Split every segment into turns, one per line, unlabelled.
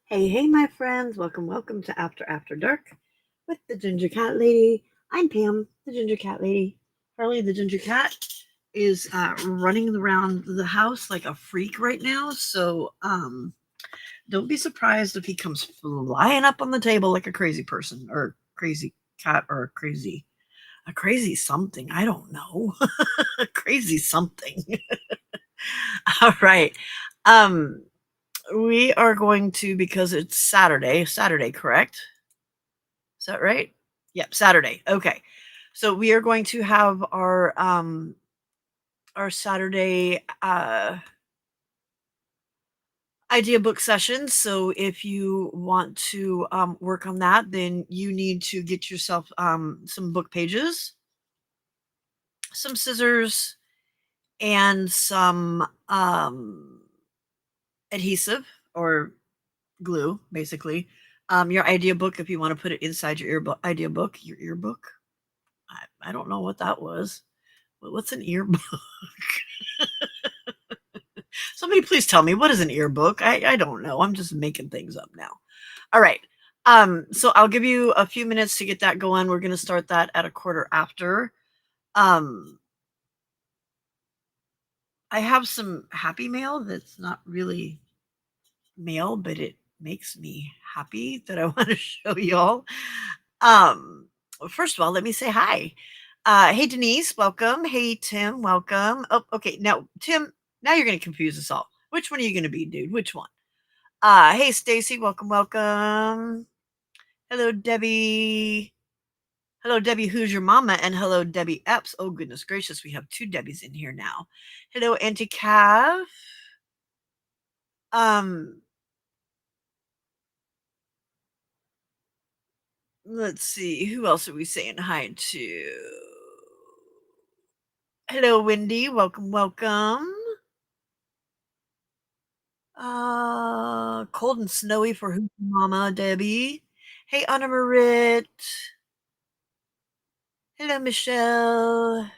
Hey, hey, my friends. Welcome to After Dark with the Ginger Cat Lady. I'm Pam, the Ginger Cat Lady. Harley, the Ginger Cat, is running around the house like a freak right now. So don't be surprised if he comes flying up on the table like a crazy person or crazy cat or a crazy something. I don't know. A crazy something. All right. Um, we are going to, because it's Saturday, correct? Is that right? Yep, Saturday. Okay. So we are going to have our Saturday idea book session. So if you want to work on that, then you need to get yourself some book pages, some scissors, and some adhesive or glue, basically. Your idea book, if you want to put it inside your idea book, your earbook. I don't know what that was. What's an earbook? Somebody please tell me, what is an earbook? I don't know. I'm just making things up now. All right. So I'll give you a few minutes to get that going. We're going to start that at a quarter after. Um, I have some happy mail that's not really mail, but it makes me happy that I want to show y'all. Um, First of all, let me say hi. Hey Denise, welcome. Hey Tim, welcome. Oh, okay. Now Tim, now you're going to confuse us all. Which one are you going to be, dude? Which one? Hey Stacy, welcome, welcome. Hello Debbie. Hello Debbie, who's your mama? And hello Debbie Epps. Oh goodness gracious, we have two Debbies in here now. Hello Auntie Cav. Um, let's see, who else are we saying hi to? Hello Wendy, welcome, welcome. Cold and snowy for who's your mama, Debbie. Hey Anna Marit. Hello Michelle.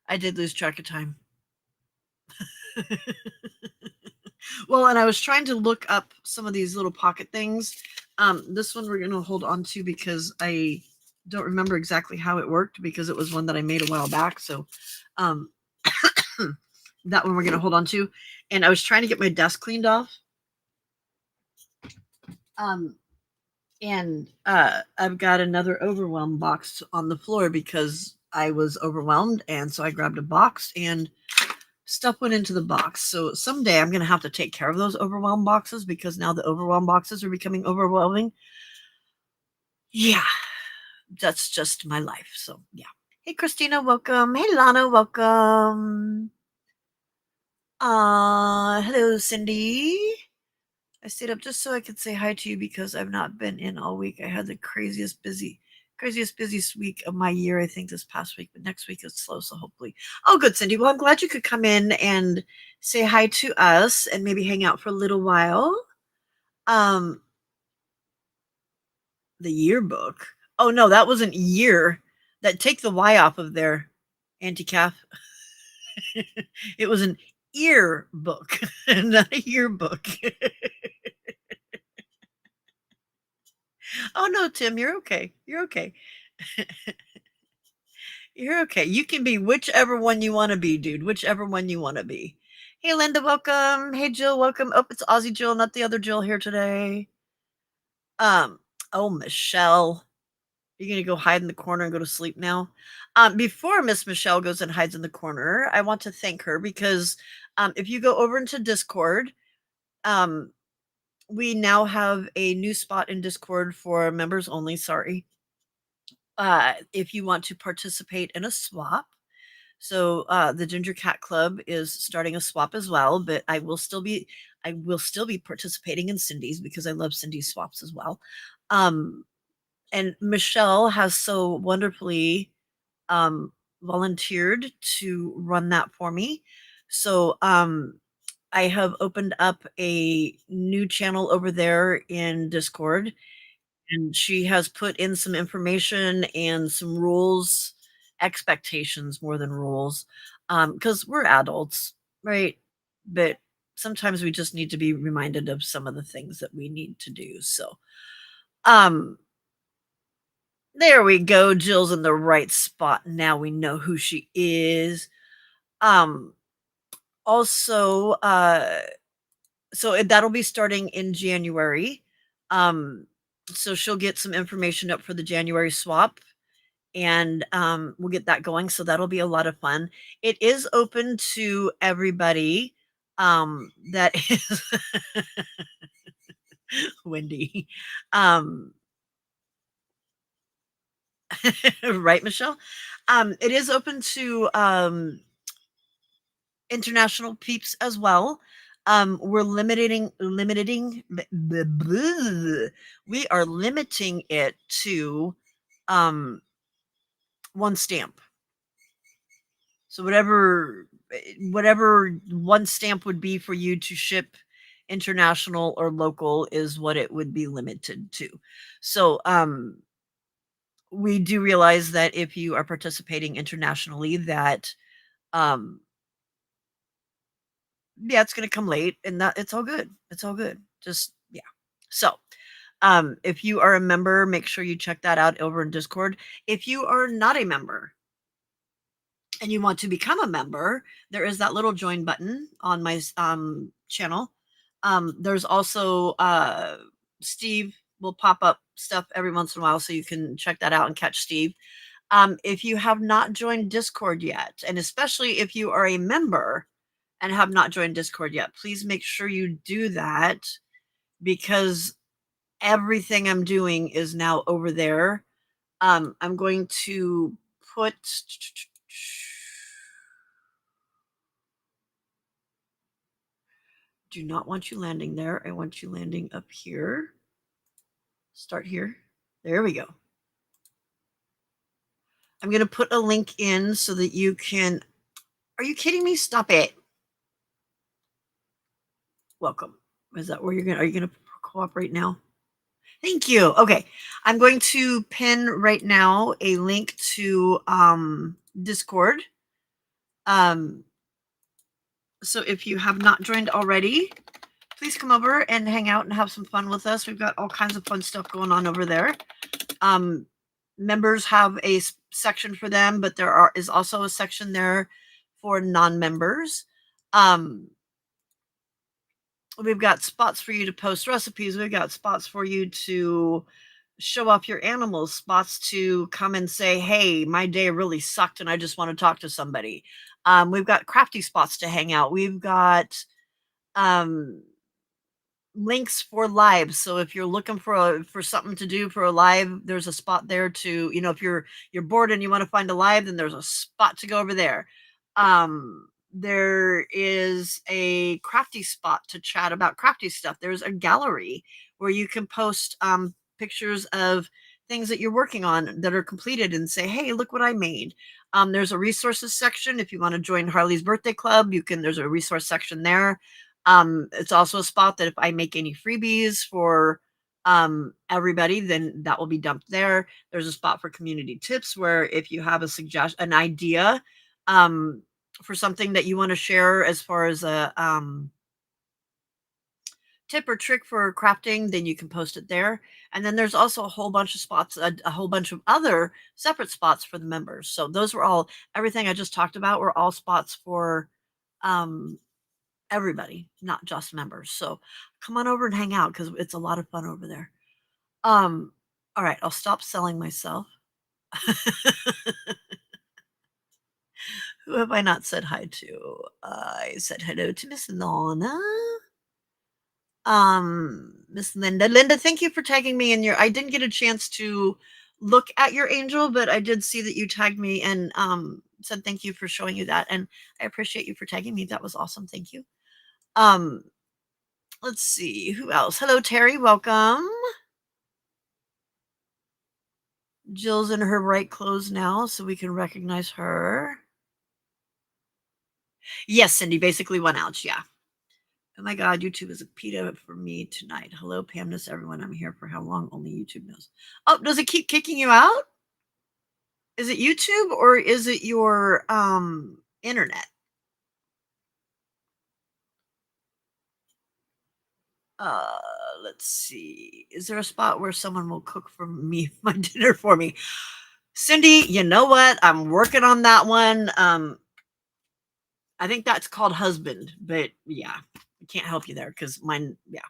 I did lose track of time. Well, and I was trying to look up some of these little pocket things. This one we're going to hold on to because I don't remember exactly how it worked because it was one that I made a while back. So um, that one we're going to hold on to. And I was trying to get my desk cleaned off. Um, and I've got another overwhelm box on the floor because I was overwhelmed. And so I grabbed a box and stuff went into the box. So someday I'm going to have to take care of those overwhelm boxes because now the overwhelm boxes are becoming overwhelming. Yeah, that's just my life. So, yeah. Hey, Christina, welcome. Hey, Lana, welcome. Hello, Cindy. I stayed up just so I could say hi to you because I've not been in all week. I had the craziest busiest week of my year, I think, this past week, but next week is slow, so hopefully. Oh, good, Cindy. Well, I'm glad you could come in and say hi to us and maybe hang out for a little while. Um, the yearbook. Oh no, that wasn't year. That take the Y off of there, anti-calf. It was an ear book, not a yearbook. Oh no, Tim, you're okay. You're okay. You're okay. You can be whichever one you want to be, dude. Whichever one you want to be. Hey, Linda, welcome. Hey, Jill, welcome. Oh, it's Aussie Jill, not the other Jill here today. Um, oh, Michelle, you're gonna go hide in the corner and go to sleep now. Before Miss Michelle goes and hides in the corner, I want to thank her because if you go over into Discord, um, we now have a new spot in Discord for members only. Sorry. If you want to participate in a swap, so the Ginger Cat Club is starting a swap as well, but I will still be participating in Cindy's because I love Cindy's swaps as well. Um, and Michelle has so wonderfully um, volunteered to run that for me. So I have opened up a new channel over there in Discord, and she has put in some information and some rules expectations more than rules, because we're adults, right? But sometimes we just need to be reminded of some of the things that we need to do. So, um, there we go. Jill's in the right spot. Now we know who she is. Um, also, that'll be starting in January. Um, so she'll get some information up for the January swap, and we'll get that going. So that'll be a lot of fun. It is open to everybody. That is Wendy. Um, right, Michelle? It is open to international peeps as well. We're we are limiting it to um, one stamp. So whatever one stamp would be for you to ship international or local is what it would be limited to. So we do realize that if you are participating internationally that um yeah, it's going to come late and that it's all good. It's all good. Just yeah. So, if you are a member, make sure you check that out over in Discord. If you are not a member and you want to become a member, there is that little join button on my channel. There's also Steve will pop up stuff every once in a while, so you can check that out and catch Steve. If you have not joined Discord yet, and especially if you are a member and have not joined Discord yet, please make sure you do that because everything I'm doing is now over there. I'm going to put. Do not want you landing there. I want you landing up here. Start here. There we go. I'm going to put a link in so that you can. Are you kidding me? Stop it. Welcome. Is that where you're going to? Are you going to cooperate now? Thank you. Okay. I'm going to pin right now a link to Discord. So if you have not joined already, please come over and hang out and have some fun with us. We've got all kinds of fun stuff going on over there. Members have a section for them, but is also a section there for non-members. We've got spots for you to post recipes. We've got spots for you to show off your animals, spots to come and say, hey, my day really sucked and I just want to talk to somebody. We've got crafty spots to hang out. We've got links for lives. So if you're looking for something to do for a live, there's a spot there to, if you're bored and you want to find a live, then there's a spot to go over there. There is a crafty spot to chat about crafty stuff. There's a gallery where you can post pictures of things that you're working on that are completed and say, hey, look what I made. There's a resources section. If you want to join Harley's birthday club, there's a resource section there. It's also a spot that if I make any freebies for everybody, then that will be dumped there. There's a spot for community tips where if you have an idea for something that you want to share as far as a tip or trick for crafting, then you can post it there. And then there's also a whole bunch of spots, a whole bunch of other separate spots for the members. So those were all, everything I just talked about were all spots for everybody, not just members. So come on over and hang out because it's a lot of fun over there. All right, I'll stop selling myself. Who have I not said hi to? I said hello to Miss Lana. Miss Linda. Linda, thank you for tagging me in your. I didn't get a chance to look at your angel, but I did see that you tagged me and said thank you for showing you that. And I appreciate you for tagging me. That was awesome. Thank you. Let's see who else. Hello, Terry. Welcome. Jill's in her right clothes now, so we can recognize her. Yes, Cindy, basically 1 ounce. Yeah. Oh my God, YouTube is a PETA for me tonight. Hello, Pamness, everyone. I'm here for how long? Only YouTube knows. Oh, does it keep kicking you out? Is it YouTube or is it your internet? Uh, let's see. Is there a spot where someone will cook for me my dinner for me? Cindy, you know what? I'm working on that one. I think that's called husband, but yeah, I can't help you there because mine, yeah.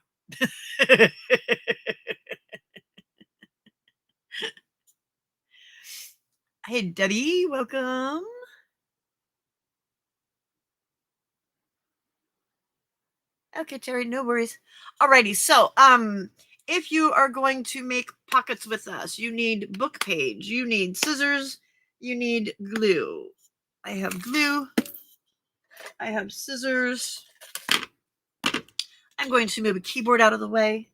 Hey, Debbie, welcome. Okay, Terry, no worries. Alrighty, so if you are going to make pockets with us, you need book page, you need scissors, you need glue. I have glue, I have scissors. I'm going to move a keyboard out of the way.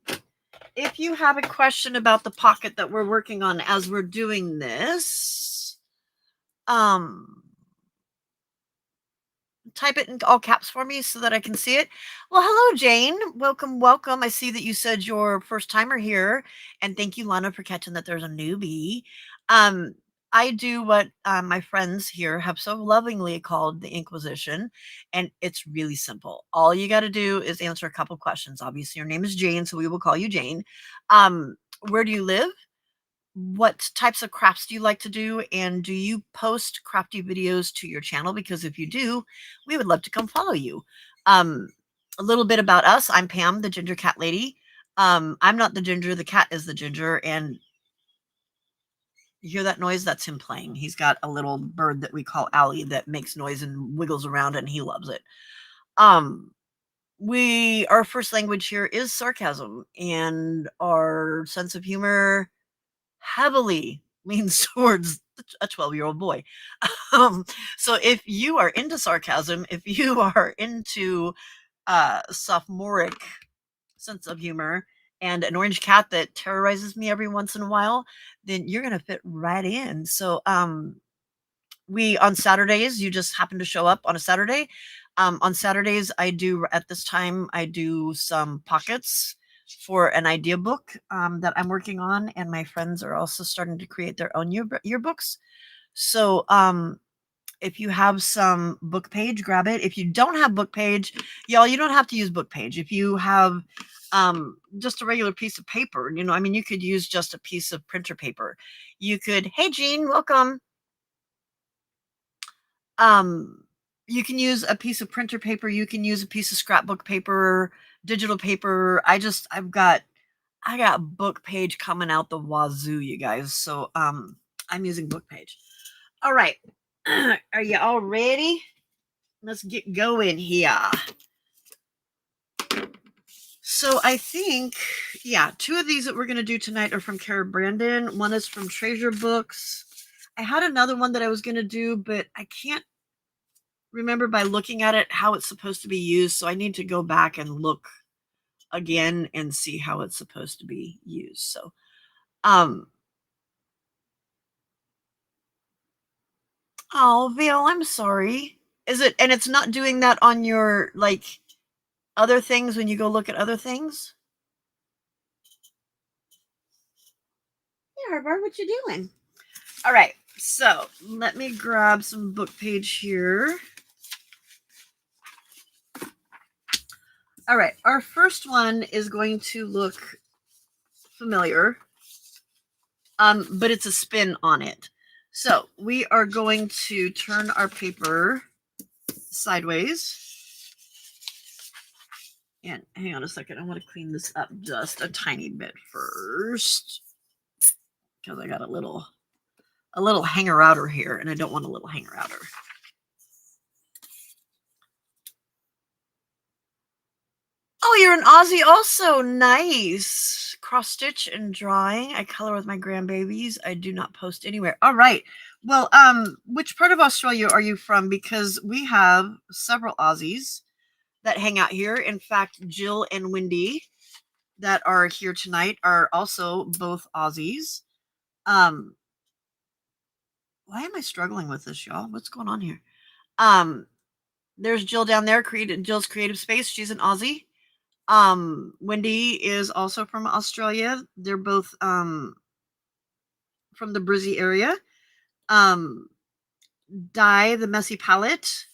If you have a question about the pocket that we're working on as we're doing this, um type it in all caps for me so that I can see it. Well, hello, Jane. Welcome, welcome. I see that you said you're first timer here, and thank you, Lana, for catching that there's a newbie. Um, I do what my friends here have so lovingly called the Inquisition, and it's really simple. All you got to do is answer a couple questions. Obviously, your name is Jane, so we will call you Jane. Where do you live? What types of crafts do you like to do? And do you post crafty videos to your channel? Because if you do, we would love to come follow you. Um, a little bit about us. I'm Pam, the ginger cat lady. I'm not the ginger, the cat is the ginger. And you hear that noise? That's him playing. He's got a little bird that we call Allie that makes noise and wiggles around and he loves it. Um, our first language here is sarcasm, and our sense of humor heavily leans towards a 12-year-old boy. Um, so if you are into sarcasm, if you are into sophomoric sense of humor and an orange cat that terrorizes me every once in a while, then you're gonna fit right in. So we on Saturdays, you just happen to show up on a Saturday. On Saturdays, I do at this time I do some pockets for an idea book that I'm working on, and my friends are also starting to create their own yearbooks. So if you have some book page, grab it. If you don't have book page, y'all, you don't have to use book page. If you have just a regular piece of paper, I mean, you could use just a piece of printer paper. You could, hey, Jean, welcome. Um, you can use a piece of printer paper, you can use a piece of scrapbook paper, digital paper. I got book page coming out the wazoo, you guys. So I'm using book page. All right. Are you all ready? Let's get going here. So I think, yeah, two of these that we're going to do tonight are from Kara Brandon. One is from Treasure Books. I had another one that I was going to do, but I can't remember by looking at it how it's supposed to be used. So I need to go back and look again and see how it's supposed to be used. So, oh, Vale, I'm sorry. Is it, and it's not doing that on your, like, other things when you go look at other things? Yeah, Harvard, what you doing? All right, so let me grab some book page here. All right, our first one is going to look familiar, but it's a spin on it. So we are going to turn our paper sideways. And hang on a second, I want to clean this up just a tiny bit first, because I got a little hanger outer here, and I don't want a little hanger outer. Oh, you're an Aussie also. Nice. Cross stitch and drawing. I color with my grandbabies. I do not post anywhere. All right. Well, which part of Australia are you from? Because we have several Aussies that hang out here. In fact, Jill and Wendy that are here tonight are also both Aussies. Why am I struggling with this, y'all? What's going on here? There's Jill down there, Jill's Creative Space. She's an Aussie. Wendy is also from Australia. They're both from the Brizzy area. Um, Di, the messy palette,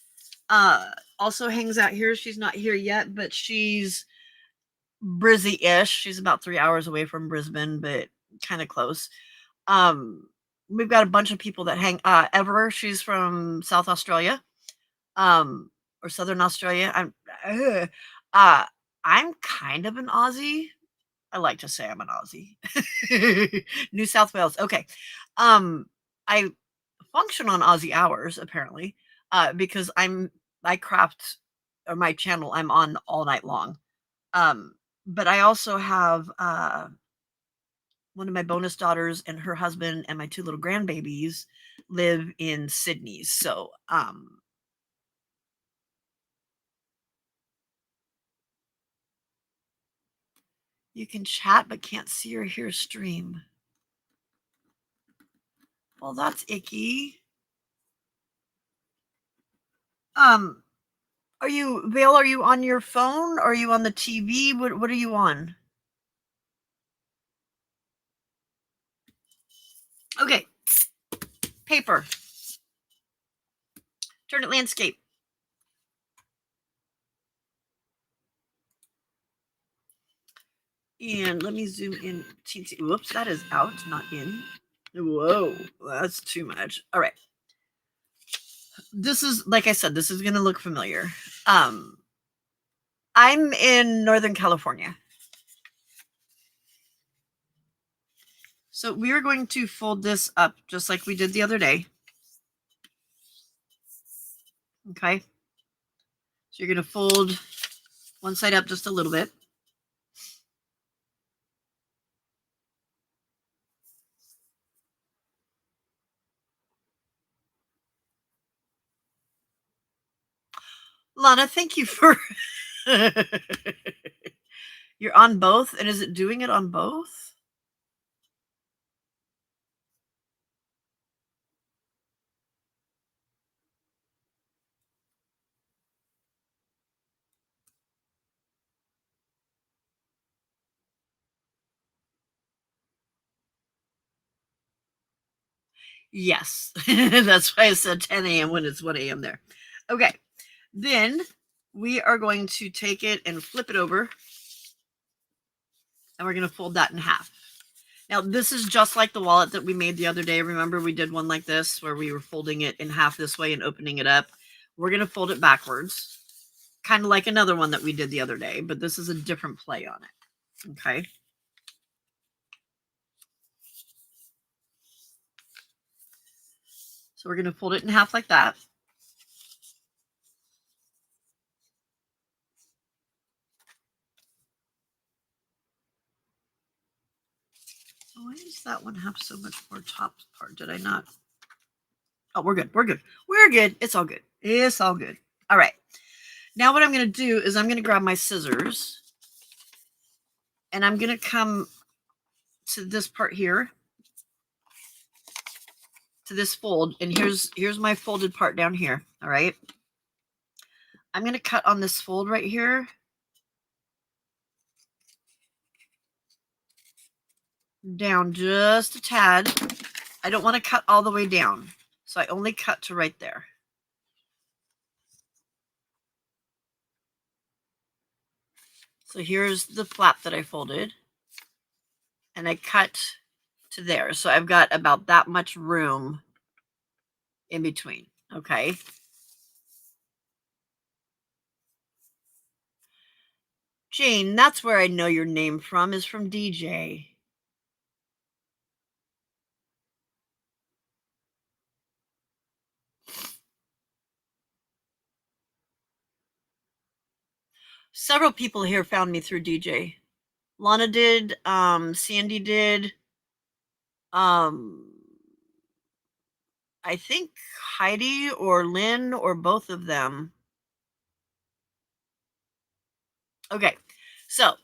also hangs out here. She's not here yet, but she's Brizzy-ish. She's about 3 hours away from Brisbane, but kind of close. Um, we've got a bunch of people that hang. Ever, she's from South Australia, um, or Southern Australia. Uh, uh, I'm kind of an Aussie. I like to say I'm an Aussie. New South Wales. Okay. Um, I function on Aussie hours apparently, because I craft, or my channel I'm on all night long. Um, but I also have one of my bonus daughters and her husband and my two little grandbabies live in Sydney. So you can chat but can't see or hear stream. Well, that's icky. Um, are you Vale? Are you on your phone? Or are you on the TV? What are you on? Okay, paper. Turn it landscape. And let me zoom in. Whoops, that is out, not in. Whoa, that's too much. All right. This is, like I said, this is going to look familiar. I'm in Northern California. So we are going to fold this up just like we did the other day. Okay. So you're going to fold one side up just a little bit. Lana, thank you for... You're on both? And is it doing it on both? Yes. That's why I said 10 a.m. when it's 1 a.m. there. Okay. Then we are going to take it and flip it over. And we're going to fold that in half. Now, this is just like the wallet that we made the other day. Remember, we did one like this where we were folding it in half this way and opening it up. We're going to fold it backwards, kind of like another one that we did the other day, but this is a different play on it. Okay. So we're going to fold it in half like that. Why does that one have so much more top part? Did I not? Oh, we're good. We're good. We're good. It's all good. It's all good. All right. Now what I'm going to do is I'm going to grab my scissors and I'm going to come to this part here, to this fold. And here's my folded part down here. All right. I'm going to cut on this fold right here. Down just a tad. I don't want to cut all the way down. So I only cut to right there. So here's the flap that I folded. And I cut to there. So I've got about that much room in between. Okay. Jane, that's where I know your name from, is from DJ. Several people here found me through DJ. Lana did, Sandy did, I think Heidi or Lynn or both of them. Okay, so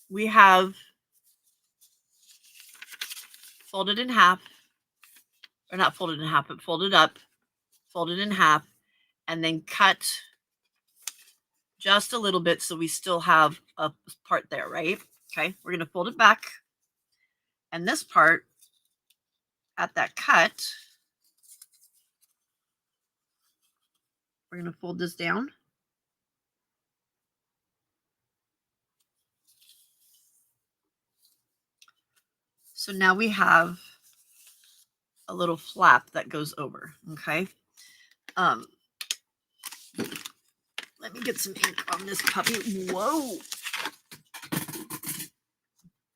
we have folded in half, or not folded in half, but folded up, folded in half, and then cut just a little bit so we still have a part there, right? Okay, we're going to fold it back. And this part, at that cut, we're going to fold this down. So now we have a little flap that goes over, okay? Let me get some ink on this puppy. Whoa.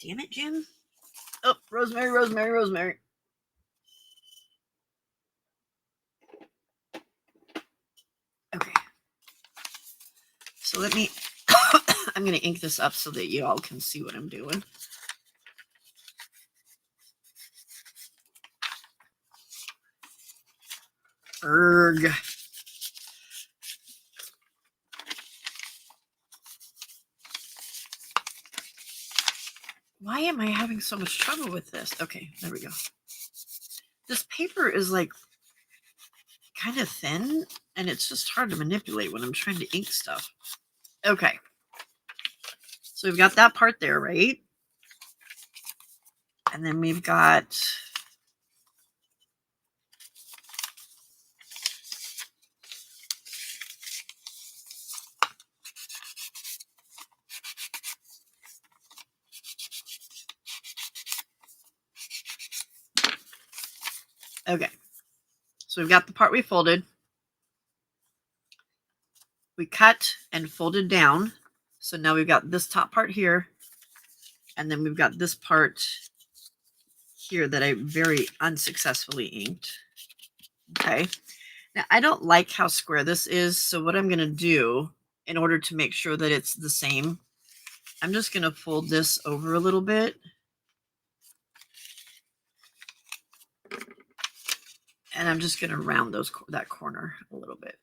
Damn it, Jim. Oh, rosemary, rosemary, rosemary. Okay. So let me, I'm going to ink this up so that you all can see what I'm doing. Erg. Why am I having so much trouble with this? Okay, there we go. This paper is like kind of thin, and it's just hard to manipulate when I'm trying to ink stuff. Okay. So we've got that part there, right? And then we've got okay. So we've got the part we folded. We cut and folded down. So now we've got this top part here. And then we've got this part here that I very unsuccessfully inked. Okay. Now I don't like how square this is. So what I'm going to do in order to make sure that it's the same, I'm just going to fold this over a little bit. And I'm just going to round that corner a little bit.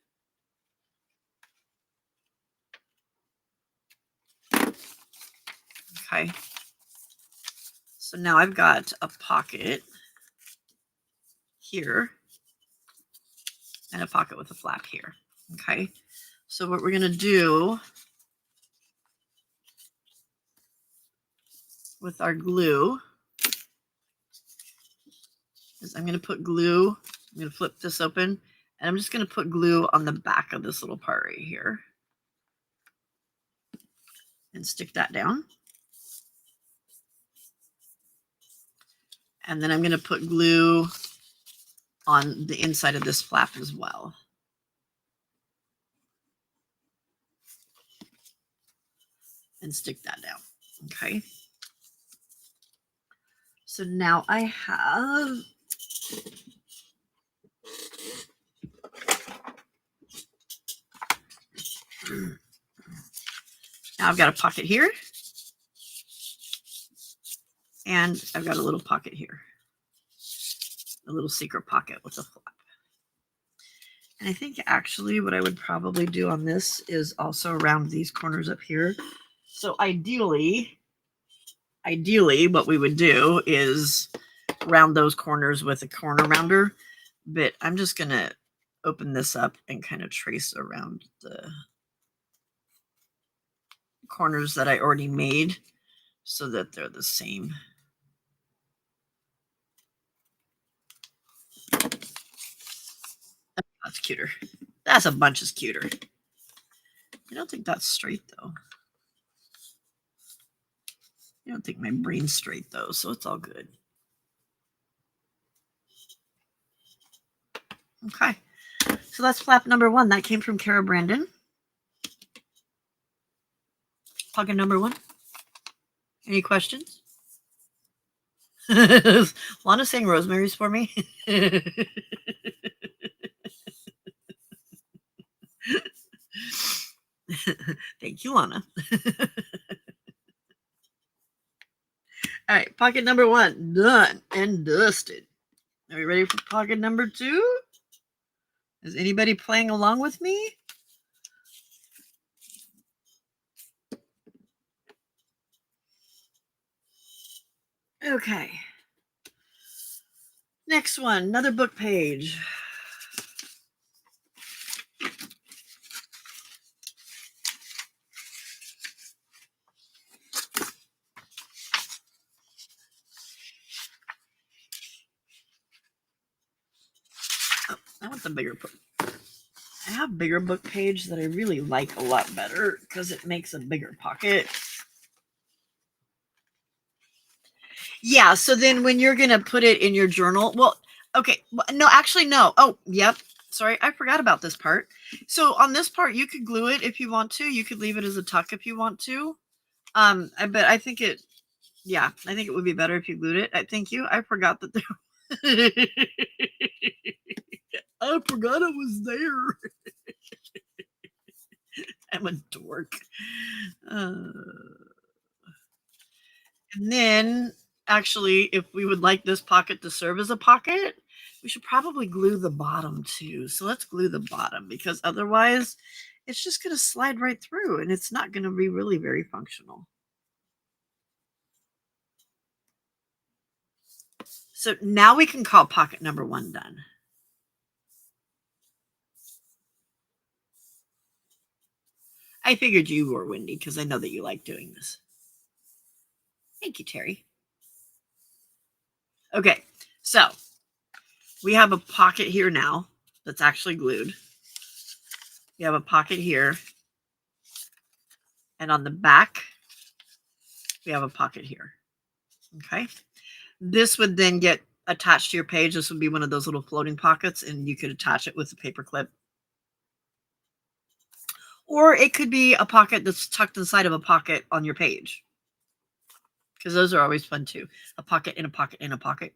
Okay. So now I've got a pocket here and a pocket with a flap here. Okay. So what we're going to do with our glue is I'm going to put glue. I'm going to flip this open and I'm just going to put glue on the back of this little part right here and stick that down. And then I'm going to put glue on the inside of this flap as well. And stick that down. Okay. So now I have now I've got a pocket here. And I've got a little pocket here. A little secret pocket with a flap. And I think actually what I would probably do on this is also round these corners up here. So ideally what we would do is round those corners with a corner rounder. But I'm just going to open this up and kind of trace around the corners that I already made so that they're the same. That's cuter. That's a bunch is cuter. I don't think that's straight though. I don't think my brain's straight though, so it's all good. Okay. So that's flap number 1. That came from Kara Brandon. Pocket number 1. Any questions? Lana saying rosemary's for me. Thank you, Lana. All right, pocket number 1 done and dusted. Are we ready for pocket number 2? Is anybody playing along with me? Okay. Next one, another book page. the bigger book. I have a bigger book page that I really like a lot better because it makes a bigger pocket. Yeah, so then when you're going to put it in your journal, well, okay, no, actually, no. Oh, yep. Sorry, I forgot about this part. So on this part, you could glue it if you want to. You could leave it as a tuck if you want to. But I think it, yeah, I think it would be better if you glued it. Thank you. I forgot that there. I forgot it was there. I'm a dork. And then, actually, if we would like this pocket to serve as a pocket, we should probably glue the bottom too. So let's glue the bottom because otherwise it's just going to slide right through and it's not going to be really very functional. So now we can call pocket number 1 done. I figured you were, Wendy, because I know that you like doing this. Thank you, Terry. Okay, so we have a pocket here now that's actually glued. We have a pocket here. And on the back, we have a pocket here. Okay. This would then get attached to your page. This would be one of those little floating pockets, and you could attach it with a paper clip. Or it could be a pocket that's tucked inside of a pocket on your page. Because those are always fun too. A pocket in a pocket in a pocket.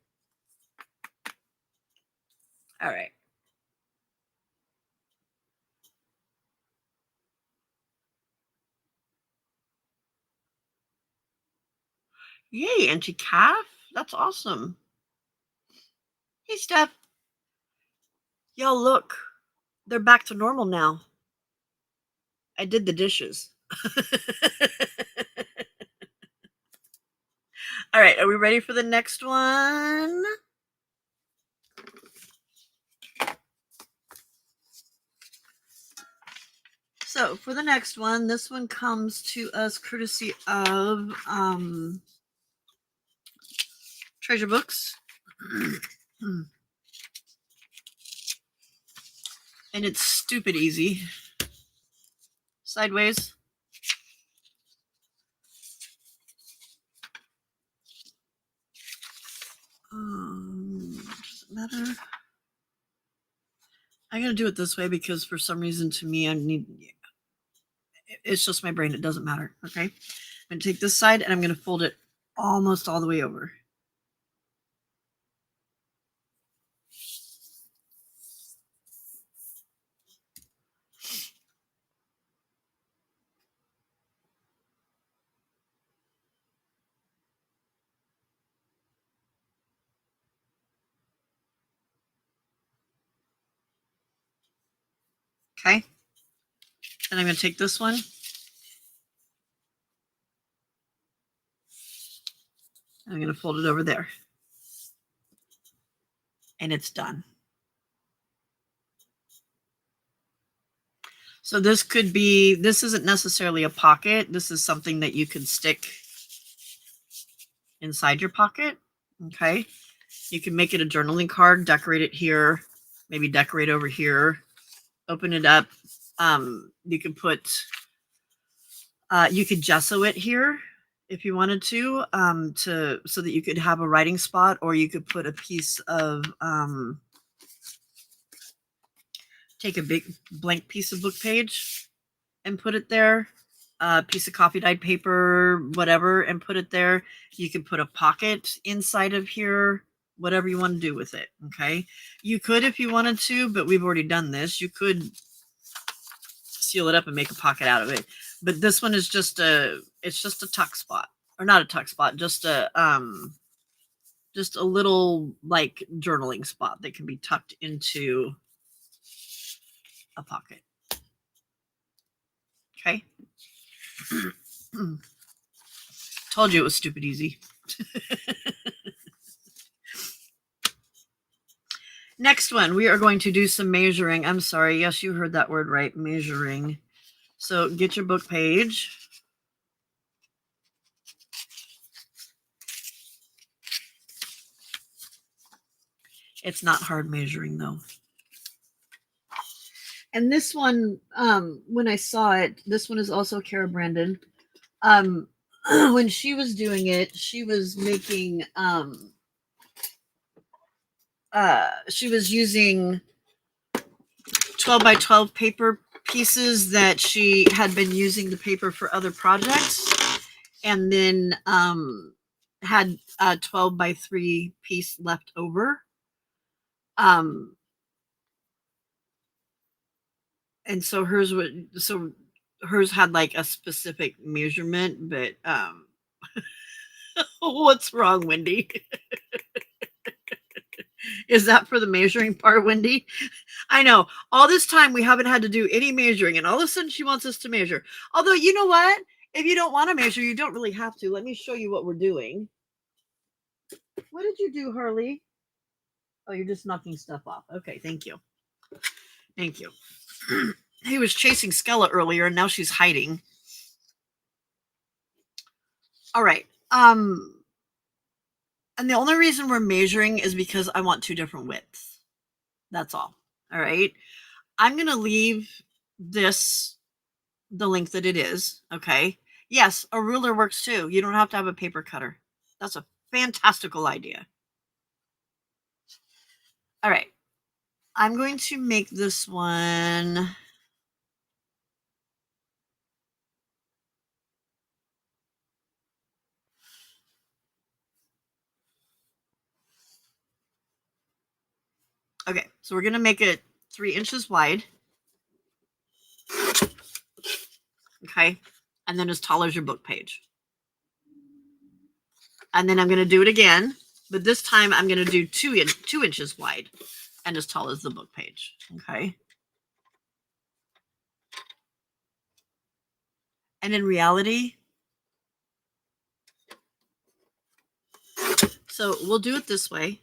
All right. Yay, Auntie Calf. That's awesome. Hey, Steph. Yo, look. They're back to normal now. I did the dishes. All right, are we ready for the next one? So for the next one, this one comes to us courtesy of Treasure Books. And it's stupid easy. Sideways. Does it matter? I'm going to do it this way because for some reason to me, it's just my brain. It doesn't matter. Okay. I'm going to take this side and I'm going to fold it almost all the way over. Okay. And I'm going to take this one. I'm going to fold it over there. And it's done. So this could be, this isn't necessarily a pocket. This is something that you could stick inside your pocket. Okay. You can make it a journaling card, decorate it here, maybe decorate over here, open it up. You could put, you could gesso it here if you wanted to so that you could have a writing spot, or you could put a piece of, take a big blank piece of book page and put it there, a piece of coffee dyed paper, whatever, and put it there. You could put a pocket inside of here, whatever you want to do with it. Okay. You could, if you wanted to, but we've already done this. You could seal it up and make a pocket out of it. But this one is just it's just a tuck spot, or not a tuck spot, just a little like journaling spot that can be tucked into a pocket. Okay. Told you it was stupid easy. Next one, we are going to do some measuring. I'm sorry. Yes, you heard that word right. Measuring. So get your book page. It's not hard measuring though. And this one, when I saw it, this one is also Kara Brandon. When she was doing it, she was making she was using 12 by 12 paper pieces that she had been using the paper for other projects, and then had a 12 by 3 piece left over. And so hers had like a specific measurement, but what's wrong, Wendy? Is that for the measuring part, Wendy? I know. All this time we haven't had to do any measuring, and all of a sudden she wants us to measure. Although, you know what? If you don't want to measure, you don't really have to. Let me show you what we're doing. What did you do, Harley? Oh, you're just knocking stuff off. Okay, thank you. Thank you. He was chasing Skella earlier, and now she's hiding. All right. And the only reason we're measuring is because I want 2 different widths. That's all. All right. I'm going to leave this the length that it is. Okay. Yes, a ruler works too. You don't have to have a paper cutter. That's a fantastical idea. All right. I'm going to make this one. Okay. So we're going to make it 3 inches wide. Okay. And then as tall as your book page. And then I'm going to do it again, but this time I'm going to do 2 inches wide and as tall as the book page. Okay. And in reality, so we'll do it this way.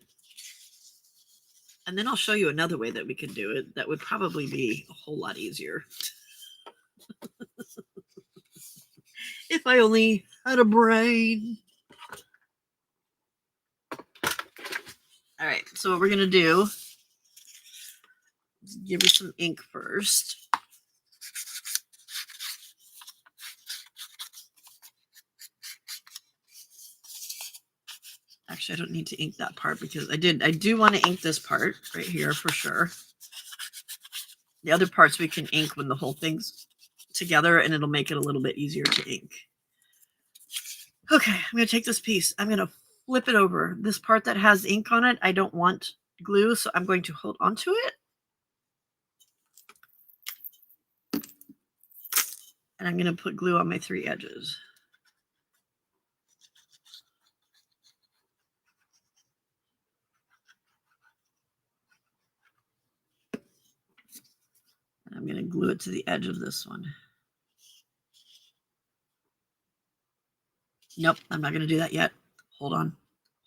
And then I'll show you another way that we can do it that would probably be a whole lot easier. If I only had a brain. All right, so what we're going to do is give you some ink first. Actually, I don't need to ink that part because I do want to ink this part right here for sure. The other parts we can ink when the whole thing's together, and it'll make it a little bit easier to ink. Okay, I'm going to take this piece. I'm going to flip it over. This part that has ink on it, I don't want glue, so I'm going to hold onto it. And I'm going to put glue on my 3 edges. And I'm going to glue it to the edge of this one. Nope, I'm not going to do that yet. Hold on.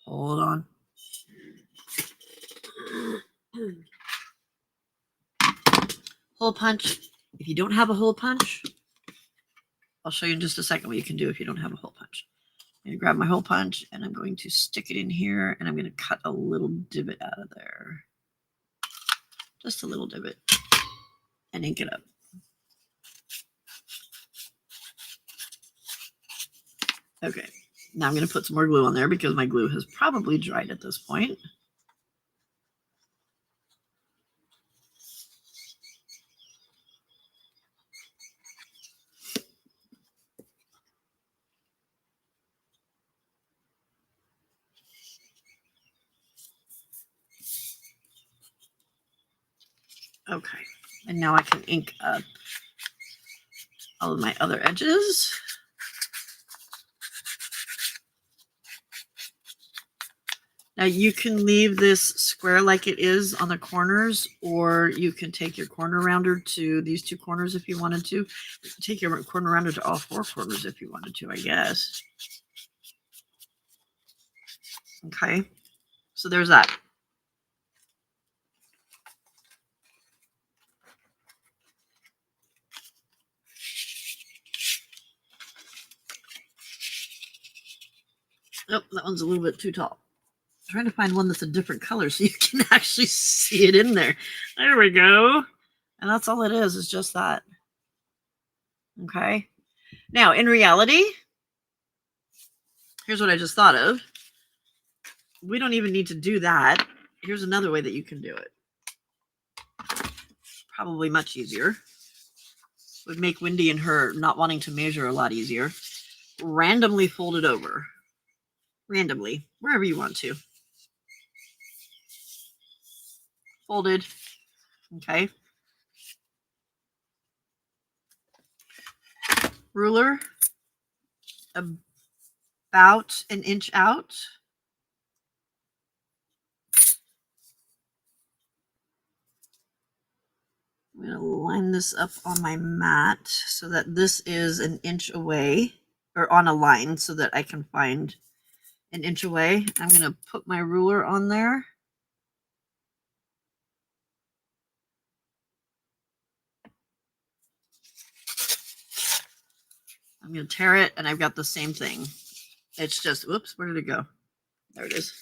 Hold on. Hole punch. If you don't have a hole punch, I'll show you in just a second what you can do if you don't have a hole punch. I'm going to grab my hole punch and I'm going to stick it in here and I'm going to cut a little divot out of there. Just a little divot. And ink it up. Okay, now I'm going to put some more glue on there because my glue has probably dried at this point. Okay, and now I can ink up all of my other edges. Now you can leave this square like it is on the corners, or you can take your corner rounder to these 2 corners if you wanted to. You can take your corner rounder to all 4 corners if you wanted to, I guess. Okay, so there's that. Oh, that one's a little bit too tall. I'm trying to find one that's a different color so you can actually see it in there. There we go. And that's all it is just that. Okay. Now, in reality, here's what I just thought of. We don't even need to do that. Here's another way that you can do it. Probably much easier. Would make Wendy and her not wanting to measure a lot easier. Randomly fold it over. Randomly, wherever you want to. Folded. Okay. Ruler about an inch out. I'm going to line this up on my mat so that this is an inch away, or on a line so that I can find an inch away. I'm going to put my ruler on there. I'm going to tear it, and I've got the same thing. It's just, whoops, where did it go? There it is.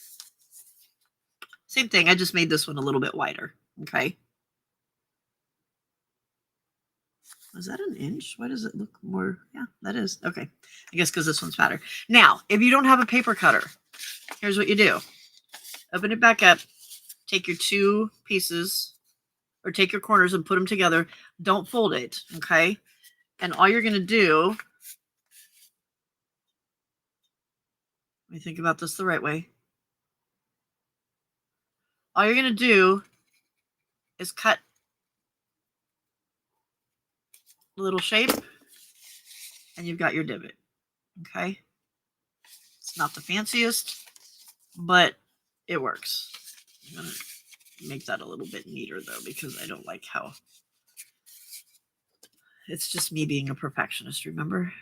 Same thing. I just made this one a little bit wider. Okay. Is that an inch? Why does it look more? Yeah, that is. Okay. I guess because this one's fatter. Now, if you don't have a paper cutter, here's what you do. Open it back up. Take your two pieces, or take your corners and put them together. Don't fold it. Okay. And all you're going to do, let me think about this the right way. All you're going to do is cut a little shape, and you've got your divot. Okay. It's not the fanciest, but it works. I'm going to make that a little bit neater, though, because I don't like how... It's just me being a perfectionist, remember?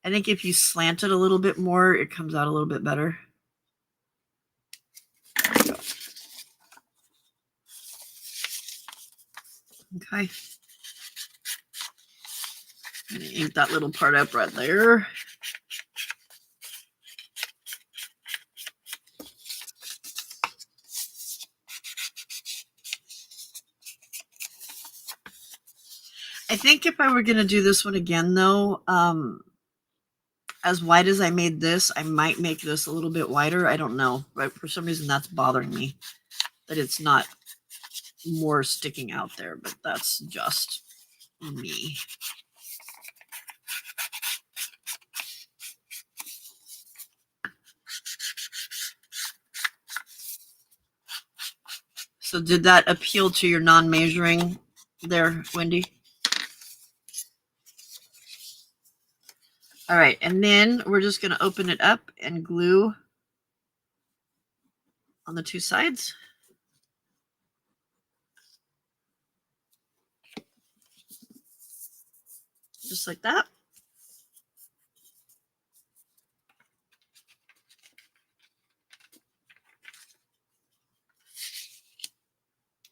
I think if you slant it a little bit more, it comes out a little bit better. There we go. Okay. I'm going to ink that little part up right there. I think if I were going to do this one again, though, as wide as I made this, I might make this a little bit wider. I don't know. But for some reason, that's bothering me, that it's not more sticking out there. But that's just me. So did that appeal to your non-measuring there, Wendy? All right, and then we're just going to open it up and glue on the two sides. Just like that.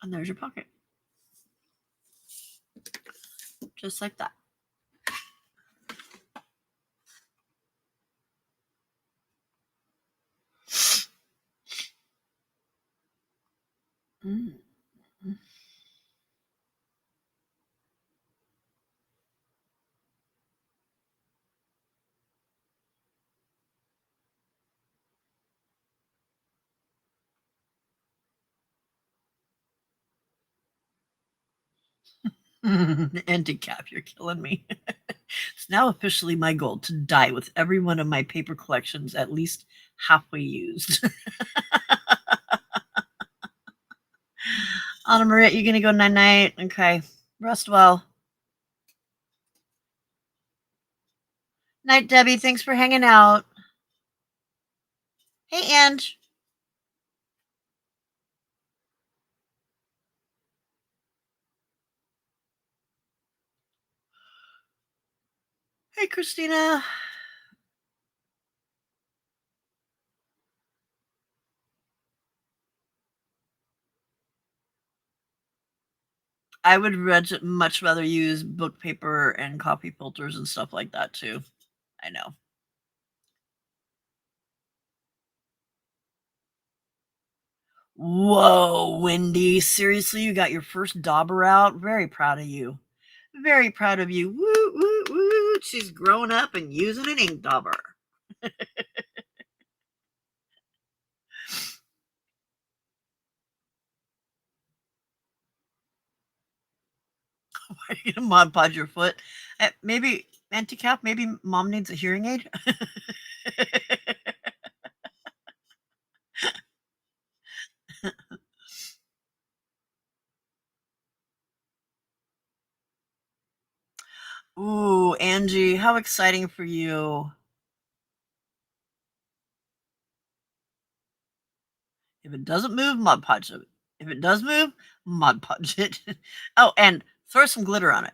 And there's your pocket. Just like that. Mm. Anti-cap, you're killing me. It's now officially my goal to die with every one of my paper collections at least halfway used. Anna Maria, you gonna go night-night? Okay. Rest well. Night, Debbie. Thanks for hanging out. Hey, Ange. Hey, Christina. I would much rather use book paper and copy filters and stuff like that, too. I know. Whoa, Wendy. Seriously, you got your first dauber out? Very proud of you. Very proud of you. Woo, woo, woo. She's grown up and using an ink dauber. Why are you going to Mod Podge your foot? Maybe, Auntie Cap, maybe mom needs a hearing aid? Ooh, Angie, how exciting for you. If it doesn't move, Mod Podge it. If it does move, Mod Podge it. Oh, and throw some glitter on it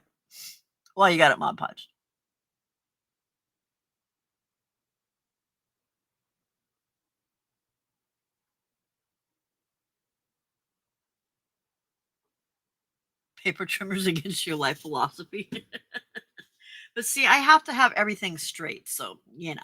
while you got it Mod Podged. Paper trimmers against your life philosophy. But see, I have to have everything straight, so, you know.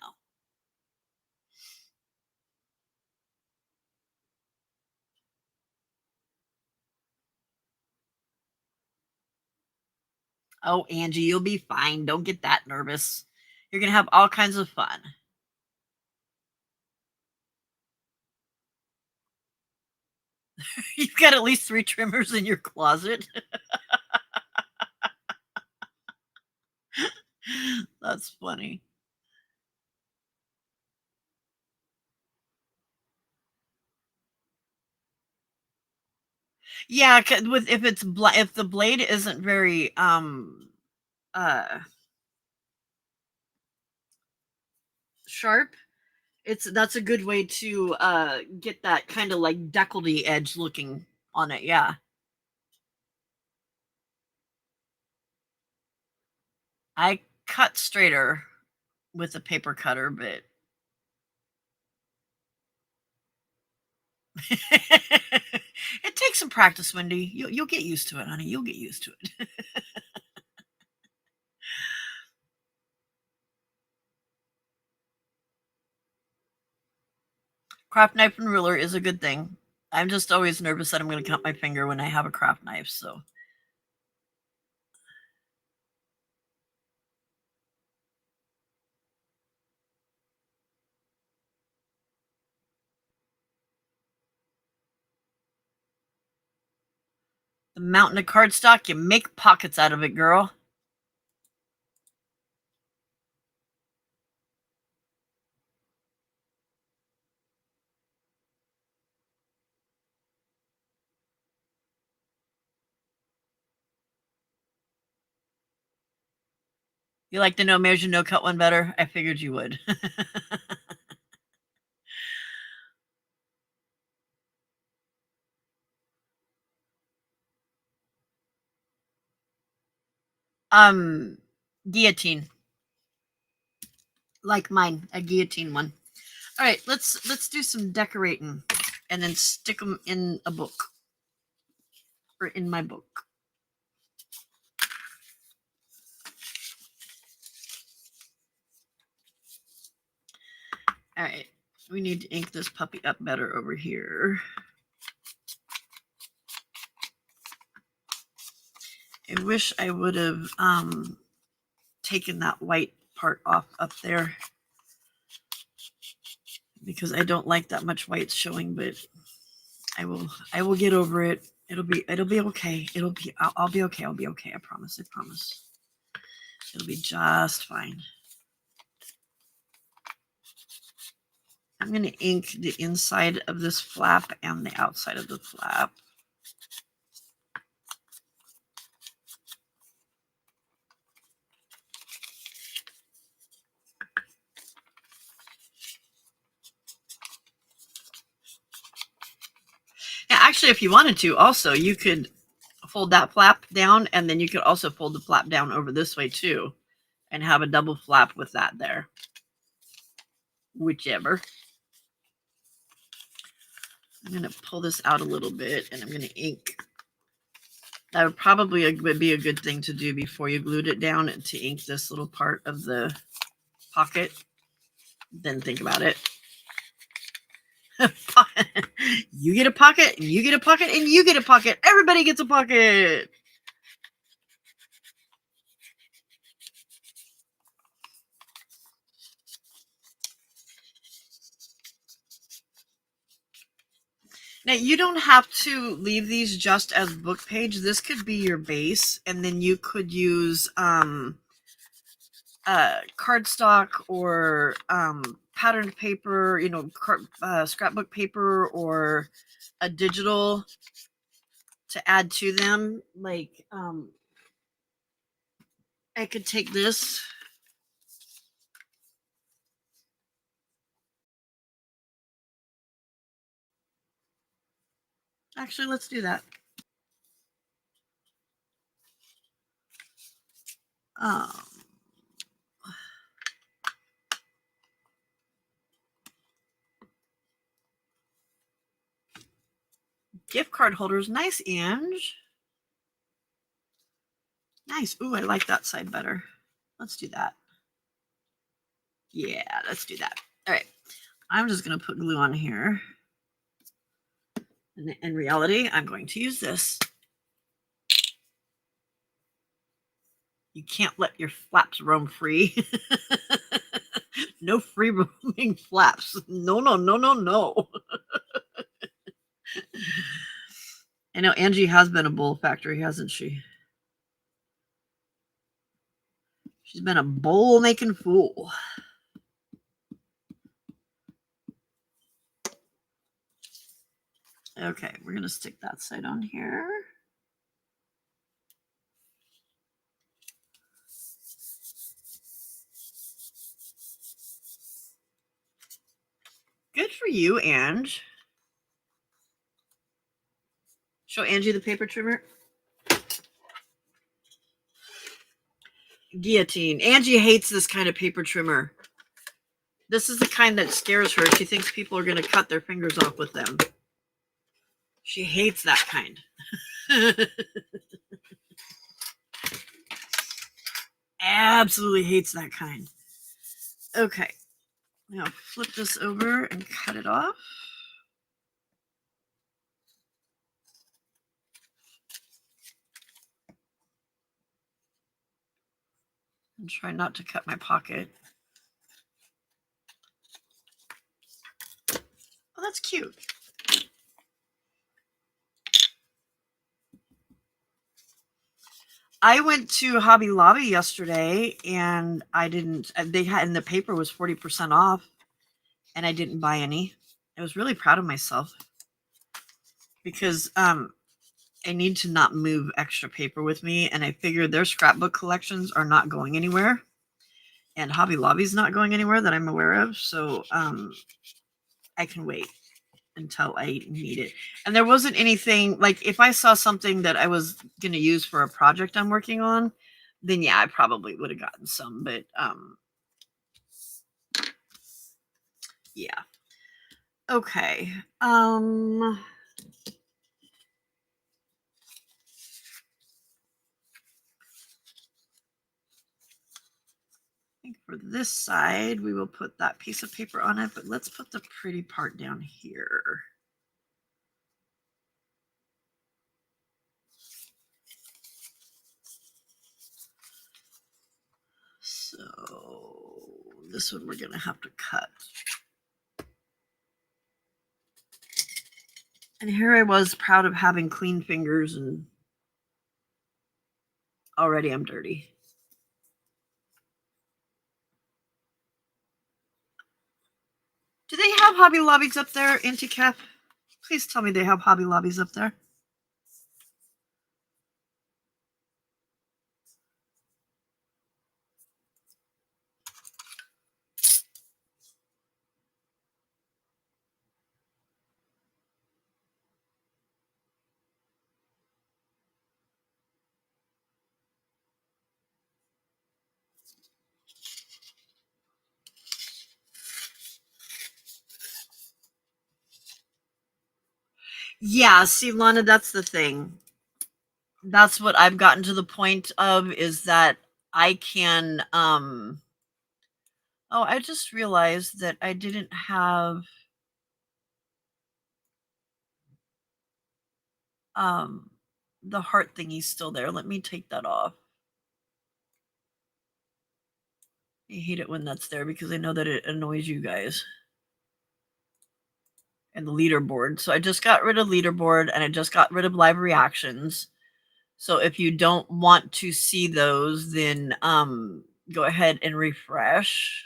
Oh, Angie, you'll be fine. Don't get that nervous. You're going to have all kinds of fun. You've got at least 3 trimmers in your closet. That's funny. Yeah, with if if the blade isn't very uh sharp, that's a good way to get that kind of like decollete edge looking on it. Yeah. I cut straighter with a paper cutter, but it takes some practice, Wendy. You'll get used to it, honey. You'll get used to it. Craft knife and ruler is a good thing. I'm just always nervous that I'm going to cut my finger when I have a craft knife, so. The mountain of cardstock, you make pockets out of it, girl. You like the no measure, no cut one better? I figured you would. um, guillotine, like mine, a guillotine one. All right, let's do some decorating, and then stick them in a book, or in my book. All right, we need to ink this puppy up better over here. I wish I would have taken that white part off up there, because I don't like that much white showing, but I will get over it. It'll be okay. I'll be okay. I'll be okay. I promise. I promise. It'll be just fine. I'm going to ink the inside of this flap and the outside of the flap. Yeah, actually, if you wanted to, also, you could fold that flap down, and then you could also fold the flap down over this way too, and have a double flap with that there. Whichever. I'm going to pull this out a little bit, and I'm going to ink. That would probably be a good thing to do before you glued it down, to ink this little part of the pocket. Then think about it. You get a pocket, and you get a pocket, and you get a pocket. Everybody gets a pocket. Now, you don't have to leave these just as book page. This could be your base, and then you could use cardstock or patterned paper, scrapbook paper, or a digital to add to them. Like, I could take this. Actually, let's do that. Gift card holders. Nice, Ange. Nice. Ooh, I like that side better. Let's do that. Yeah, let's do that. All right. I'm just going to put glue on here. And in reality, I'm going to use this. You can't let your flaps roam free. No free roaming flaps. No, no, no, no, no. I know Angie has been a bull factory, hasn't she? She's been a bowl making fool. Okay, we're going to stick that side on here. Good for you, Ange. Show Angie the paper trimmer. Guillotine. Angie hates this kind of paper trimmer. This is the kind that scares her. She thinks people are going to cut their fingers off with them. She hates that kind. Absolutely hates that kind. Okay. Now flip this over and cut it off. And try not to cut my pocket. Oh, that's cute. I went to Hobby Lobby yesterday and and the paper was 40% off and I didn't buy any. I was really proud of myself because I need to not move extra paper with me, and I figured their scrapbook collections are not going anywhere and Hobby Lobby's not going anywhere that I'm aware of, so I can wait until I need it. And there wasn't anything, like if I saw something that I was going to use for a project I'm working on, then yeah, I probably would have gotten some, but yeah. Okay. I think for this side, we will put that piece of paper on it, but let's put the pretty part down here. So this one we're going to have to cut. And here I was proud of having clean fingers, and already I'm dirty. Do they have Hobby Lobbies up there, Auntie Cap? Please tell me they have Hobby Lobbies up there. Yeah, see, Lana, that's the thing. That's what I've gotten to the point of, is that I can oh, I just realized that I didn't have The heart thingy's still there. Let me take that off. I hate it when that's there because I know that it annoys you guys. And the leaderboard. So I just got rid of leaderboard and I just got rid of live reactions. So if you don't want to see those, then go ahead and refresh.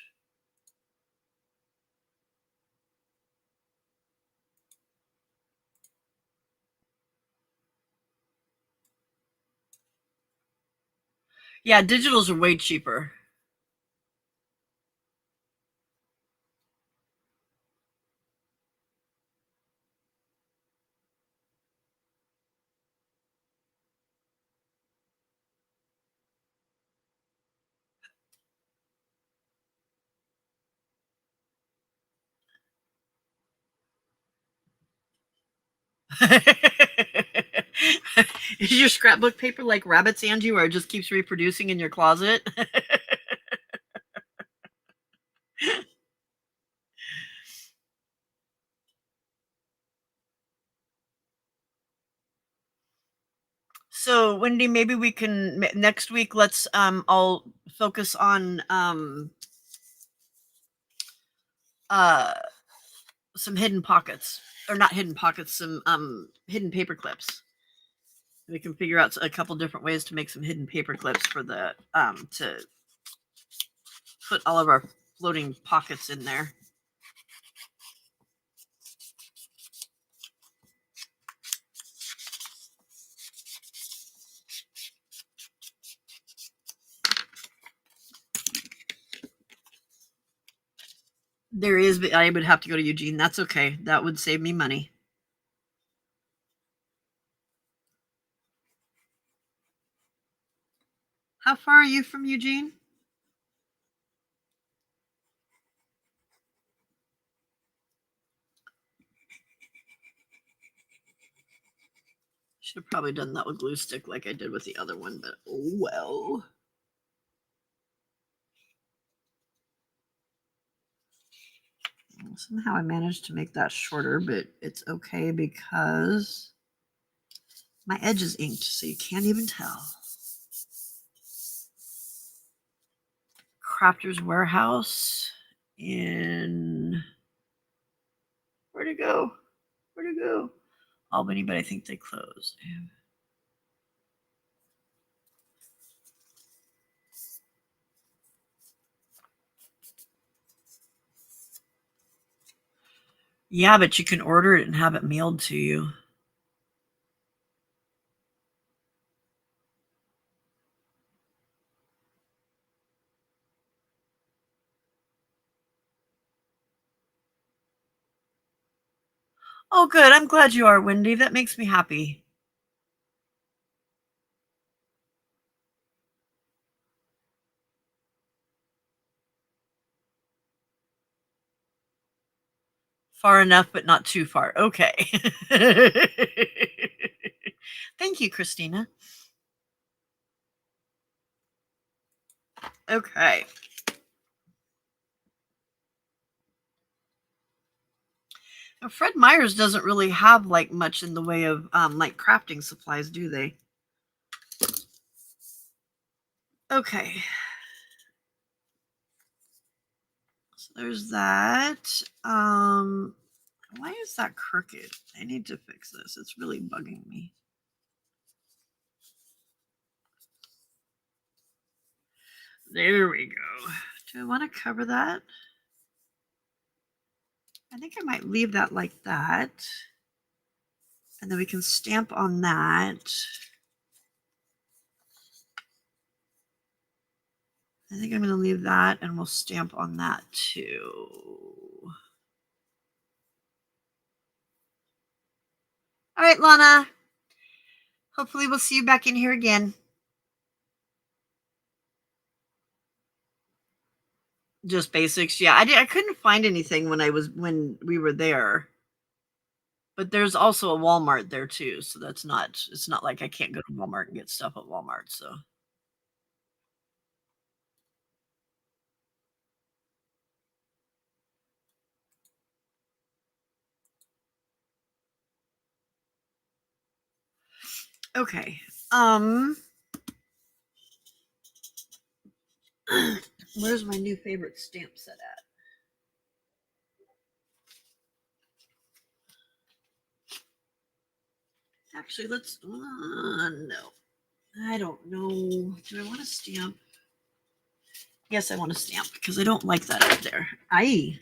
Yeah, digitals are way cheaper. Is your scrapbook paper like rabbits, Angie, where it just keeps reproducing in your closet? So, Wendy, maybe we can next week. Let's I'll focus on uh some hidden pockets, or not hidden pockets, some hidden paper clips. We can figure out a couple different ways to make some hidden paper clips for the to put all of our floating pockets in there. There is, but I would have to go to Eugene. That's okay. That would save me money. How far are you from Eugene? Should have probably done that with glue stick like I did with the other one, but oh well. Somehow I managed to make that shorter, but it's okay because my edge is inked, so you can't even tell. Crafter's Warehouse in... Where'd it go? Where'd it go? Albany, but I think they closed. Yeah, but you can order it and have it mailed to you. Oh, good. I'm glad you are, Wendy. That makes me happy. Far enough, but not too far. Okay. Thank you, Christina. Okay. Now, Fred Meyers doesn't really have like much in the way of like crafting supplies, do they? Okay. So there's that. Why is that crooked? I need to fix this. It's really bugging me. There we go. Do I want to cover that? I think I might leave that like that. And then we can stamp on that. I think I'm going to leave that and we'll stamp on that too. All right, Lana. Hopefully we'll see you back in here again. Just basics. Yeah, I couldn't find anything when we were there. But there's also a Walmart there too, so it's not like I can't go to Walmart and get stuff at Walmart, so. Okay. Where's my new favorite stamp set at? Actually, let's. No. I don't know. Do I want to stamp? Yes, I want to stamp because I don't like that up there. Aye.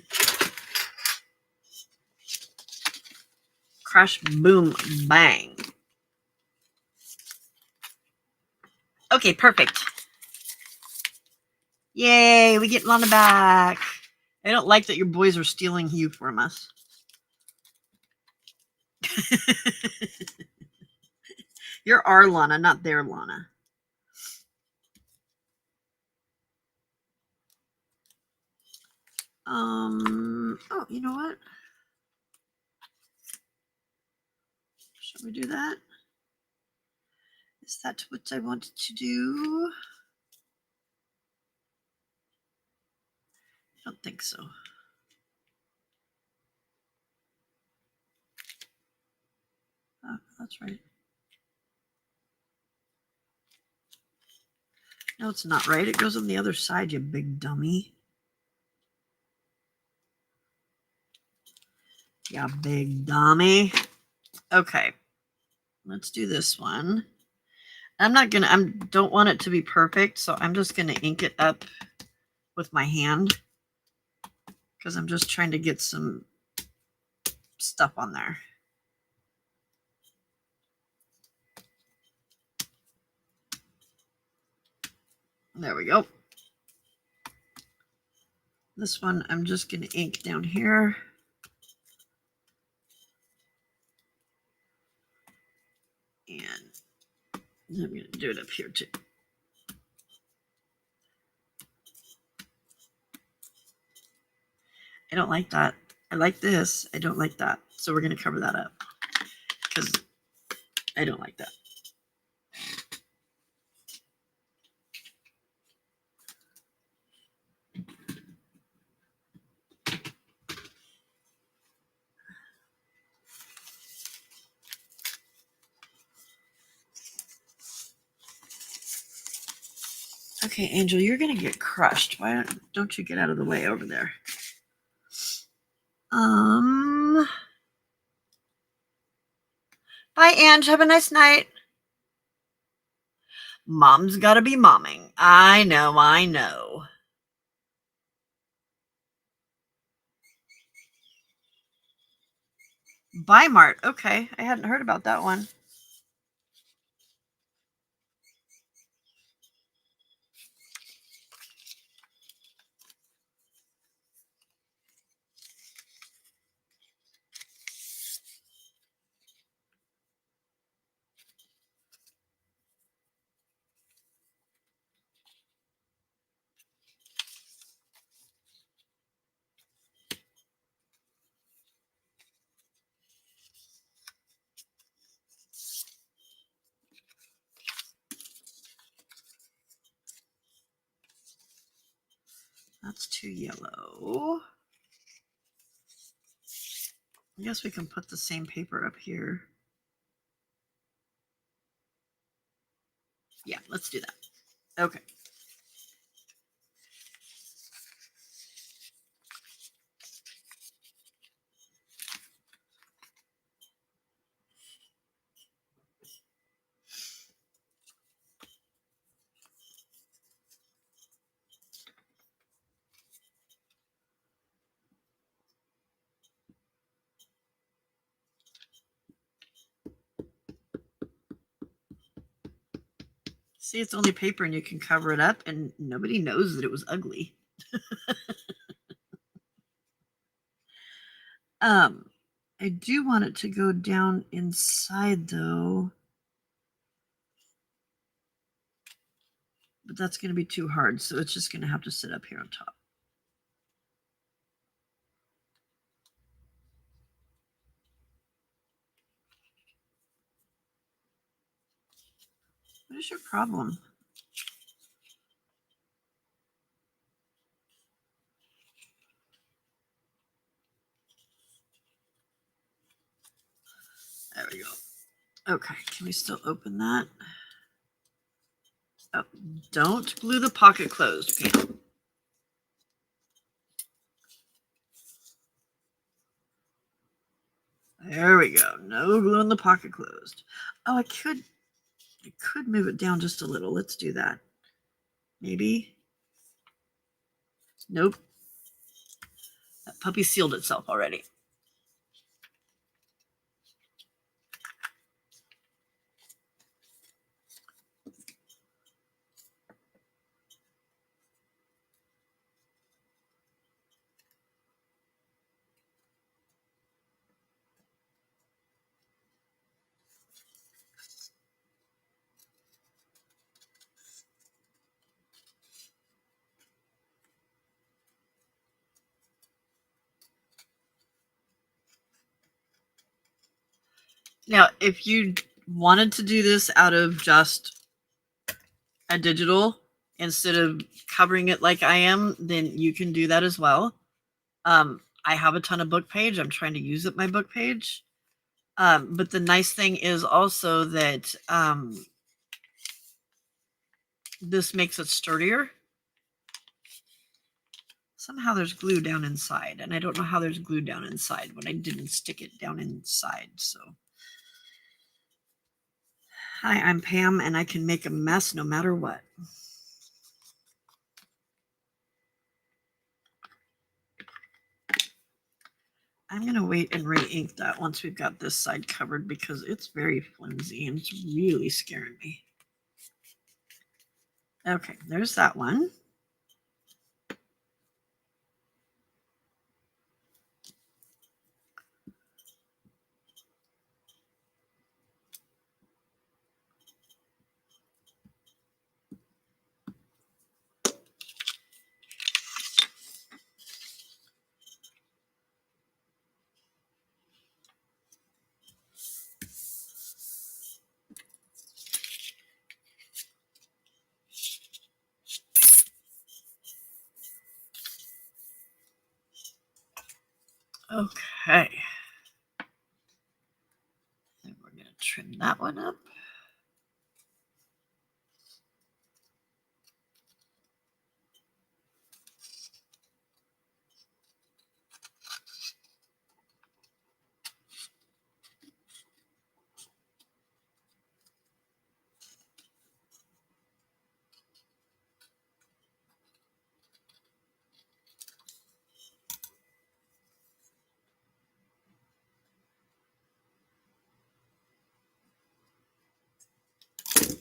Crash, boom, bang. Okay, perfect. Yay, we get Lana back. I don't like that your boys are stealing Hugh from us. You're our Lana, not their Lana. Oh, you know what? Shall we do that? Is that what I wanted to do? I don't think so. Oh, that's right. No, it's not right. It goes on the other side, you big dummy. Yeah, big dummy. Okay. Let's do this one. I'm not gonna, I don't want it to be perfect, so I'm just gonna ink it up with my hand because I'm just trying to get some stuff on there. There we go. This one I'm just gonna ink down here. And I'm gonna do it up here too. I don't like that. I like this. I don't like that. So we're going to cover that up because I don't like that. Okay, Angel, you're going to get crushed. Why don't you get out of the way over there? Bye, Ange. Have a nice night. Mom's got to be momming. I know, I know. Bye, Mart. Okay, I hadn't heard about that one. That's too yellow. I guess we can put the same paper up here. Yeah, let's do that. Okay. See, it's only paper and you can cover it up and nobody knows that it was ugly. I do want it to go down inside though. But that's going to be too hard, so it's just going to have to sit up here on top. What is your problem? There we go. Okay, can we still open that? Oh, don't glue the pocket closed, Pam. There we go. No glue in the pocket closed. Oh, I could move it down just a little. Let's do that. Maybe. Nope. That puppy sealed itself already. Now, if you wanted to do this out of just a digital instead of covering it like I am, then you can do that as well. I have a ton of book page. I'm trying to use up my book page. But the nice thing is also that this makes it sturdier. Somehow there's glue down inside, and I don't know how there's glue down inside when I didn't stick it down inside. So, hi, I'm Pam, and I can make a mess no matter what. I'm going to wait and re-ink that once we've got this side covered because it's very flimsy and it's really scaring me. Okay, there's that one. Okay. And we're going to trim that one up.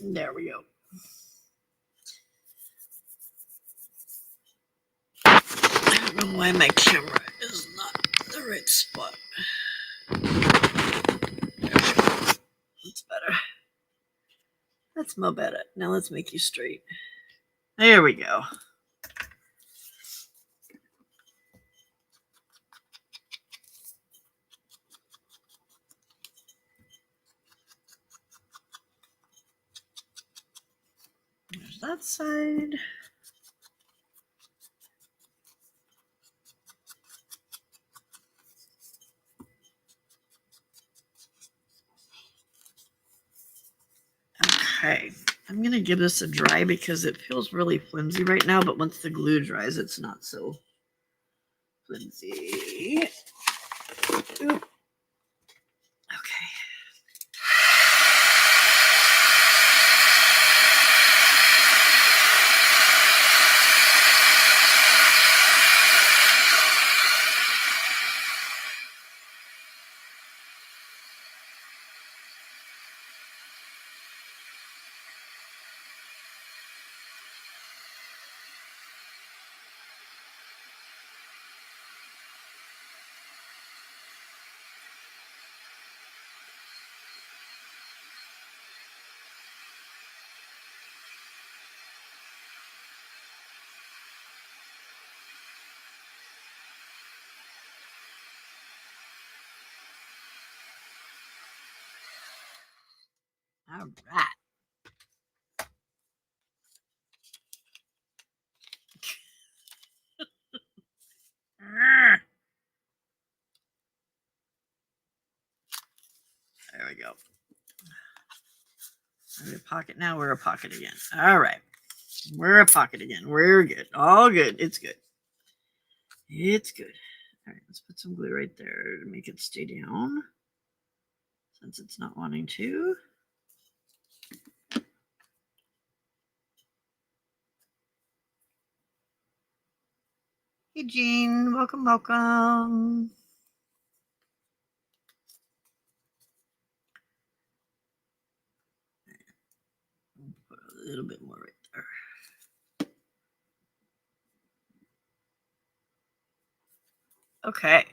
There we go. I don't know why my camera is not the right spot. There we go. That's better. That's more better. Now let's make you straight. There we go. There's that side. Okay, I'm going to give this a dry because it feels really flimsy right now, but once the glue dries, it's not so flimsy. Oop. Okay. All right. There we go. Are we a pocket now? We're a pocket again. All right. We're a pocket again. We're good. All good. It's good. It's good. All right, let's put some glue right there to make it stay down, since it's not wanting to. Hey, Jean. Welcome, welcome. Put a little bit more right there. Okay.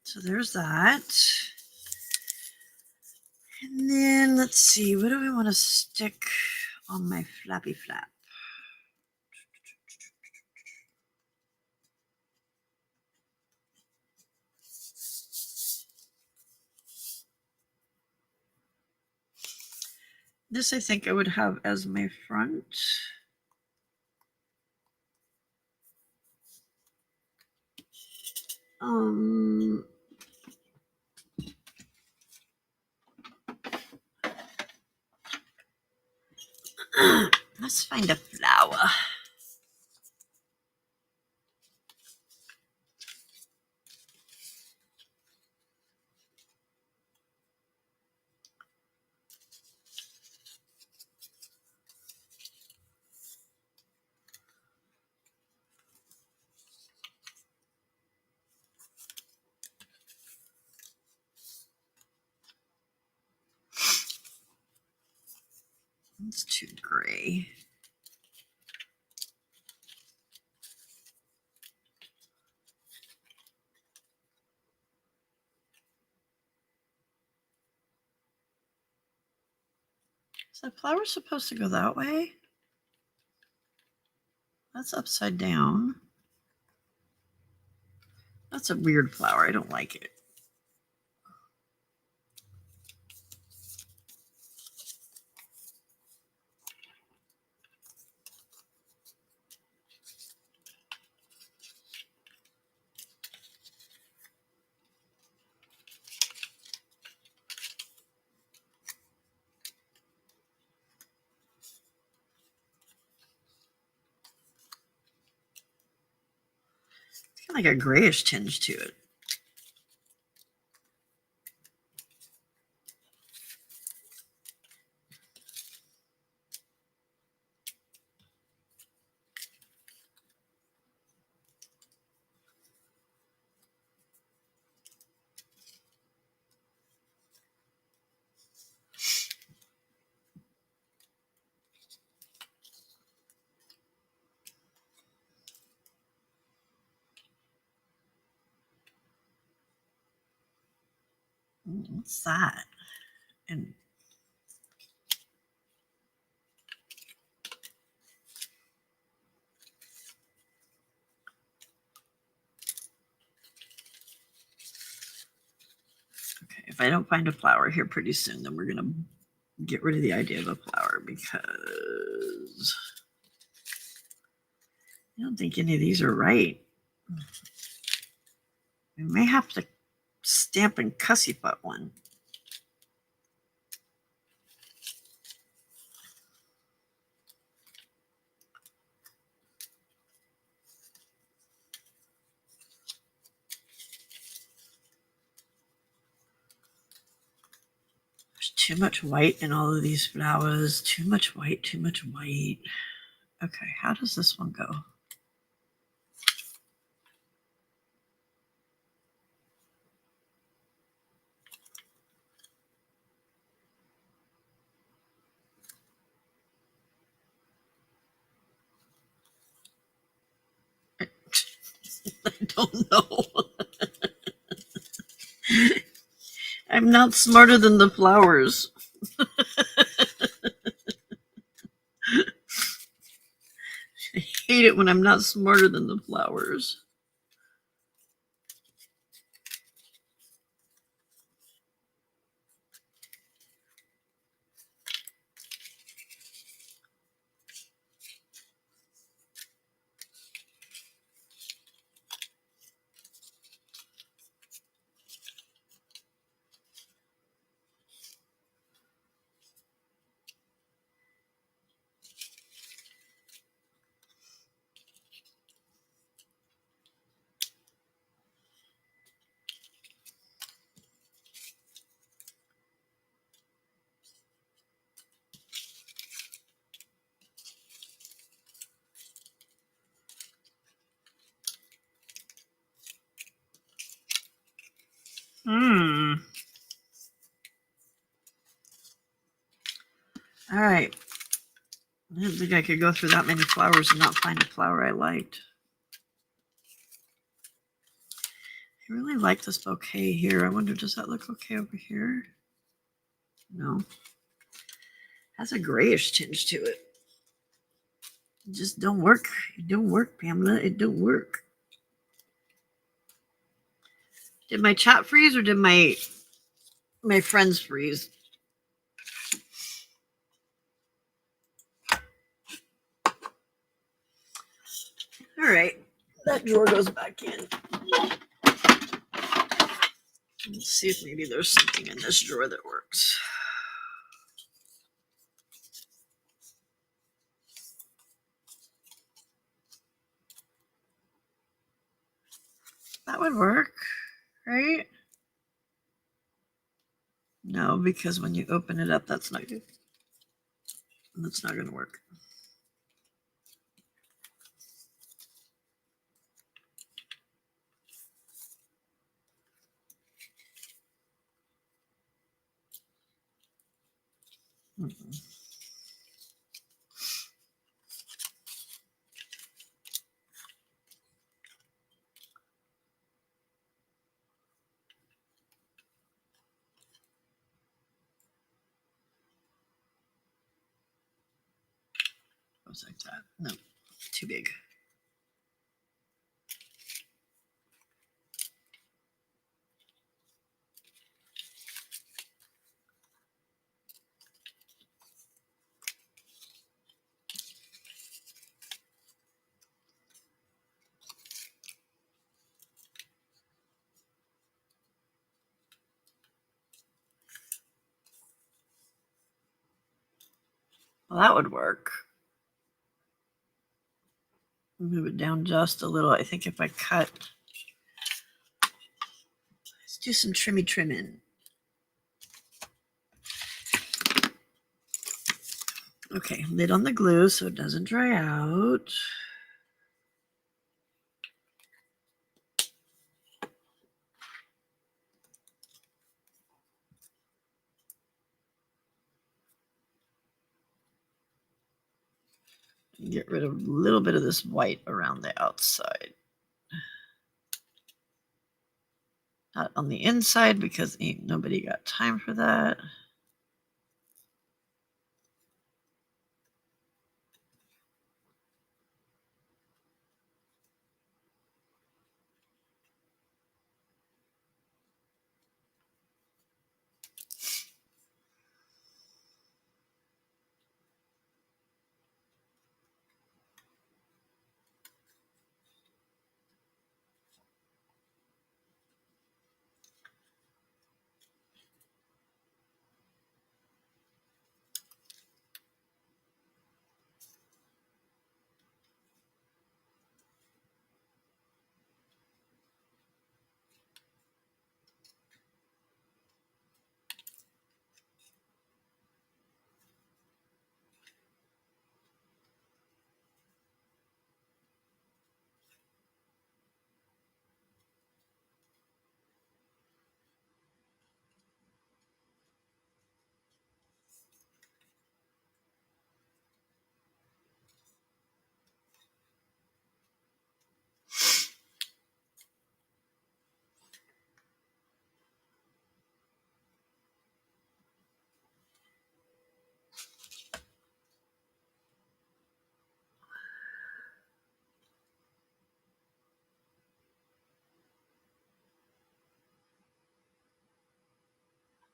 So there's that. And then let's see, what do we want to stick on my flappy flap? This I think I would have as my front. Let's find a flower. It's too gray. Is that flower supposed to go that way? That's upside down. That's a weird flower. I don't like it. It's got like a grayish tinge to it. What's that? And okay, if I don't find a flower here pretty soon, then we're gonna get rid of the idea of a flower, because I don't think any of these are right. We may have to stamp and cussy butt one. There's too much white in all of these flowers. Too much white, too much white. Okay, how does this one go? I don't know. I'm not smarter than the flowers. I hate it when I'm not smarter than the flowers. All right. I didn't think I could go through that many flowers and not find a flower I liked. I really like this bouquet here. I wonder, does that look okay over here? No. It has a grayish tinge to it. It just don't work. It don't work, Pamela. It don't work. Did my chat freeze or did my friends freeze? All right. That drawer goes back in. Let's see if maybe there's something in this drawer that works. That would work, right? No, because when you open it up, that's not good. That's not going to work. Mm-hmm. Goes like that. No, too big. Well, that would work. Move it down just a little. I think if I cut, let's do some trimming. Okay, lid on the glue so it doesn't dry out. Get rid of a little bit of this white around the outside. Not on the inside because ain't nobody got time for that.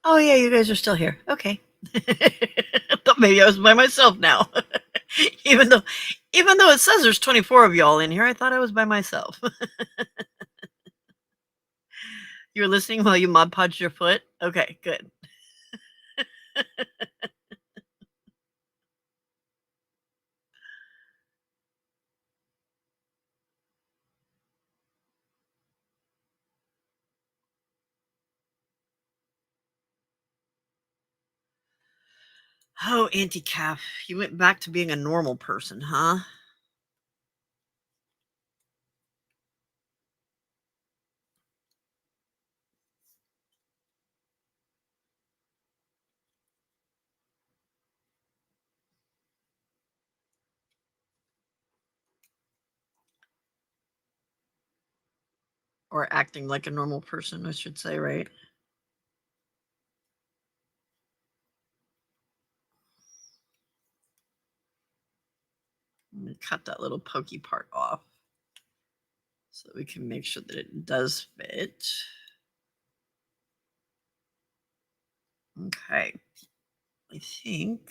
Oh yeah, you guys are still here. Okay. Thought maybe I was by myself now. even though it says there's 24 of y'all in here, I thought I was by myself. You were listening while you Mod Podged your foot? Okay, good. Oh, Auntie Calf, you went back to being a normal person, huh? or acting like a normal person, I should say, right? Let me cut that little pokey part off so that we can make sure that it does fit. Okay. I think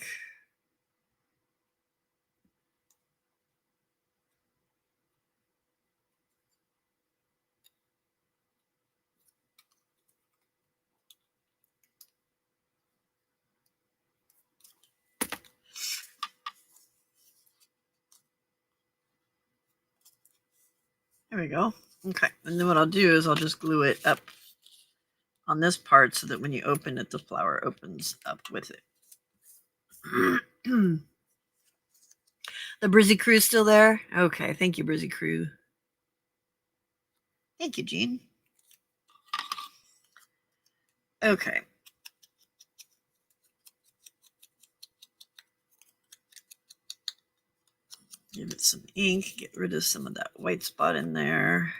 there we go. Okay. And then what I'll do is I'll just glue it up on this part so that when you open it, the flower opens up with it. The Brizzy Crew's still there? Okay. Thank you, Brizzy Crew. Thank you, Jean. Okay. Give it some ink, get rid of some of that white spot in there.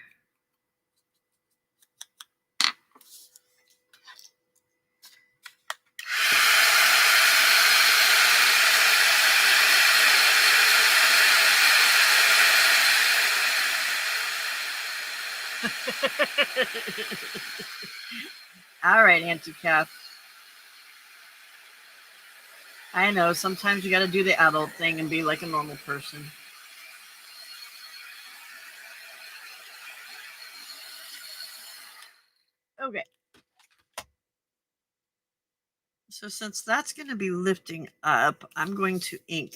All right, Auntie Kath. I know, sometimes you got to do the adult thing and be like a normal person. Okay. So since that's going to be lifting up, I'm going to ink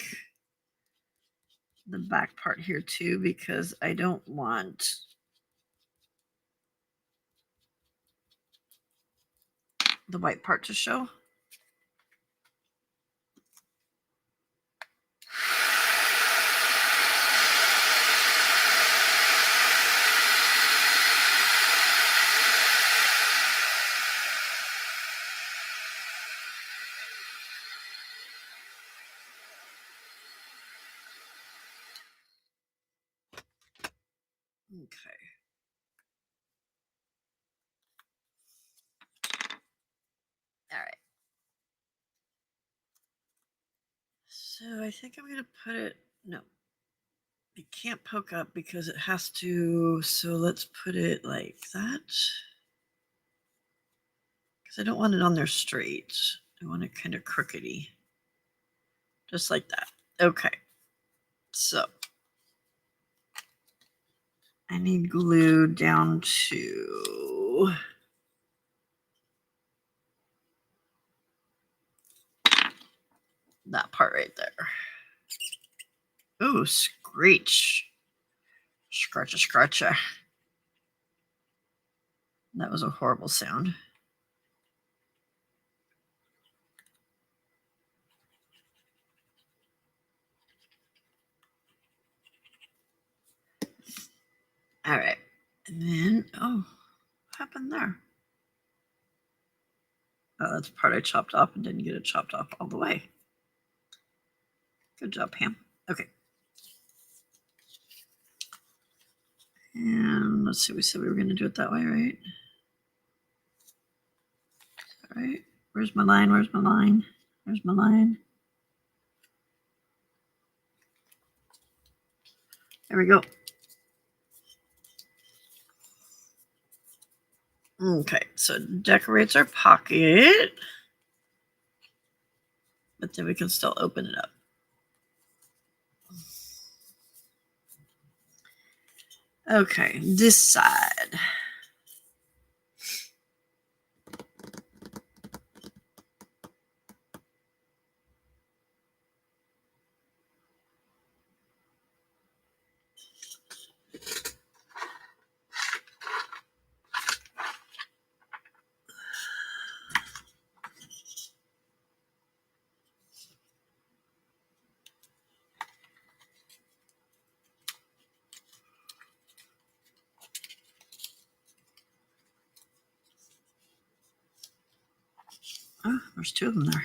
the back part here too, because I don't want the white part to show. Okay. All right. So I think I'm going to put it, no, it can't poke up because it has to, so let's put it like that. Because I don't want it on there straight. I want it kind of crookedy. Just like that. Okay. So I need glue down to that part right there. Ooh, screech. Scratcha, scratcha. That was a horrible sound. All right. And then, oh, what happened there? Oh, that's the part I chopped off and didn't get it chopped off all the way. Good job, Pam. Okay. And let's see, we said we were going to do it that way, right? All right. Where's my line? Where's my line? Where's my line? There we go. Okay, so it decorates our pocket, but then we can still open it up. Okay, this side. Oh, there's two of them there.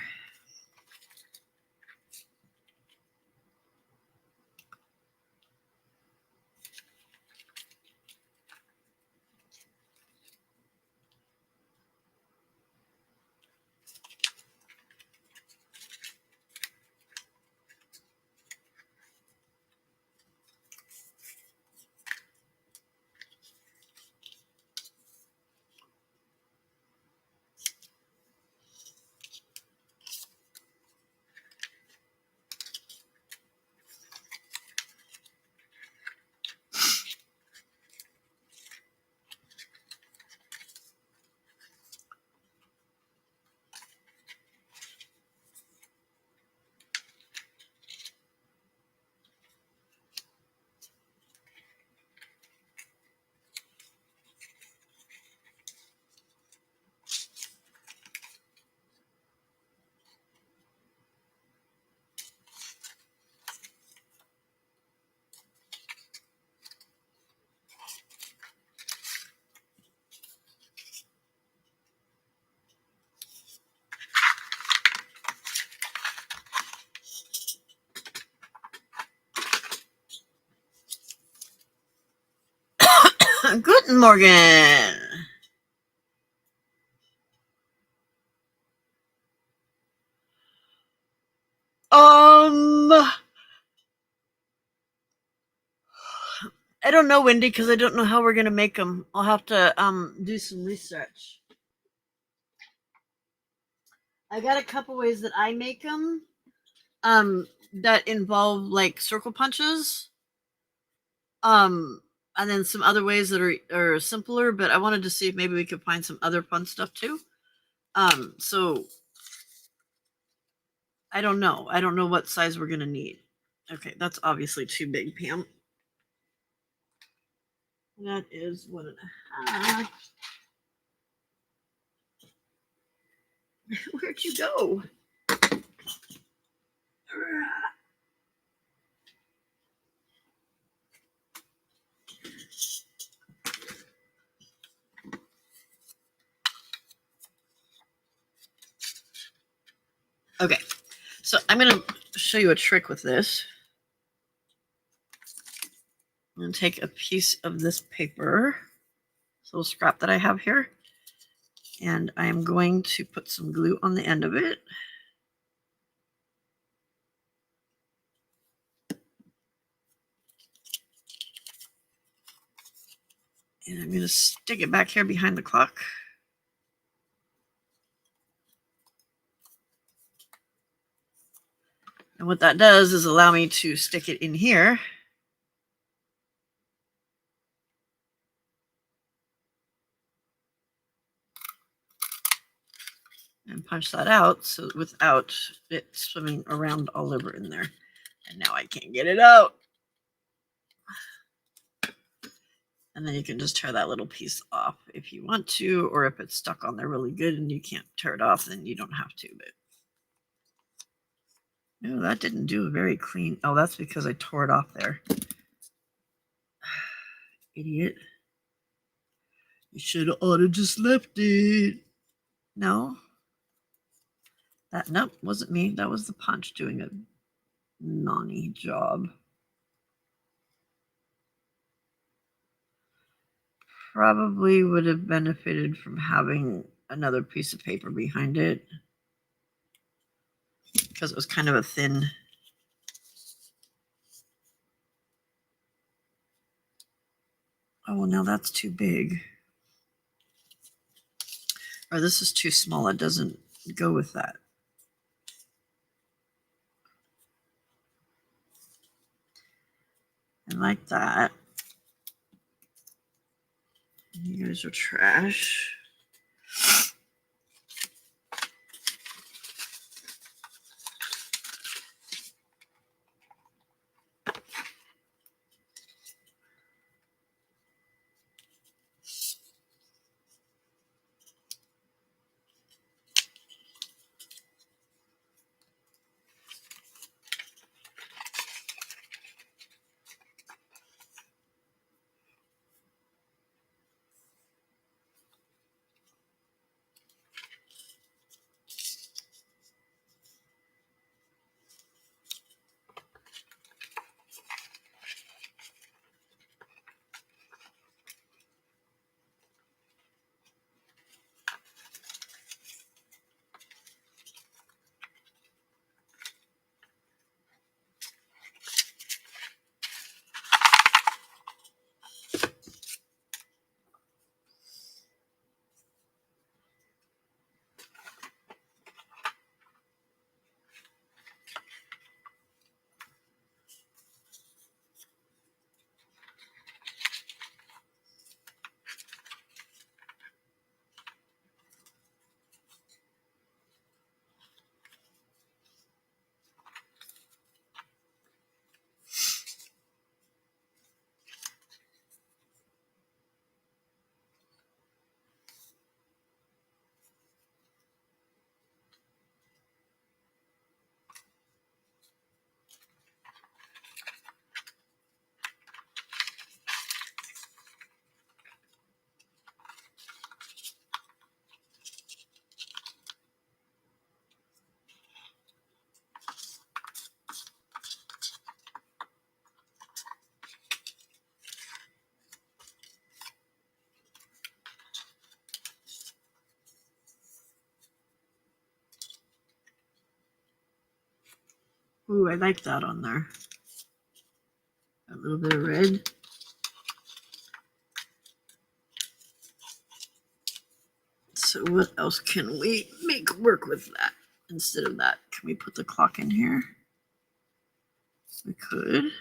Guten Morgen. I don't know, Wendy, because I don't know how we're gonna make them. I'll have to do some research. I got a couple ways that I make them. That involve like circle punches. And then some other ways that are simpler. But I wanted to see if maybe we could find some other fun stuff too. So I don't know. I don't know what size we're gonna need. Okay, that's obviously too big, Pam. That is 1.5. Where'd you go? Okay, so I'm going to show you a trick with this. I'm going to take a piece of this paper, this little scrap that I have here, and I am going to put some glue on the end of it. And I'm going to stick it back here behind the clock. And what that does is allow me to stick it in here. And punch that out so without it swimming around all over in there. And now I can't get it out. And then you can just tear that little piece off if you want to, or if it's stuck on there really good and you can't tear it off, then you don't have to. But no, that didn't do a very clean. Oh, that's because I tore it off there. Idiot. You should have just left it. No. Nope, wasn't me. That was the punch doing a nonny job. Probably would have benefited from having another piece of paper behind it, because it was kind of a thin. Oh, well, now that's too big. Or this is too small. It doesn't go with that. And like that. You guys are trash. Ooh, I like that on there. A little bit of red. So what else can we make work with that? Instead of that, can we put the clock in here? We could.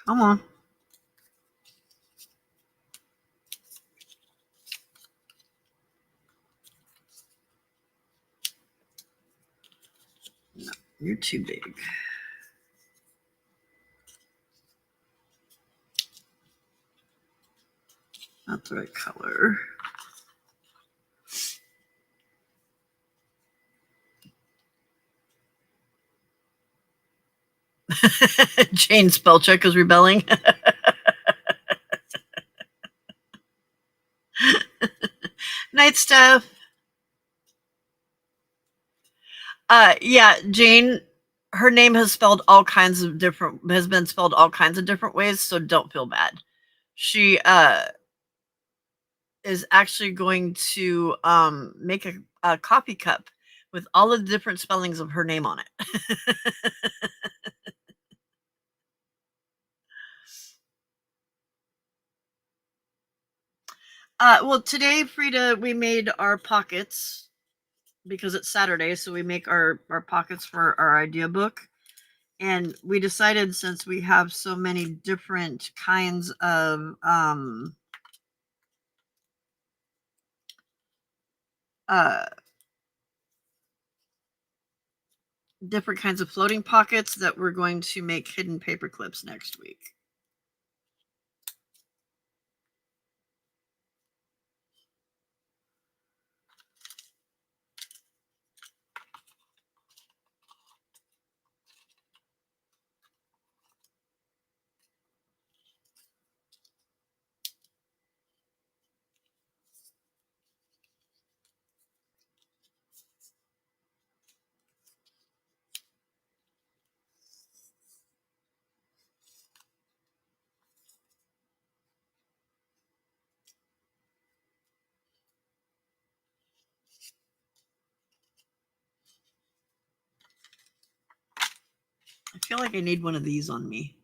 Come on. No, you're too big. Not the right color. Jane Spellcheck is rebelling. Night, Steph. Yeah, Jane. Her name has spelled all kinds of different. Has been spelled all kinds of different ways. So don't feel bad. She is actually going to make a coffee cup with all of the different spellings of her name on it. Well, today, Frida, we made our pockets because it's Saturday, so we make our pockets for our idea book. And we decided, since we have so many different kinds of different kinds of floating pockets, that we're going to make hidden paper clips next week. I feel like I need one of these on me.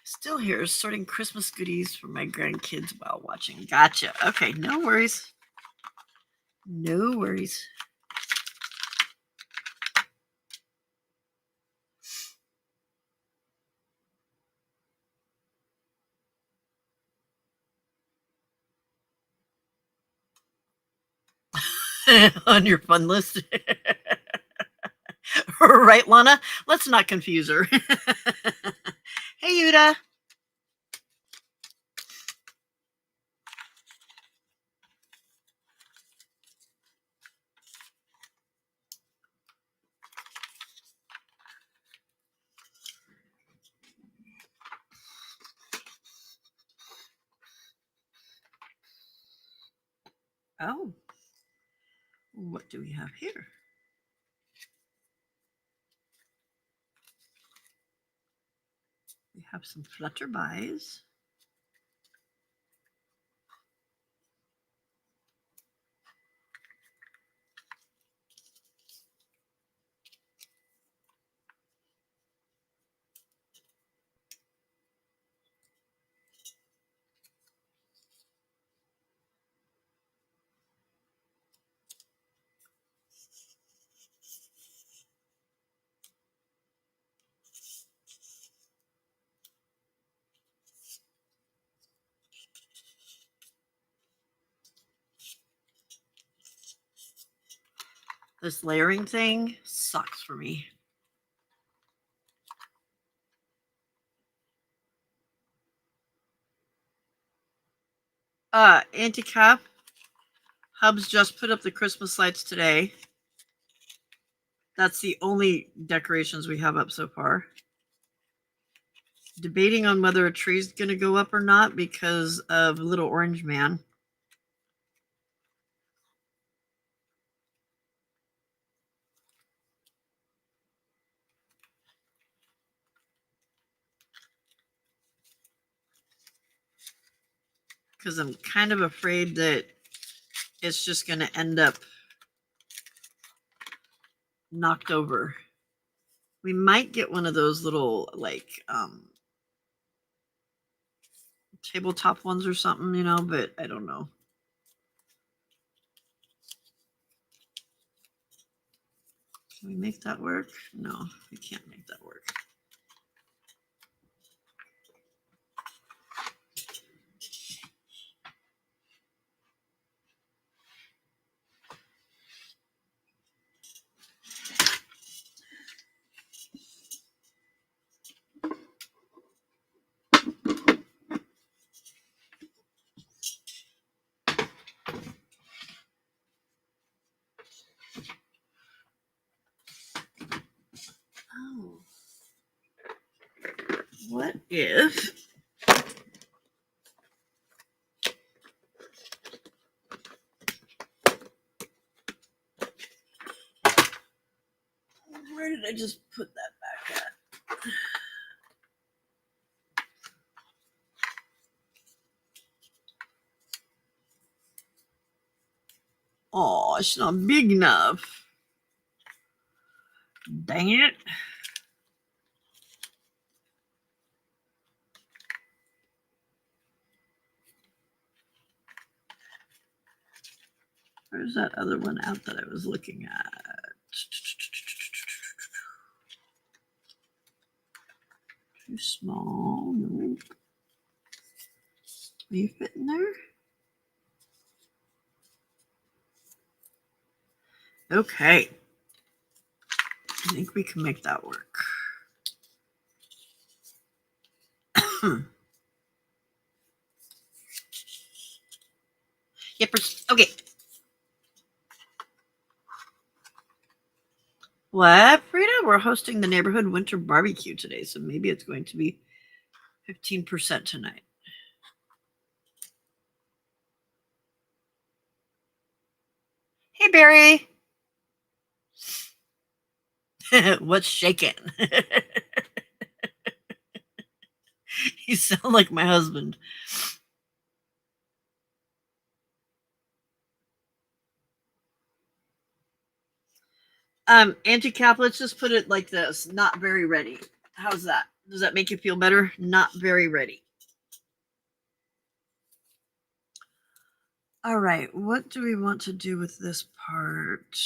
Still here, sorting Christmas goodies for my grandkids while watching. Gotcha. Okay, no worries. No worries. On your fun list. Right, Lana? Let's not confuse her. Hey, Yuda. Oh, what do we have here? We have some flutterbys. This layering thing sucks for me. Anti-cap. Hubs just put up the Christmas lights today. That's the only decorations we have up so far. Debating on whether a tree's going to go up or not because of Little Orange Man. because I'm kind of afraid that it's just going to end up knocked over. We might get one of those little like tabletop ones or something, you know, but I don't know. Can we make that work? No, we can't make that work. Oh. What if where did I just put that back at? Oh, it's not big enough. Dang it. Where's that other one out that I was looking at? Too small. Nope. Are you fitting there? Okay. I think we can make that work. Yippers. Okay. What, Frida? We're hosting the neighborhood winter barbecue today, so maybe it's going to be 15% tonight. Hey, Barry. What's shaking? You sound like my husband. Anti-cap, let's just put it like this. Not very ready. How's that? Does that make you feel better? Not very ready. All right, what do we want to do with this part?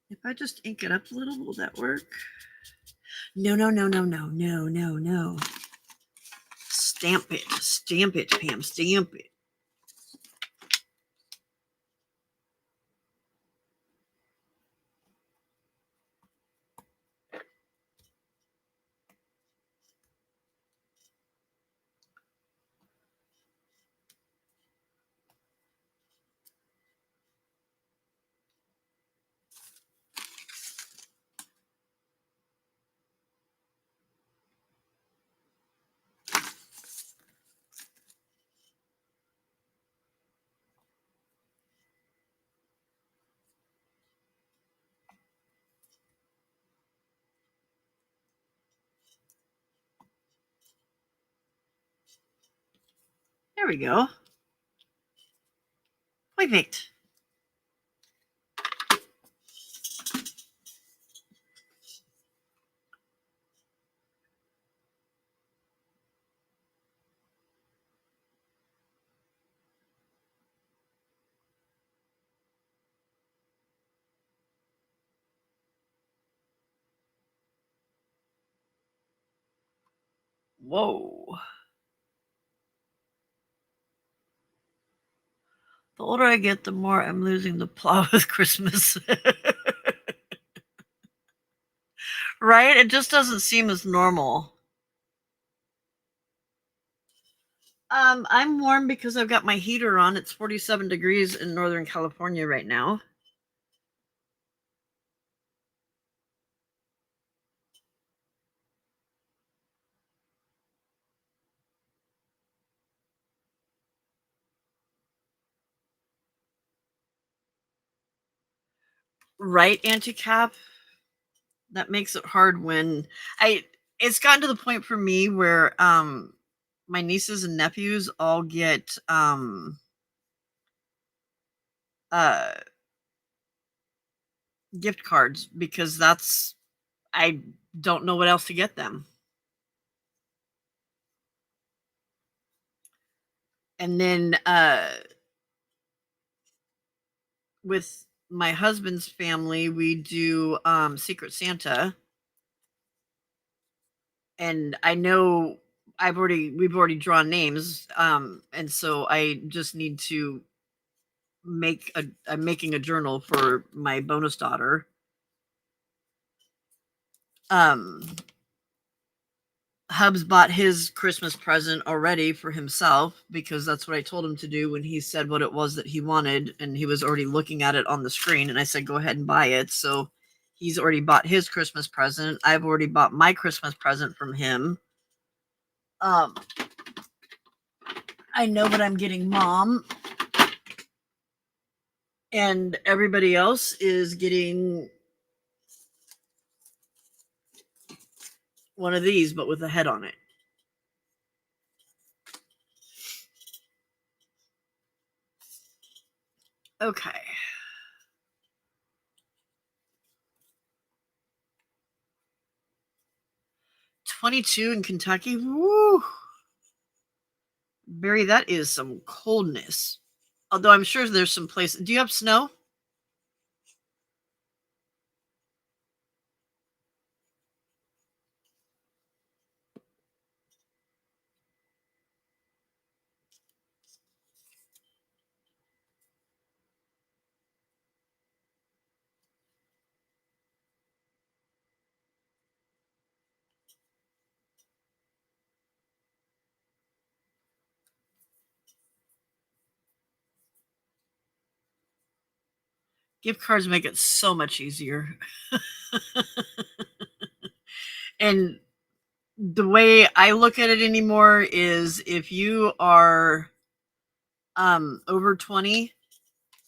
If I just ink it up a little, will that work? No. Stamp it, Pam, stamp it. There we go. Perfect. Whoa. The older I get, the more I'm losing the plot with Christmas. Right? It just doesn't seem as normal. I'm warm because I've got my heater on. It's 47 degrees in Northern California right now. Right, anti-cap? That makes it hard when it's gotten to the point for me where my nieces and nephews all get uh gift cards because that's I don't know what else to get them. And then with my husband's family, we do Secret Santa, and I know we've already drawn names, and so I just need to I'm making a journal for my bonus daughter. Um, Hubs bought his Christmas present already for himself because that's what I told him to do when he said what it was that he wanted, and he was already looking at it on the screen, and I said, go ahead and buy it. So he's already bought his Christmas present. I've already bought my Christmas present from him. Um, I know that I'm getting mom, and everybody else is getting one of these, but with a head on it. Okay. 22 in Kentucky. Woo! Barry, that is some coldness. Although I'm sure there's some places. Do you have snow? Gift cards make it so much easier. And the way I look at it anymore is if you are over 20,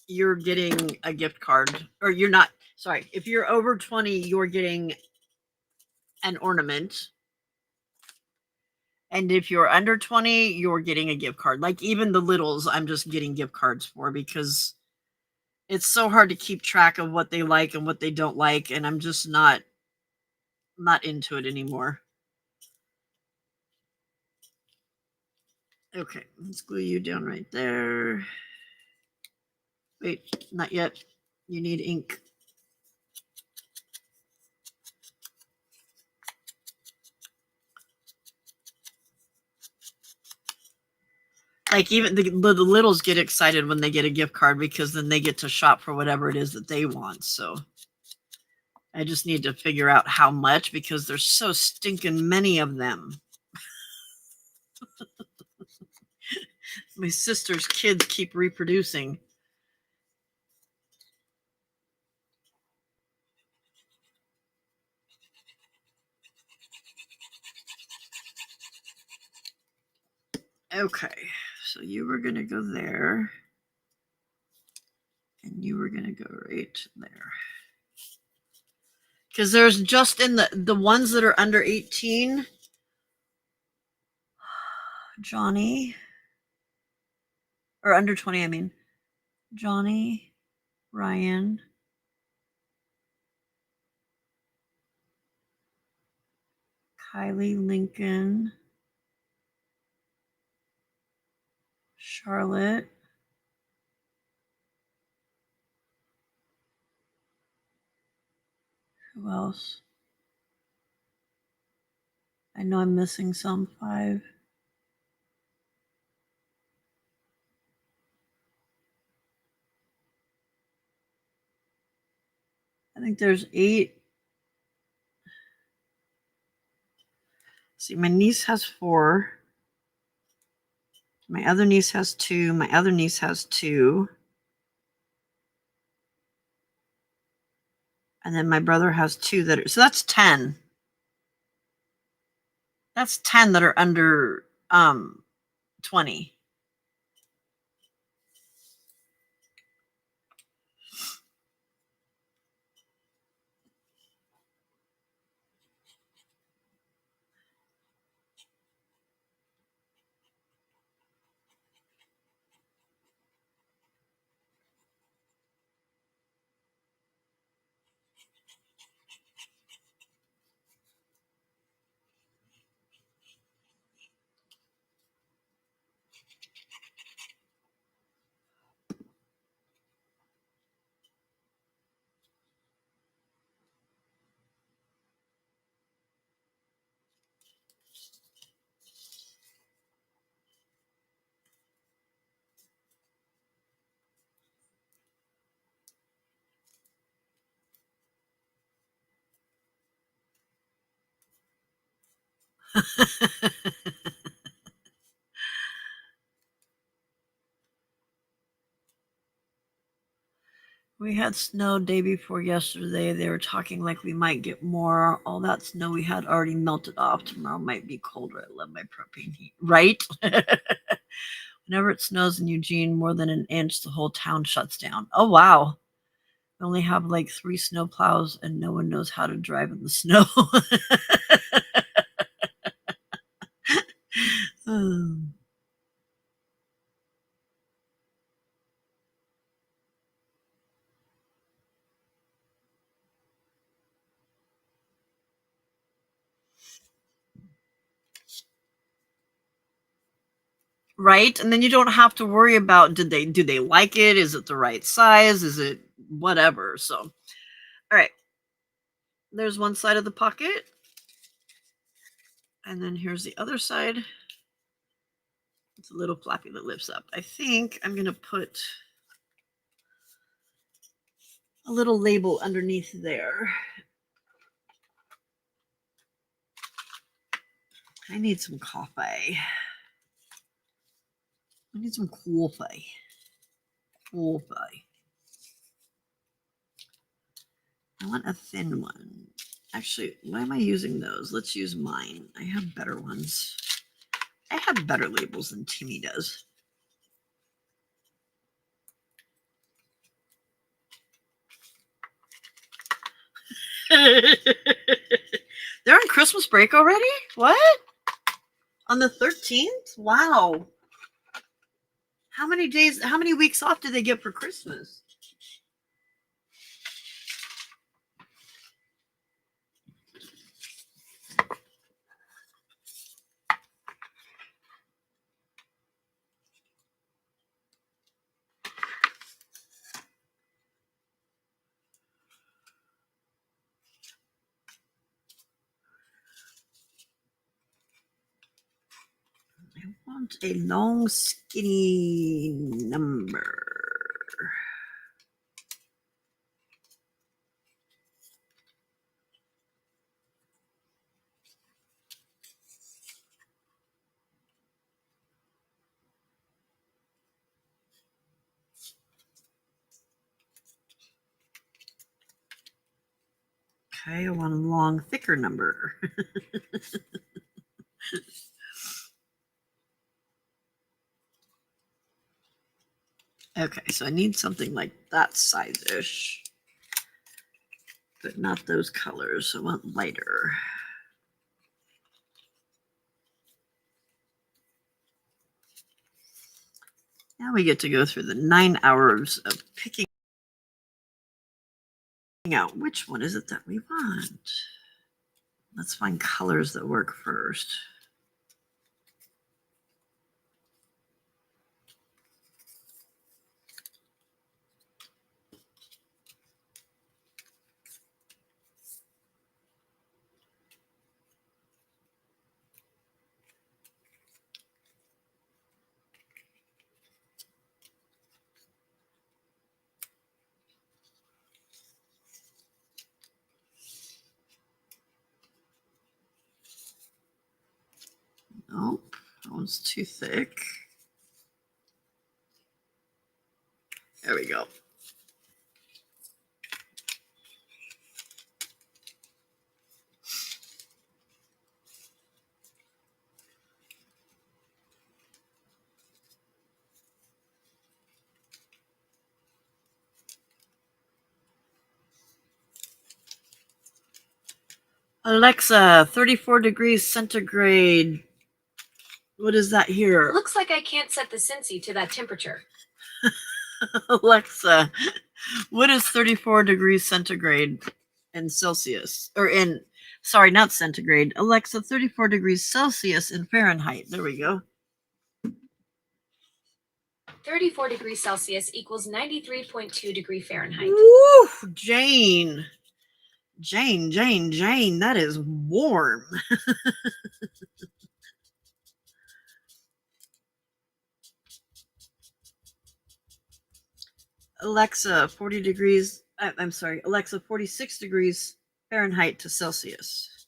you're getting a gift card. Or you're not, sorry, if you're over 20, you're getting an ornament. And if you're under 20, you're getting a gift card. Like even the littles, I'm just getting gift cards for because it's so hard to keep track of what they like and what they don't like, and I'm just not into it anymore. Okay, let's glue you down right there. Wait, not yet. You need ink. Like even the littles get excited when they get a gift card because then they get to shop for whatever it is that they want. So I just need to figure out how much because there's so stinking many of them. My sister's kids keep reproducing. Okay, so you were going to go there. And you were going to go right there. Because there's just in the ones that are under 18, Johnny, or under 20, I mean, Johnny, Ryan, Kylie, Lincoln, Charlotte, who else? I know I'm missing some. 5. I think there's 8. See, my niece has 4. My other niece has 2. My other niece has 2. And then my brother has 2 that are, so that's 10. That's 10 that are under 20. We had snow day before yesterday. They were talking like we might get more. All that snow we had already melted off. Tomorrow might be colder. I love my propane heat. Right? Whenever it snows in Eugene more than an inch, the whole town shuts down. Oh, wow. We only have like 3 snow plows and no one knows how to drive in the snow. Right? And then you don't have to worry about do they like it? Is it the right size? Is it whatever? So, all right. There's one side of the pocket. And then here's the other side. It's a little flappy that lifts up. I think I'm going to put a little label underneath there. I need some coffee. I need some coffee. Coffee. I want a thin one. Actually, why am I using those? Let's use mine. I have better ones. I have better labels than Timmy does. They're on Christmas break already? What? On the 13th? Wow. How many days, how many weeks off do they get for Christmas? I want a long, skinny number. Okay, I want a long, thicker number. Okay, so I need something like that size-ish, but not those colors. I want lighter. Now we get to go through the 9 hours of picking out which one is it that we want. Let's find colors that work first. Nope, that one's too thick. There we go. Alexa, 34 degrees centigrade. What is that here?
Looks like I can't set the Cincy to that temperature.
Alexa, what is 34 degrees centigrade in Celsius? Or in, sorry, not centigrade. Alexa, 34 degrees Celsius in Fahrenheit. There we go.
34 degrees Celsius equals 93.2 degree Fahrenheit.
Woo, Jane. Jane, that is warm. Alexa, 40 degrees, I'm sorry, Alexa, 46 degrees Fahrenheit to Celsius.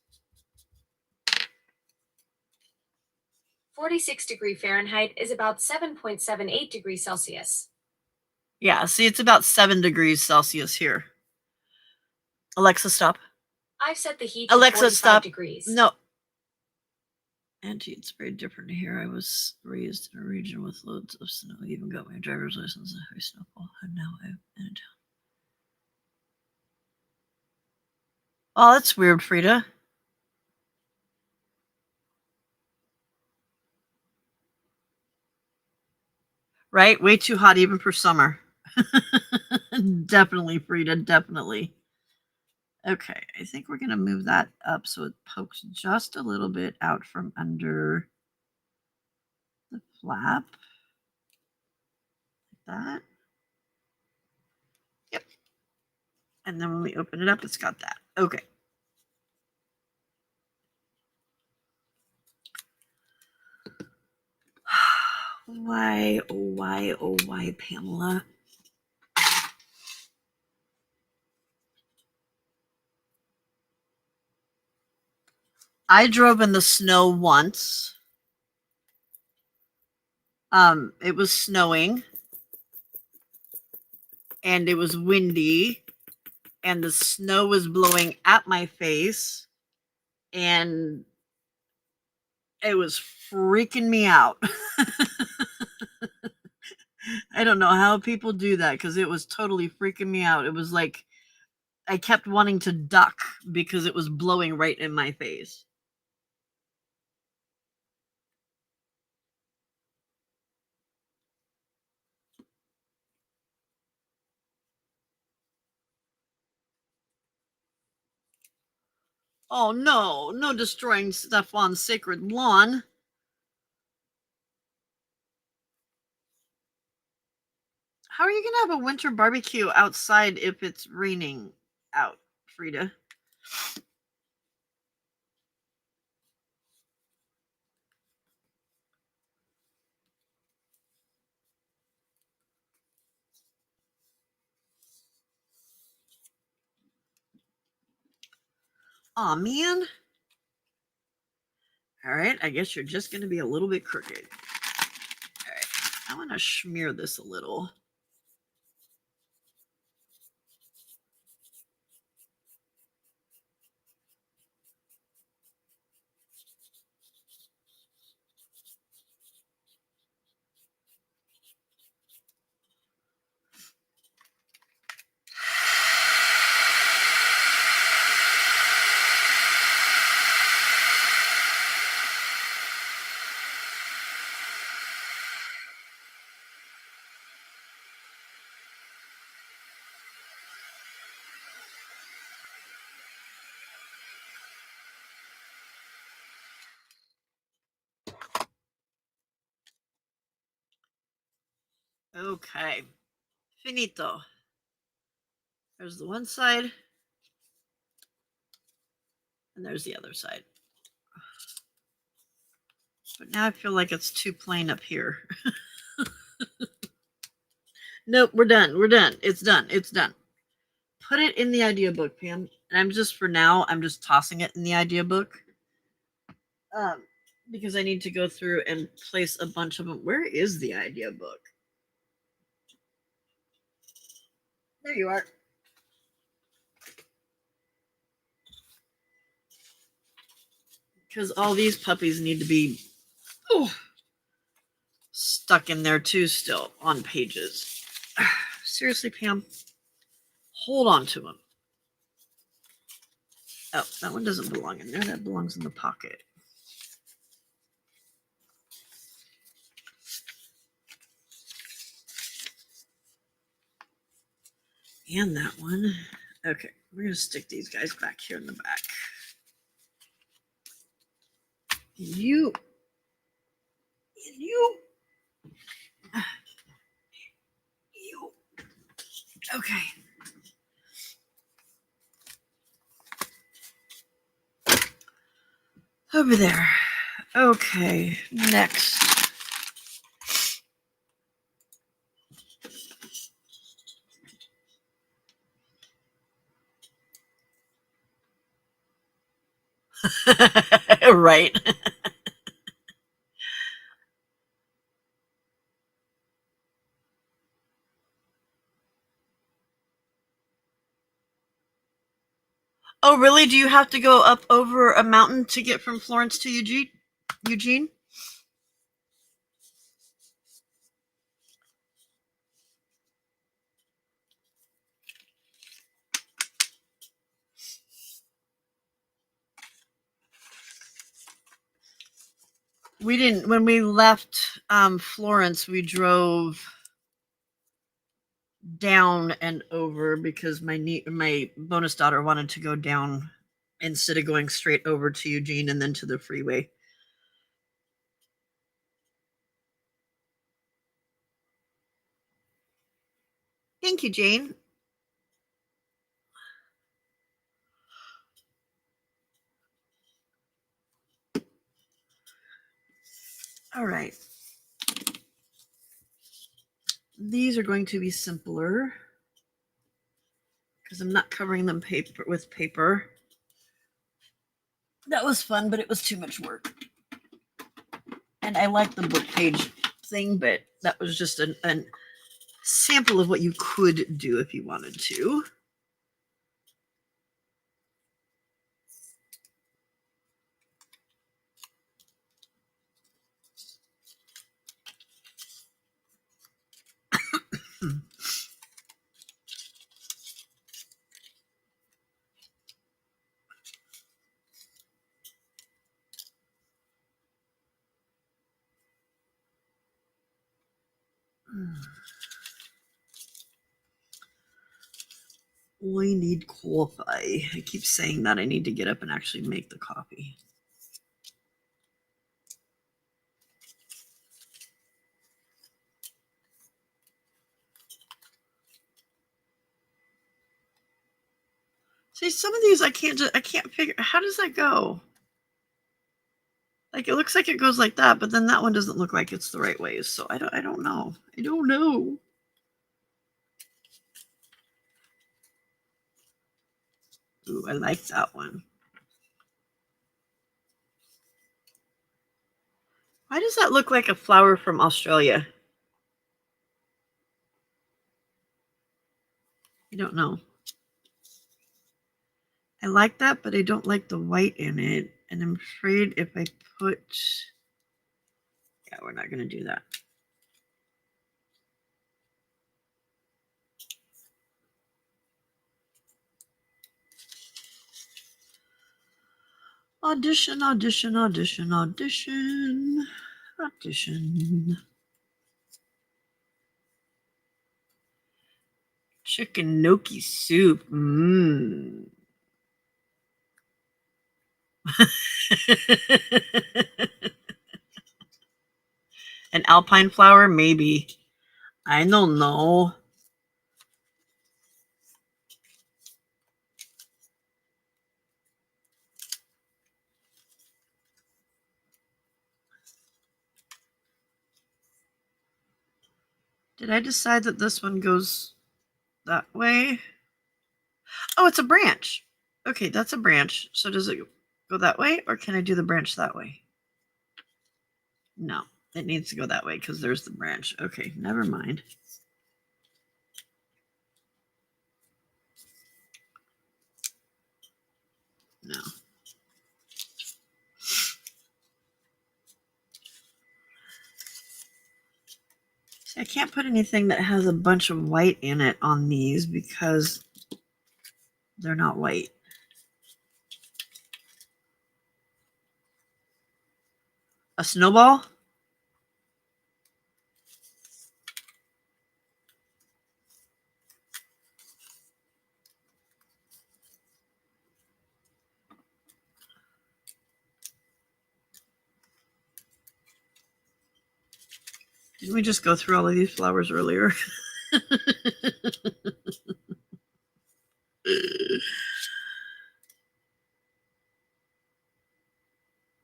46 degree Fahrenheit is about 7.78 degrees Celsius.
Yeah, see, it's about 7 degrees Celsius here. Alexa, stop.
I've set the heat
Alexa,
to 45
stop.
degrees.
No. Auntie, it's very different here. I was raised in a region with loads of snow. I even got my driver's license in high snowfall, and now I'm in a town. Oh, that's weird, Frida. Right? Way too hot even for summer. Definitely, Frida, definitely. Okay, I think we're going to move that up so it pokes just a little bit out from under the flap. Like that. Yep. And then when we open it up, it's got that. Okay. Why, oh, why, oh, why, Pamela? I drove in the snow once. It was snowing and it was windy and the snow was blowing at my face and it was freaking me out. I don't know how people do that because it was totally freaking me out. It was like I kept wanting to duck because it was blowing right in my face. Oh no, no destroying stuff on sacred lawn. How are you going to have a winter barbecue outside if it's raining out, Frida? Aw, man. All right, I guess you're just going to be a little bit crooked. All right, I want to smear this a little. Okay, finito. There's the one side, and there's the other side. But now I feel like it's too plain up here. Nope, we're done. We're done. It's done. It's done. Put it in the idea book, Pam. And I'm just, for now, I'm just tossing it in the idea book. Because I need to go through and place a bunch of them. Where is the idea book? There you are. Because all these puppies need to be stuck in there too still on pages. Seriously, Pam? Hold on to them. Oh, that one doesn't belong in there. That belongs in the pocket. And that one. Okay, we're going to stick these guys back here in the back. You. You. You. Okay. Over there. Okay, next. Right. Oh, really? Do you have to go up over a mountain to get from Florence to Eugene? We didn't. When we left Florence, we drove down and over because my bonus daughter wanted to go down instead of going straight over to Eugene and then to the freeway. Thank you, Jane. All right. These are going to be simpler because I'm not covering them with paper. That was fun, but it was too much work. And I like the book page thing, but that was just a sample of what you could do if you wanted to. I need coffee. I keep saying that I need to get up and actually make the coffee. See, some of these I can't figure. How does that go? Like it looks like it goes like that, but then that one doesn't look like it's the right way. So I don't know. I don't know. Ooh, I like that one. Why does that look like a flower from Australia? I don't know. I like that, but I don't like the white in it. And I'm afraid if I put... Yeah, we're not going to do that. Audition, audition, audition, audition, audition. Chicken gnocchi soup. Mmm. An alpine flower? Maybe. I don't know. Did I decide that this one goes that way? Oh, it's a branch. Okay, that's a branch. So does it go that way, or can I do the branch that way? No, it needs to go that way because there's the branch. Okay, never mind. No. See, I can't put anything that has a bunch of white in it on these because they're not white. A snowball? Didn't we just go through all of these flowers earlier?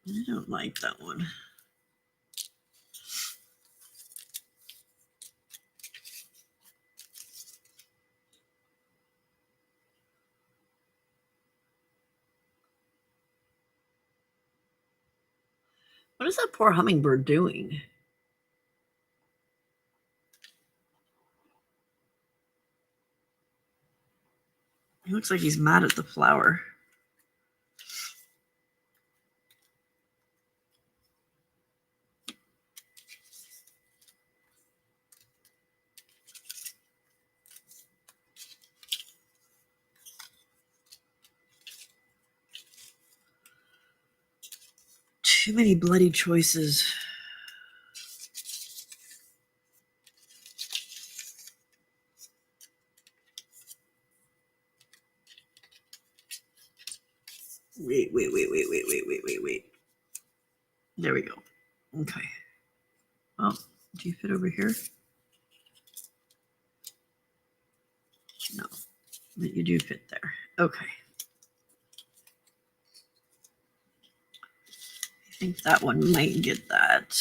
I don't like that one. What is that poor hummingbird doing? He looks like he's mad at the flower. Too many bloody choices. Wait. There we go. Okay. Oh, do you fit over here? No, but you do fit there. Okay. I think that one might get that.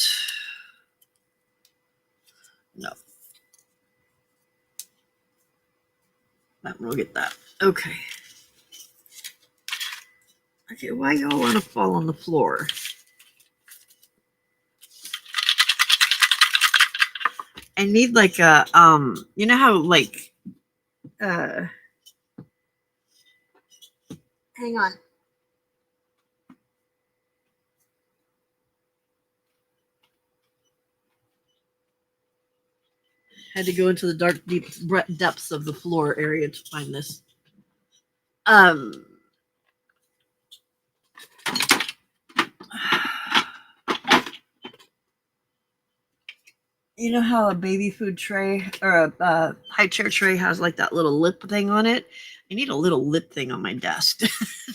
No. That one will get that. Okay. Okay, why y'all want to fall on the floor? I need like a you know how like hang on. Had to go into the dark deep depths of the floor area to find this. You know how a baby food tray or a high chair tray has like that little lip thing on it? I need a little lip thing on my desk to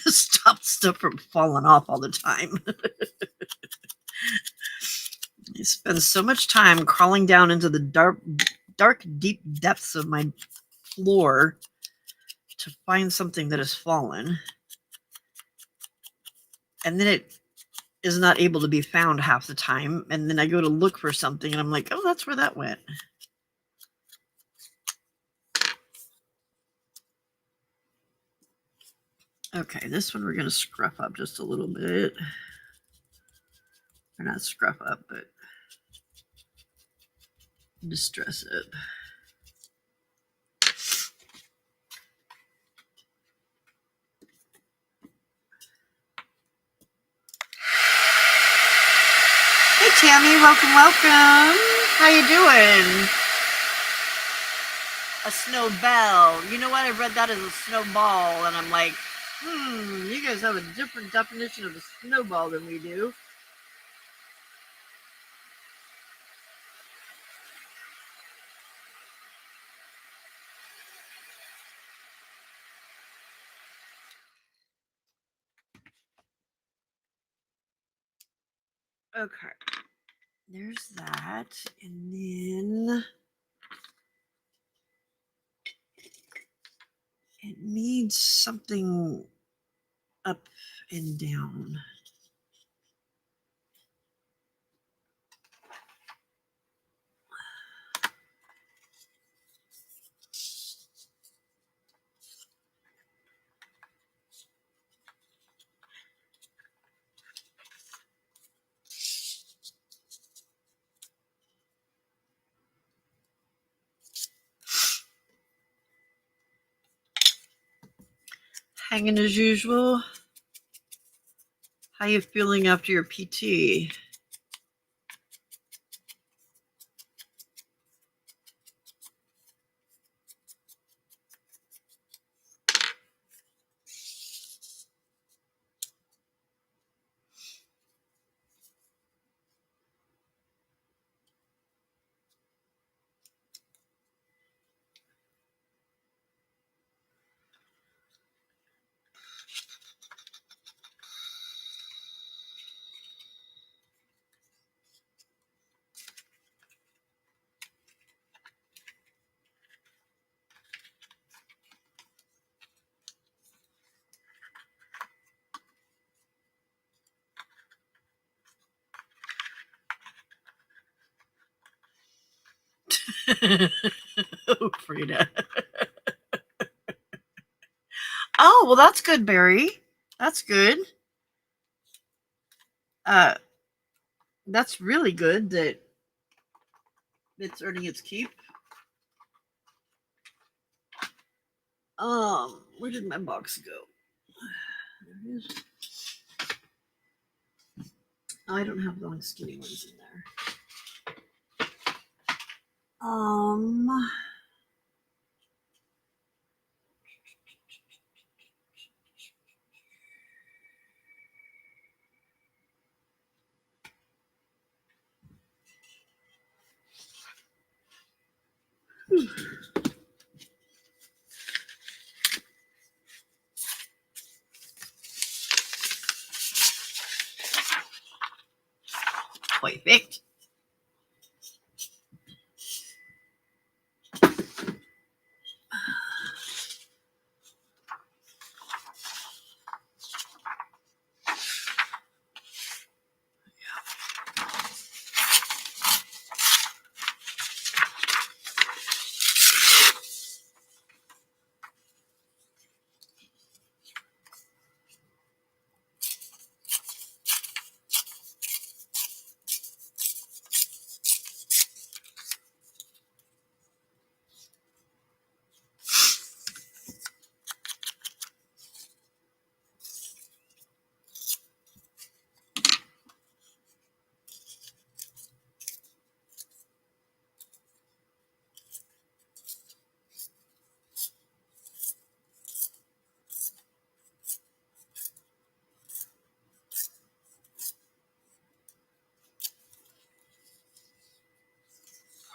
stop stuff from falling off all the time. I spend so much time crawling down into the dark, deep depths of my floor to find something that has fallen. And then it is not able to be found half the time. And then I go to look for something and I'm like, oh, that's where that went. Okay, this one we're going to scruff up just a little bit. Or not scruff up, but distress it. Hey Tammy, welcome. How you doing? A snow bell. You know what? I read that as a snowball, and I'm like, you guys have a different definition of a snowball than we do. Okay. There's that. And then it needs something up and down. Hanging as usual. How you feeling after your PT? Oh, Frida. Oh, well, that's good, Barry. That's good. That's really good that it's earning its keep. Where did my box go? There it is. Oh, I don't have long skinny ones in there. Perfect.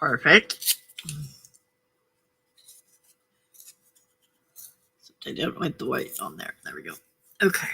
Perfect. I don't want the white on there. There we go. Okay.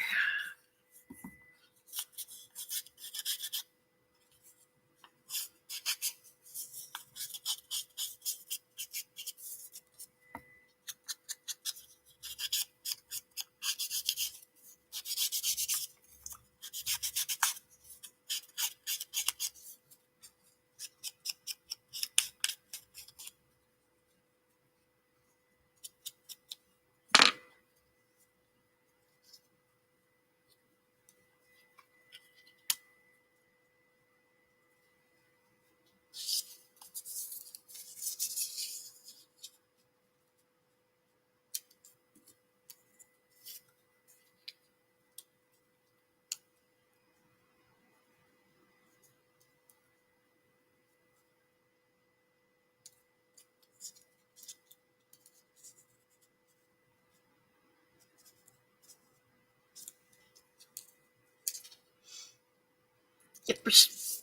Yippers.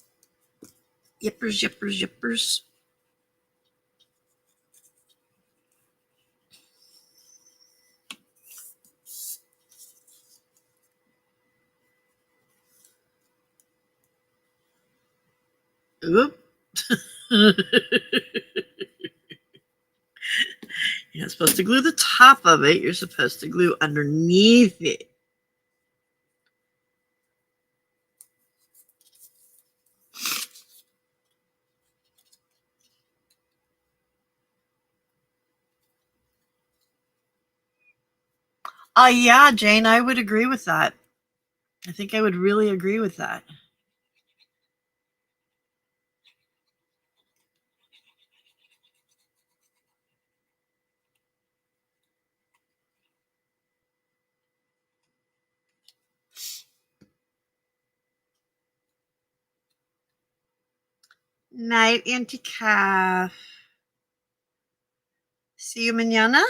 Yippers, yippers, yippers. Oop. You're not supposed to glue the top of it. You're supposed to glue underneath it. Yeah, Jane, I would agree with that. I think I would really agree with that. Night, Auntie Calf. See you mañana.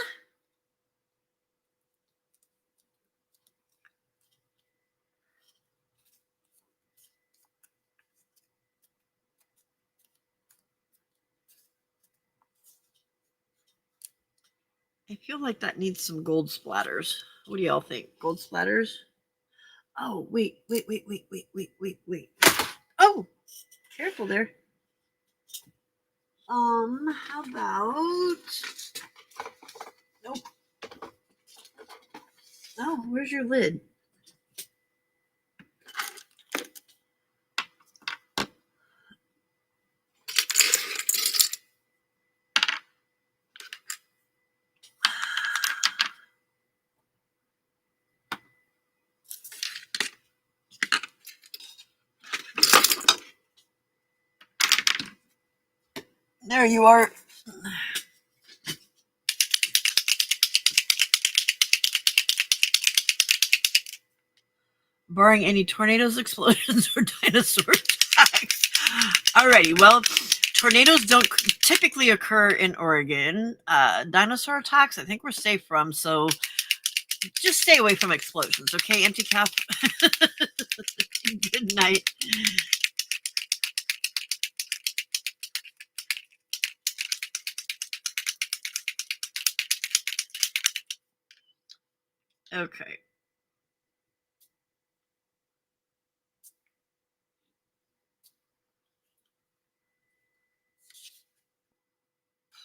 I feel like that needs some gold splatters. What do y'all think? Gold splatters? Oh, wait. Oh, careful there. How about... Nope. Oh, where's your lid? There you are. Barring any tornadoes, explosions, or dinosaur attacks. Alrighty, well, tornadoes don't typically occur in Oregon. Dinosaur attacks, I think we're safe from, so just stay away from explosions, okay, Empty Calf? Good night. Okay.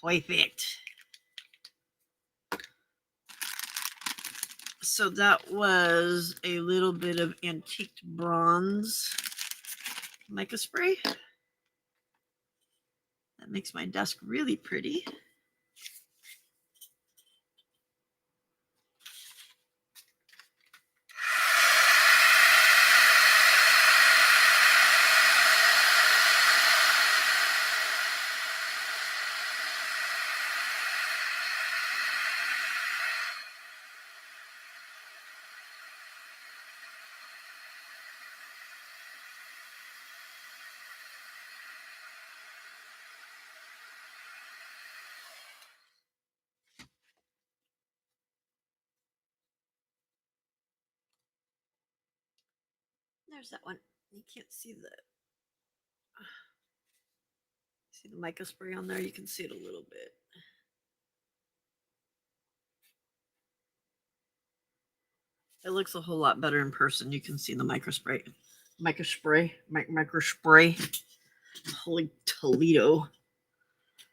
Perfect. So that was a little bit of antiqued bronze mica spray. That makes my desk really pretty. There's that one. You can't see the mica spray on there. You can see it a little bit. It looks a whole lot better in person. You can see the micro spray. Holy Toledo.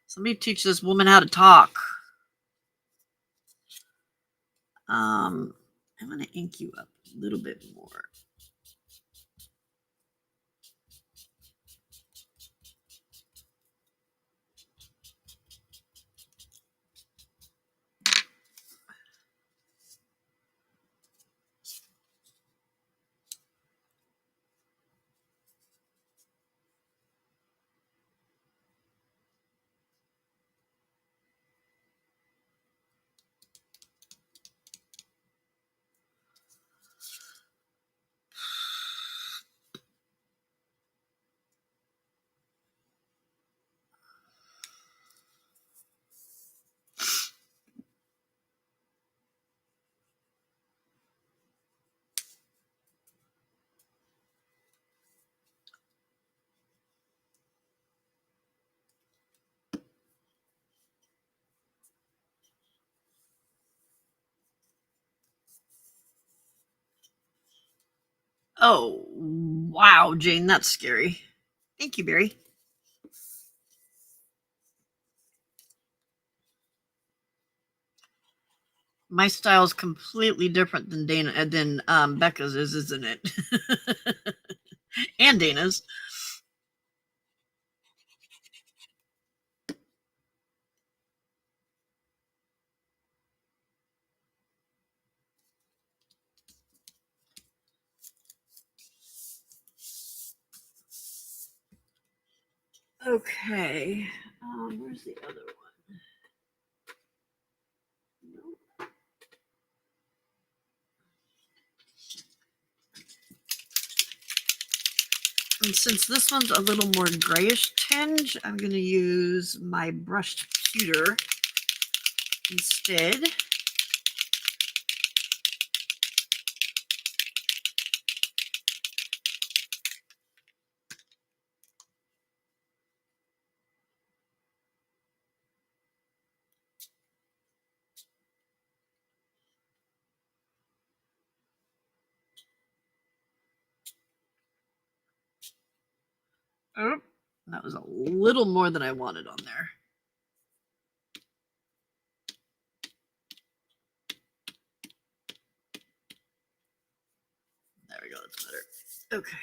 Somebody teach this woman how to talk. I'm going to ink you up a little bit more. Oh, wow, Jane, that's scary. Thank you, Barry. My style is completely different than Becca's is, isn't it? And Dana's. Okay. Where's the other one? Nope. And since this one's a little more grayish tinge, I'm going to use my brushed pewter instead. Oh, that was a little more than I wanted on there. There we go, that's better. Okay.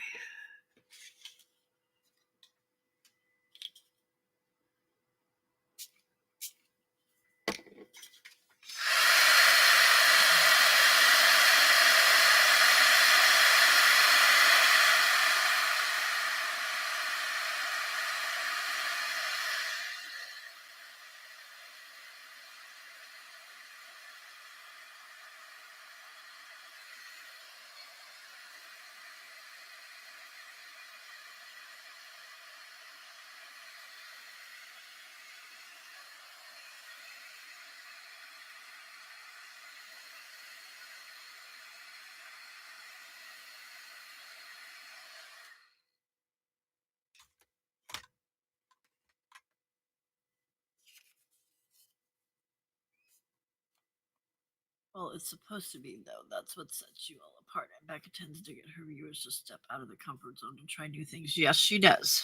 Well, it's supposed to be, though. That's what sets you all apart. And Becca tends to get her viewers to step out of the comfort zone and try new things. Yes, she does.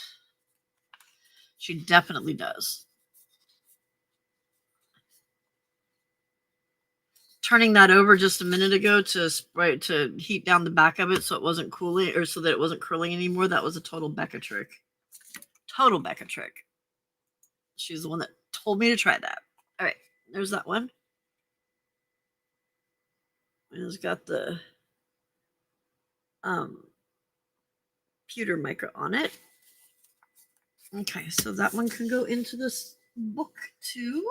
She definitely does. Turning that over just a minute ago to heat down the back of it so it wasn't cooling or so that it wasn't curling anymore, that was a total Becca trick. Total Becca trick. She's the one that told me to try that. All right, there's that one. It's got the pewter mica on it. Okay, so that one can go into this book too.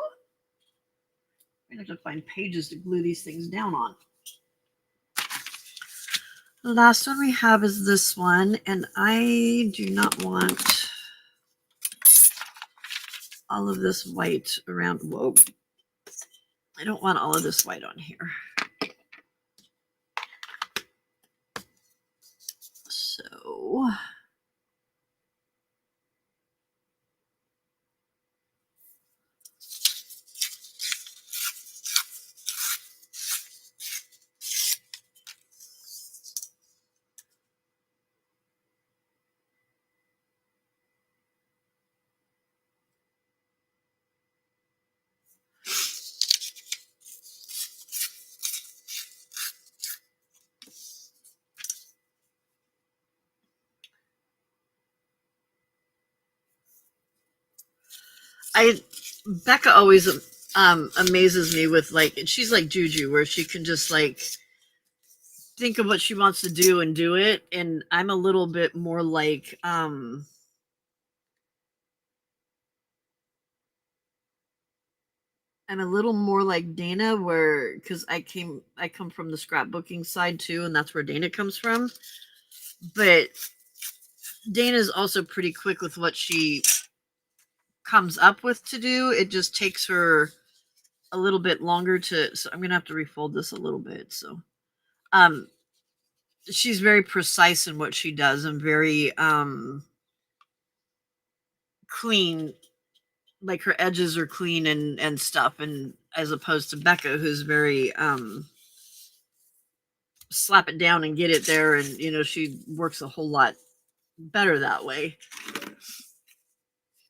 I'm gonna have to find pages to glue these things down on. The last one we have is this one, and I do not want all of this white around. Whoa. I don't want all of this white on here. So Becca always amazes me with like she's like Juju where she can just like think of what she wants to do and do it, and I'm a little bit more like I'm a little more like Dana where because I come from the scrapbooking side too, and that's where Dana comes from. But Dana's also pretty quick with what she comes up with to do. It just takes her a little bit longer to so I'm gonna have to refold this a little bit. So she's very precise in what she does and very clean, like her edges are clean and stuff, and as opposed to Becca who's very slap it down and get it there, and she works a whole lot better that way,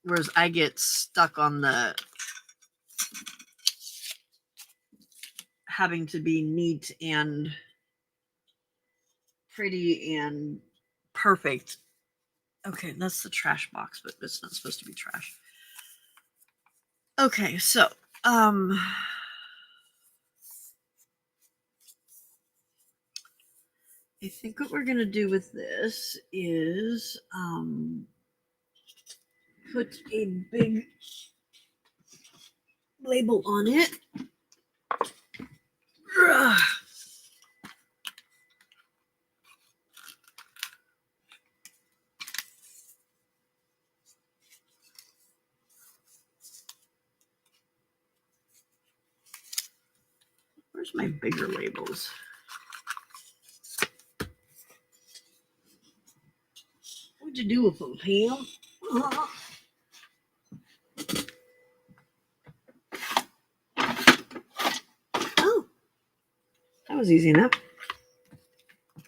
whereas I get stuck on the having to be neat and pretty and perfect. Okay, that's the trash box, but it's not supposed to be trash. Okay, so I think what we're gonna do with this is put a big label on it. Where's my bigger labels? What'd you do with them, Pam? Oh, that was easy enough. Let's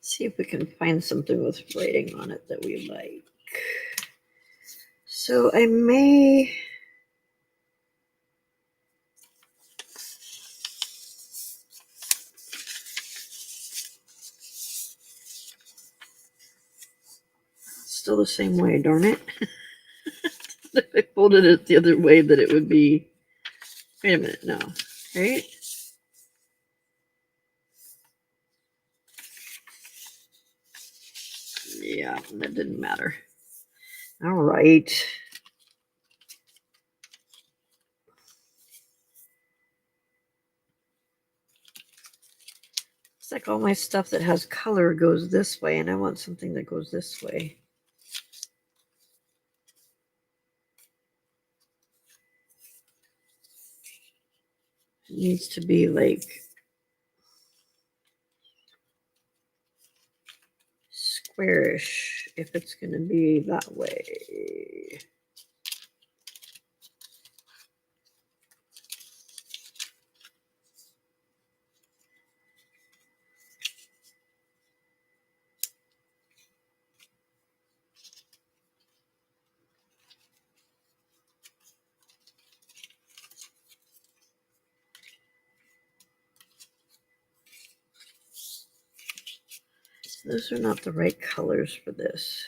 see if we can find something with writing on it that we like. So I may... Still the same way, darn it. If I folded it the other way, that it would be... Wait a minute, no. Right? Yeah, that didn't matter. All right. It's like all my stuff that has color goes this way, and I want something that goes this way. It needs to be like squarish if it's going to be that way. Those are not the right colors for this.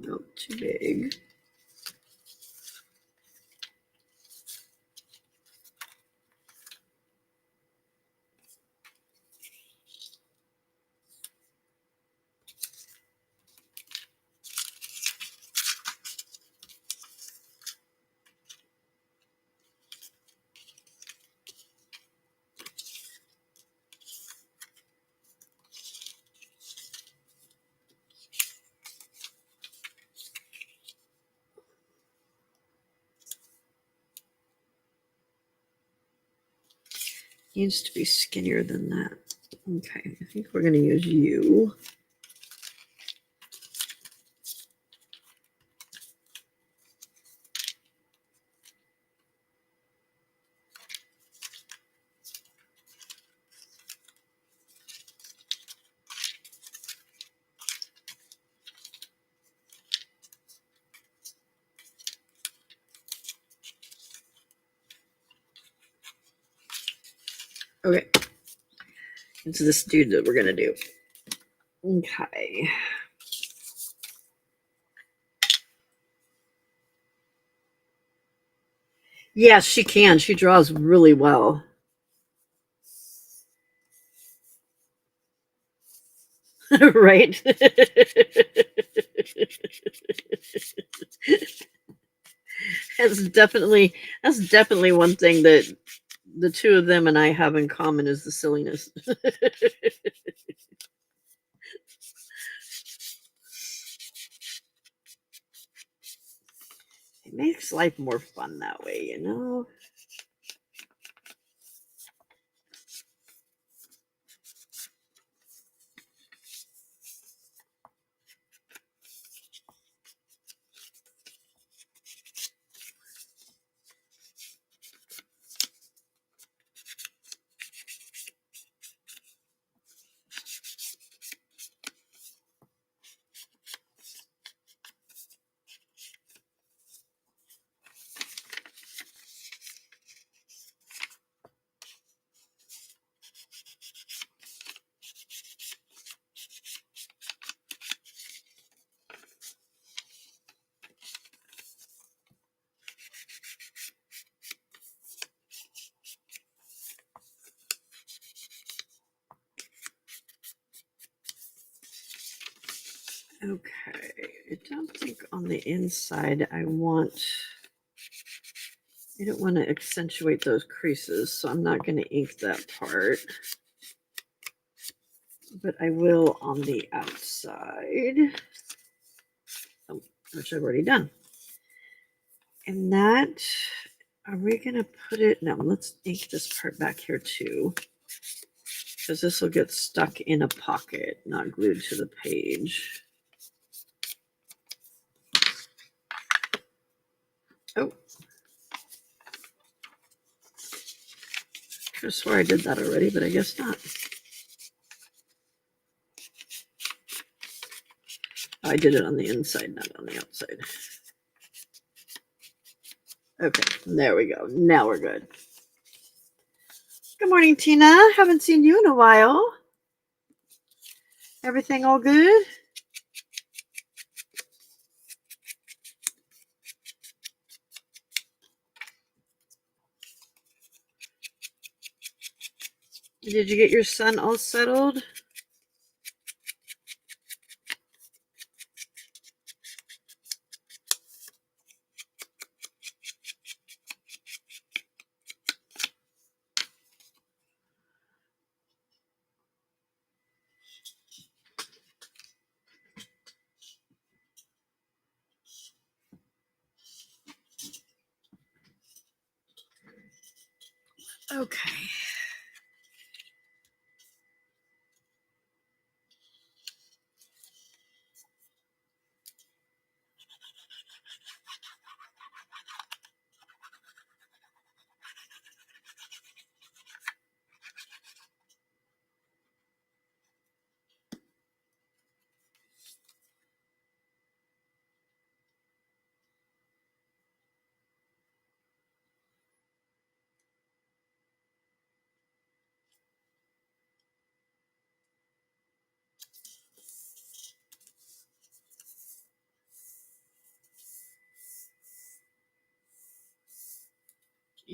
Not too big. Needs to be skinnier than that. Okay, I think we're going to use you. Okay, it's this dude that we're going to do. Okay. Yes, she can. She draws really well. Right? that's definitely one thing that the two of them and I have in common is the silliness. It makes life more fun that way, you know? Okay, I don't think on the inside I don't want to accentuate those creases, so I'm not going to ink that part. But I will on the outside, which I've already done. And that, are we going to put it? No, let's ink this part back here too, because this will get stuck in a pocket, not glued to the page. Oh, I swore I did that already, but I guess not. Oh, I did it on the inside, not on the outside. Okay, there we go. Now we're good. Good morning, Tina. Haven't seen you in a while. Everything all good? Did you get your son all settled? Okay.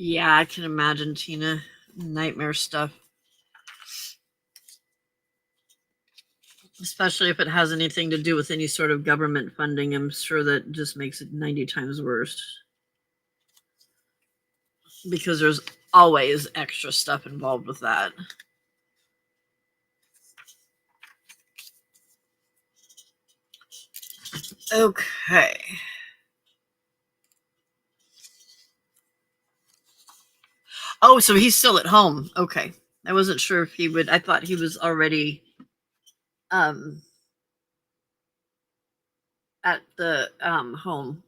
Yeah, I can imagine, Tina. Nightmare stuff. Especially if it has anything to do with any sort of government funding, I'm sure that just makes it 90 times worse. Because there's always extra stuff involved with that. Okay. Oh, so he's still at home. Okay. I wasn't sure if he would. I thought he was already um at the home.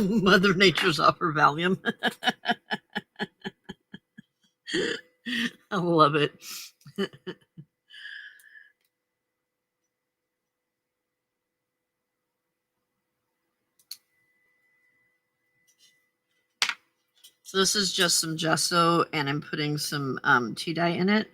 Mother Nature's offer Valium. I love it. So this is just some gesso, and I'm putting some tea dye in it.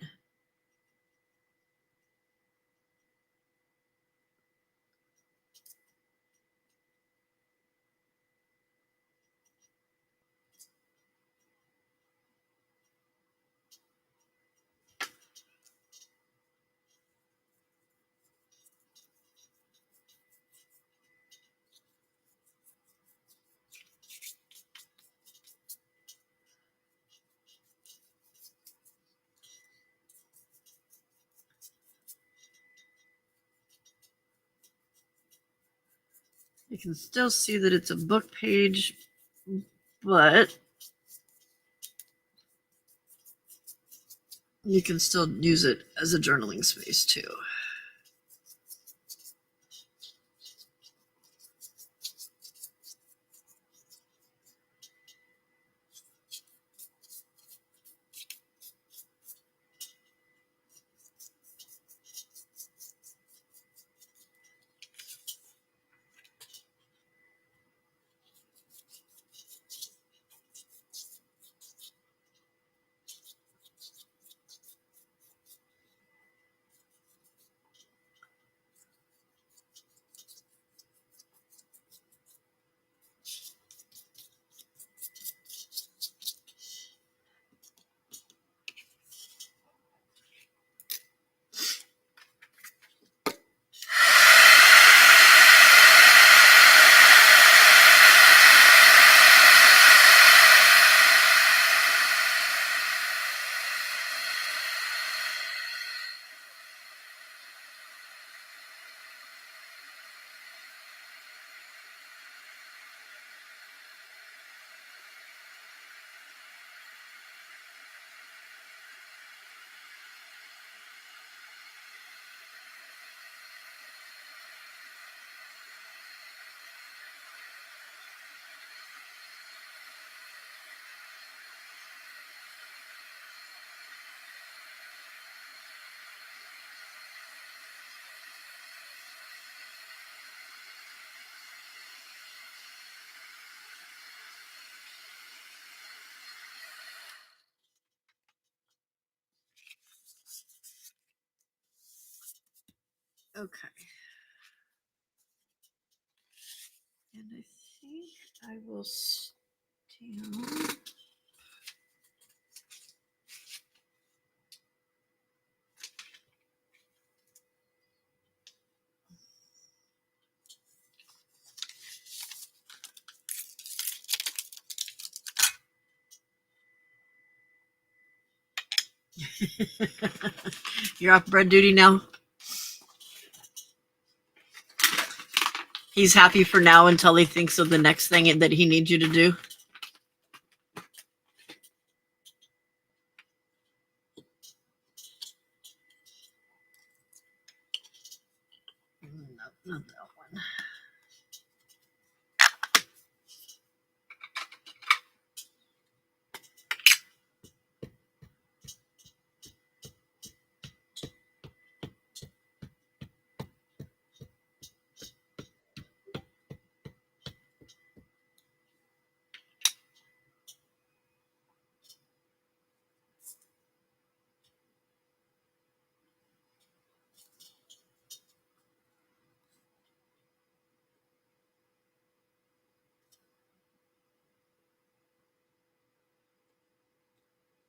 You can still see that it's a book page, but you can still use it as a journaling space too. Okay. And I think I will stamp. You're off bread duty now? He's happy for now until he thinks of the next thing that he needs you to do. No, not that one.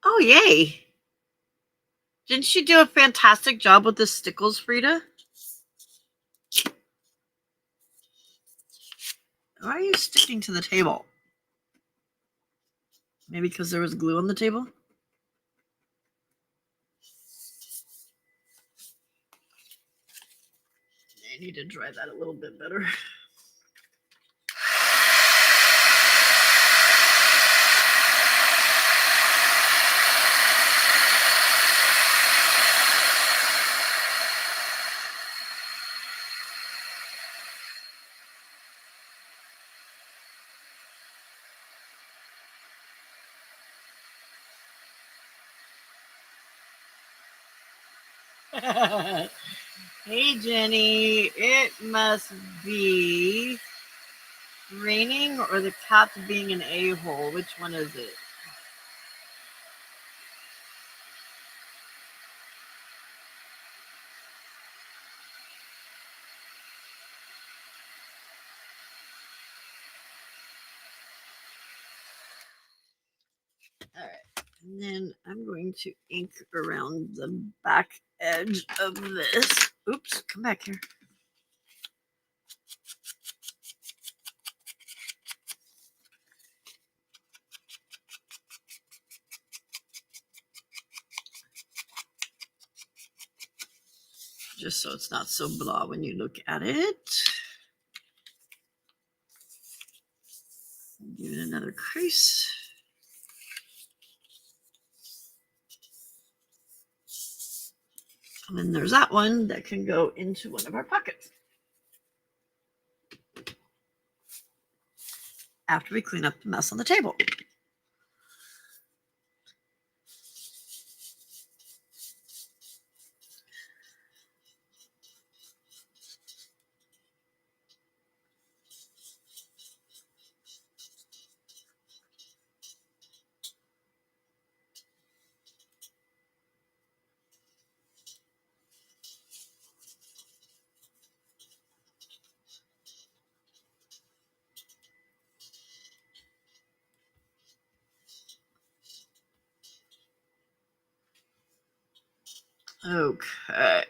Oh, yay. Didn't you do a fantastic job with the stickles, Frida? Why are you sticking to the table? Maybe because there was glue on the table? I need to dry that a little bit better. Hey, Jenny. It must be raining or the cat being an a-hole. Which one is it? All right. And then I'm going to ink around the back edge of this. Oops, come back here. Just so it's not so blah when you look at it. Give it another crease. And then there's that one that can go into one of our pockets. After we clean up the mess on the table. Okay.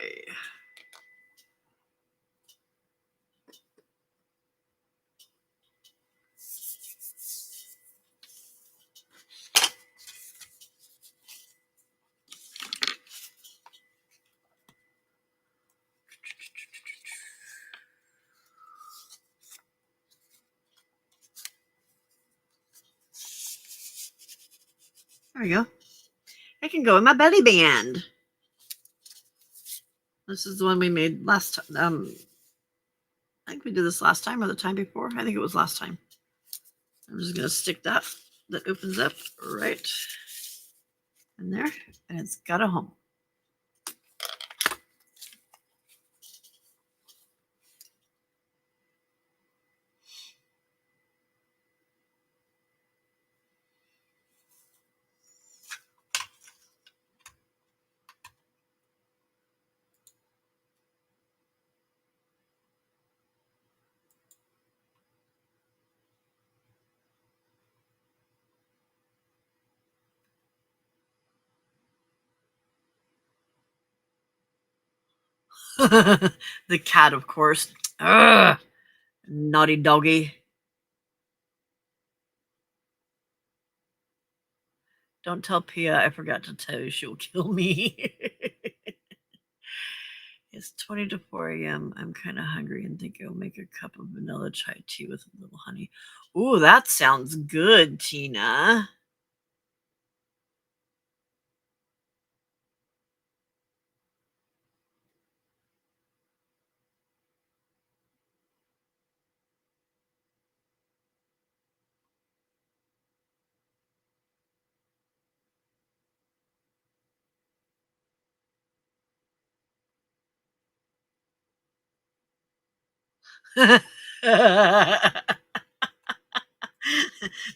There we go. It can go in my belly band. This is the one we made last time. I think we did this last time or the time before. I think it was last time. I'm just going to stick that opens up right in there, and it's got a home. The cat, of course. Ugh, naughty doggy. Don't tell Pia I forgot to tell you she'll kill me. It's 20 to 4 a.m. I'm kind of hungry and think I'll make a cup of vanilla chai tea with a little honey. Ooh, that sounds good, Tina.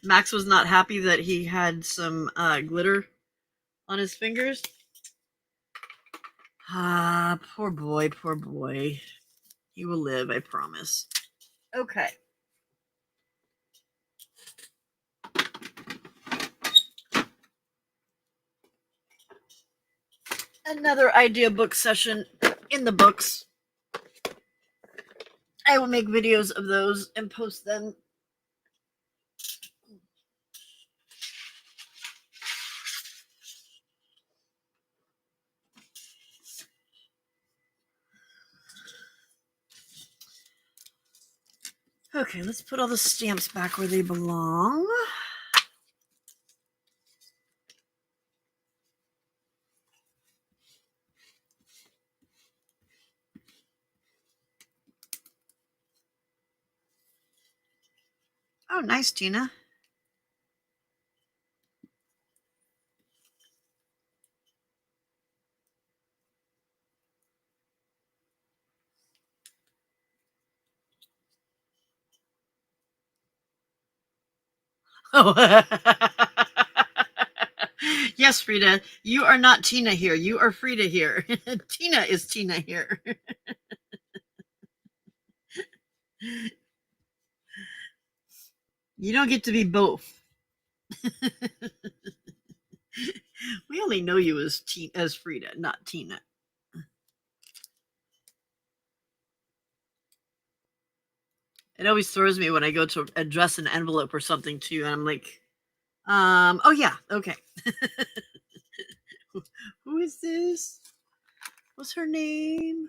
Max was not happy that he had some glitter on his fingers. Ah, poor boy, poor boy. He will live, I promise. Okay. Another idea book session in the books. I will make videos of those and post them. Okay, let's put all the stamps back where they belong. Oh, nice, Tina. Oh. Yes, Frida, you are not Tina here. You are Frida here. Tina is Tina here. You don't get to be both. We only know you as Frida, not Tina. It always throws me when I go to address an envelope or something too, and I'm like, oh yeah, okay. Who is this? What's her name?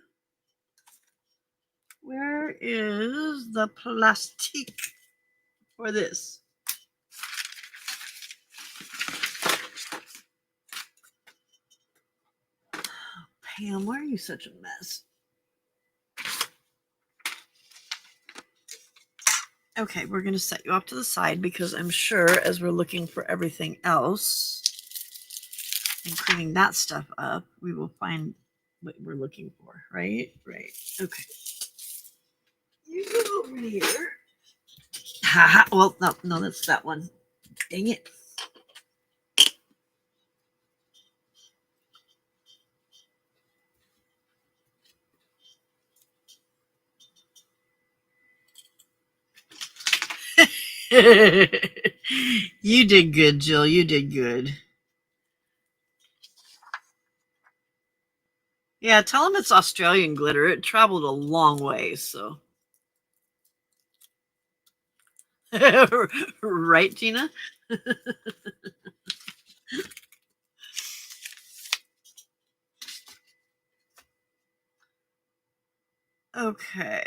Where is the plastique for this? Pam, why are you such a mess? Okay, we're going to set you off to the side because I'm sure as we're looking for everything else and cleaning that stuff up, we will find what we're looking for, right? Right. Okay. You go over here. Haha. Well, no, that's that one. Dang it. You did good, Jill. You did good. Yeah, tell him it's Australian glitter. It traveled a long way, so. Right, Tina? Okay.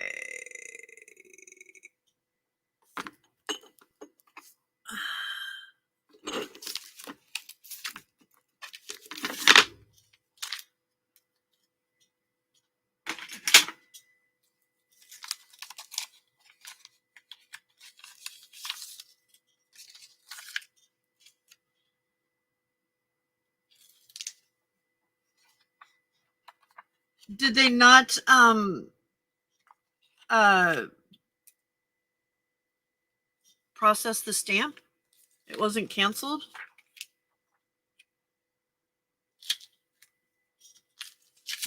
Did they not uh process the stamp? It wasn't canceled?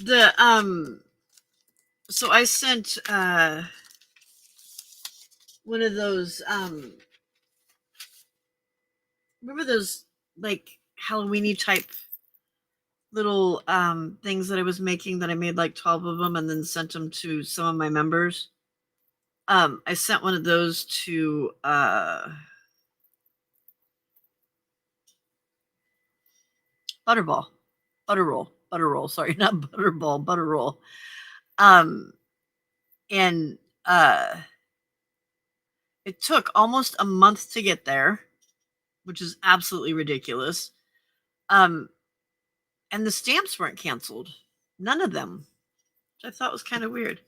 The so I sent one of those remember those like Halloweeny type little things that I was making that I made like 12 of them and then sent them to some of my members. I sent one of those to Butterball. Butter roll. Sorry, not butterball, butter roll. And it took almost a month to get there, which is absolutely ridiculous. And the stamps weren't canceled. None of them, which I thought was kind of weird.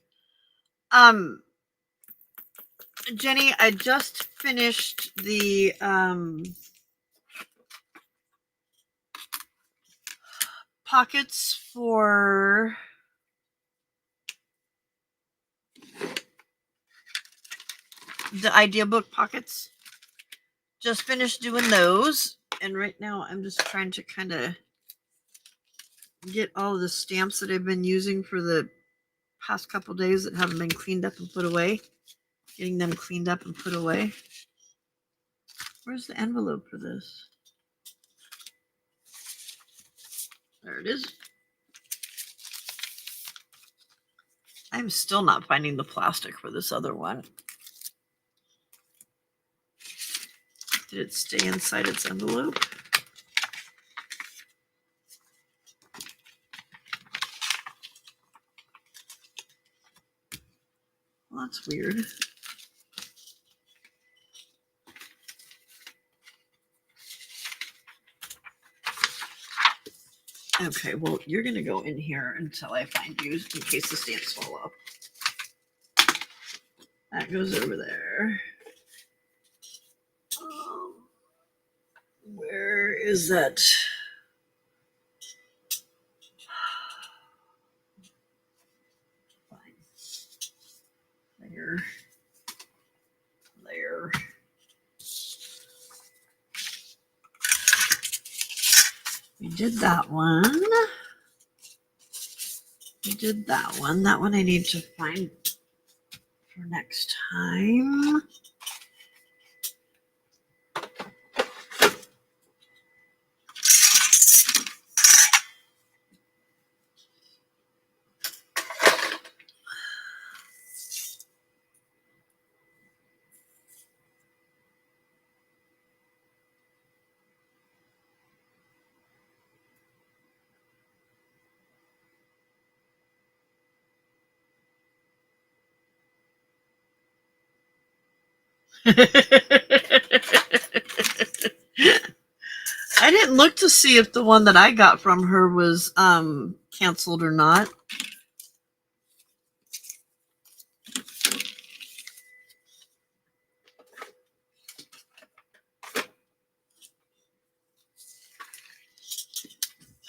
Jenny, I just finished the pockets for the idea book pockets. Just finished doing those, and right now I'm just trying to kind of get all of the stamps that I've been using for the past couple days that haven't been cleaned up and put away. Getting them cleaned up and put away. Where's the envelope for this? There it is. I'm still not finding the plastic for this other one. Did it stay inside its envelope? Well, that's weird. Okay, well, you're going to go in here until I find you in case the stamps fall off. That goes over there. Where is that? Fine. There. We did that one. That one I need to find for next time. I didn't look to see if the one that I got from her was canceled or not.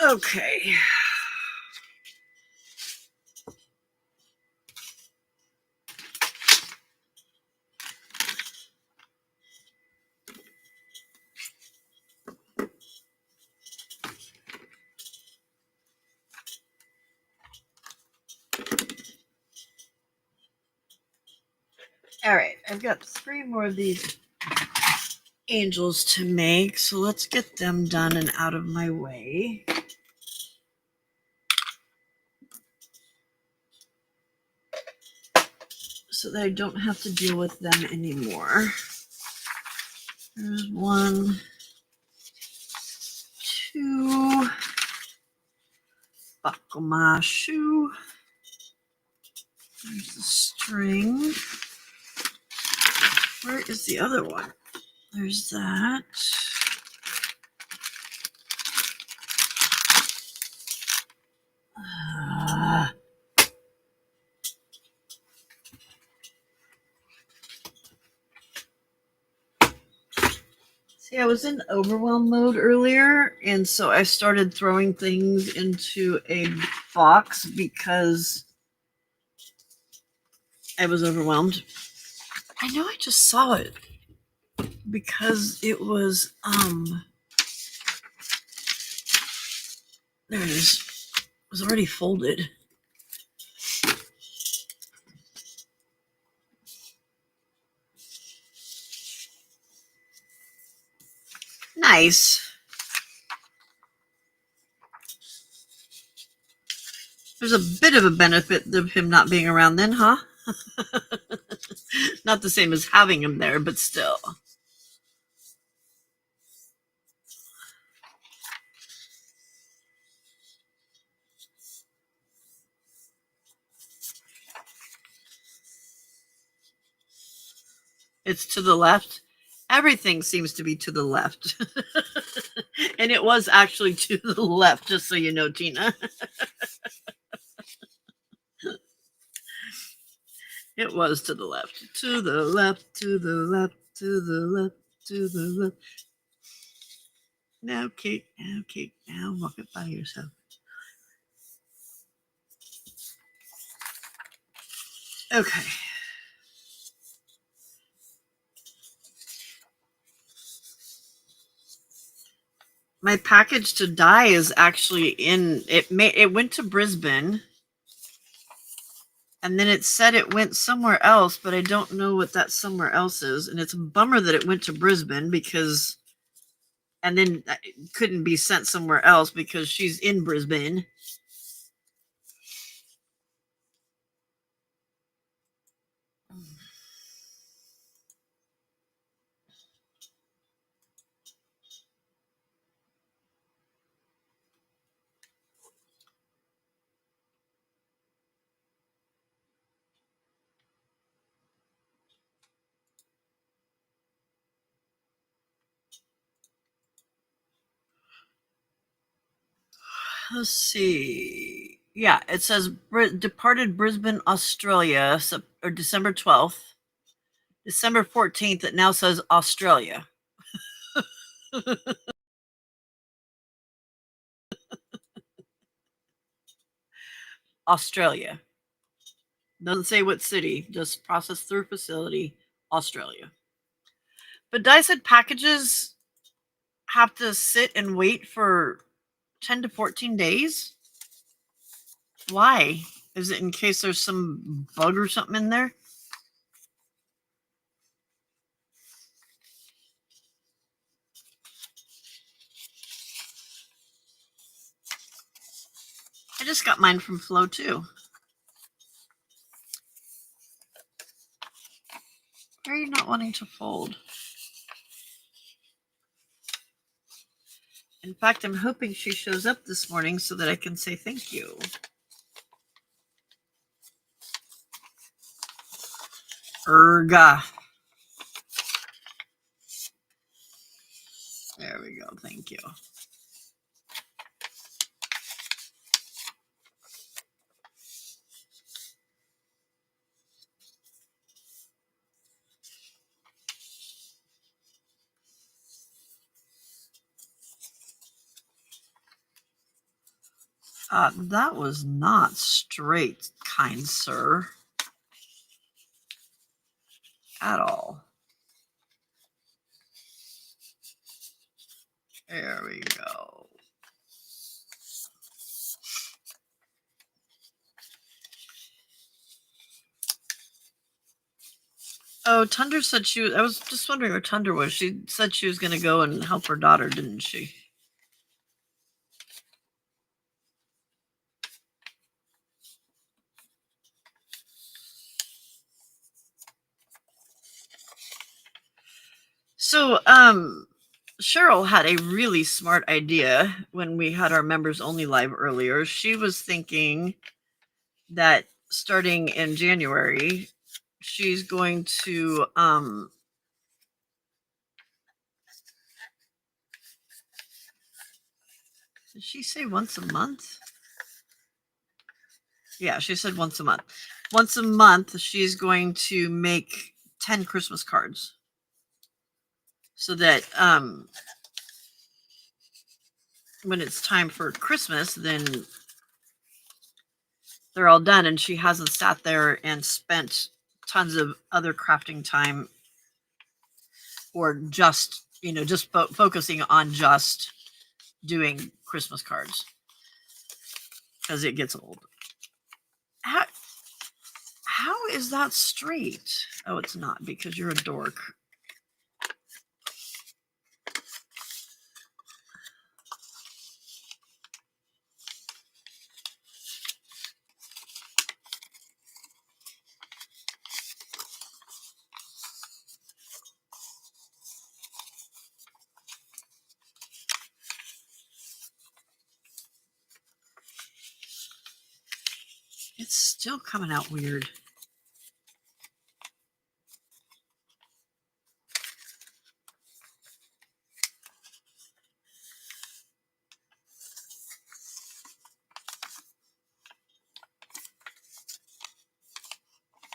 Okay. All right, I've got 3 more of these angels to make, so let's get them done and out of my way. So that I don't have to deal with them anymore. There's 1, 2. Buckle my shoe. There's the string. Where is the other one? There's that. See, I was in overwhelm mode earlier, and so I started throwing things into a box because I was overwhelmed. I know I just saw it because it was there it is. It was already folded. Nice. There's a bit of a benefit of him not being around then, huh? Not the same as having him there, but still. It's to the left. Everything seems to be to the left. And it was actually to the left, just so you know, Tina. It was to the left. To the left, to the left, to the left, to the left. Now, Kate, now walk it by yourself. Okay. My package to dye is actually in it. It went to Brisbane, and then it said it went somewhere else, but I don't know what that somewhere else is. And it's a bummer that it went to Brisbane because, and then it couldn't be sent somewhere else because she's in Brisbane. Let's see. Yeah, it says departed Brisbane, Australia, or December 12th. December 14th, it now says Australia. Australia. Doesn't say what city, just process through facility, Australia. But Dyson packages have to sit and wait for 10 to 14 days? Why? Is it in case there's some bug or something in there? I just got mine from Flow too. Why are you not wanting to fold? In fact, I'm hoping she shows up this morning so that I can say thank you. Erga. There we go. Thank you. That was not straight, kind sir. At all. There we go. Oh, Tundra said she was. I was just wondering where Tundra was. She said she was going to go and help her daughter, didn't she? So, Cheryl had a really smart idea when we had our members only live earlier. She was thinking that starting in January, she's going to did she say once a month? Yeah, she said once a month. Once a month, she's going to make 10 Christmas cards so that when it's time for Christmas, then they're all done. And she hasn't sat there and spent tons of other crafting time or just, just focusing on just doing Christmas cards because it gets old. How is that straight? Oh, it's not because you're a dork. It's still coming out weird.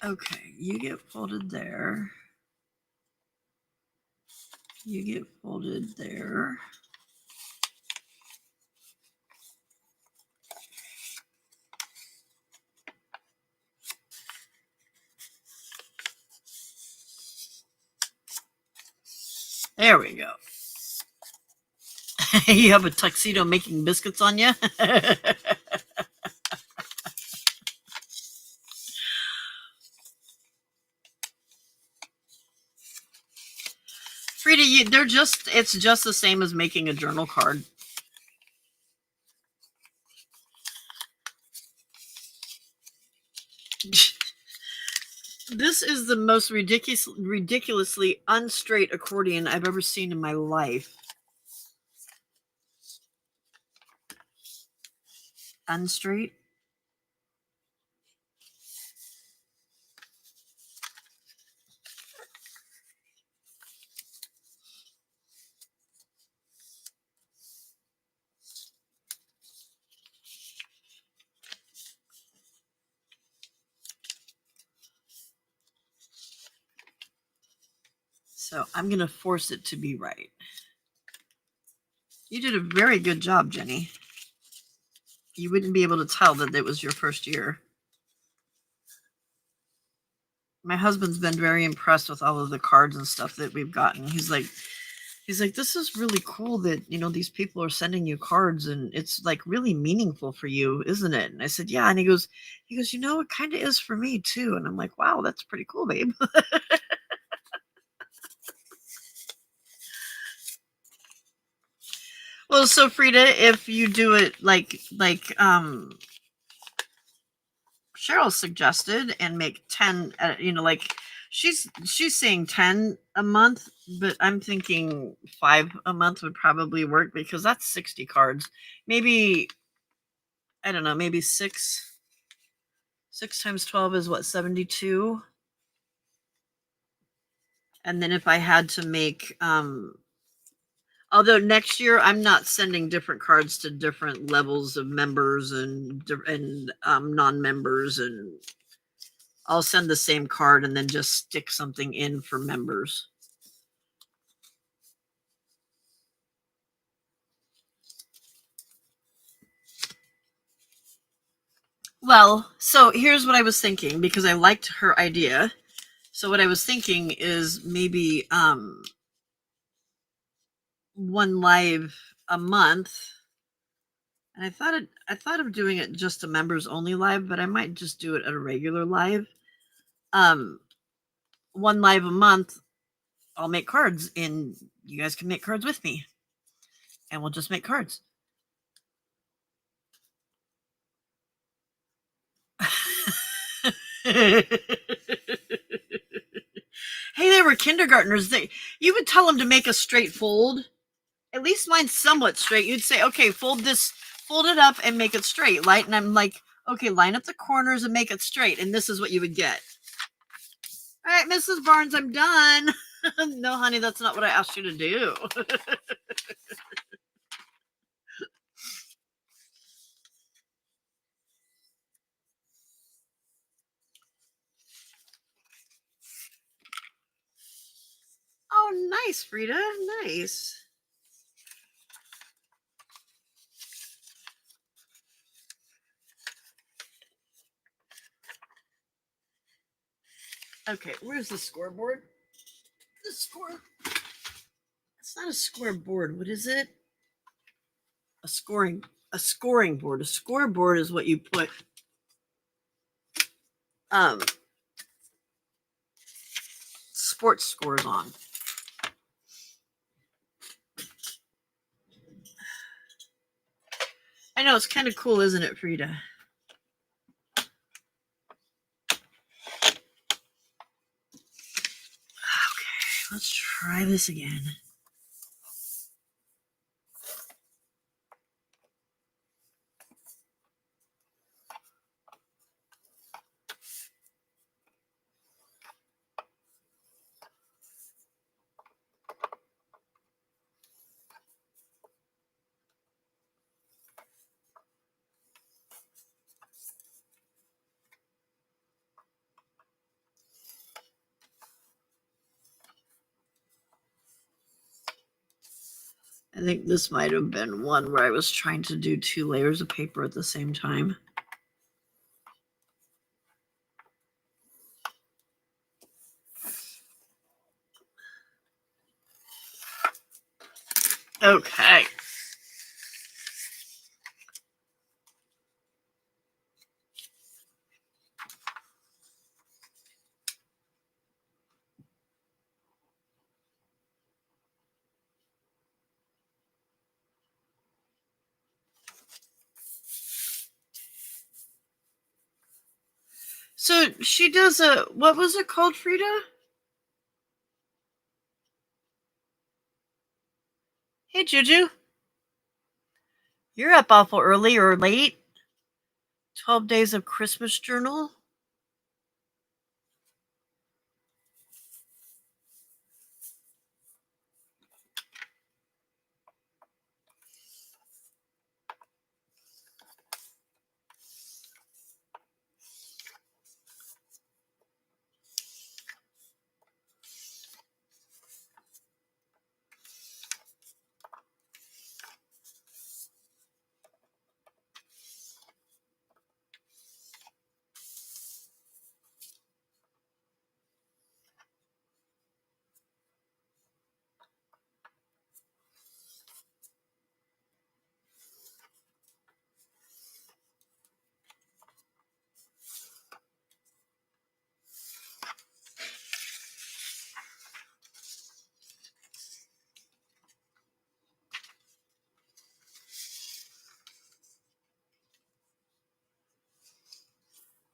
Okay, you get folded there. You get folded there. There we go. You have a tuxedo making biscuits on you? Frida, it's just the same as making a journal card. This is the most ridiculously unstraight accordion I've ever seen in my life. Unstraight? So I'm going to force it to be right. You did a very good job, Jenny. You wouldn't be able to tell that it was your first year. My husband's been very impressed with all of the cards and stuff that we've gotten. He's like, this is really cool that, these people are sending you cards and it's like really meaningful for you, isn't it? And I said, yeah. And he goes, it kind of is for me too. And I'm like, wow, that's pretty cool, babe. Well, so Frida, if you do it like Cheryl suggested and make 10, like she's saying 10 a month, but I'm thinking 5 a month would probably work because that's 60 cards. Maybe, I don't know, maybe 6 times 12 is what, 72? And then if I had to make, although next year I'm not sending different cards to different levels of members and non-members, and I'll send the same card and then just stick something in for members. Well, so here's what I was thinking, because I liked her idea. So what I was thinking is maybe one live a month. And I thought of doing it just a members only live, but I might just do it at a regular live. One live a month, I'll make cards and you guys can make cards with me. And we'll just make cards. Hey, they were kindergartners. You would tell them to make a straight fold. At least mine's somewhat straight. You'd say, okay, fold it up and make it straight, right? And I'm like, okay, line up the corners and make it straight. And this is what you would get. All right, Mrs. Barnes, I'm done. No, honey, that's not what I asked you to do. Oh, nice, Frida. Nice. Okay, where's the scoreboard? The score. It's not a scoreboard. What is it? A scoring board. A scoreboard is what you put sports scores on. I know, it's kind of cool, isn't it, Frida? Okay, let's try this again. I think this might have been one where I was trying to do 2 layers of paper at the same time. Okay. So she does what was it called, Frida? Hey, Juju. You're up awful early or late. 12 Days of Christmas Journal.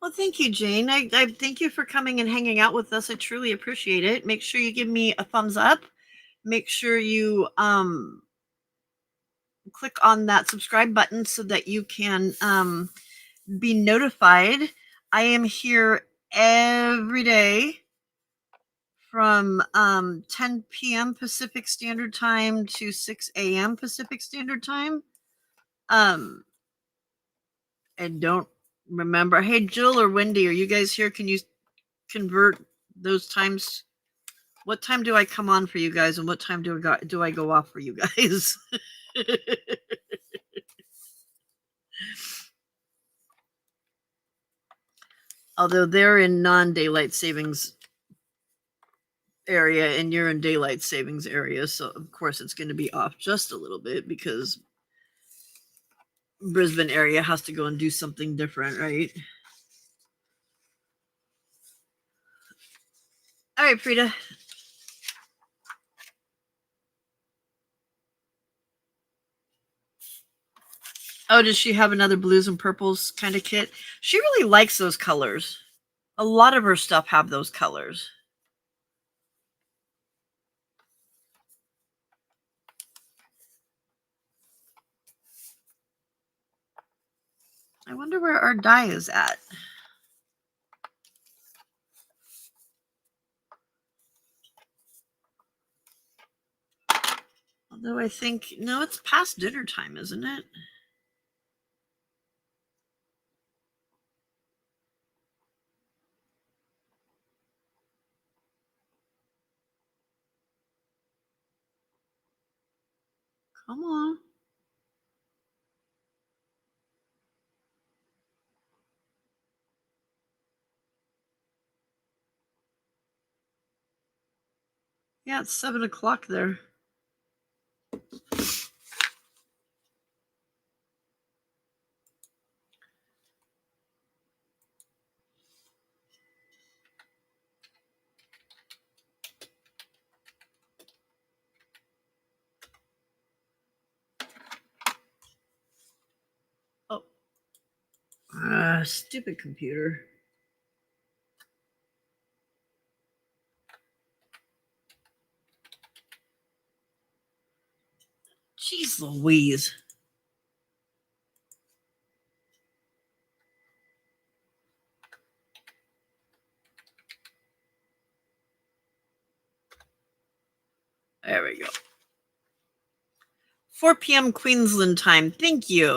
Well, thank you, Jane. I thank you for coming and hanging out with us. I truly appreciate it. Make sure you give me a thumbs up. Make sure you click on that subscribe button so that you can be notified. I am here every day from 10 p.m. Pacific Standard Time to 6 a.m. Pacific Standard Time. And don't remember. Hey, Jill or Wendy, are you guys here? Can you convert those times? What time do I come on for you guys, and what time do I go off for you guys? Although they're in non-daylight savings area and you're in daylight savings area, so of course it's going to be off just a little bit because Brisbane area has to go and do something different, right? All right, Frida. Oh, does she have another blues and purples kind of kit? She really likes those colors. A lot of her stuff have those colors. I wonder where our dye is at. Although I think, no, it's past dinner time, isn't it? Come on. Yeah, it's 7 o'clock there. Oh. Stupid computer. Jeez Louise. There we go. 4 p.m. Queensland time. Thank you.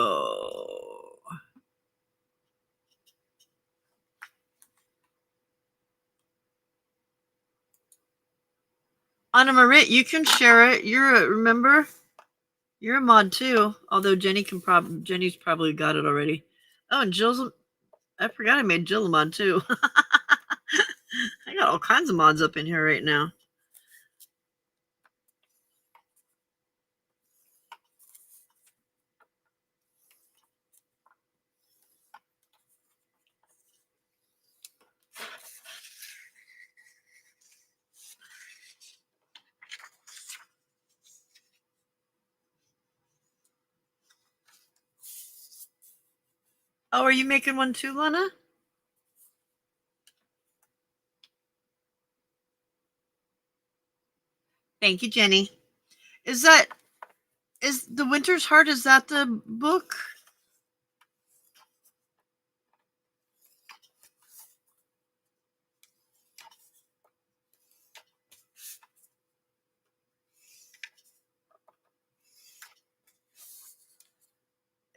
Anna Marit, you can share it. You're remember? You're a mod too, although Jenny's probably got it already. Oh, and I forgot I made Jill a mod too. I got all kinds of mods up in here right now. Oh, are you making one too, Lana? Thank you, Jenny. Is The Winter's Heart, is that the book?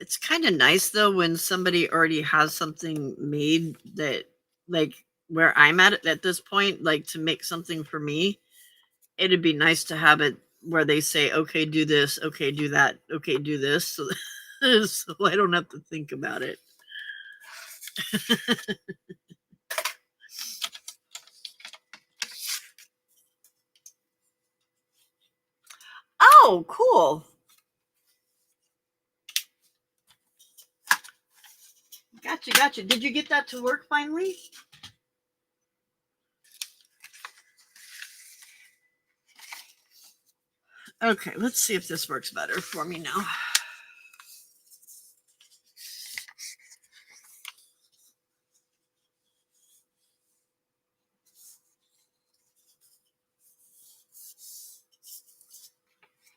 It's kind of nice though when somebody already has something made that, like, where I'm at this point, like, to make something for me, it'd be nice to have it where they say, okay, do this, okay, do that, okay, do this, so, so I don't have to think about it. Oh, cool. Gotcha. Did you get that to work finally? Okay, let's see if this works better for me now.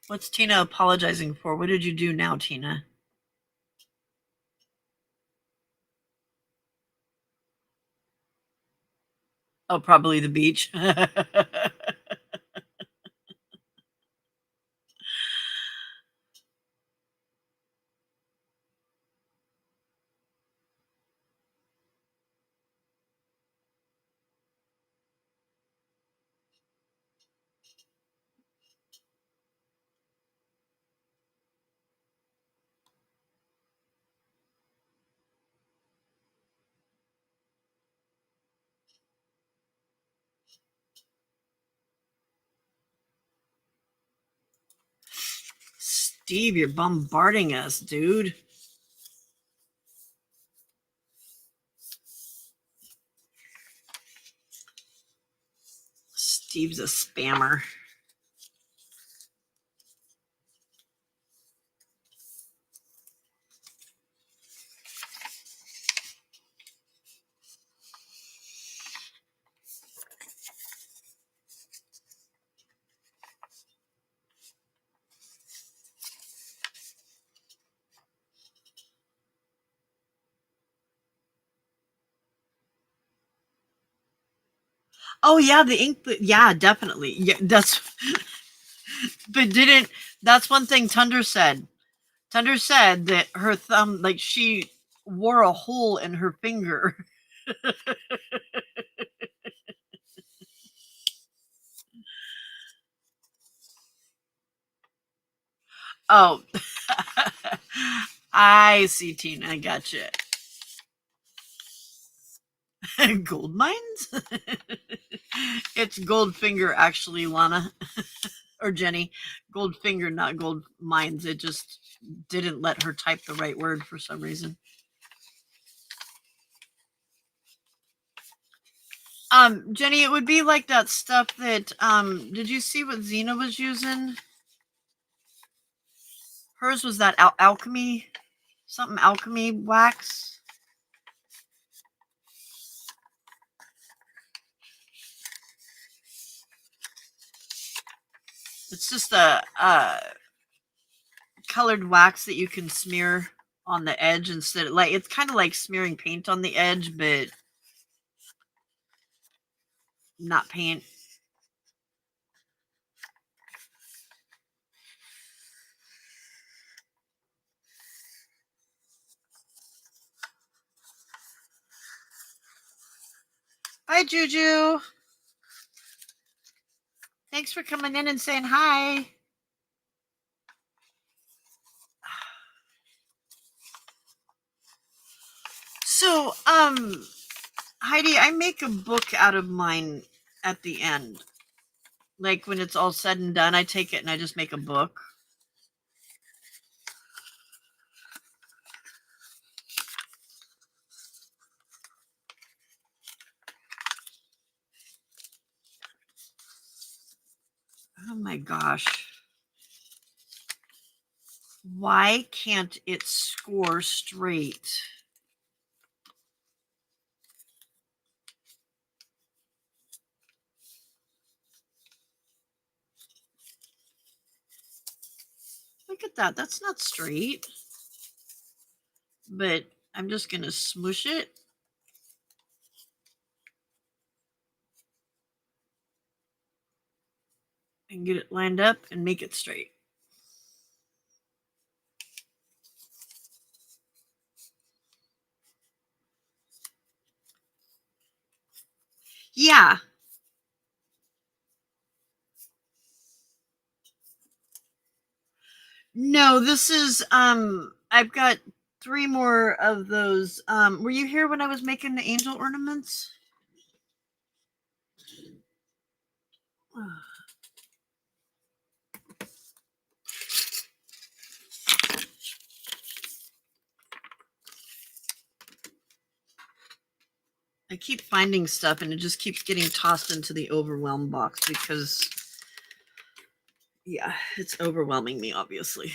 What's Tina apologizing for? What did you do now, Tina? Oh, probably the beach. Steve, you're bombarding us, dude. Steve's a spammer. Oh yeah, the ink. Yeah, definitely. Yeah, that's. But didn't. That's one thing Tunder said. Tunder said that her thumb, like, she wore a hole in her finger. Oh, I see, Tina. I gotcha. Gold mines? It's Goldfinger, actually, Lana. Or Jenny. Goldfinger, not gold mines. It just didn't let her type the right word for some reason. Jenny, it would be like that stuff that, did you see what Xena was using? Hers was that alchemy, something alchemy wax. It's just a colored wax that you can smear on the edge instead of, like, it's kind of like smearing paint on the edge, but not paint. Hi, Juju. Thanks for coming in and saying hi. So, Heidi, I make a book out of mine at the end. Like when it's all said and done, I take it and I just make a book. Oh my gosh. Why can't it score straight? Look at that. That's not straight. But I'm just going to smoosh it. And get it lined up and make it straight. Yeah. No, this is I've got 3 more of those. Were you here when I was making the angel ornaments? I keep finding stuff and it just keeps getting tossed into the overwhelm box because yeah, it's overwhelming me obviously.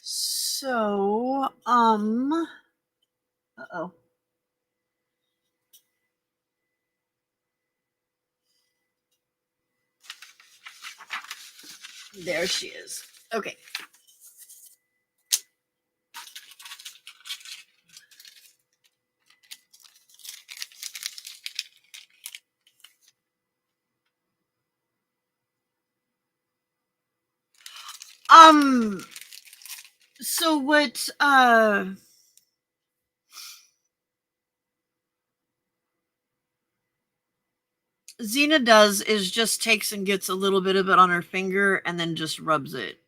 So, uh-oh. There she is. Okay. So what Xena does is just takes and gets a little bit of it on her finger and then just rubs it.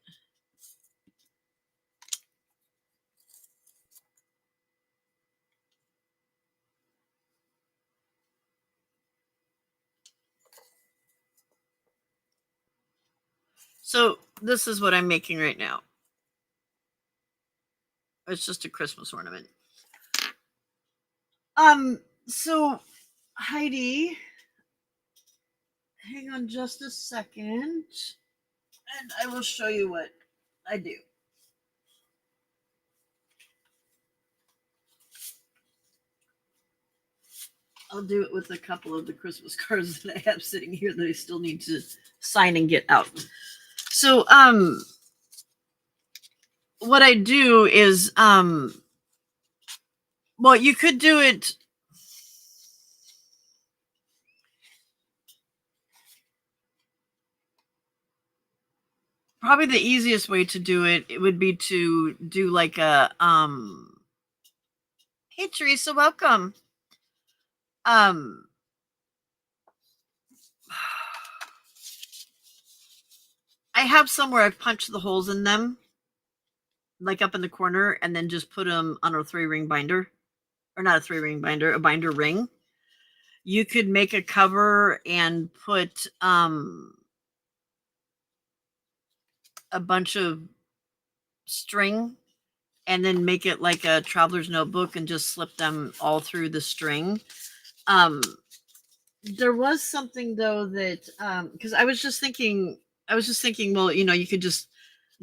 So this is what I'm making right now. It's just a Christmas ornament. So Heidi, hang on just a second and I will show you what I do. I'll do it with a couple of the Christmas cards that I have sitting here that I still need to sign and get out. So, what I do is, well, you could do it. Probably the easiest way to do it, it would be to do like a, hey Teresa, welcome. I have somewhere I've punched the holes in them, like up in the corner, and then just put them on a 3-ring binder, or not a 3-ring binder, a binder ring. You could make a cover and put a bunch of string and then make it like a traveler's notebook and just slip them all through the string. There was something though that because I was just thinking, well, you know, you could just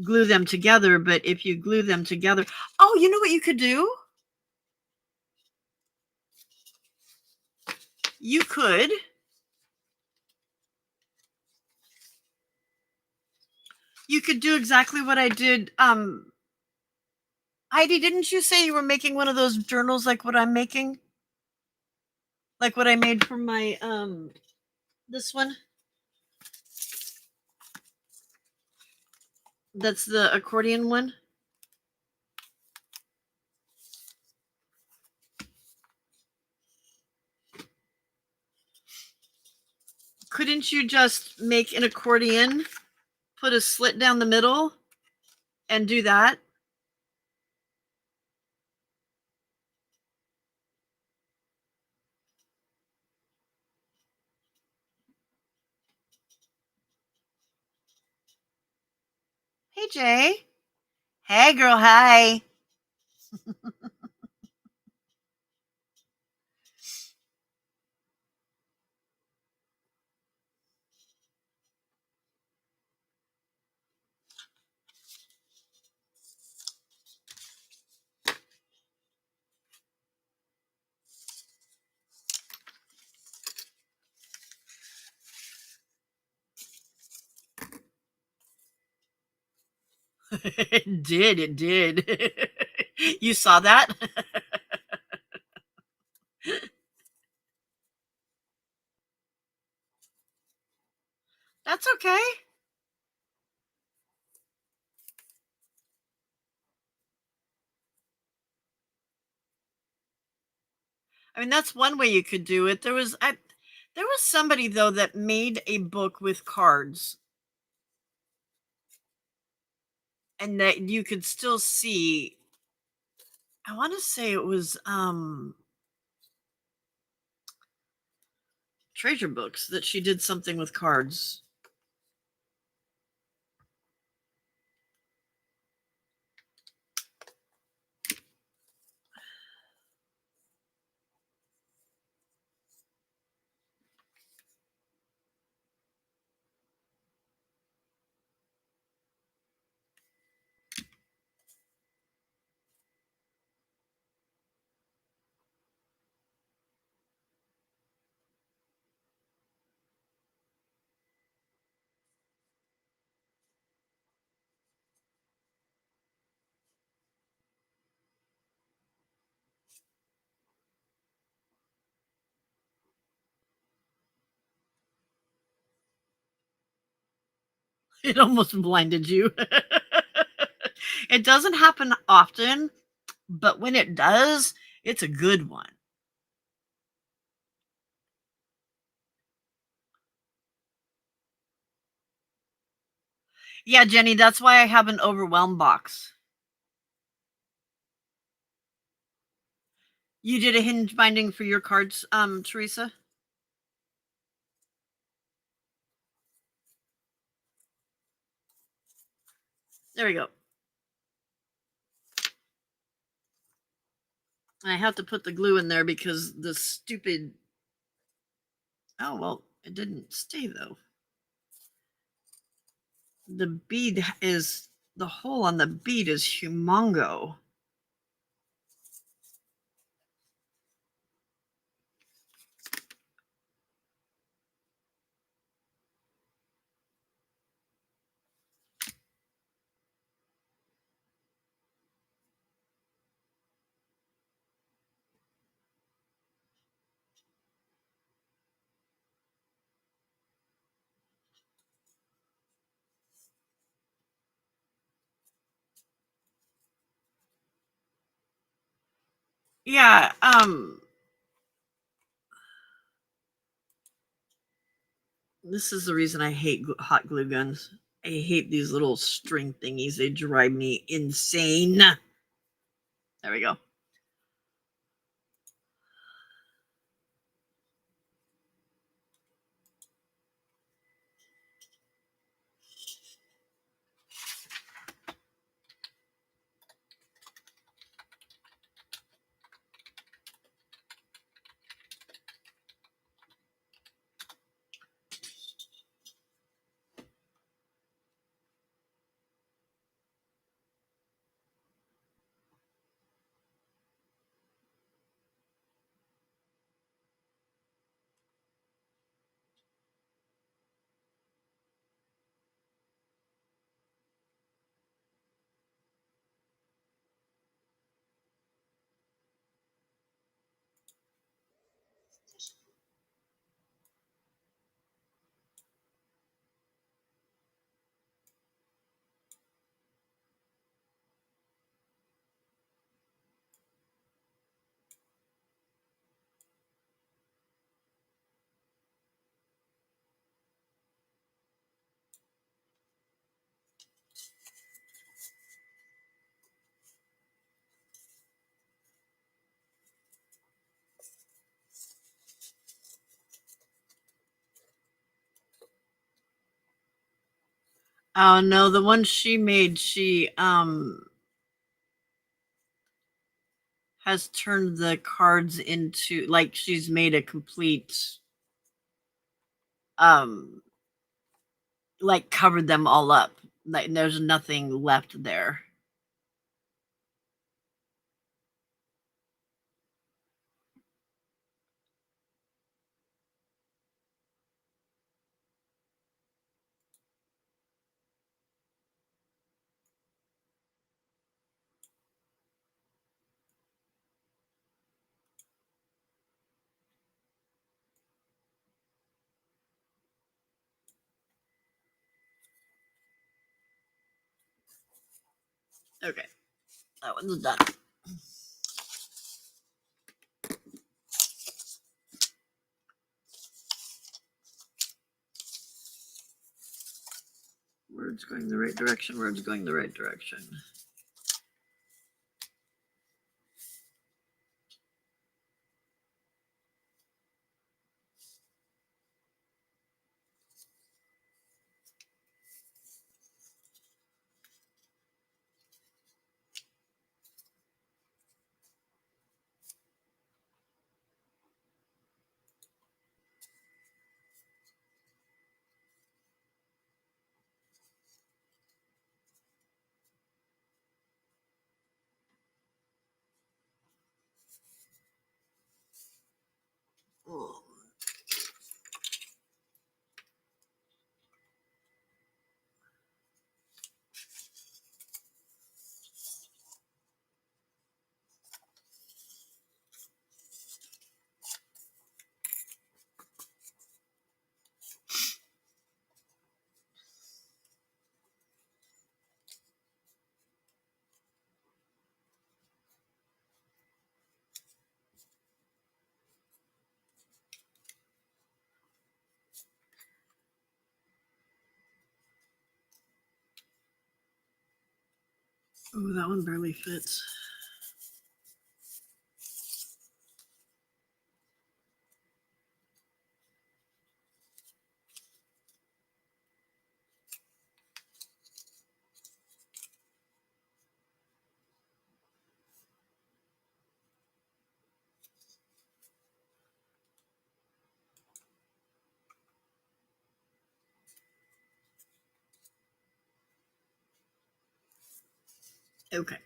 glue them together, but if you glue them together, oh, you know what you could do? You could do exactly what I did. Heidi, didn't you say you were making one of those journals like what I'm making? Like what I made for my this one? That's the accordion one. couldn't you just make an accordion, put a slit down the middle, and do that? Hey, Jay. Hey, girl. Hi. It did. It did. You saw that? That's okay. I mean, that's one way you could do it. There was somebody though that made a book with cards, and that you could still see. I want to say it was Treasure Books that she did something with cards. It almost blinded you. It doesn't happen often, but when it does, it's a good one. Yeah, Jenny, that's why I have an overwhelm box. You did a hinge binding for your cards, Teresa? There we go. I have to put the glue in there because the stupid. Oh, well, it didn't stay though. The bead is. The hole on the bead is humongo. Yeah, this is the reason I hate hot glue guns. I hate these little string thingies. They drive me insane. There we go. Oh no, the one she made, she has turned the cards into, like, she's made a complete like covered them all up. Like there's nothing left there. Okay, that one's done. Words going the right direction, words going the right direction. Oh. Ooh, that one barely fits. Okay.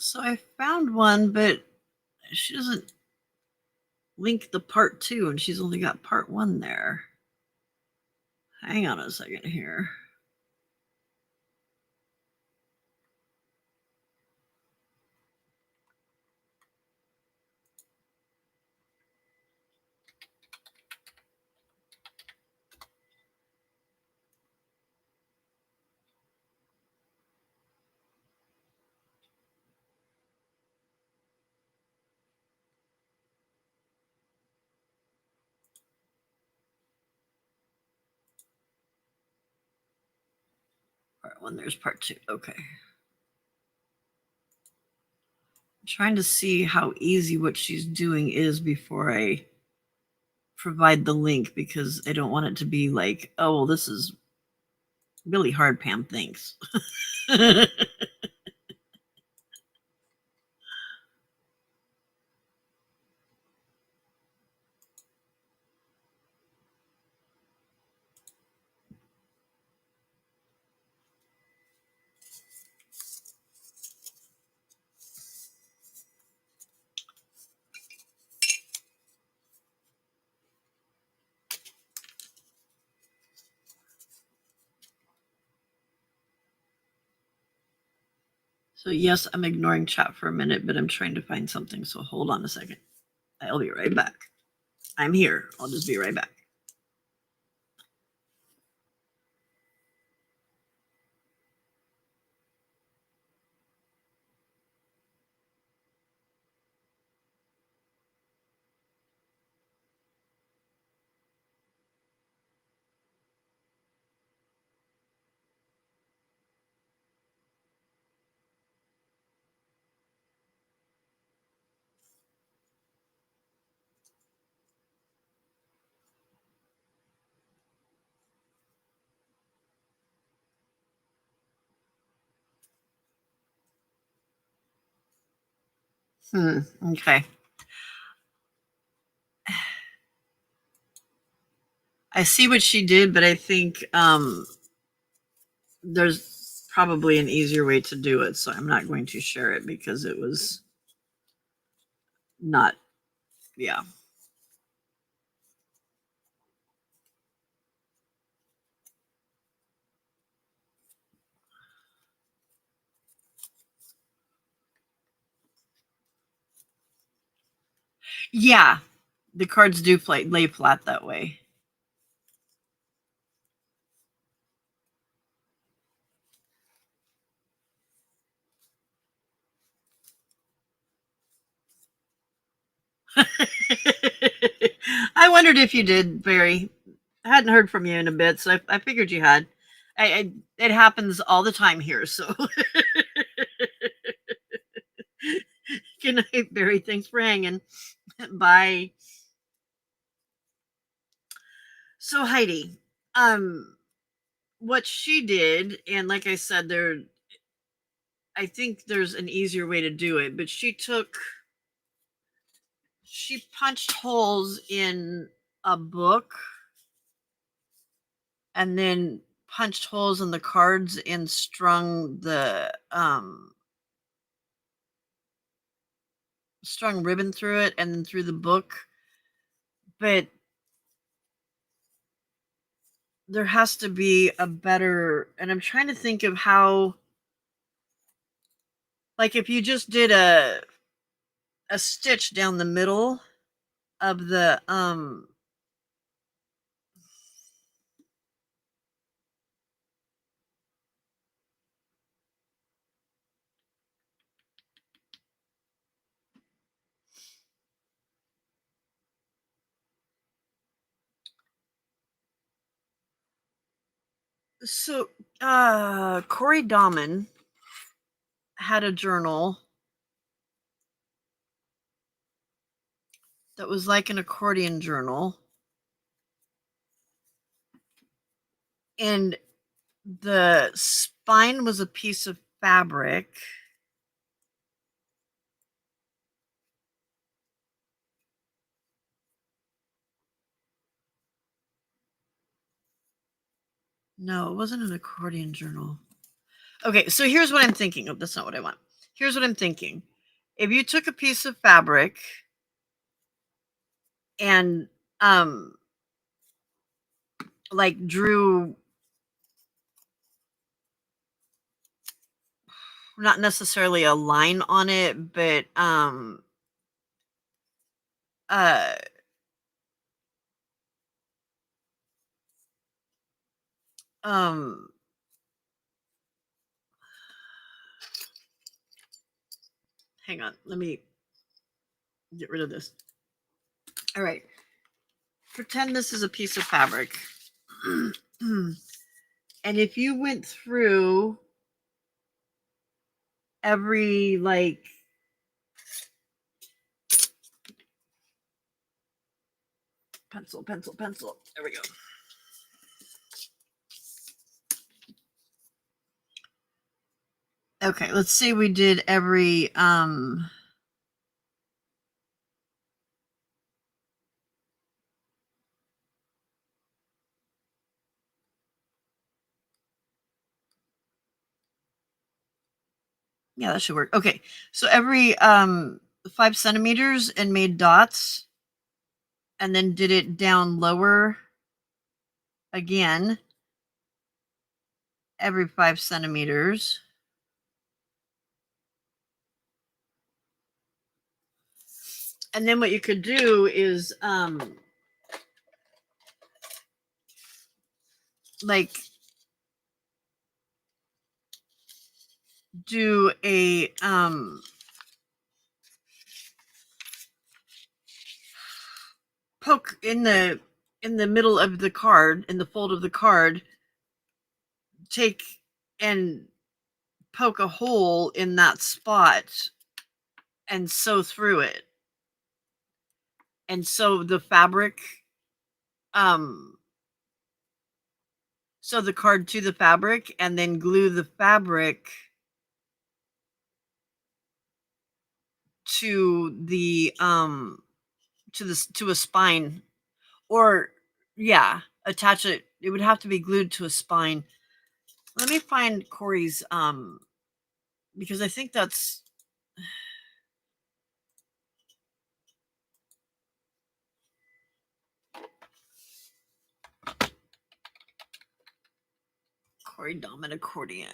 So I found one, but she doesn't link the part 2, and she's only got part 1 there. Hang on a second here. Part 1, there's part 2. Okay. I'm trying to see how easy what she's doing is before I provide the link, because I don't want it to be like, oh, well, this is really hard, Pam thinks. So yes, I'm ignoring chat for a minute, but I'm trying to find something. So hold on a second. I'll be right back. I'm here. I'll just be right back. Okay. I see what she did, but I think there's probably an easier way to do it. So I'm not going to share it because it was not, yeah. Yeah, the cards do lay flat that way. I wondered if you did, Barry. I hadn't heard from you in a bit, so I figured you had. It happens all the time here, so. Good night, Barry. Thanks for hanging. Bye. So Heidi, what she did, and like I said, I think there's an easier way to do it, but she punched holes in a book and then punched holes in the cards and strung ribbon through it and then through the book. But there has to be a better, and I'm trying to think of how, like if you just did a stitch down the middle of the so Corey Dahman had a journal that was like an accordion journal, and the spine was a piece of fabric. No, it wasn't an accordion journal. Okay, so here's what I'm thinking. Oh, that's not what I want. Here's what I'm thinking. If you took a piece of fabric and like drew, not necessarily a line on it, but uh um hang on, let me get rid of this. All right, pretend this is a piece of fabric. And if you went through every like pencil, there we go. Okay, let's say we did every yeah, that should work. Okay, so every 5 centimeters and made dots, and then did it down lower again every 5 centimeters. And then what you could do is like do a poke in the middle of the card, in the fold of the card, take and poke a hole in that spot and sew through it. And sew the fabric, sew the card to the fabric, and then glue the fabric to the to a spine, or yeah, attach it. It would have to be glued to a spine. Let me find Corey's because I think that's Corey Dominant Accordion.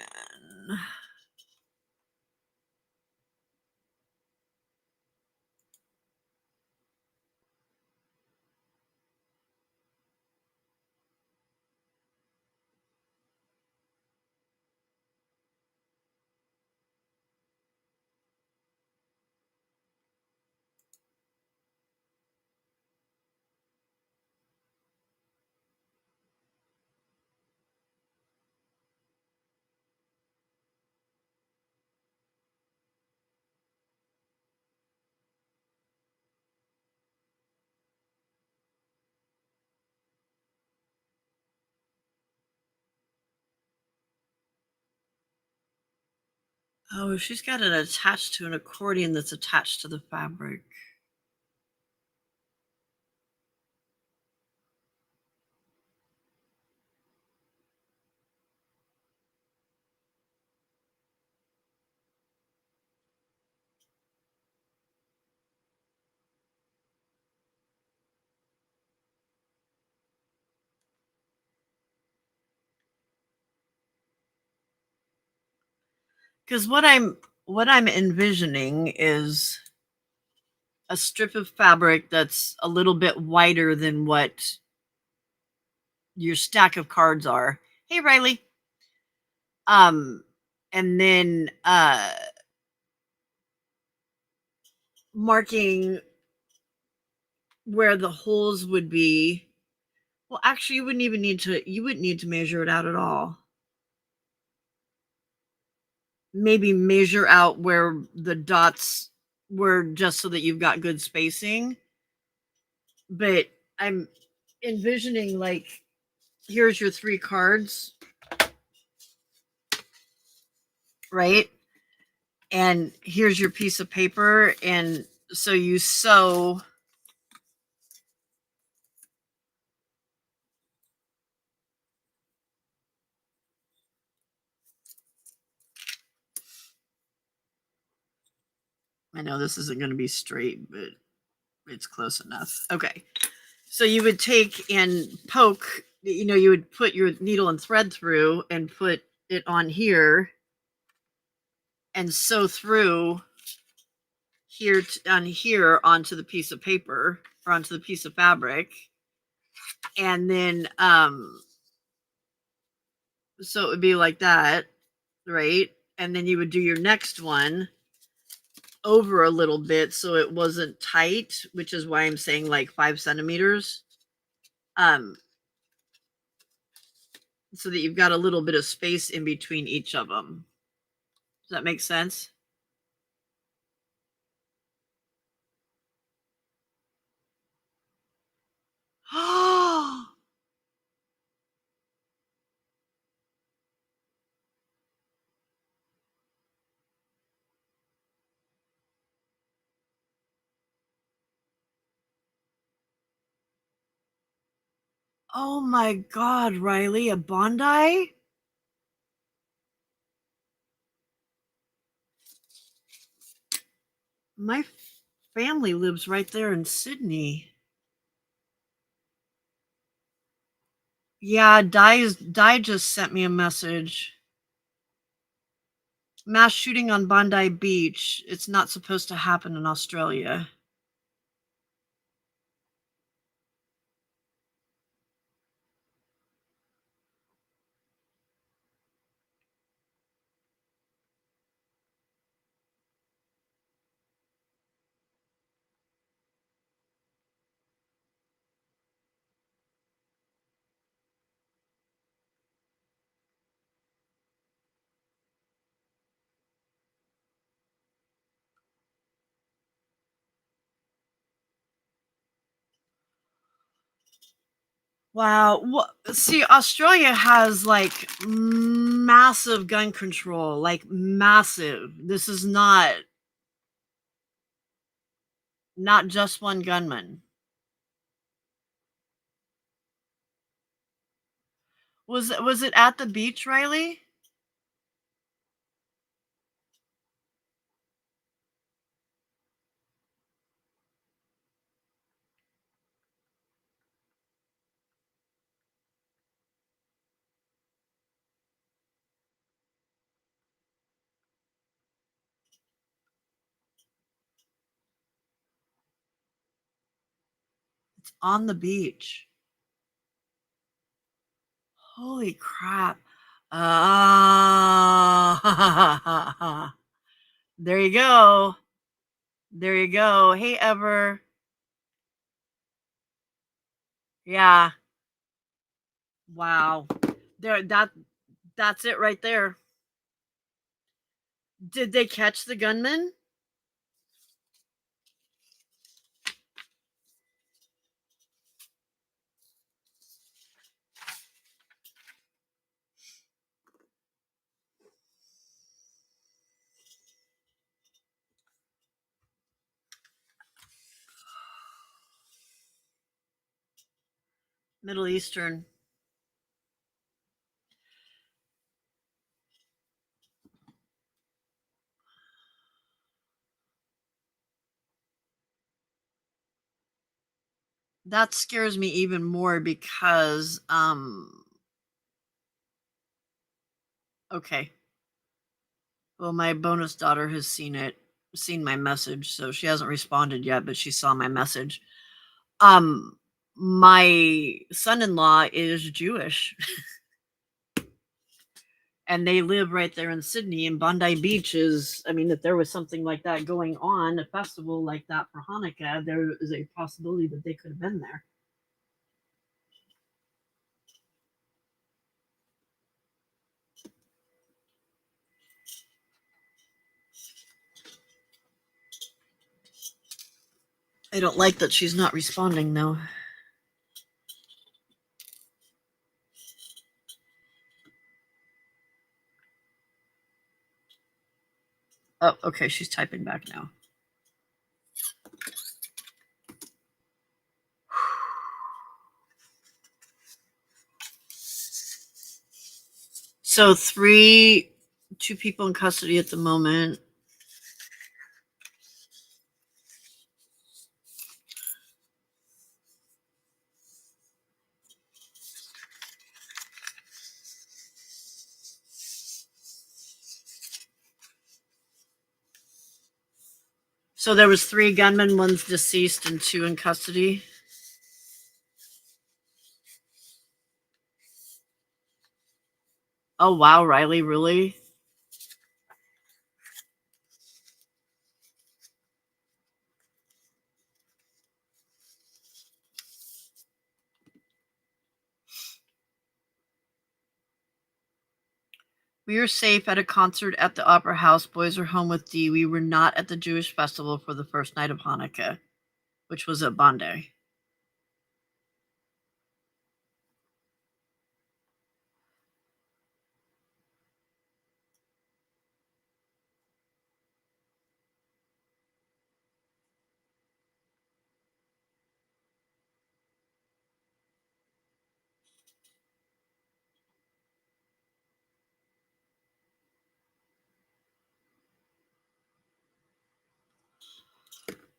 Oh, she's got it attached to an accordion that's attached to the fabric. Because what I'm envisioning is a strip of fabric that's a little bit wider than what your stack of cards are. Hey Riley. And then marking where the holes would be. Well, actually you wouldn't need to measure it out at all. Maybe measure out where the dots were, just so that you've got good spacing. But I'm envisioning, like, here's your 3 cards, right? And here's your piece of paper, and so you sew I know this isn't going to be straight, but it's close enough. Okay. So you would take and poke, you would put your needle and thread through and put it on here and sew through here on here onto the piece of paper, or onto the piece of fabric. And then so it would be like that, right? And then you would do your next one over a little bit so it wasn't tight, which is why I'm saying like 5 centimeters. So that you've got a little bit of space in between each of them. Does that make sense? Oh my God, Riley, a Bondi? My family lives right there in Sydney. Yeah, Di just sent me a message. Mass shooting on Bondi Beach. It's not supposed to happen in Australia. Wow. See, Australia has like massive gun control, like massive. This is not just one gunman. Was it at the beach, Riley? It's on the beach. Holy crap. There you go. There you go. Hey, Ever. Yeah. Wow. There that's it right there. Did they catch the gunman? Middle Eastern. That scares me even more because okay. Well, my bonus daughter has seen my message, so she hasn't responded yet, but she saw my message. Um my son-in-law is Jewish and they live right there in Sydney, and Bondi Beach is, I mean, if there was something like that going on, a festival like that for Hanukkah, there is a possibility that they could have been there. I don't like that she's not responding though. Oh, okay, she's typing back now. So two people in custody at the moment. So there was 3 gunmen, one's deceased and 2 in custody. Oh wow, Riley, really? We are safe at a concert at the Opera House. Boys are home with Dee. We were not at the Jewish festival for the first night of Hanukkah, which was at Bondi.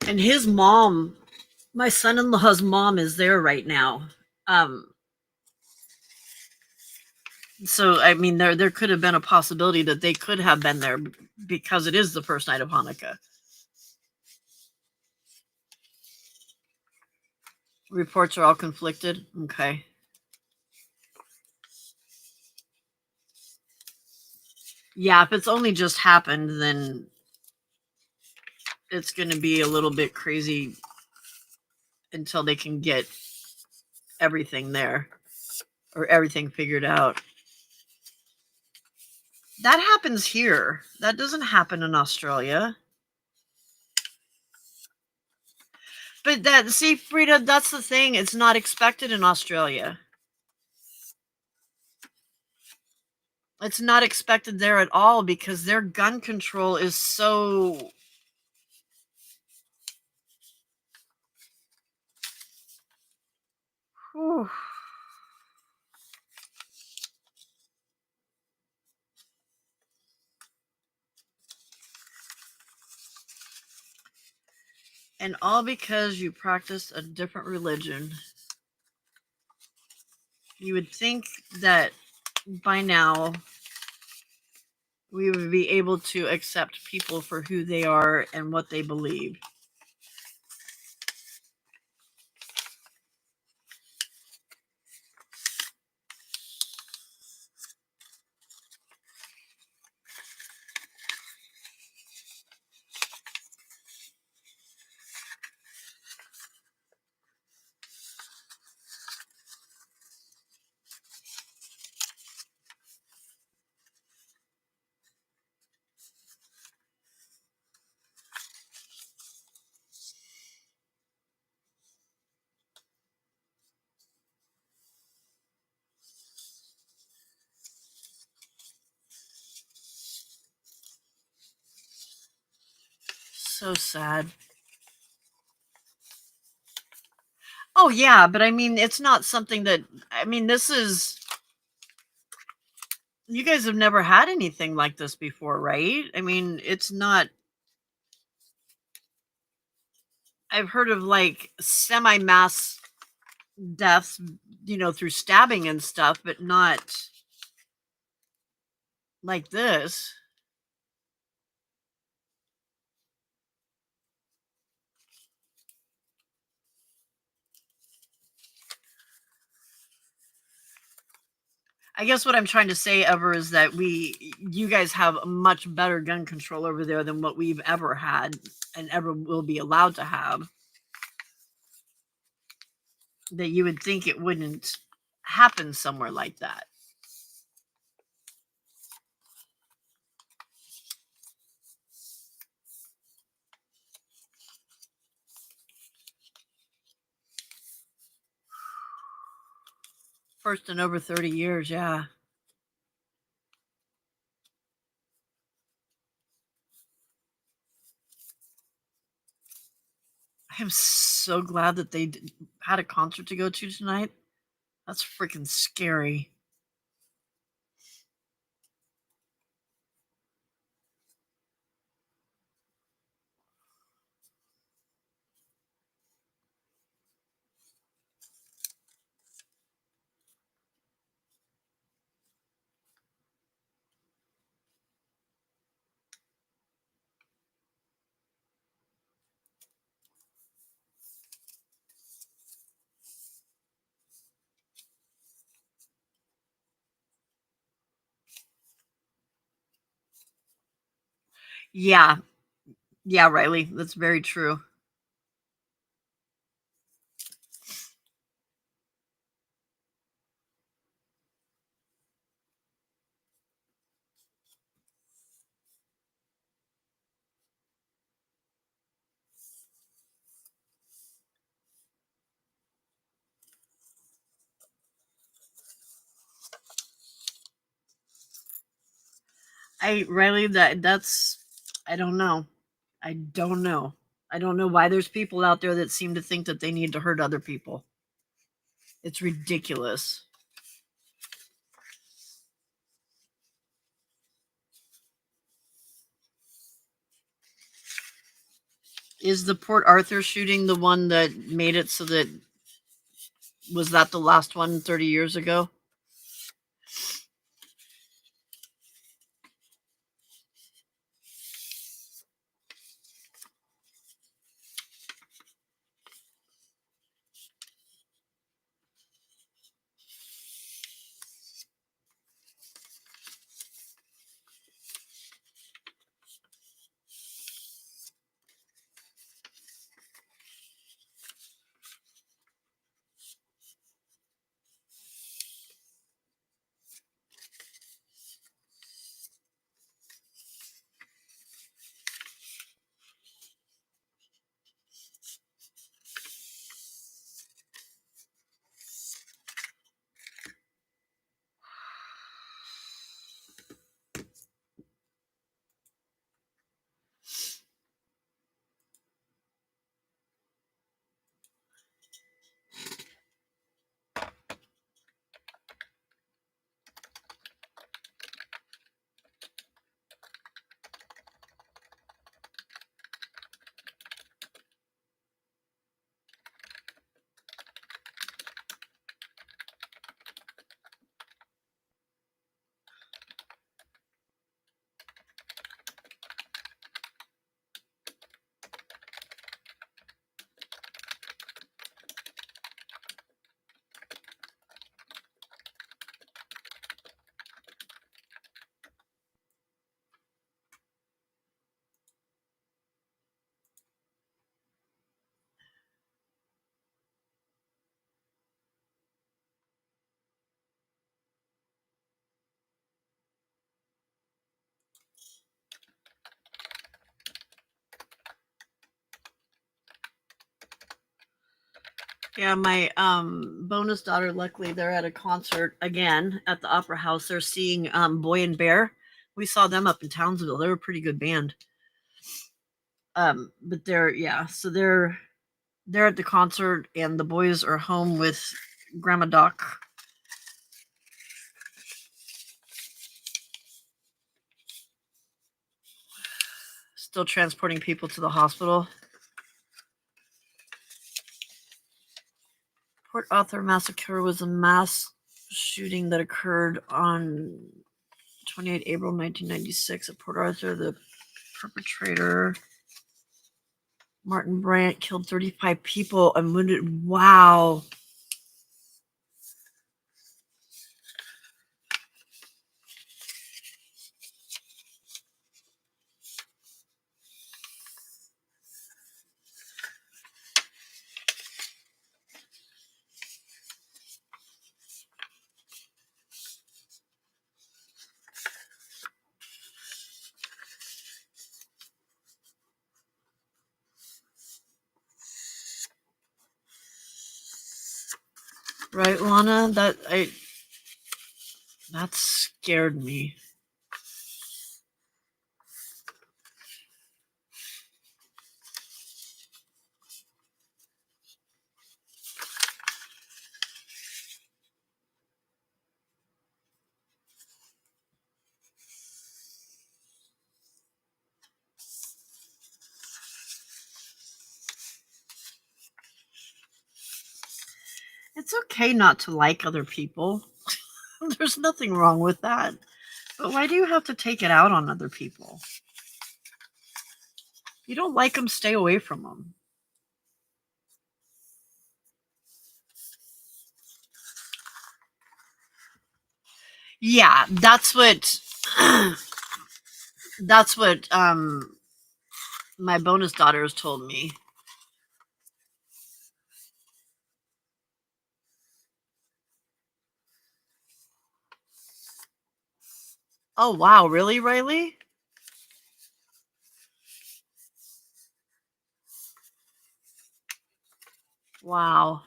And his mom, my son-in-law's mom, is there right now. So I mean, there could have been a possibility that they could have been there because it is the first night of Hanukkah. Reports are all conflicted. Okay. Yeah, if it's only just happened, then it's going to be a little bit crazy until they can get everything there or everything figured out. That happens here. That doesn't happen in Australia. But see, Frida, that's the thing. It's not expected in Australia. It's not expected there at all because their gun control is so. Whew. And all because you practice a different religion. You would think that by now we would be able to accept people for who they are and what they believe. So sad. Oh yeah, but I mean it's not something that I mean this is you guys have never had anything like this before, right? I mean, it's not I've heard of like semi-mass deaths, through stabbing and stuff, but not like this. I guess what I'm trying to say, Ever, is that you guys have much better gun control over there than what we've ever had and ever will be allowed to have. That you would think it wouldn't happen somewhere like that. First in over 30 years, yeah. I'm so glad that they had a concert to go to tonight. That's freaking scary. Yeah. Yeah, Riley, that's very true. Riley, that's I don't know. I don't know. I don't know why there's people out there that seem to think that they need to hurt other people. It's ridiculous. Is the Port Arthur shooting the one that made it so that was that the last one 30 years ago? Yeah, my bonus daughter, luckily they're at a concert again at the Opera House. They're seeing Boy and Bear. We saw them up in Townsville. They're a pretty good band. But they're at the concert and the boys are home with Grandma Doc. Still transporting people to the hospital. Port Arthur massacre was a mass shooting that occurred on 28 April 1996 at Port Arthur. The perpetrator, Martin Bryant, killed 35 people and wounded. Wow. Right, Lana? That scared me. It's okay not to like other people. There's nothing wrong with that. But why do you have to take it out on other people? You don't like them, stay away from them. Yeah, that's what that's what my bonus daughter has told me. Oh wow, really, Riley? Wow.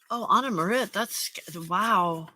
Oh, Anna Marit, that's wow.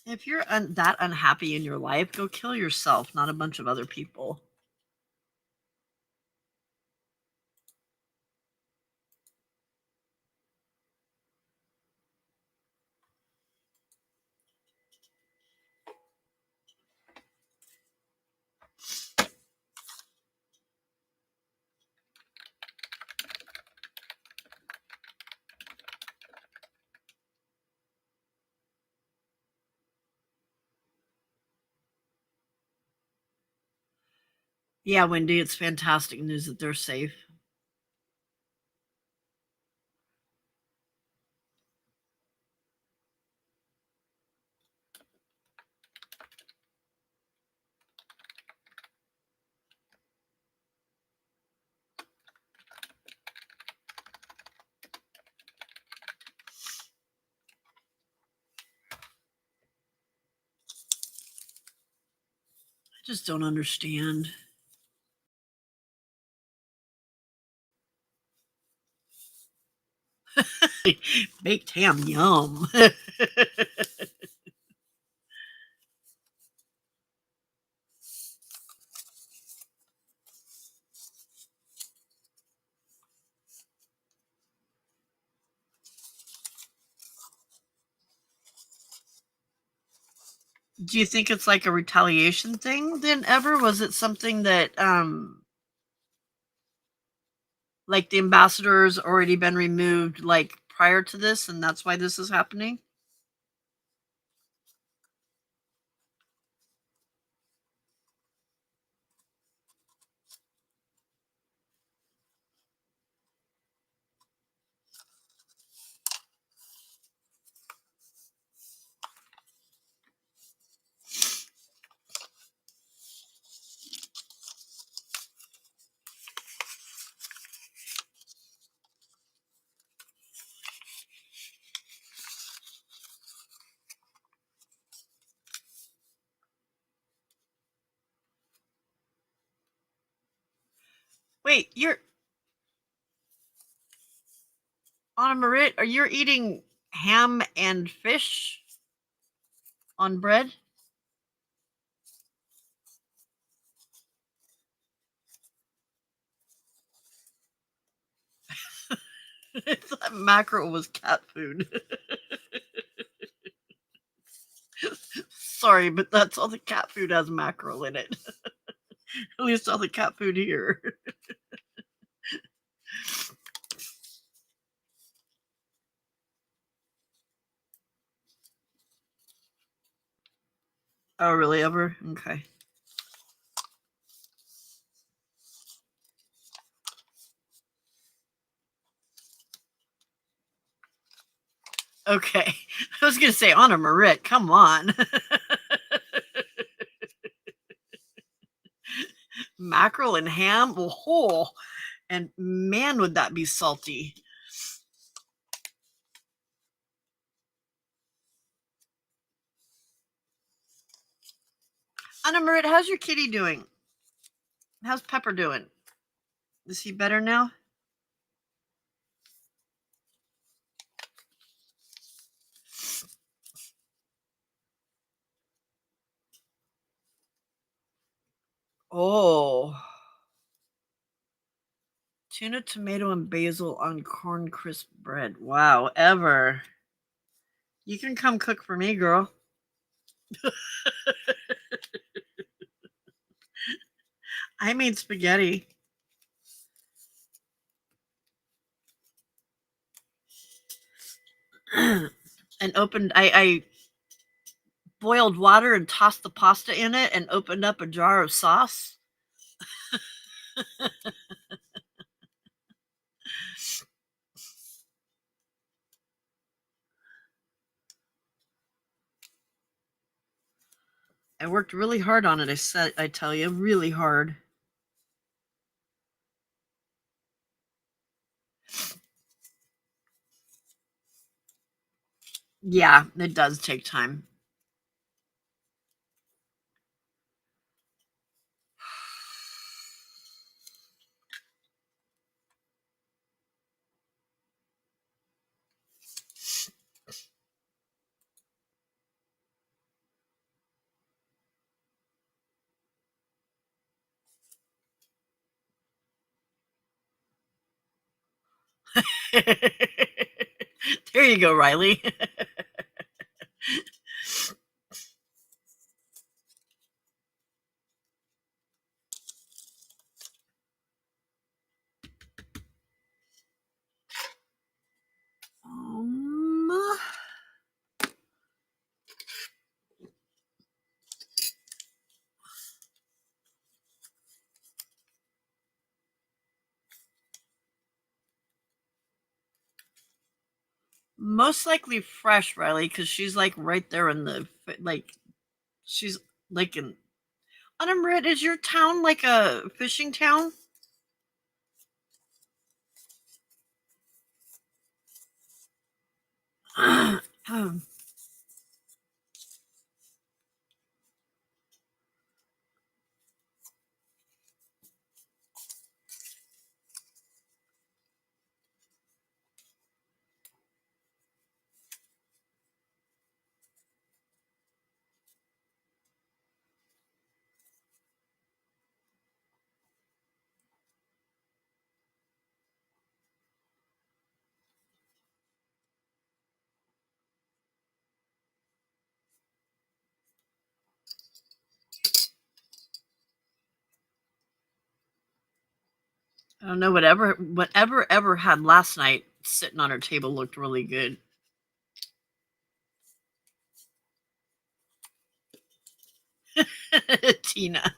If you're that unhappy in your life, go kill yourself, not a bunch of other people. Yeah, Wendy, it's fantastic news that they're safe. I just don't understand. Baked ham, yum. Do you think it's like a retaliation thing then ever? Was it something that Like the ambassador's already been removed like prior to this, and that's why this is happening? Wait, you're Anna Marit, are you eating ham and fish on bread? That mackerel was cat food. Sorry, but that's all the cat food has mackerel in it. At least all the cat food here. Oh, really? Ever? Okay. Okay. I was going to say, Anna Marit, come on. Mackerel and ham? Oh, and man, would that be salty. Anna Marit, how's your kitty doing? How's Pepper doing? Is he better now? Oh. Tuna, tomato, and basil on corn crisp bread. Wow, ever. You can come cook for me, girl. I made spaghetti. And I boiled water and tossed the pasta in it and opened up a jar of sauce. I worked really hard on it. I tell you, really hard. Yeah, it does take time. There you go, Riley. um, Most likely fresh, Riley, because she's like right there in the like. She's like in. Unamrit, is your town like a fishing town? I don't know, whatever ever had last night sitting on her table looked really good. Tina.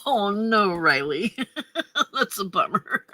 Oh no, Riley. That's a bummer.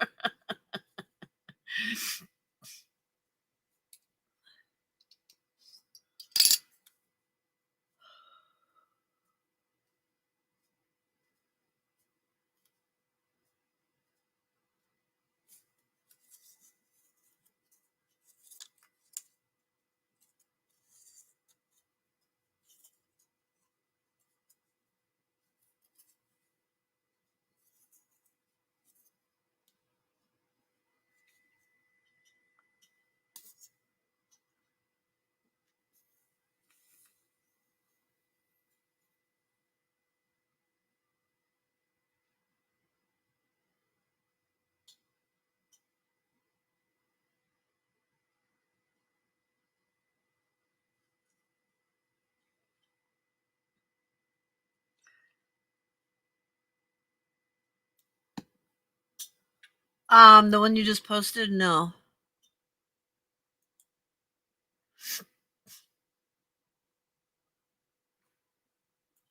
The one you just posted? No.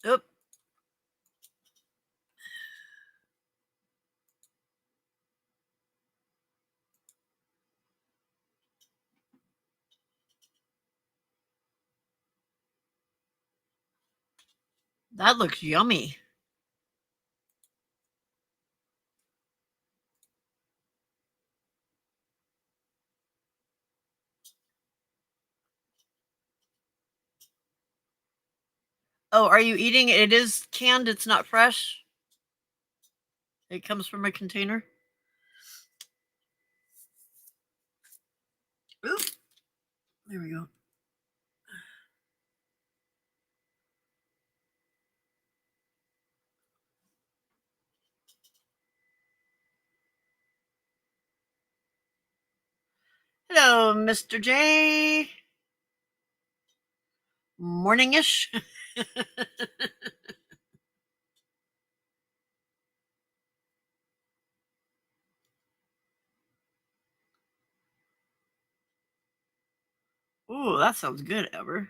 Oop. That looks yummy. Oh, are you eating it? It is canned, it's not fresh. It comes from a container. Oop. There we go. Hello, Mr. J. Morningish. Ooh, that sounds good, Ever.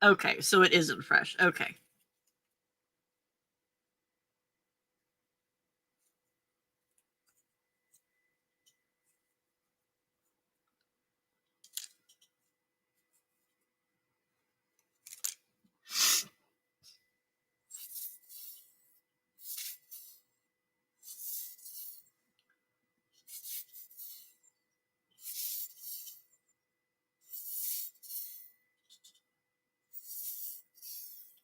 Okay, so it isn't fresh. Okay.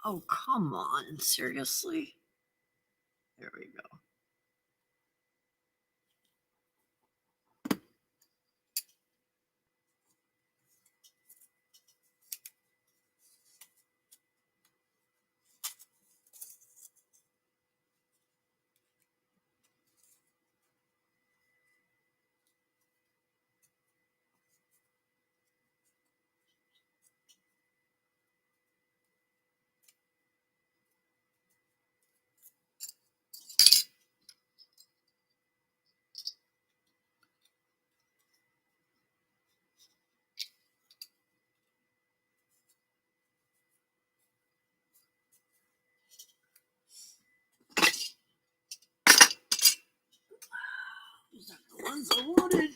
Oh, come on. Seriously? There we go. These are the ones I wanted.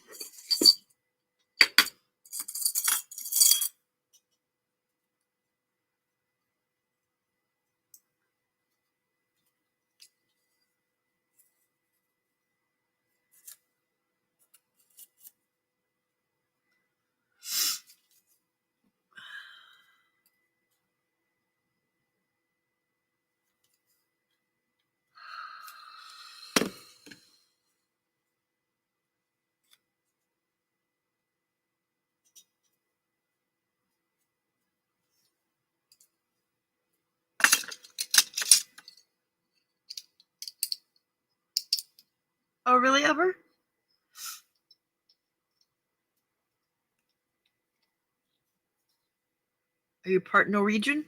Oh, really, ever? Are you part Norwegian?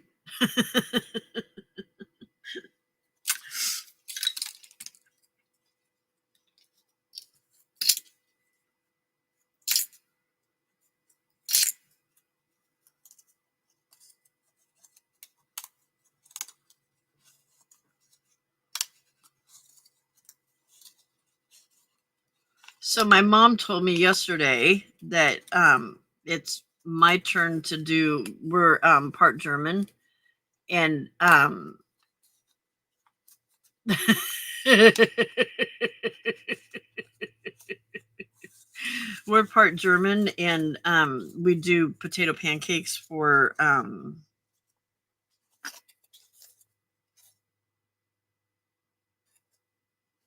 So my mom told me yesterday that it's my turn to do. We're part German, and we're part German, and we do potato pancakes for well,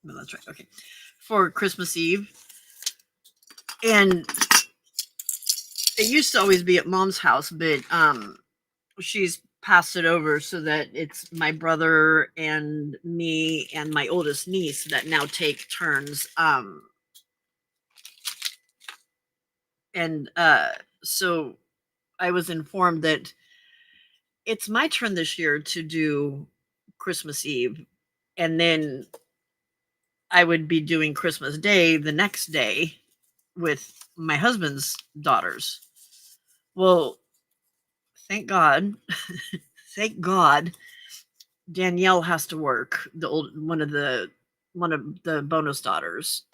that's right. Okay, for Christmas Eve, and it used to always be at Mom's house, but she's passed it over so that it's my brother and me and my oldest niece that now take turns. And so I was informed that it's my turn this year to do Christmas Eve, and then I would be doing Christmas Day the next day with my husband's daughters. Well, thank God, thank God, Danielle has to work. The old one of the bonus daughters,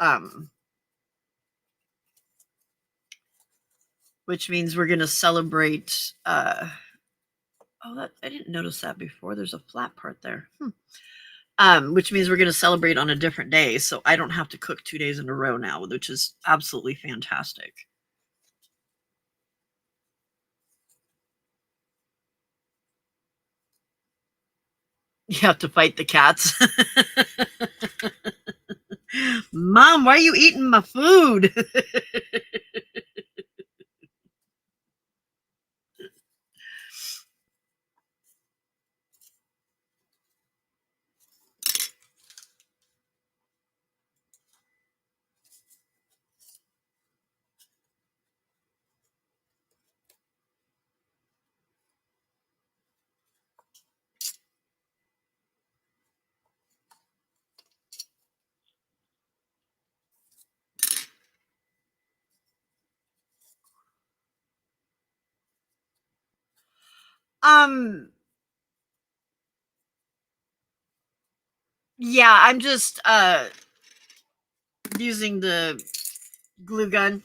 which means we're going to celebrate. Oh, that I didn't notice that before. There's a flat part there. Which means we're going to celebrate on a different day, so I don't have to cook 2 days in a row now, which is absolutely fantastic. You have to fight the cats. Mom, why are you eating my food? um, yeah, I'm just using the glue gun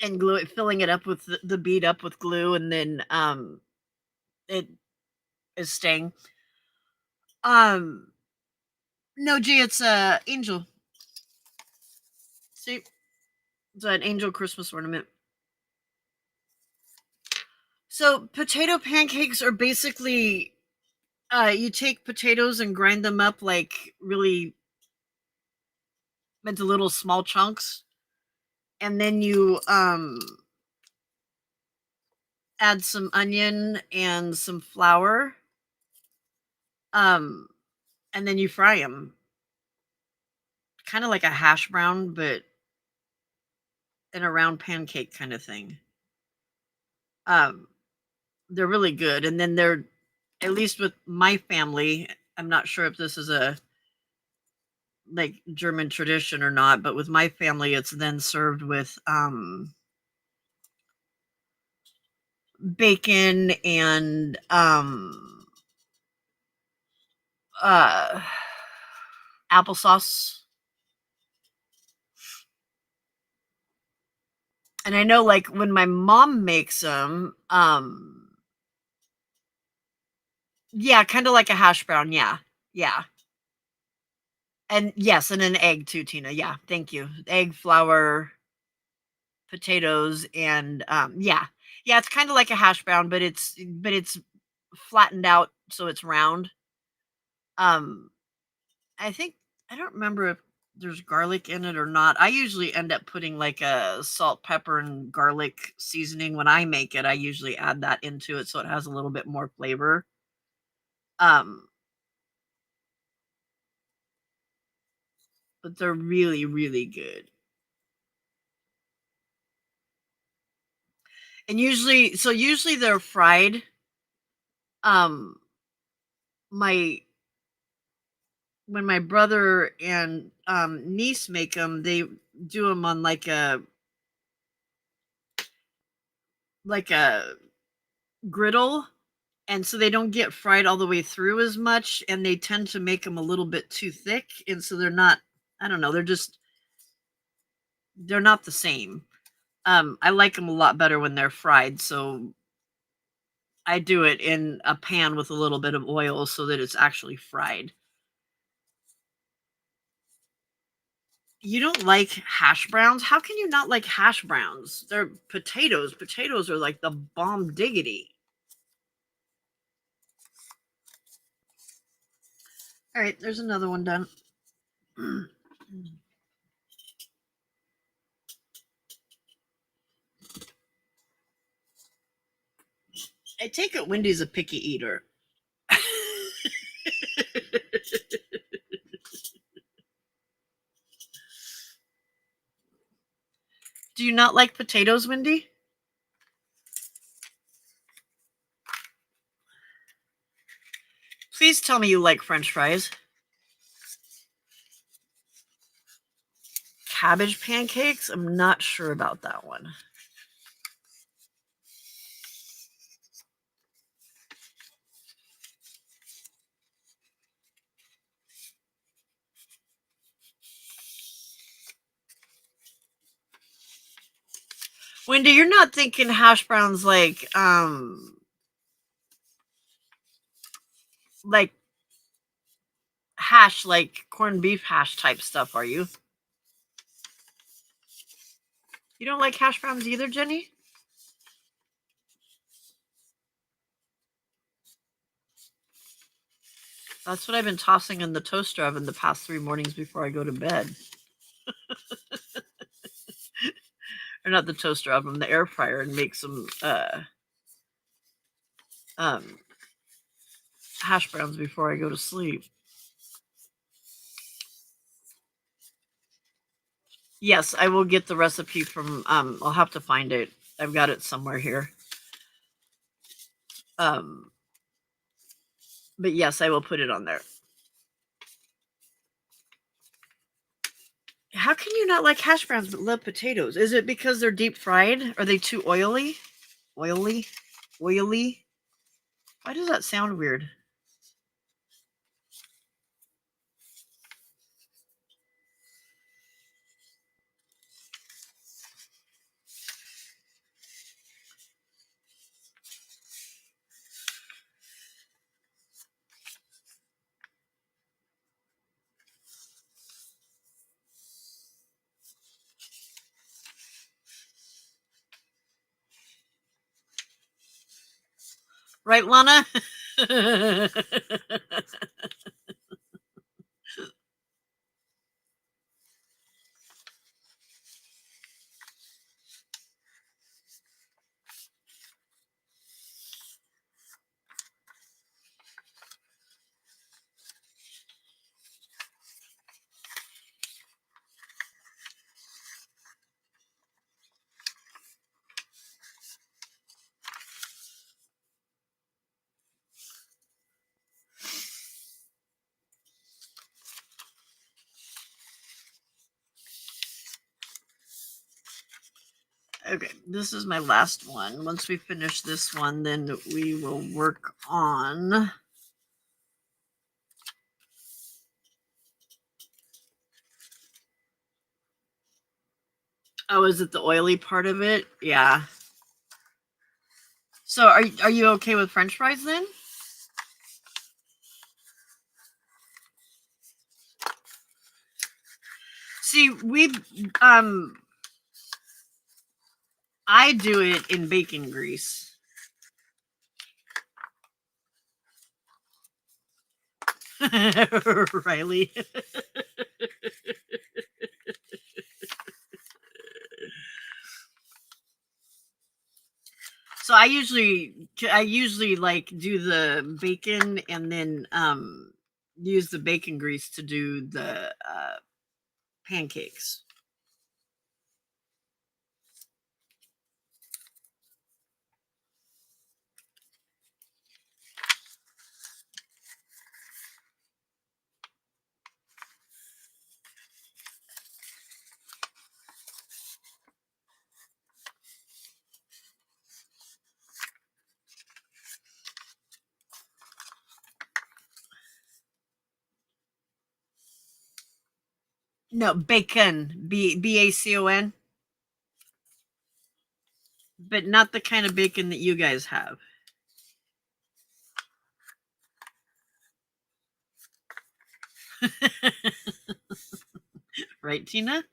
and glue it, filling it up with the bead up with glue, and then it is staying. Um, no, G, it's a angel. See, it's an angel Christmas ornament. So potato pancakes are basically you take potatoes and grind them up like really into little small chunks, and then you add some onion and some flour, um and then you fry them, kind of like a hash brown, but in a round pancake kind of thing. Um, they're really good, and then they're, at least with my family, I'm not sure if this is a like German tradition or not, but with my family, it's then served with bacon and uh applesauce. And I know, like, when my mom makes them, yeah, kind of like a hash brown. Yeah, yeah, and yes, and an egg too, Tina. Yeah, thank you. Egg, flour, potatoes, and yeah, yeah. It's kind of like a hash brown, but it's flattened out so it's round. Um, I think I don't remember if there's garlic in it or not. I usually end up putting like a salt, pepper, and garlic seasoning when I make it. I usually add that into it so it has a little bit more flavor. Um, but they're really, really good. And usually they're fried. Um, my when my brother and niece make them, they do them on like a griddle, and so they don't get fried all the way through as much, and they tend to make them a little bit too thick, and so they're not. I don't know. They're not the same. I like them a lot better when they're fried, so I do it in a pan with a little bit of oil so that it's actually fried. You don't like hash browns? How can you not like hash browns? They're potatoes. Potatoes are like the bomb diggity. All right, there's another one done. I take it Wendy's a picky eater. Do you not like potatoes, Wendy? Please tell me you like French fries. Cabbage pancakes? I'm not sure about that one. Wendy, you're not thinking hash browns like hash, like corned beef hash type stuff, are you? You don't like hash browns either, Jenny? That's what I've been tossing in the toaster oven the past 3 mornings before I go to bed. Or not the toaster oven, the air fryer, and make some hash browns before I go to sleep. Yes, I will get the recipe from I'll have to find it. I've got it somewhere here. But yes, I will put it on there. How can you not like hash browns but love potatoes? Is it because they're deep fried? Are they too oily? Oily? Oily? Why does that sound weird? Right, Lana? Okay, this is my last one. Once we finish this one, then we will work on... Oh, is it the oily part of it? Yeah. So are you okay with French fries then? See, I do it in bacon grease. Riley. So I usually like do the bacon and then use the bacon grease to do the pancakes. No, bacon. Bacon. But not the kind of bacon that you guys have. Right, Tina?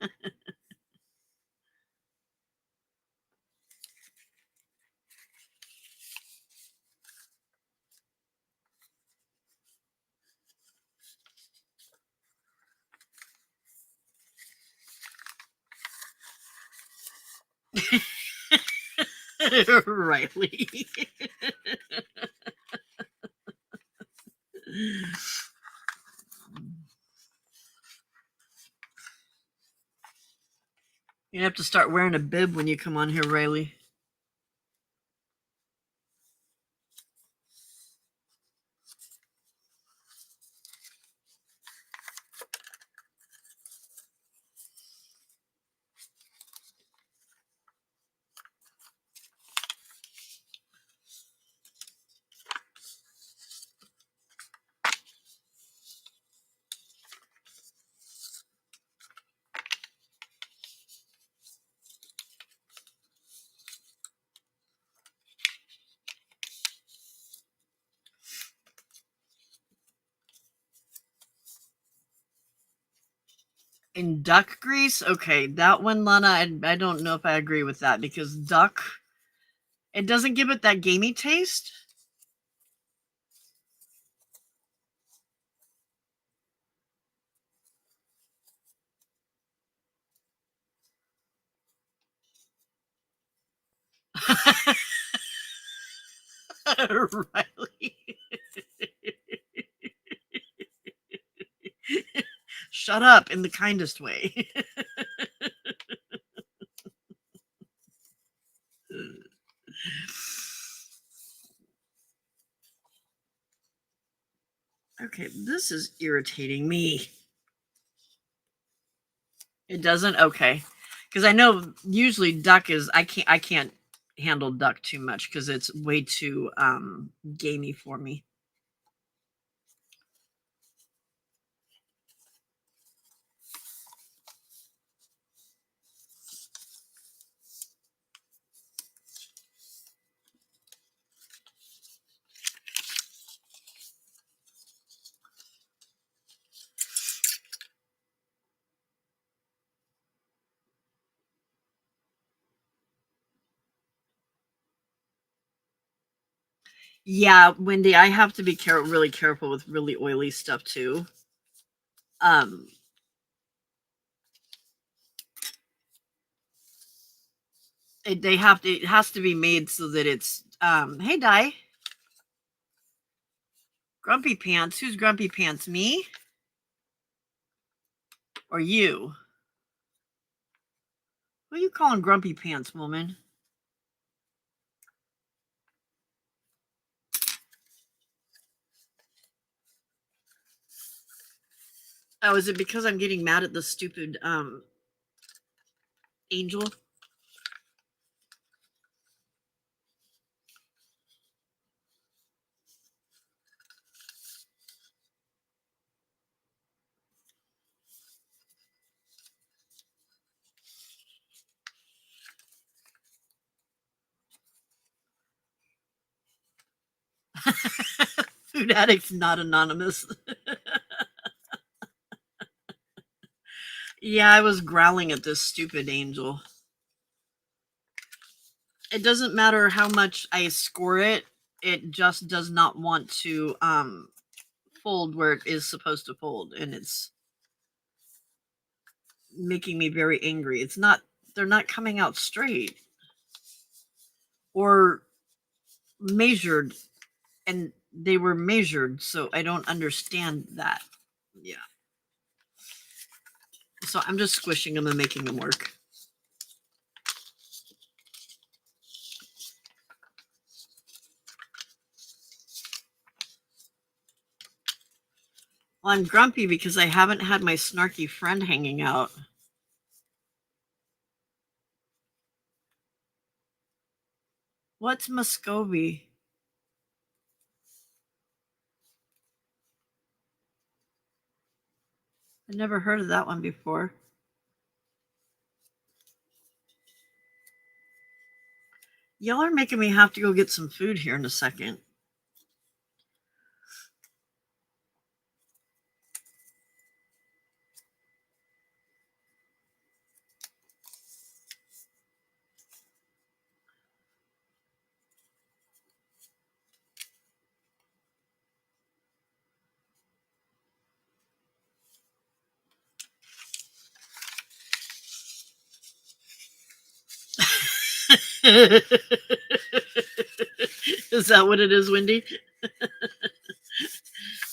Riley. You have to start wearing a bib when you come on here, Riley. In duck grease? Okay, that one, Lana, I don't know if I agree with that because duck, it doesn't give it that gamey taste. Riley. Shut up in the kindest way. Okay, this is irritating me. It doesn't? Okay. Because I know usually duck is I can't handle duck too much because it's way too gamey for me. Yeah, Wendy, I have to be really careful with really oily stuff too. Um, it has to be made so that it's hey Di. Grumpy Pants. Who's Grumpy Pants? Me? Or you? Who are you calling Grumpy Pants, woman? Oh, is it because I'm getting mad at the stupid angel? Food addicts not anonymous. Yeah, I was growling at this stupid angel. It doesn't matter how much I score it, it just does not want to fold where it is supposed to fold, and it's making me very angry. It's not, they're not coming out straight or measured, and they were measured, so I don't understand that. Yeah. So I'm just squishing them and making them work. Well, I'm grumpy because I haven't had my snarky friend hanging out. What's Muscovy? I've never heard of that one before. Y'all are making me have to go get some food here in a second. Is that what it is, Wendy?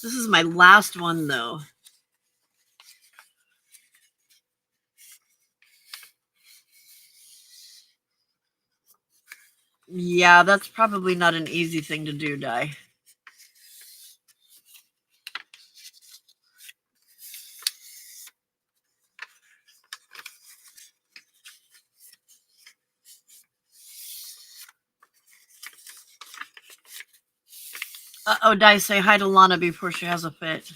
This is my last one, though. Yeah, that's probably not an easy thing to do, Di. Uh-oh, Di, say hi to Lana before she has a fit.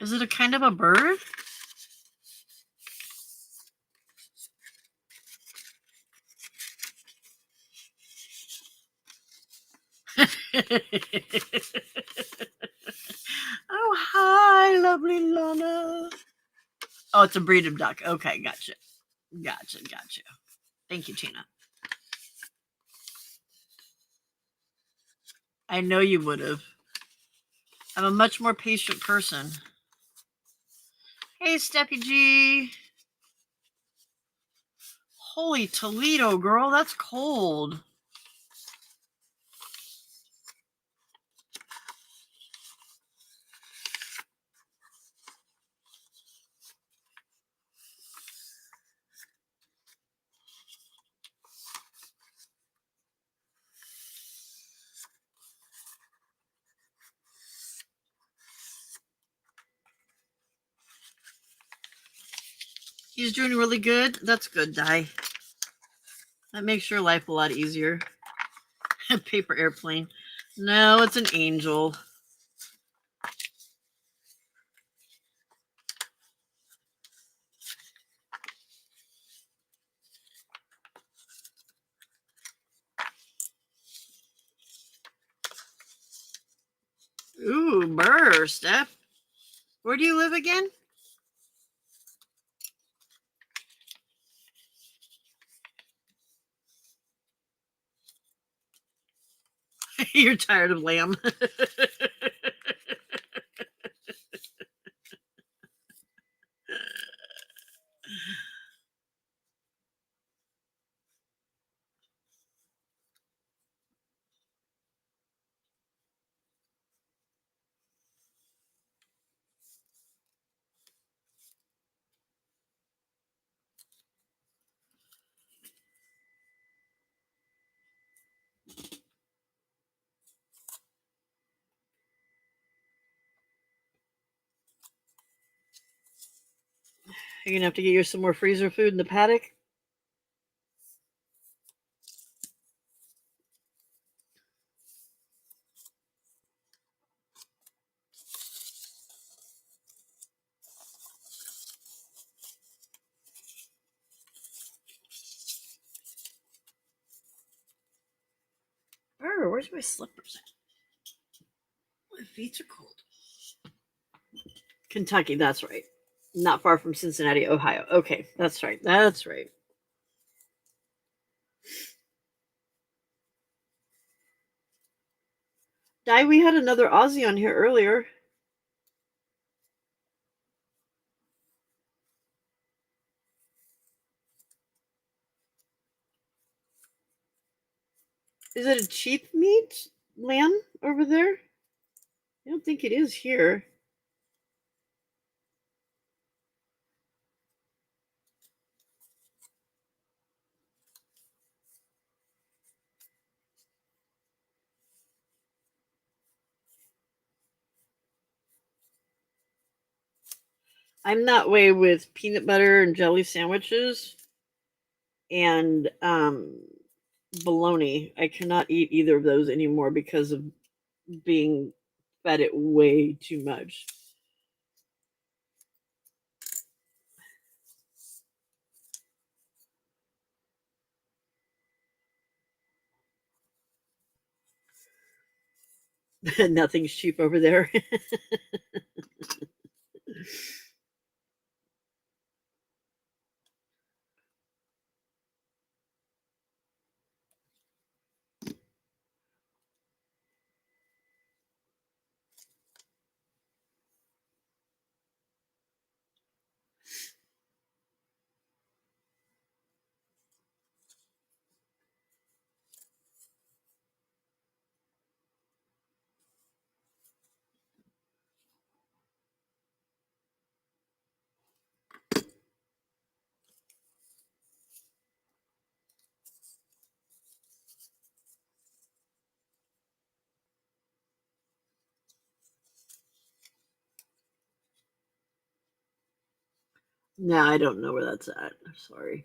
Is it a kind of a bird? Oh, hi, lovely Lana. Oh, it's a breed of duck. Okay, gotcha. Gotcha. Thank you, Tina. I know you would have. I'm a much more patient person. Hey, Steppy G. Holy Toledo, girl, that's cold. He's doing really good. That's good, Di. That makes your life a lot easier. Paper airplane. No, it's an angel. Ooh, burr, Steph. Where do you live again? You're tired of lamb. You're going to have to get you some more freezer food in the paddock? Burr, where's my slippers at? My feet are cold. Kentucky, that's right. Not far from Cincinnati, Ohio. Okay, that's right. That's right. Di, we had another Aussie on here earlier. Is it a cheap meat lamb over there? I don't think it is here. I'm that way with peanut butter and jelly sandwiches and bologna. I cannot eat either of those anymore because of being fed it way too much. Nothing's cheap over there. No, I don't know where that's at. I'm sorry.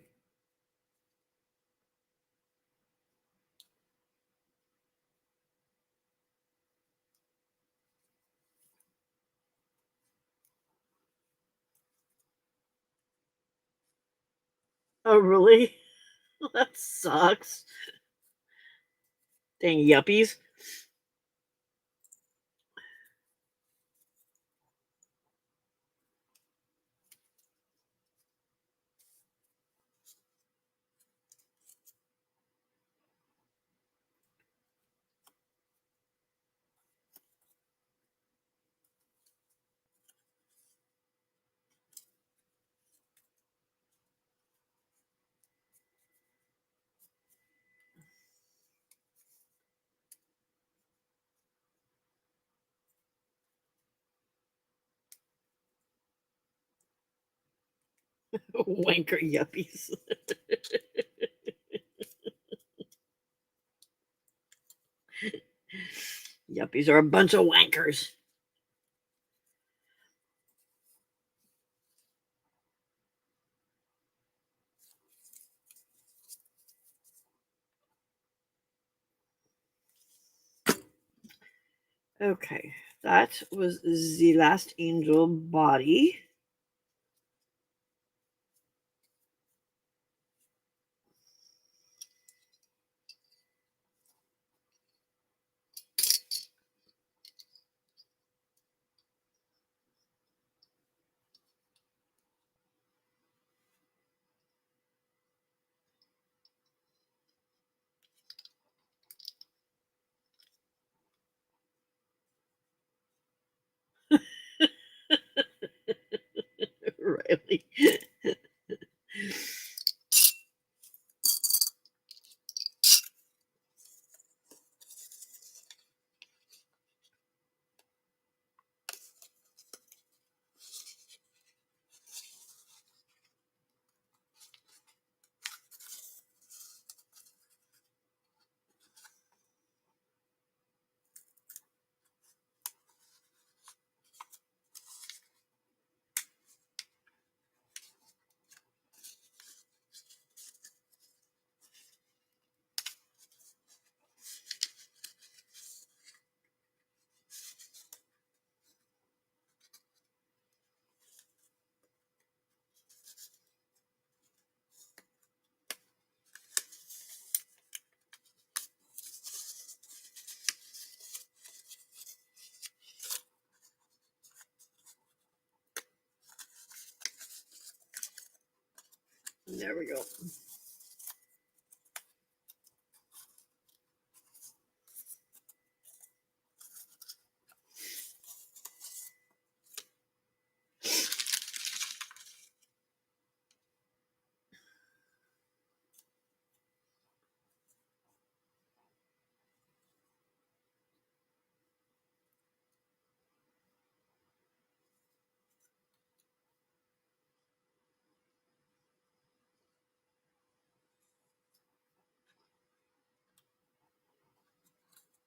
Oh, really? That sucks. Dang yuppies. Wanker yuppies. Yuppies are a bunch of wankers. Okay, that was the last angel body. Riley. There we go.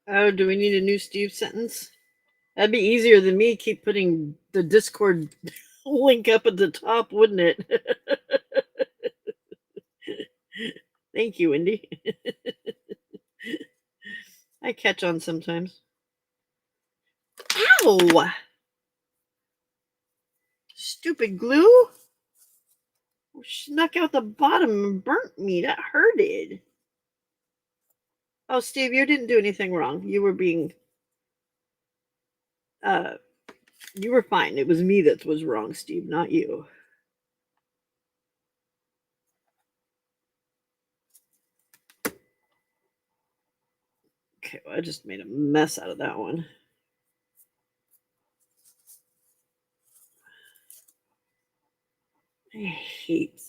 Oh, do we need a new Steve sentence? That'd be easier than me keep putting the Discord link up at the top, wouldn't it? Thank you, Indy. I catch on sometimes. Ow! Stupid glue! Snuck out the bottom and burnt me. That hurted. Oh, Steve, you didn't do anything wrong. You were being, uh, you were fine. It was me that was wrong, Steve, not you. Okay, well, I just made a mess out of that one. I hate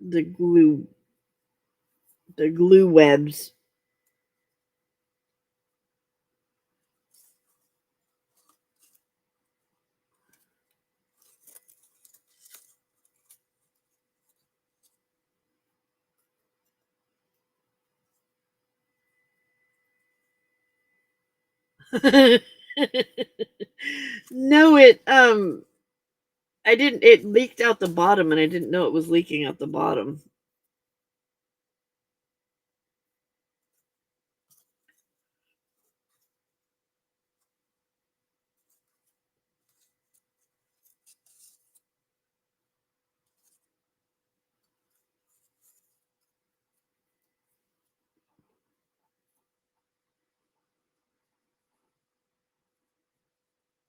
the glue webs. No, I didn't, it leaked out the bottom and I didn't know it was leaking out the bottom.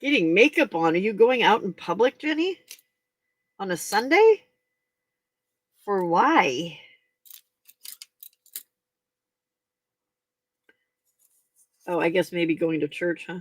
Getting makeup on. Are you going out in public, Jenny? On a Sunday? For why? Oh, I guess maybe going to church, huh?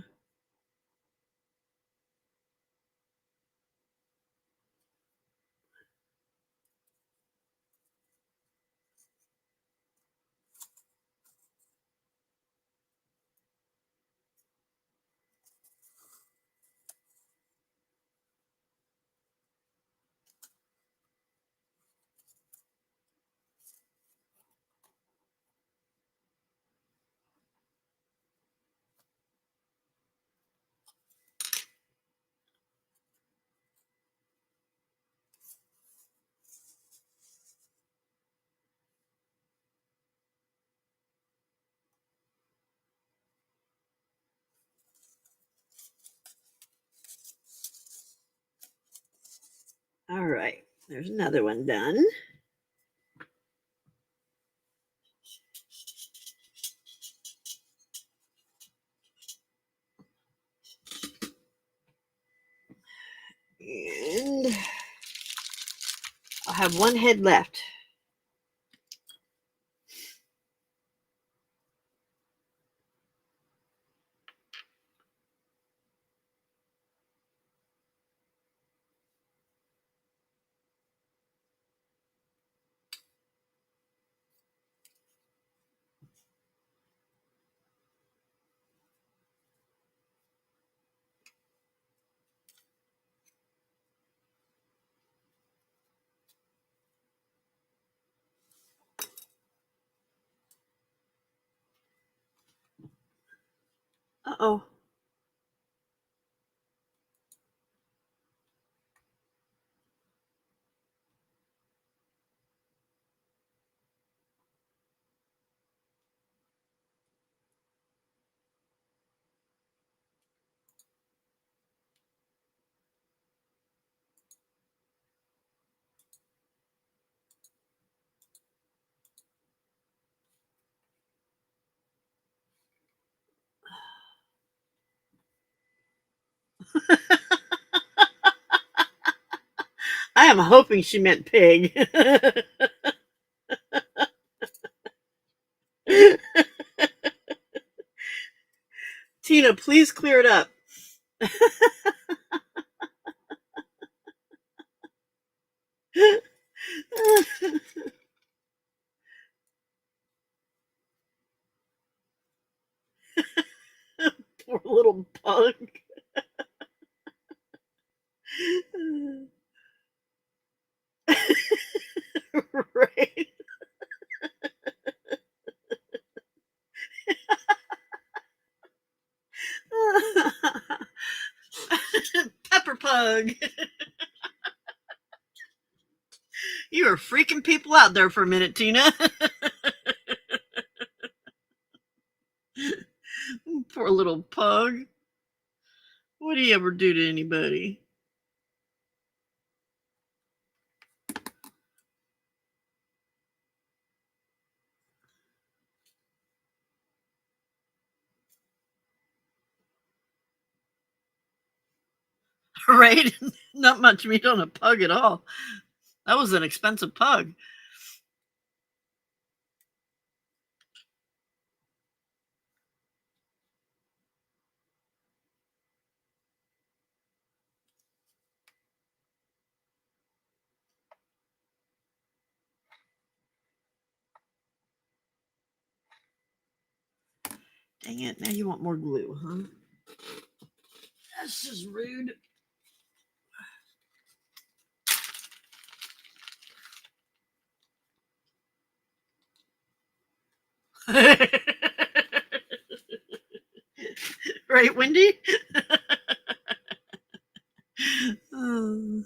All right, there's another one done. And I'll have one head left. Uh-oh. I am hoping she meant pig. Tina, please clear it up. Poor little pug. Right. pug. You were freaking people out there for a minute, Tina. Poor little pug. What do you ever do to anybody? Right? Not much meat on a pug at all. That was an expensive pug. Dang it, now you want more glue, huh? That's just rude. Right, Wendy? Oh.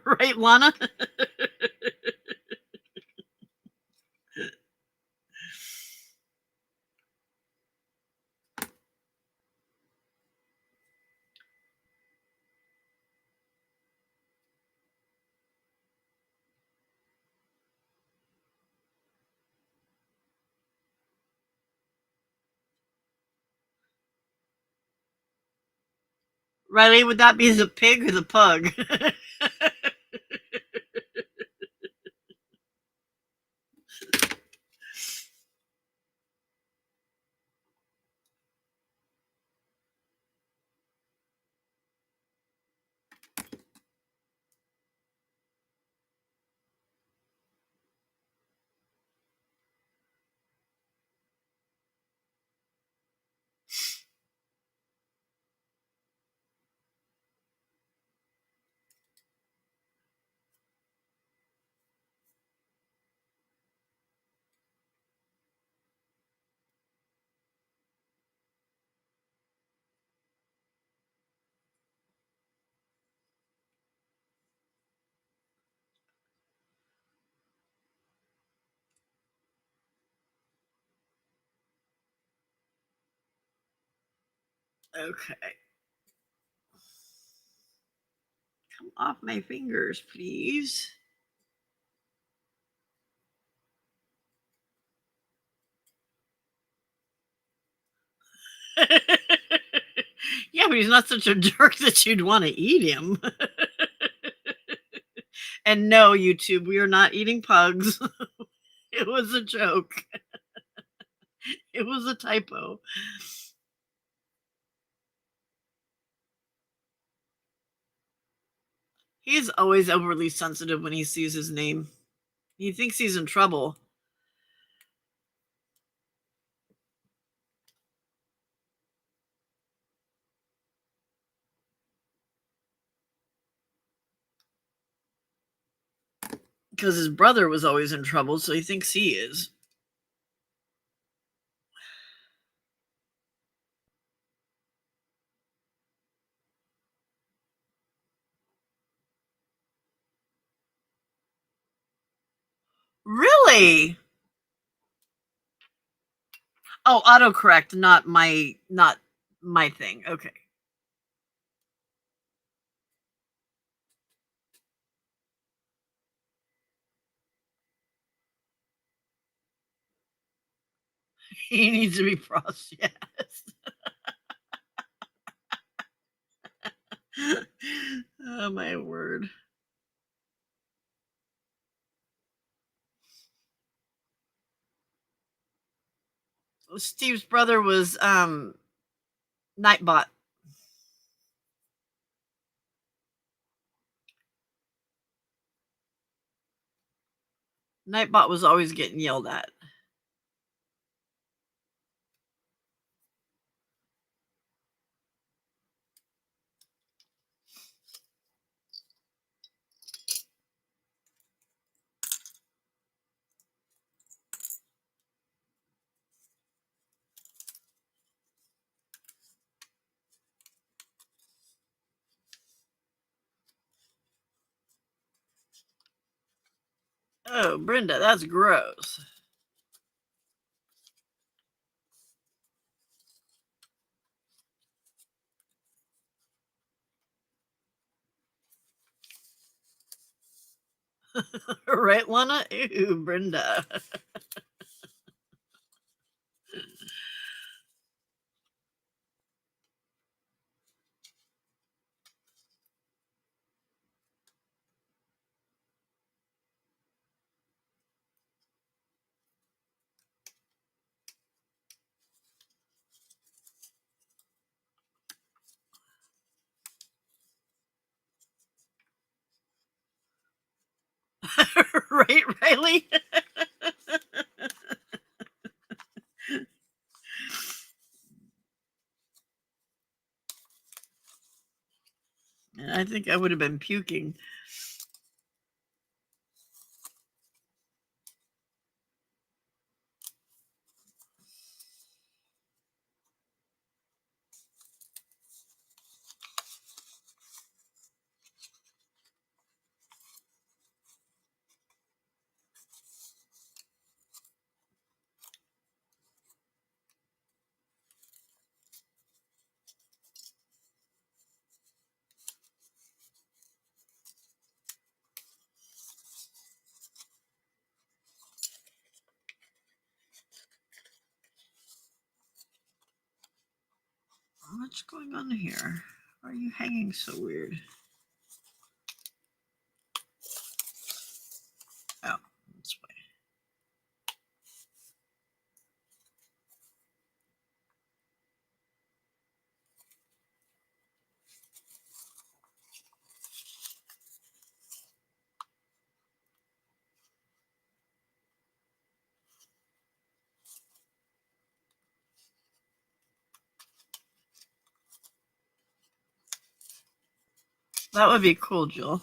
Right, Lana? Riley, would that be the pig or the pug? Okay. Come off my fingers, please. Yeah, but he's not such a jerk that you'd want to eat him. And no, YouTube, we are not eating pugs. It was a joke. It was a typo. He's always overly sensitive when he sees his name. He thinks he's in trouble. Because his brother was always in trouble, so he thinks he is. Really? Oh, autocorrect, not my thing. Okay. He needs to be processed. Oh my word. Steve's brother was Nightbot. Nightbot was always getting yelled at. Oh, Brenda, that's gross. Right, Lana? Ew, Brenda. Right, Riley? And I think I would have been puking. What's going on here? Why are you hanging so weird? Oh, this way. That would be cool, Jill.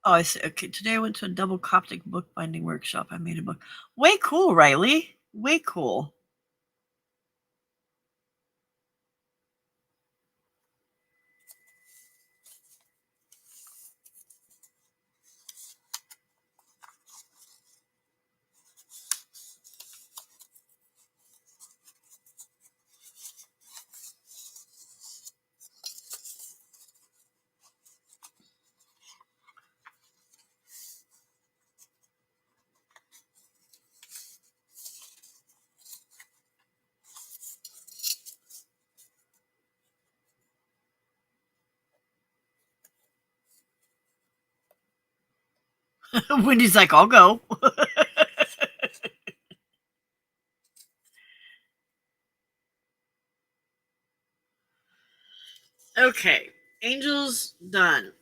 Oh, I see. Okay, today I went to a double Coptic bookbinding workshop. I made a book. Way cool, Riley. Way cool. Wendy's like, I'll go. Okay, angels done.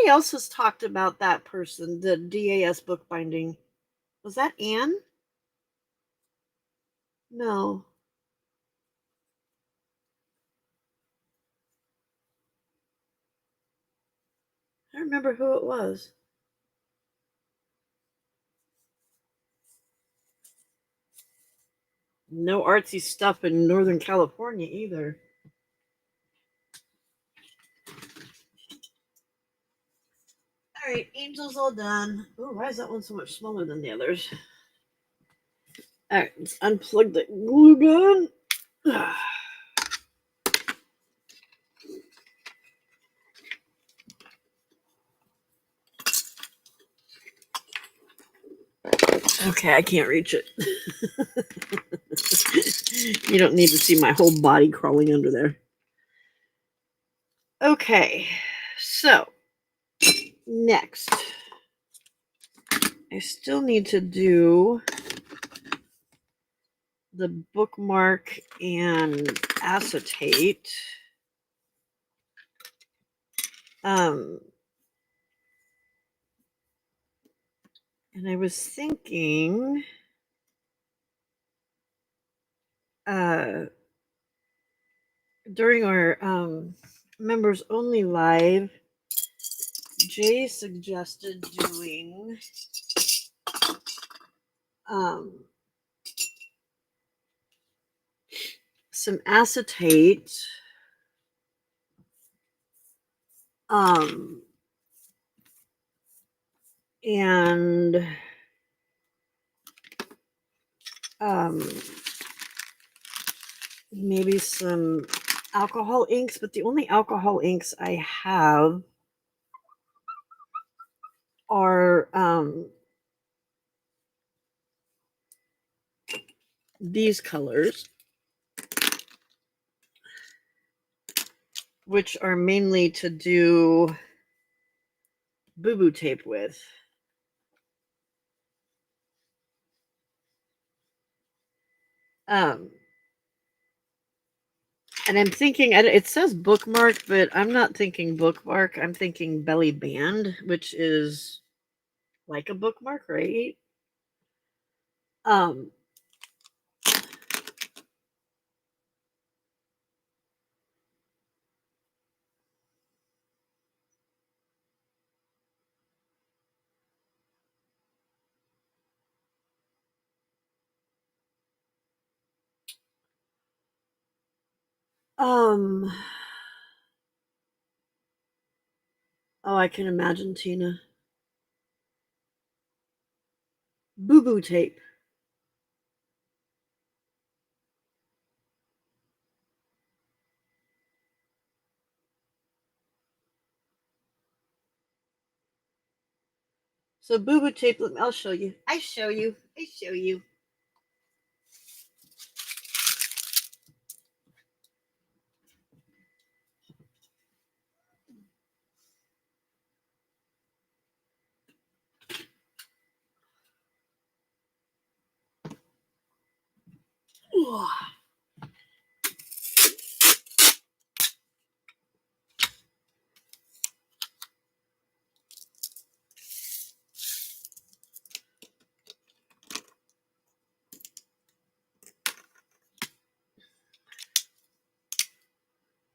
somebody else has talked about that person, the DAS bookbinding. Was that Anne? No. I don't remember who it was. No artsy stuff in Northern California either. All right, Angel's all done. Oh, why is that one so much smaller than the others? All right, let's unplug the glue gun. Okay, I can't reach it. You don't need to see my whole body crawling under there. Okay, so next, I still need to do the bookmark and acetate. And I was thinking, during our members only live, Jay suggested doing some acetate and maybe some alcohol inks, but the only alcohol inks I have are these colors, which are mainly to do boo-boo tape with. And I'm thinking, it says bookmark, but I'm not thinking bookmark. I'm thinking belly band, which is like a bookmark, right? Oh, I can imagine, Tina. Boo-boo tape. So boo-boo tape, I'll show you. I show you. Ooh.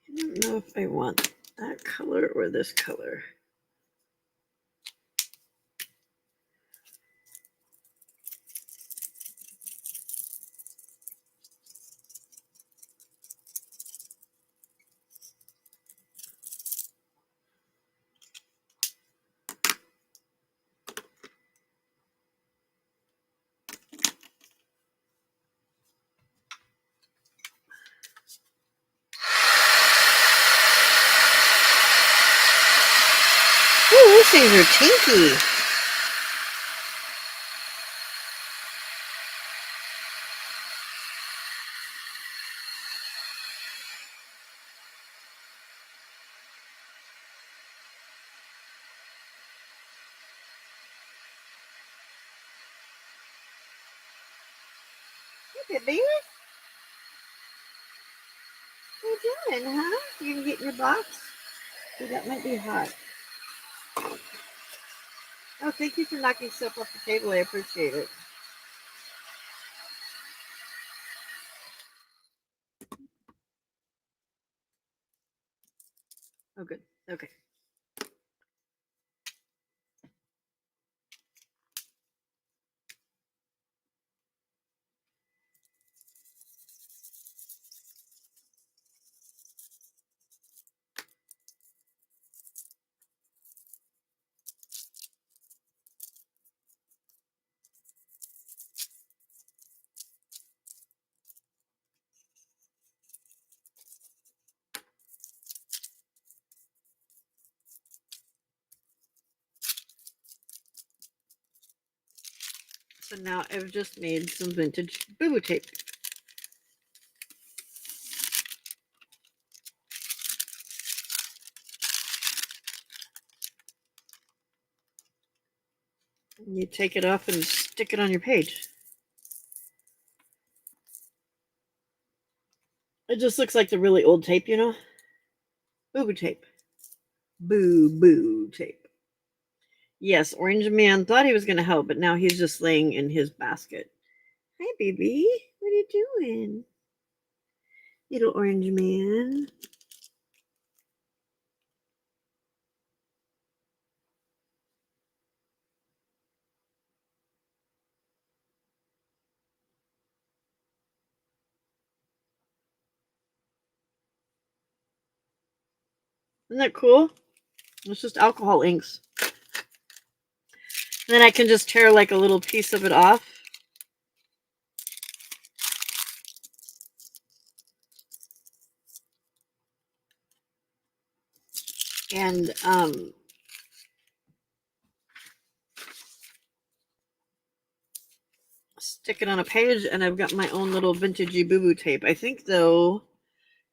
I don't know if I want that color or this color. Ooh, these things are tinky. Hey, baby. What are you doing, huh? You gonna get in your box? Ooh, that might be hot. Oh, thank you for knocking stuff off the table. I appreciate it. Oh, good. Okay. So now I've just made some vintage boo-boo tape. You take it off and stick it on your page. It just looks like the really old tape, you know? Boo-boo tape. Boo-boo tape. Yes, Orange Man thought he was going to help, but now he's just laying in his basket. Hi, baby. What are you doing? Little Orange Man. Isn't that cool? It's just alcohol inks. And then I can just tear like a little piece of it off. And stick it on a page, and I've got my own little vintagey boo-boo tape. I think, though,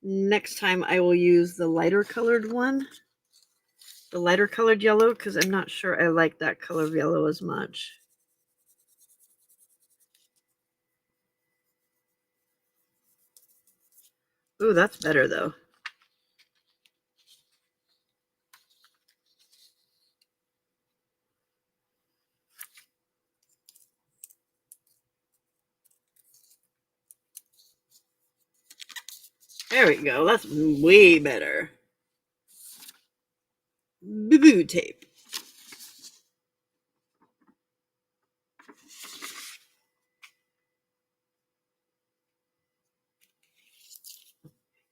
next time I will use the lighter colored one. The lighter colored yellow, because I'm not sure I like that color of yellow as much. Ooh, that's better, though. There we go. That's way better. Boo-boo tape.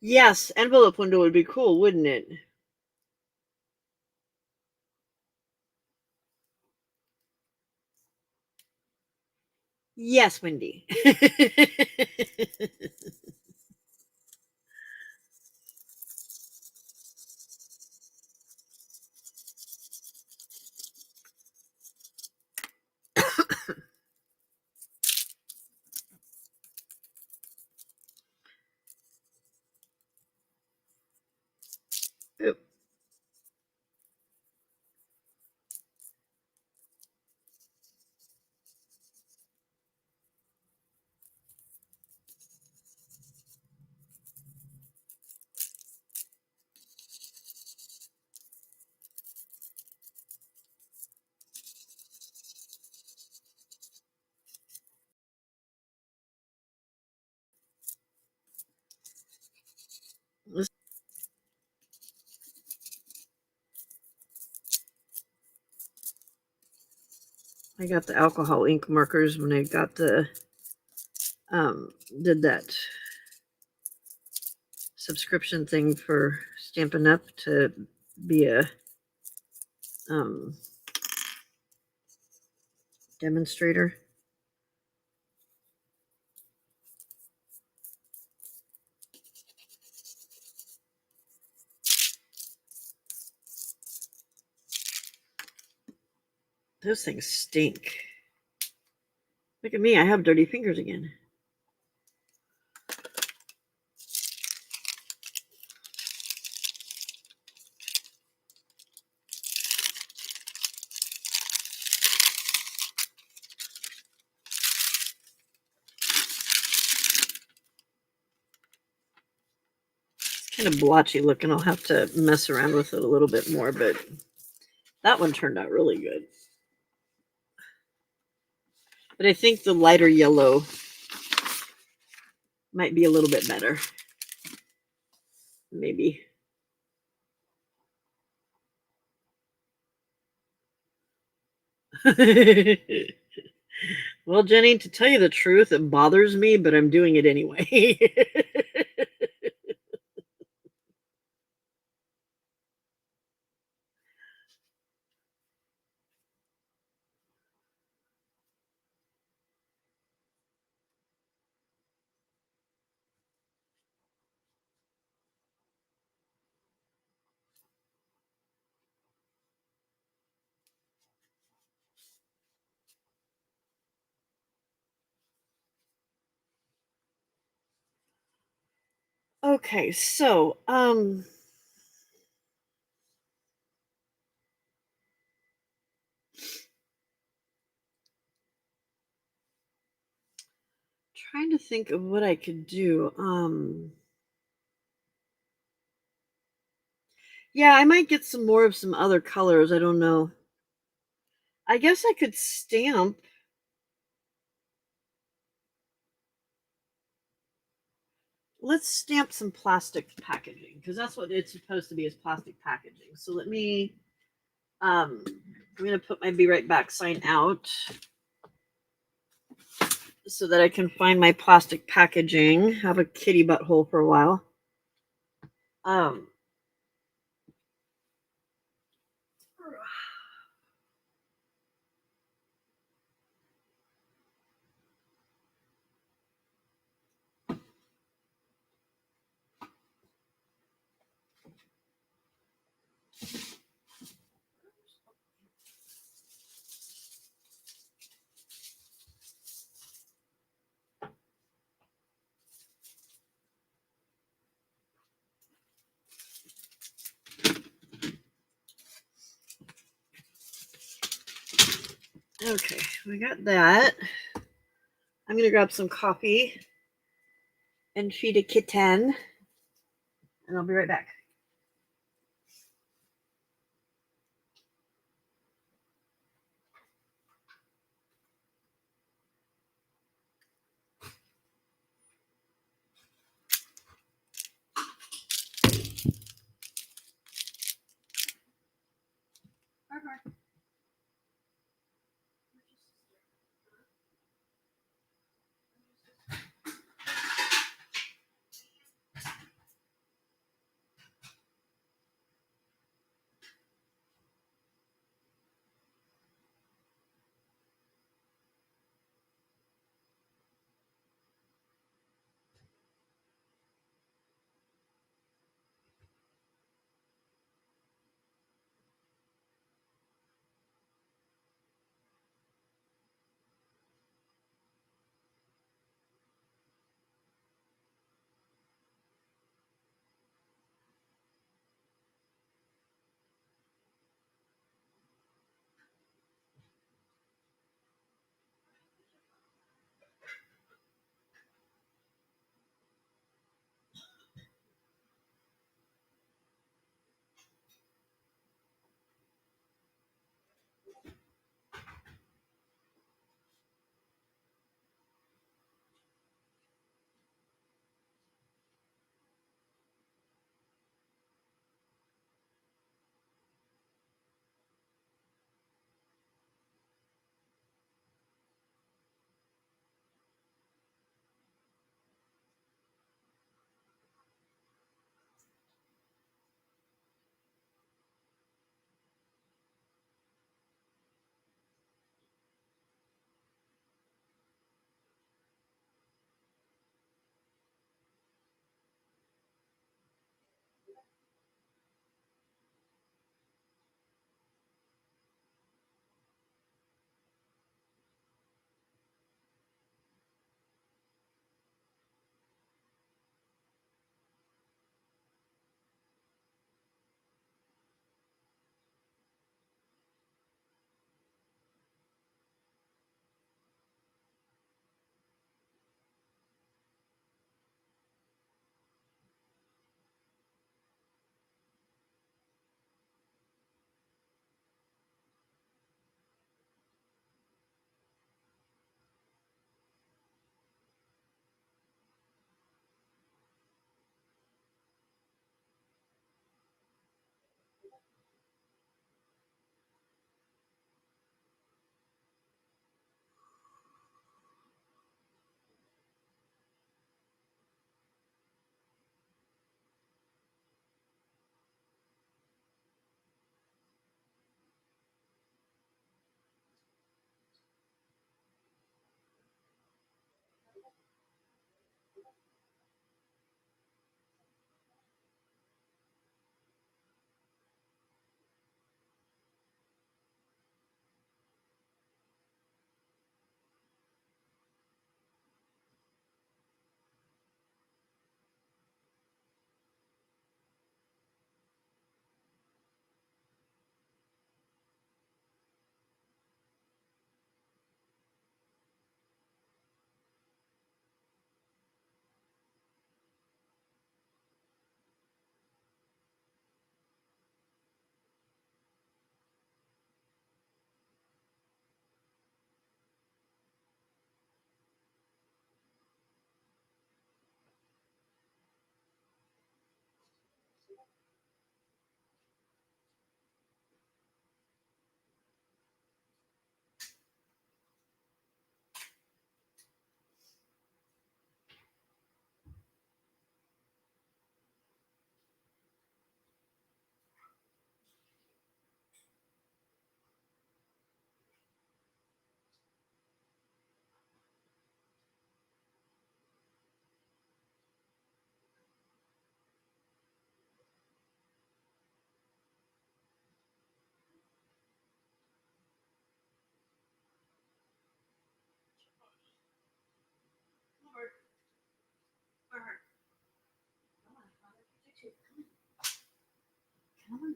Yes, envelope window would be cool, wouldn't it? Yes, Wendy. Oop. I got the alcohol ink markers when I got the did that subscription thing for Stampin' Up to be a demonstrator. Those things stink. Look at me, I have dirty fingers again. It's kind of blotchy looking. I'll have to mess around with it a little bit more, but That one turned out really good. But I think the lighter yellow might be a little bit better. Maybe. Well, Jenny, to tell you the truth, it bothers me, but I'm doing it anyway. Okay, so trying to think of what I could do. Yeah, I might get some more of some other colors. I don't know. I guess I could stamp. Let's stamp some plastic packaging because that's what it's supposed to be, is plastic packaging. So let me I'm gonna put my Be Right Back sign out so that I can find my plastic packaging. Have a kitty butthole for a while. Um Okay, we got that. I'm gonna grab some coffee and feed a kitten, and I'll be right back.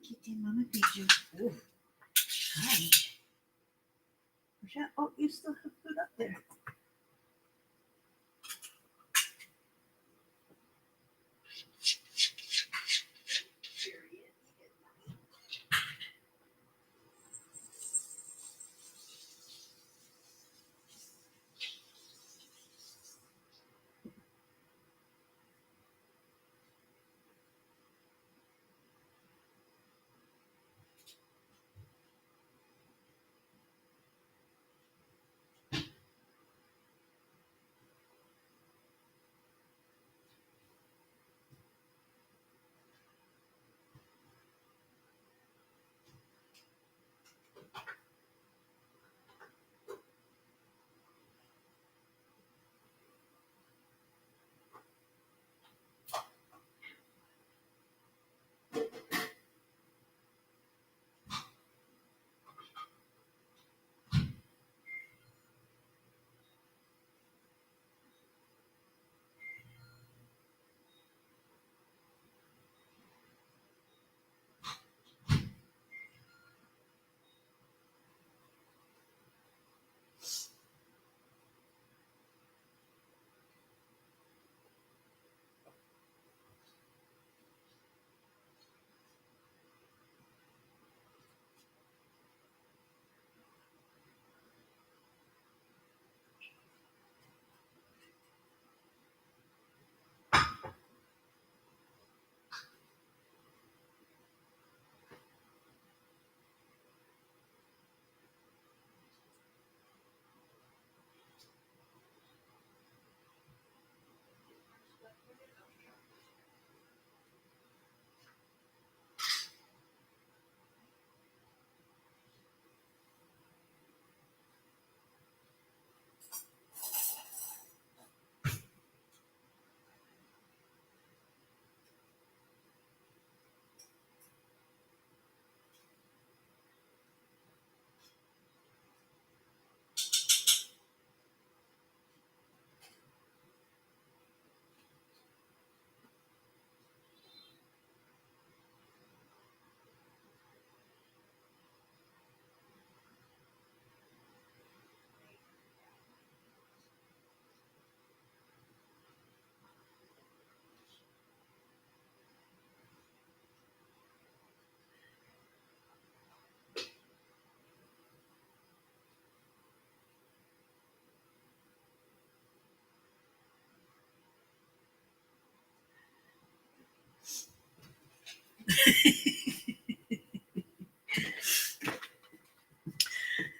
kitty. Mama feed you. Ooh. Hi. Oh, you still have food up there.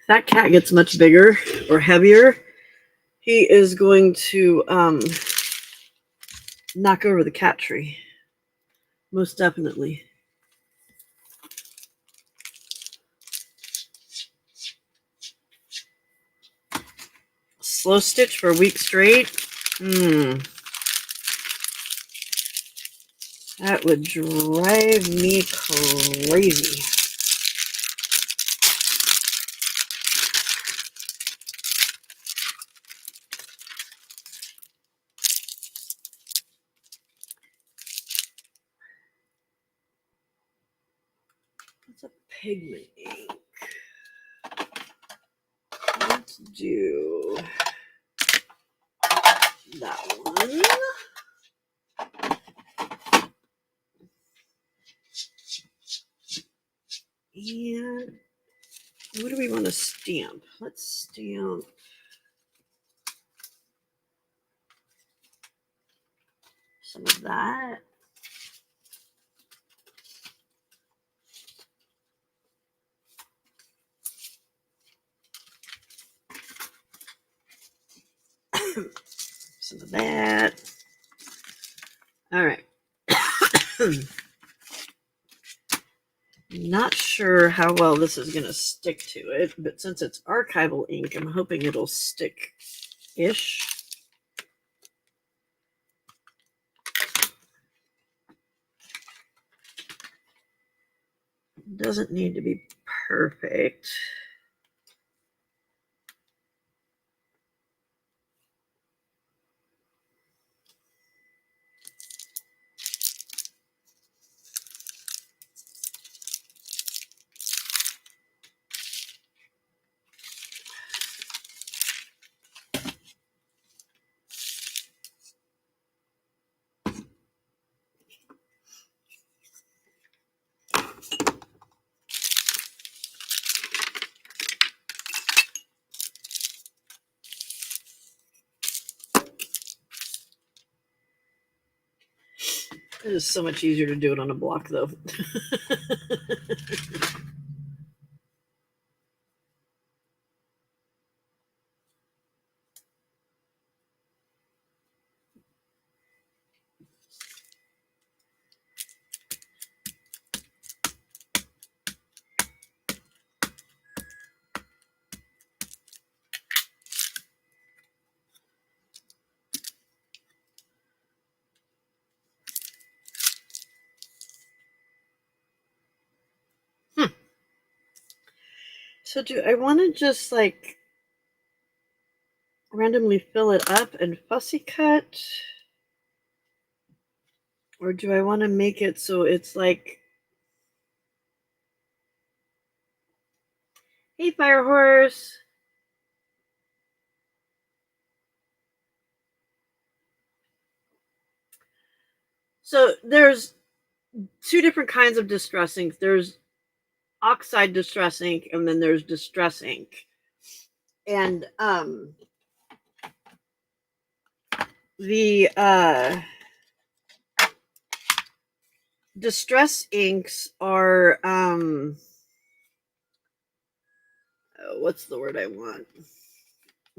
That cat gets much bigger or heavier, he is going to knock over the cat tree. Most definitely. Slow stitch for a week straight. That would drive me crazy. What's a pigment ink? Let's do that one. And what do we want to stamp? Let's stamp some of that. Some of that. All right. Not sure how well this is going to stick to it, but since it's archival ink, I'm hoping it'll stick-ish. It doesn't need to be perfect. It is so much easier to do it on a block, though. So do I want to just like randomly fill it up and fussy cut? Or do I want to make it so it's like, hey, fire horse. So there's two different kinds of distress ink. There's oxide distress ink, and then there's distress ink. And the distress inks are what's the word I want?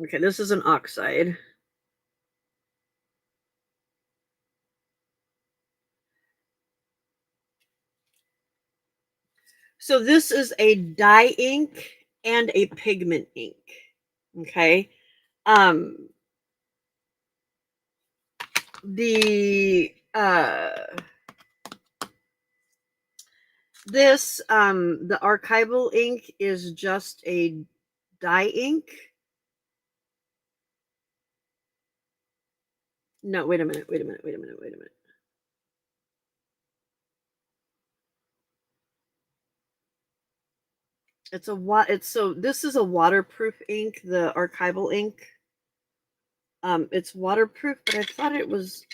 Okay, this is an oxide. So this is a dye ink and a pigment ink. Okay. The this the archival ink is just a dye ink. No, wait a minute. It's so this is a waterproof ink, the archival ink. It's waterproof, but I thought it was.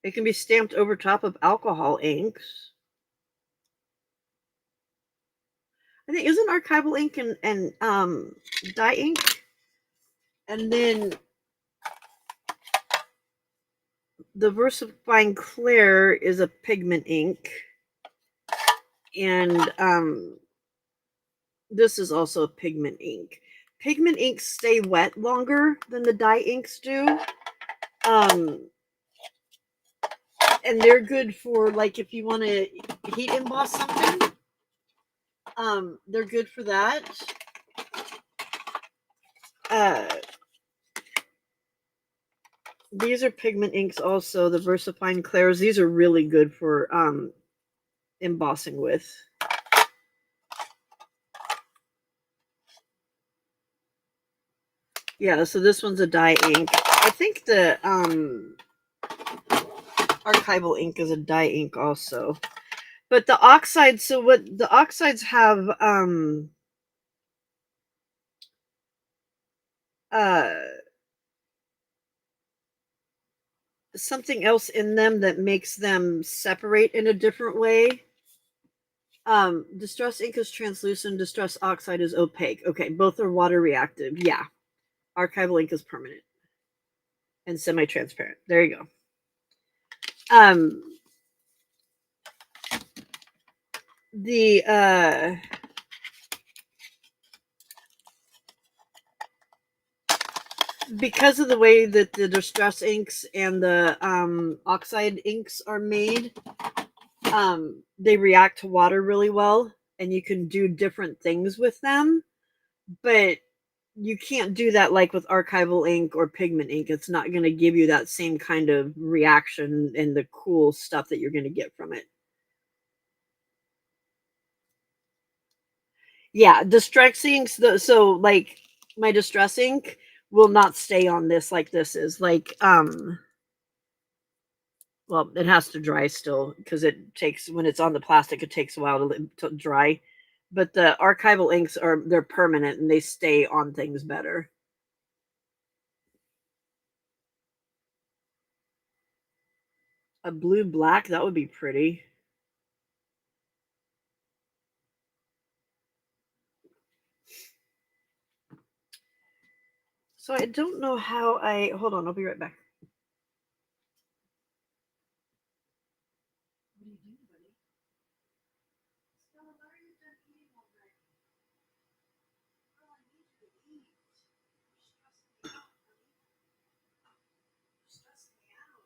It can be stamped over top of alcohol inks. I think isn't archival ink and dye ink, and then the VersaFine Clear is a pigment ink, and this is also a pigment ink. Pigment inks stay wet longer than the dye inks do. And they're good for like if you want to heat emboss something. They're good for that. These are pigment inks also, the VersaFine Clairs. These are really good for embossing with. Yeah, so this one's a dye ink. I think the archival ink is a dye ink also. But the oxides, so what the oxides have something else in them that makes them separate in a different way. Distress ink is translucent, distress oxide is opaque. Okay, both are water reactive. Yeah. Archival ink is permanent and semi-transparent. There you go. The because of the way that the distress inks and the oxide inks are made, they react to water really well, and you can do different things with them, but you can't do that like with archival ink or pigment ink. It's not going to give you that same kind of reaction and the cool stuff that you're going to get from it. Yeah, distress inks. So like my distress ink will not stay on this like this is like well, it has to dry still because it takes when it's on the plastic, it takes a while to dry. But the archival inks they're permanent and they stay on things better. A blue black, that would be pretty. So I don't know how hold on, I'll be right back. What are you doing, buddy? Stella, why are you done eating already? Girl, I need you to eat. You're stressing me out, honey. You're stressing me out.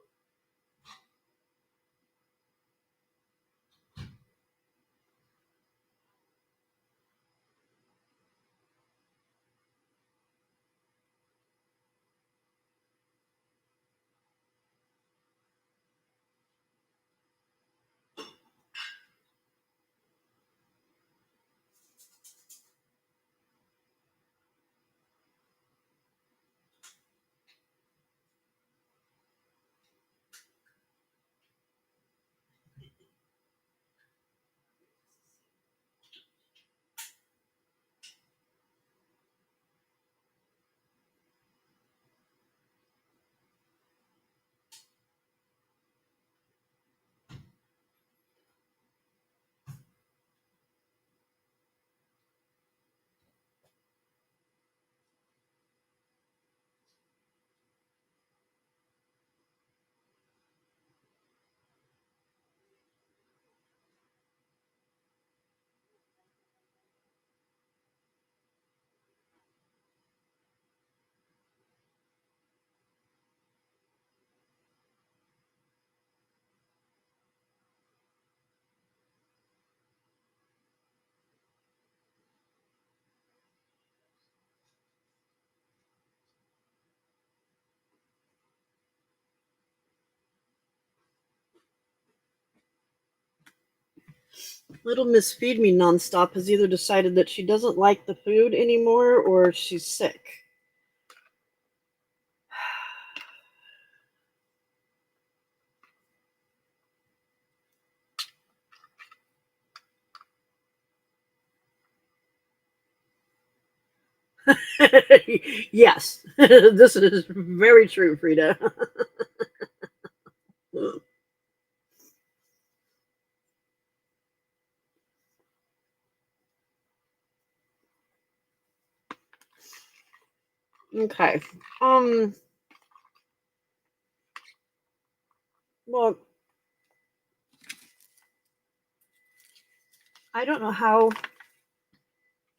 Little Miss Feed Me Nonstop has either decided that she doesn't like the food anymore or she's sick. Yes, this is very true, Frida. Okay. Well, I don't know how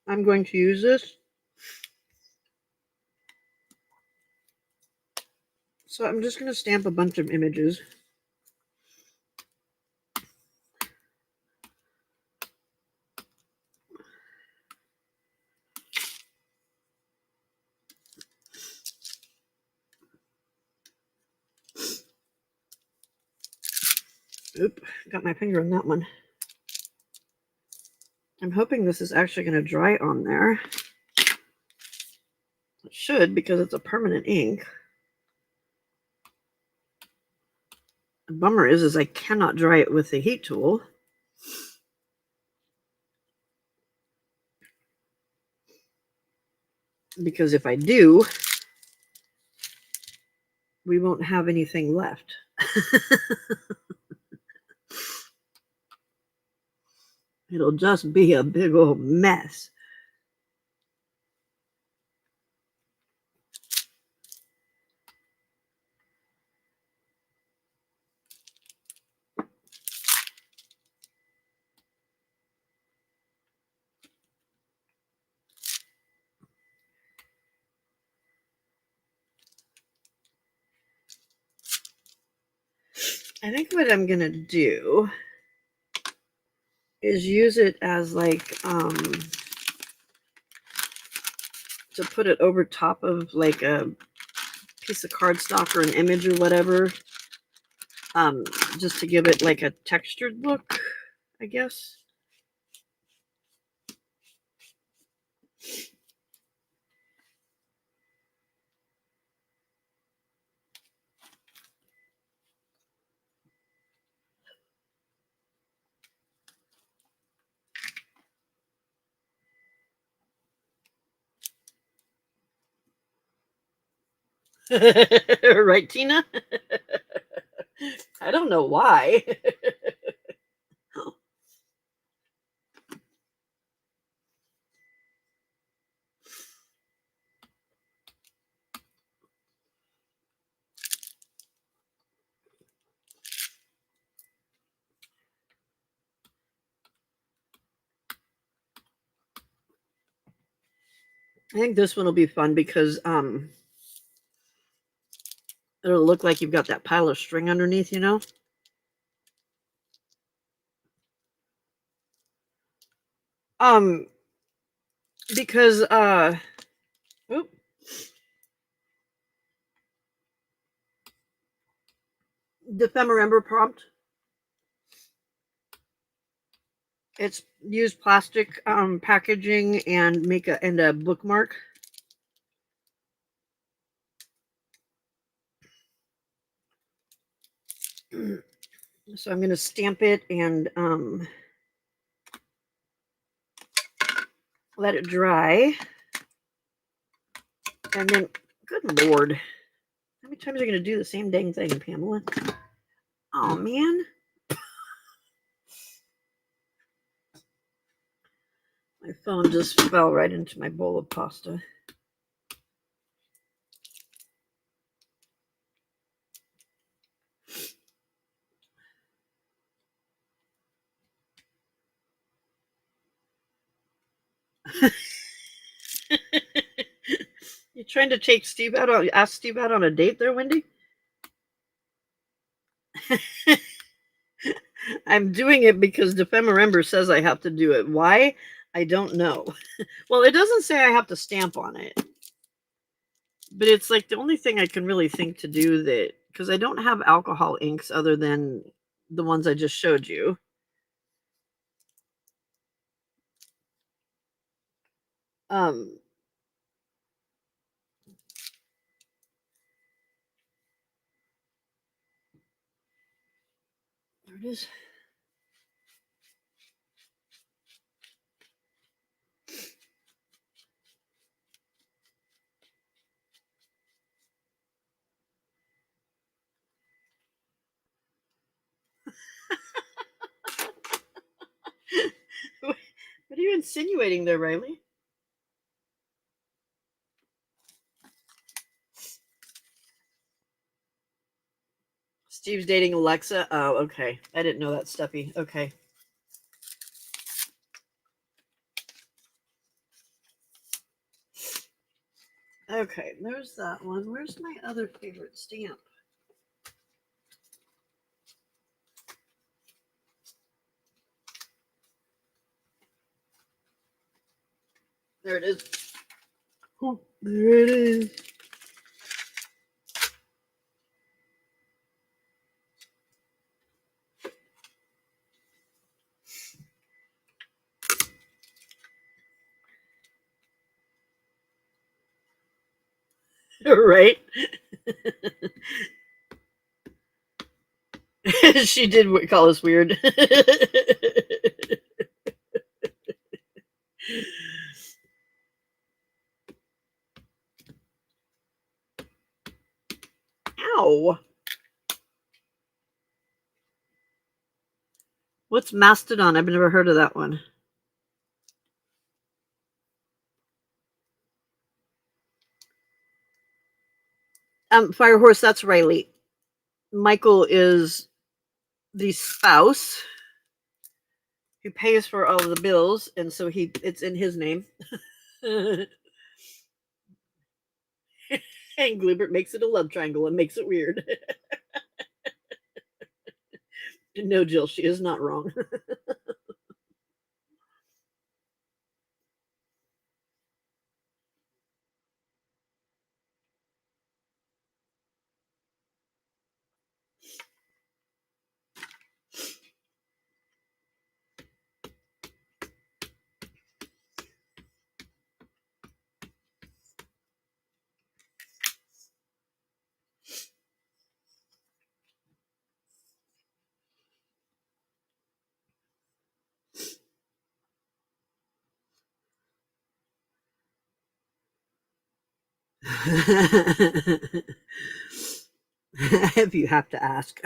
I'm going to use this. So I'm just going to stamp a bunch of images. Oop, got my finger in that one. I'm hoping this is actually going to dry on there. It should, because it's a permanent ink. The bummer is I cannot dry it with the heat tool. Because if I do, we won't have anything left. It'll just be a big old mess. I think what I'm going to do is use it as like to put it over top of like a piece of cardstock or an image or whatever, just to give it like a textured look, I guess. Right, Tina? I don't know why. I think this one will be fun because it'll look like you've got that pile of string underneath, you know? Um, because oop, the Ephemera prompt, it's use plastic packaging and make a bookmark. So I'm going to stamp it and let it dry. And then, good lord, how many times are you going to do the same dang thing, Pamela? Oh man. My phone just fell right into my bowl of pasta. You trying to take Steve out on ask Steve out on a date there, Wendy? I'm doing it because Defemember says I have to do it. Why? I don't know. Well, it doesn't say I have to stamp on it. But it's like the only thing I can really think to do that because I don't have alcohol inks other than the ones I just showed you. Um there it is. What are you insinuating there, Riley? Steve's dating Alexa. Oh, okay. I didn't know that, Steffi. Okay. Okay, there's that one. Where's my other favorite stamp? There it is. Oh, there it is. Right? She did call us weird. Ow. What's Mastodon? I've never heard of that one. Firehorse, that's Riley. Michael is the spouse who pays for all of the bills, and so it's in his name. And Glubert makes it a love triangle and makes it weird. No, Jill, she is not wrong. If you have to ask.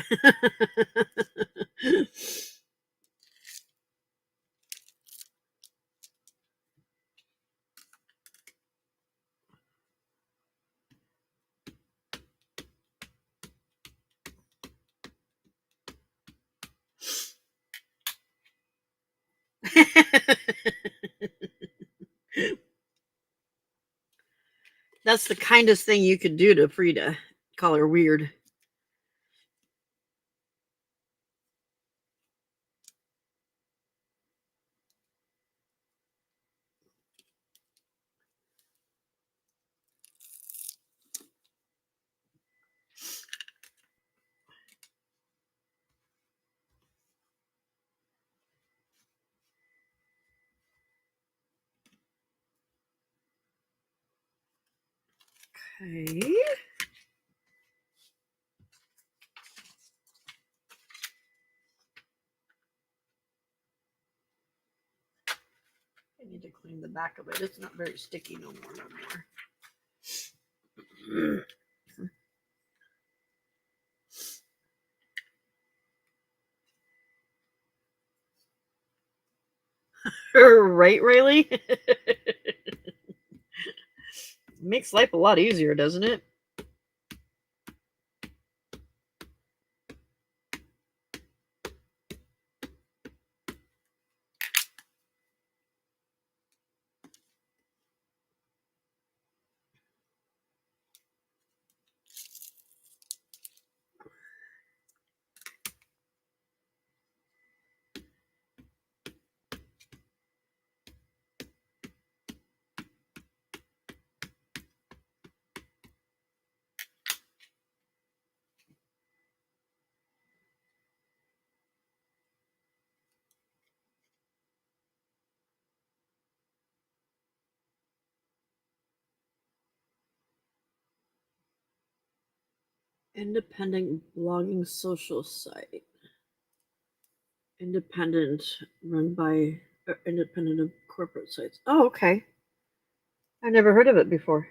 That's the kindest thing you could do to Frida. Call her weird. Okay. I need to clean the back of it. It's not very sticky no more. Right, Rayleigh? Makes life a lot easier, doesn't it? Independent blogging social site. Independent, run by independent of corporate sites. Oh, okay. I never heard of it before.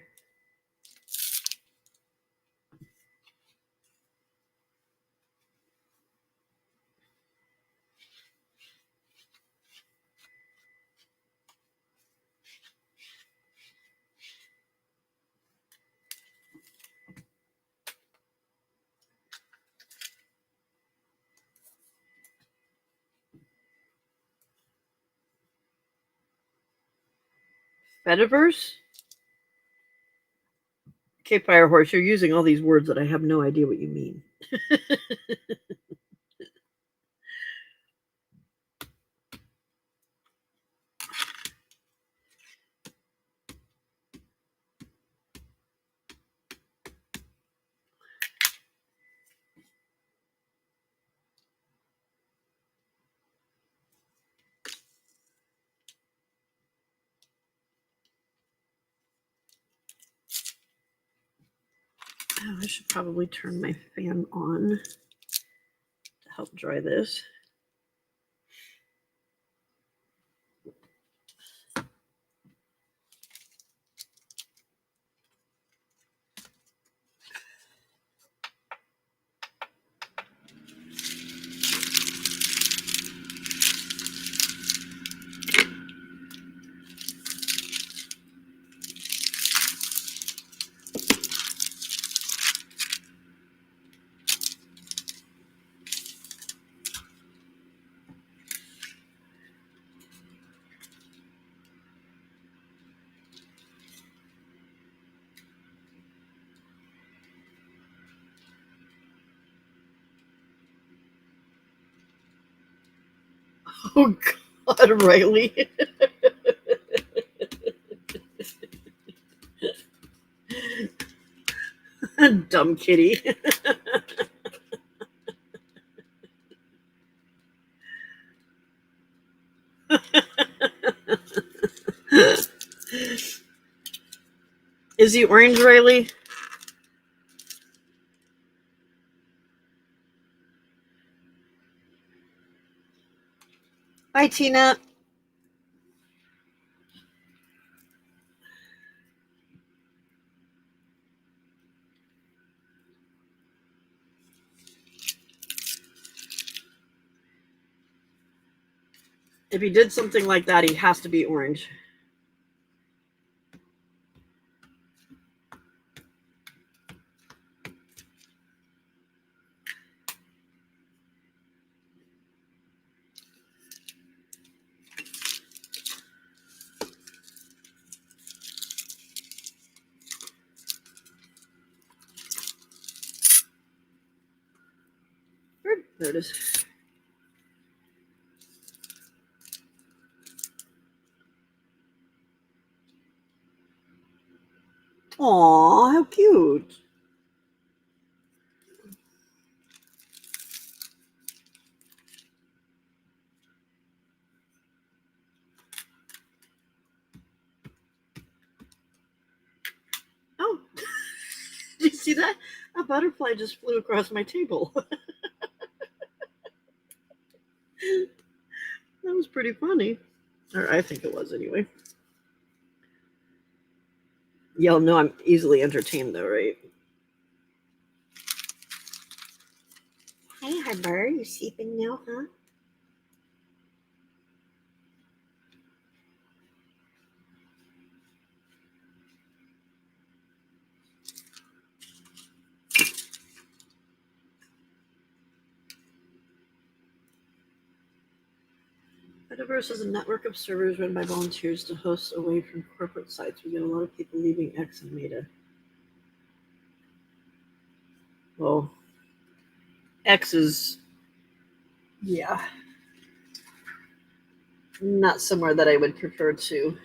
Fediverse? Okay, Firehorse, you're using all these words that I have no idea what you mean. Oh, I should probably turn my fan on to help dry this. Oh, God, Riley. Dumb kitty. Is he orange, Riley? Bye, Tina. If he did something like that, he has to be orange. There it is. Aw, how cute. Oh, did you see that? A butterfly just flew across my table. That was pretty funny. Or I think it was anyway. Y'all know I'm easily entertained though, right? Hey, Harbor, you sleeping now, huh? Metaverse is a network of servers run by volunteers to host away from corporate sites. We get a lot of people leaving X and Meta. Well, X is, yeah, not somewhere that I would prefer to.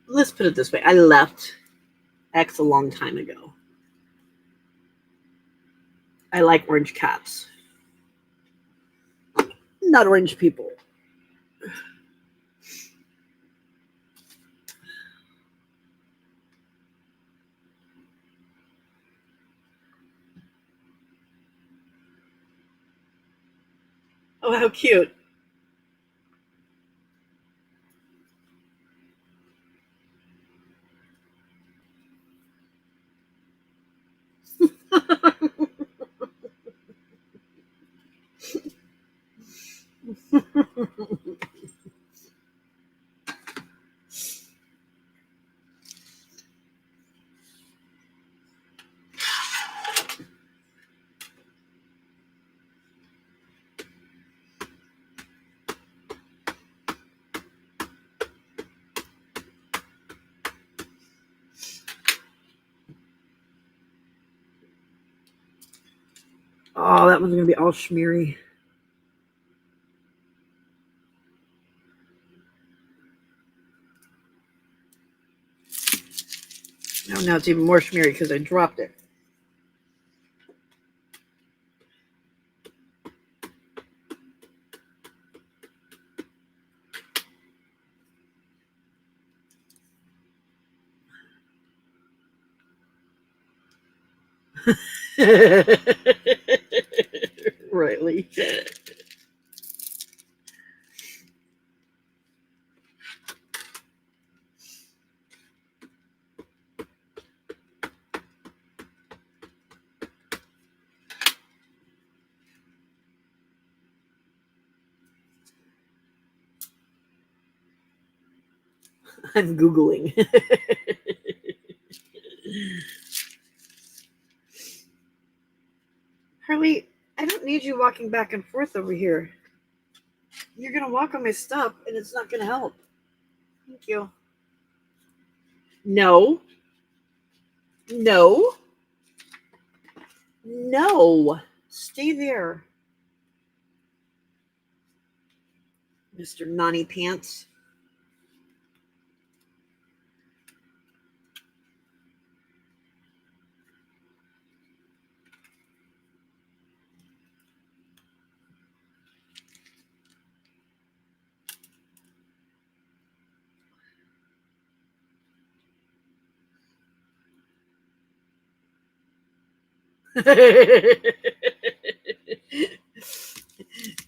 Let's put it this way. I left X a long time ago. I like orange cats, not orange people. Oh, how cute. Oh, that one's going to be all schmeary. Oh, now it's even more schmeary because I dropped it. Rightly. I'm Googling. Harley, I don't need you walking back and forth over here. You're going to walk on my stuff and it's not going to help. Thank you. No. No. No. Stay there, Mr. Nonny Pants.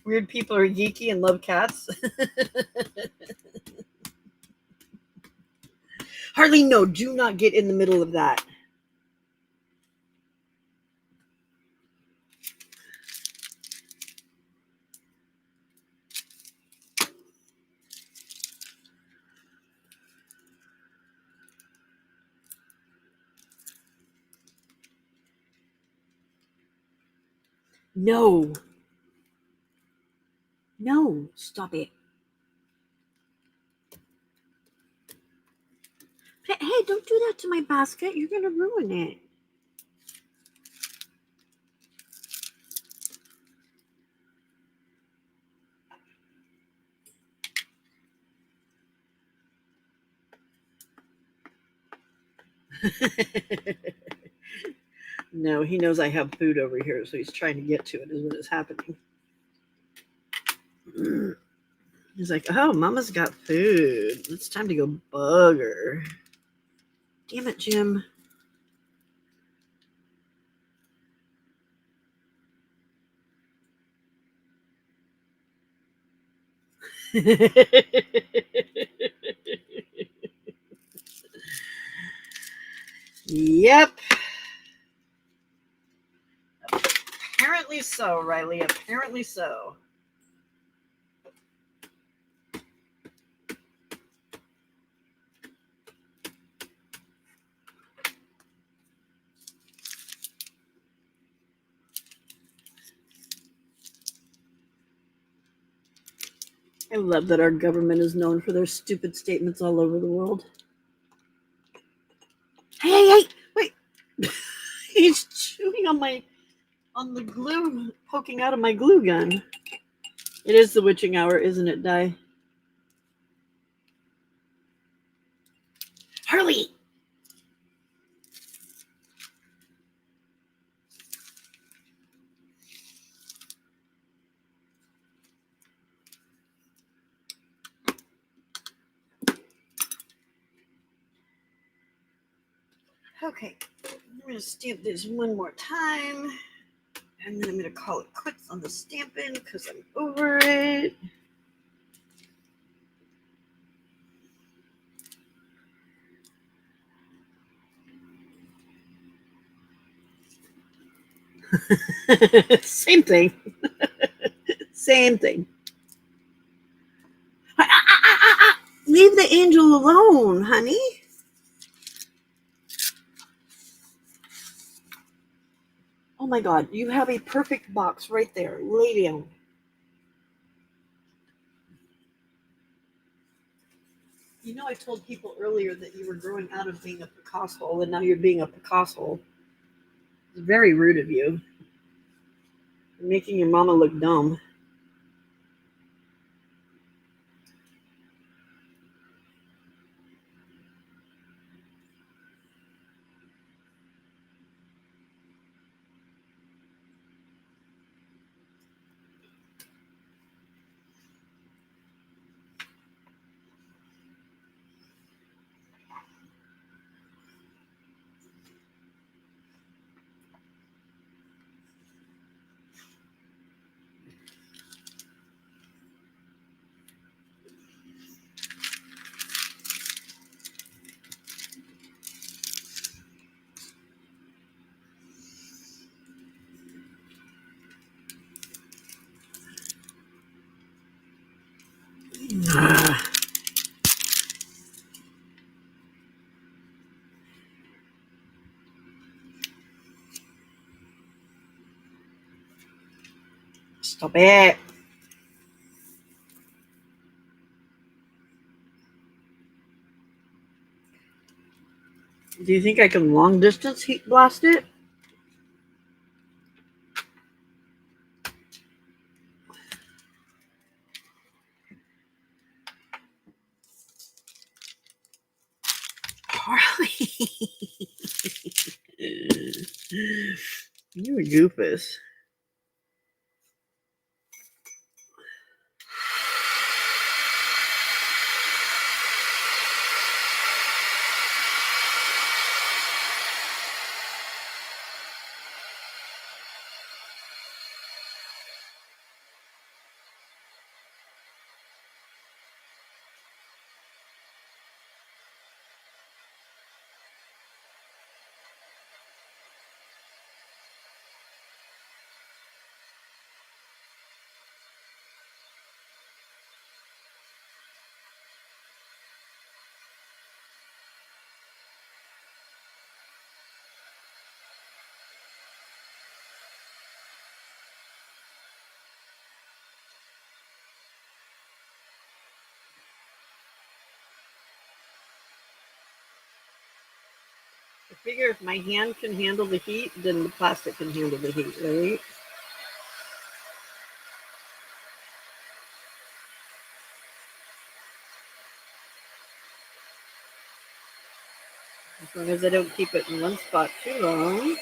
Weird people are geeky and love cats. Harley, no, do not get in the middle of that. No. No, stop it. Hey, don't do that to my basket. You're going to ruin it. No, he knows I have food over here, so he's trying to get to it, is what is happening. He's like, oh, Mama's got food. It's time to go bug her. Damn it, Jim. Yep. Apparently so, Riley. Apparently so. I love that our government is known for their stupid statements all over the world. Hey, wait. He's chewing on the glue poking out of my glue gun. It is the witching hour, isn't it, Di? Hurley! Okay, I'm going to stamp this one more time. And then I'm going to call it quits on the stamping because I'm over it. Same thing. Same thing. Leave the angel alone, honey. Oh my God, you have a perfect box right there. Lay down. You know, I told people earlier that you were growing out of being a Picasso, and now you're being a Picasso. It's very rude of you. You're making your mama look dumb. Stop it. Do you think I can long distance heat blast it? Harley. You a goofus. I figure if my hand can handle the heat, then the plastic can handle the heat, right? As long as I don't keep it in one spot too long.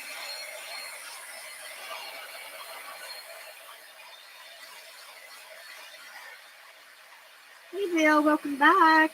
Hey Bill, welcome back.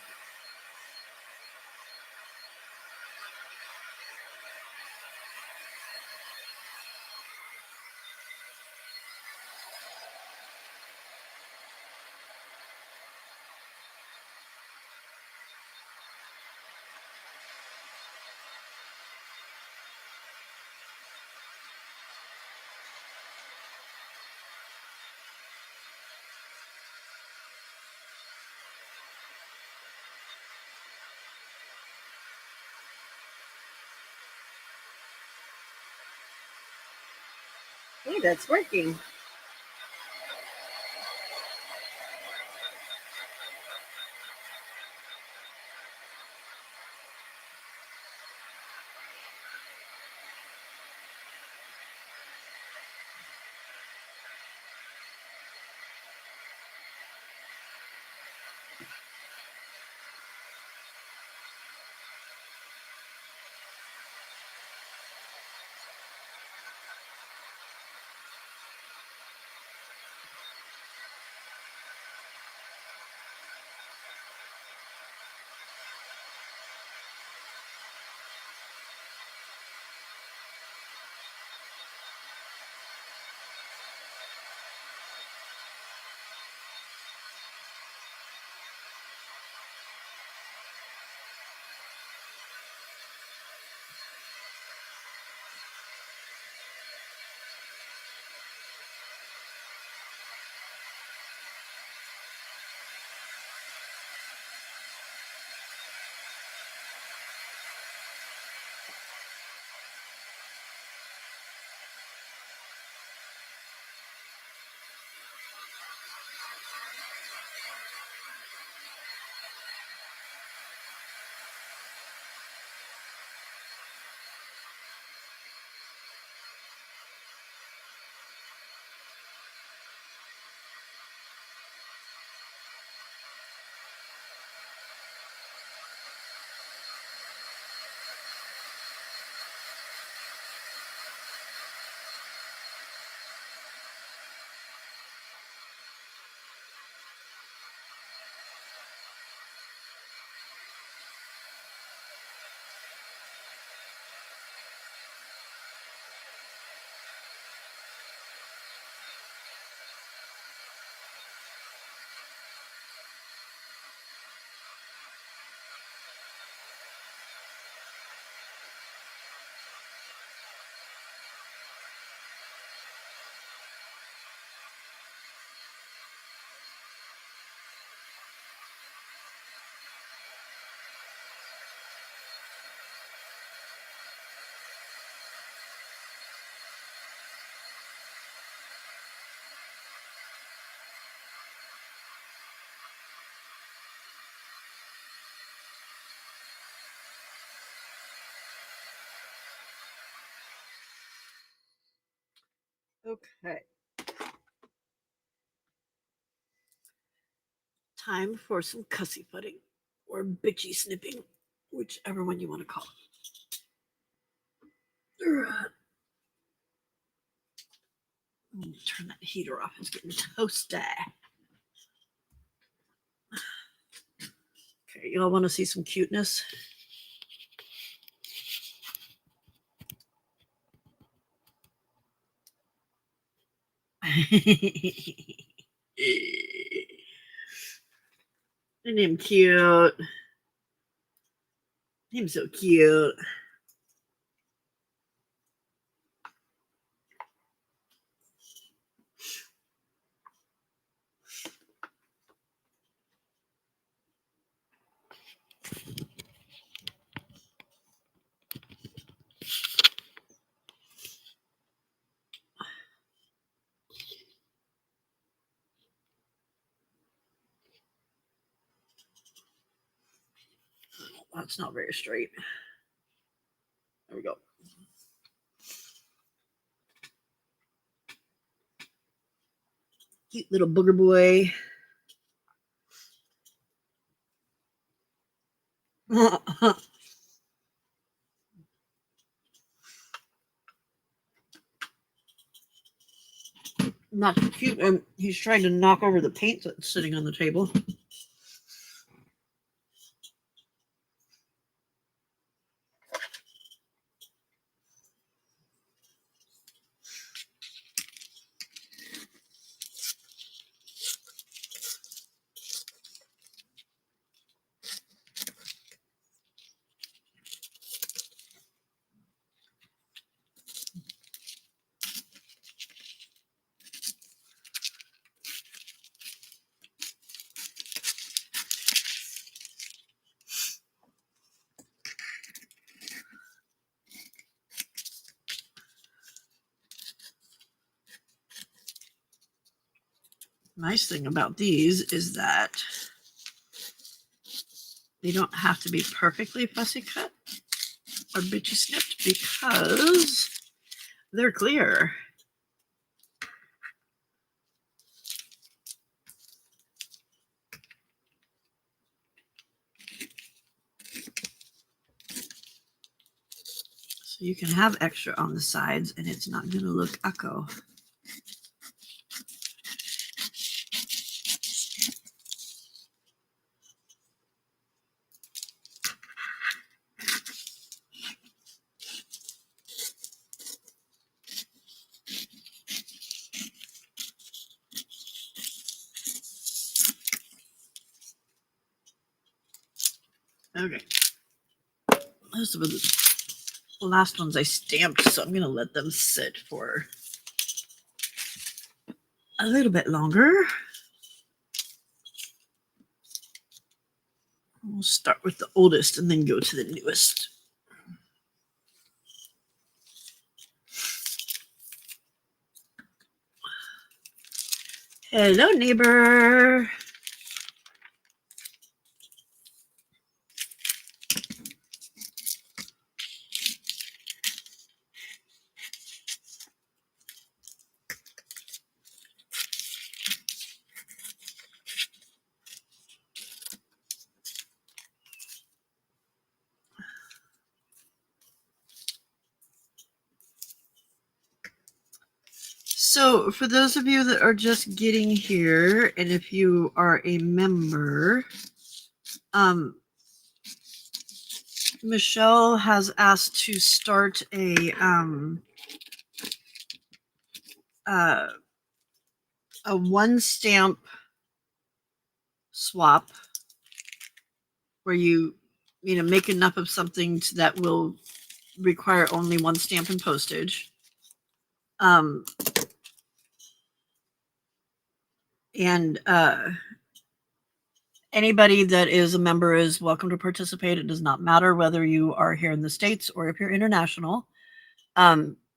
Hey, that's working. Okay. Time for some cussy putting or bitchy snipping, whichever one you want to call it. Turn that heater off. It's getting toasty. Okay, y'all want to see some cuteness? Isn't him cute? Him so cute. That's not very straight. There we go. Cute little booger boy. Not cute. He's trying to knock over the paint that's sitting on the table. Nice thing about these is that they don't have to be perfectly fussy cut or bitchy snipped because they're clear. So you can have extra on the sides and it's not going to look ucko. Okay. Those were the last ones I stamped, so I'm going to let them sit for a little bit longer. We'll start with the oldest and then go to the newest. Hello, neighbor. So, for those of you that are just getting here, and if you are a member, Michelle has asked to start a one stamp swap where you make enough of something that will require only one stamp and postage. And anybody that is a member is welcome to participate. It does not matter whether you are here in the States or if you're international.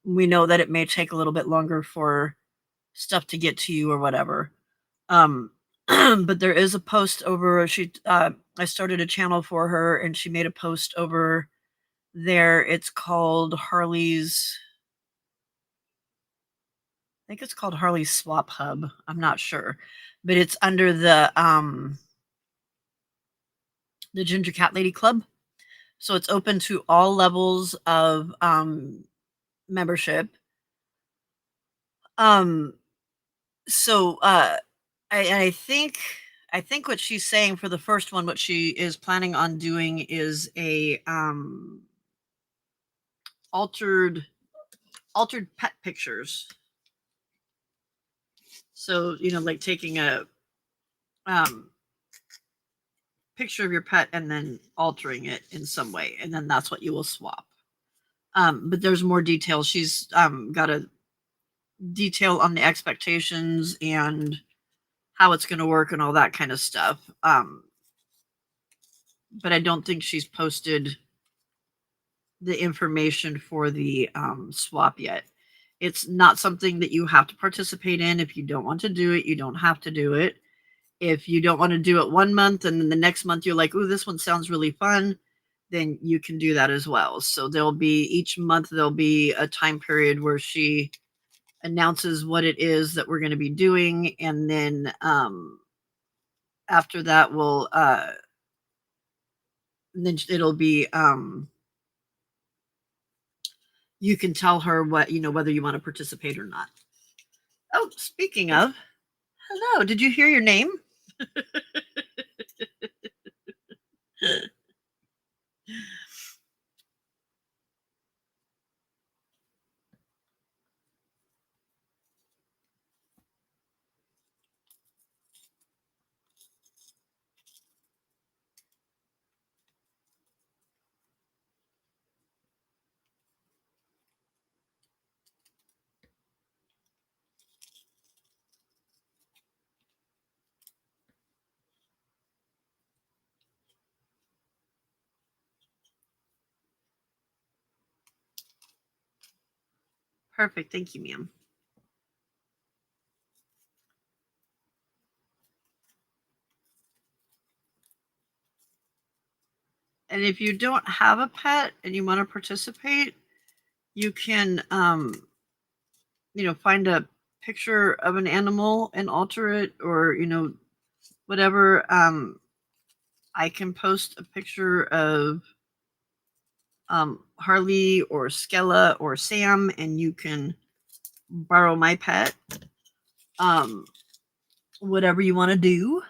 We know that it may take a little bit longer for stuff to get to you or whatever. But there is a post over. I started a channel for her, and she made a post over there. It's called Harley's. I think it's called Harley's Swap Hub. I'm not sure, but it's under the Ginger Cat Lady Club. So it's open to all levels of membership. So I think what she's saying for the first one, what she is planning on doing is a altered pet pictures. So like taking a picture of your pet and then altering it in some way, and then that's what you will swap. But there's more details. She's got a detail on the expectations and how it's going to work and all that kind of stuff. But I don't think she's posted the information for the swap yet. It's not something that you have to participate in. If you don't want to do it, you don't have to do it. If you don't want to do it 1 month and then the next month you're like, "Ooh, this one sounds really fun," then you can do that as well. So each month there'll be a time period where she announces what it is that we're going to be doing, and then after that then it'll be you can tell her what whether you want to participate or not. Oh, speaking of, hello. Did you hear your name? Perfect. Thank you, ma'am. And if you don't have a pet and you want to participate, you can, find a picture of an animal and alter it, or whatever. I can post a picture of Harley or Skella or Sam, and you can borrow my pet. Um, Whatever you want to do.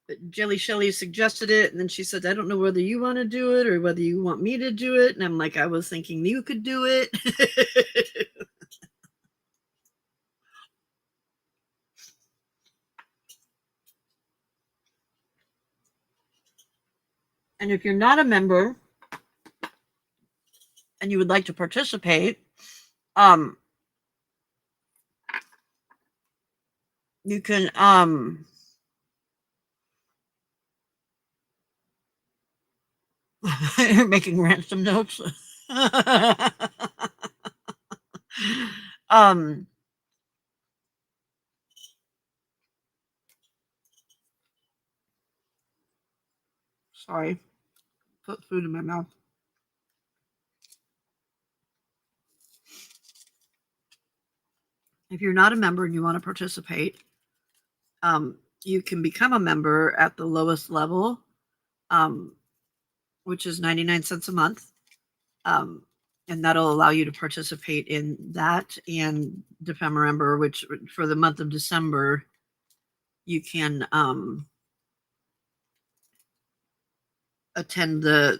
But Jelly Shelly suggested it, and then she said, I don't know whether you want to do it or whether you want me to do it. And I'm like, I was thinking you could do it. And if you're not a member and you would like to participate, you can you're making ransom notes. um Sorry, put food in my mouth. If you're not a member and you want to participate, you can become a member at the lowest level, um, which is 99 cents a month. Um, and that'll allow you to participate in that and Ephemera, which for the month of December, you can attend the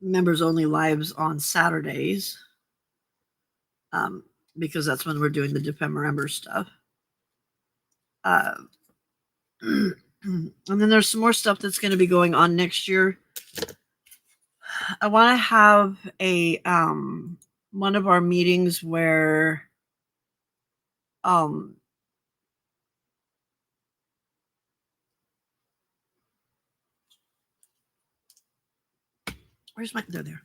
members only lives on Saturdays, because that's when we're doing the Ephemera stuff. And then there's some more stuff that's going to be going on next year. I want to have a one of our meetings where um where's my there.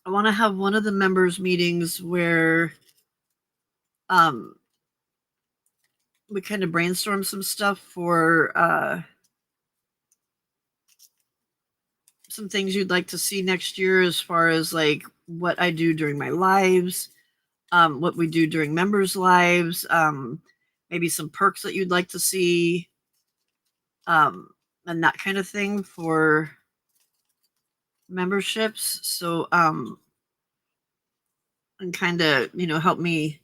I want to have one of the members meetings where um we kind of brainstorm some stuff for some things you'd like to see next year, as far as like what I do during my lives, what we do during members' lives, maybe some perks that you'd like to see, and that kind of thing for memberships. So and kind of help me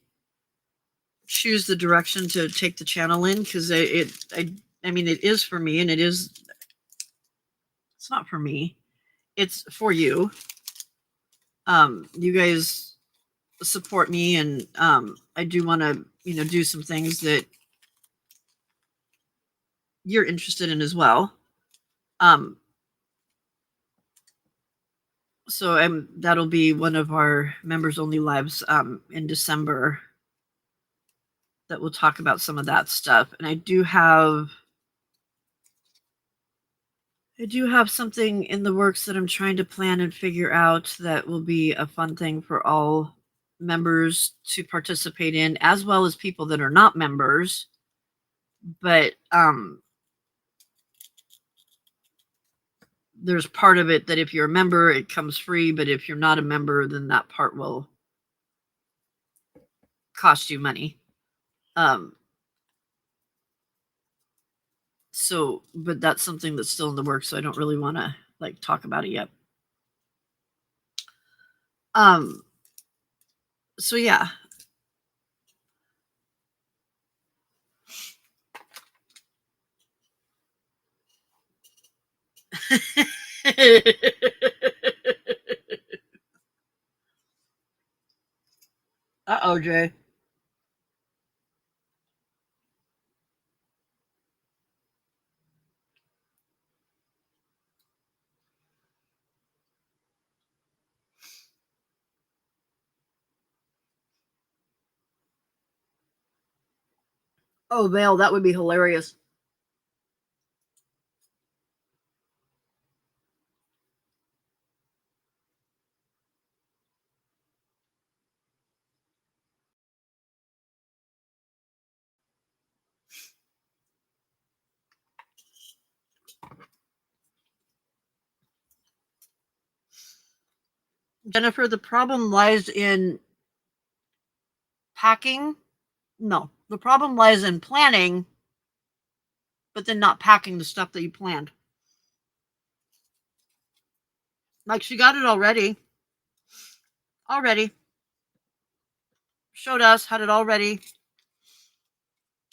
choose the direction to take the channel in, because I mean, it is for me, and it's not for me, it's for you. You guys support me, and I do want to do some things that you're interested in as well. So that'll be one of our members only lives in December, that we'll talk about some of that stuff. And I do have something in the works that I'm trying to plan and figure out that will be a fun thing for all members to participate in, as well as people that are not members. But there's part of it that if you're a member, it comes free, but if you're not a member, then that part will cost you money. So, but that's something that's still in the works, so I don't really want to like talk about it yet. So yeah. Uh-oh, Jay. Oh, Vale, that would be hilarious. Jennifer, the problem lies in packing. No, the problem lies in planning, but then not packing the stuff that you planned. Like she got it already. Showed us, had it all ready,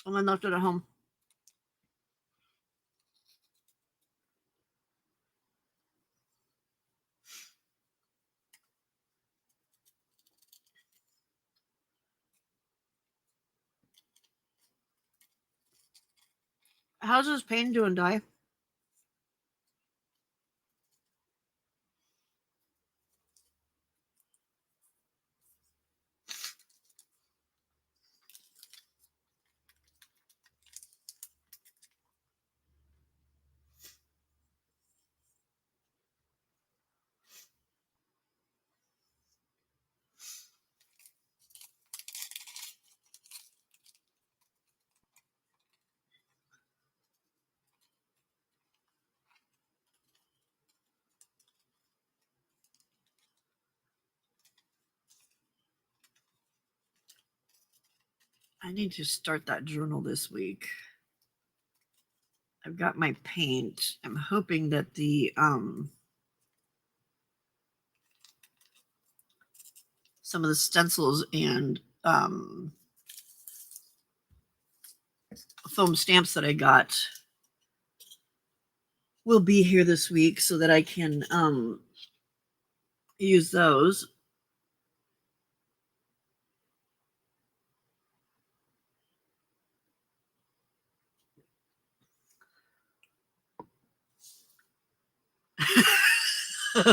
and then left it at home. How's his pain doing, Di? I need to start that journal this week. I've got my paint. I'm hoping that the some of the stencils and foam stamps that I got will be here this week so that I can use those.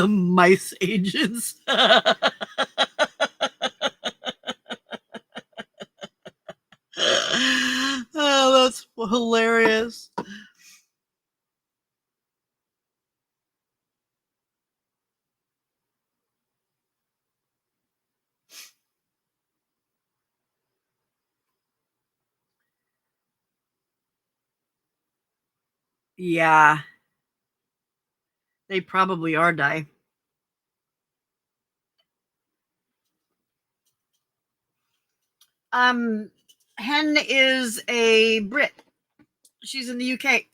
Mice agents. Oh, that's hilarious. Yeah, they probably are, Di. Hen is a Brit. She's in the UK.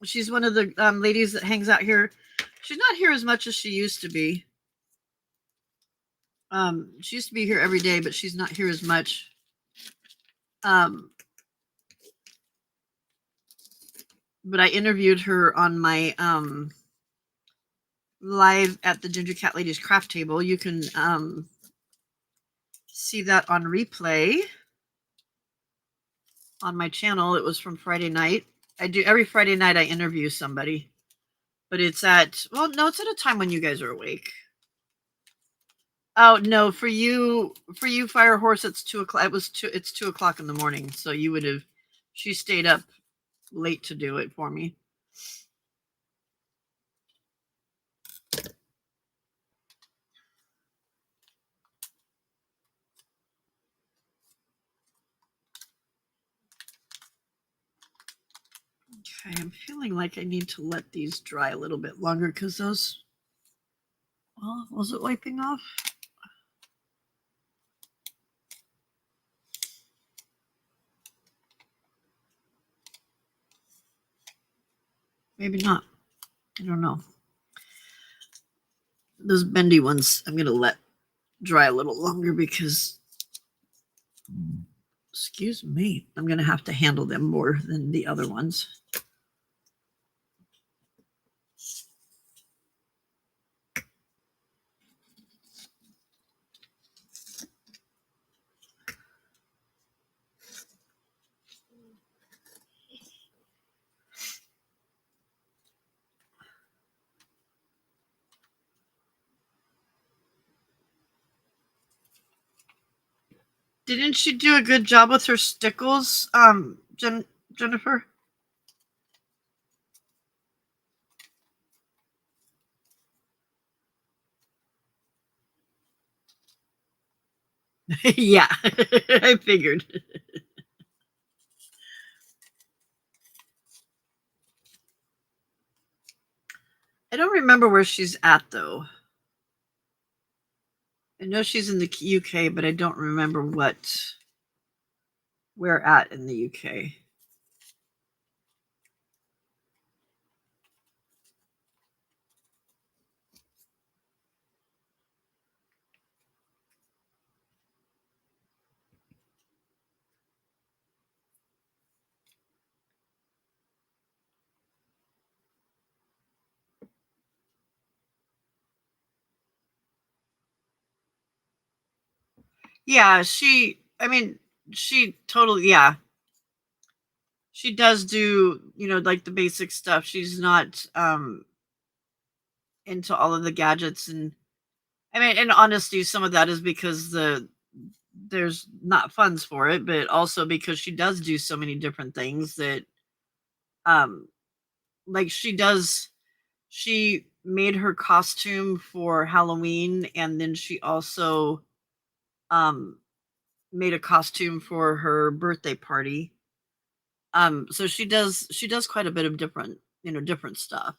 She's one of the ladies that hangs out here. She's not here as much as she used to be. She used to be here every day, but she's not here as much. But I interviewed her on my live at the Ginger Cat Ladies Craft Table. You can see that on replay on my channel. It was from Friday night. I do every Friday night. I interview somebody, but it's at it's at a time when you guys are awake. Oh no, for you, Fire Horse, it's 2:00. It's 2:00 in the morning. So you would have. She stayed up late to do it for me. Okay, I'm feeling like I need to let these dry a little bit longer because those. Well, was it wiping off? Maybe not. I don't know. those bendy ones I'm gonna let dry a little longer because, excuse me, I'm gonna have to handle them more than the other ones. Didn't she do a good job with her stickles, Jennifer? Yeah, I figured. I don't remember where she's at though. I know she's in the UK, but I don't remember where at in the UK. Yeah, I mean, she totally, yeah. She does do, like the basic stuff. She's not into all of the gadgets, and I mean, in honesty, some of that is because there's not funds for it, but also because she does do so many different things that um like she made her costume for Halloween, and then she also um made a costume for her birthday party. So she does quite a bit of different stuff.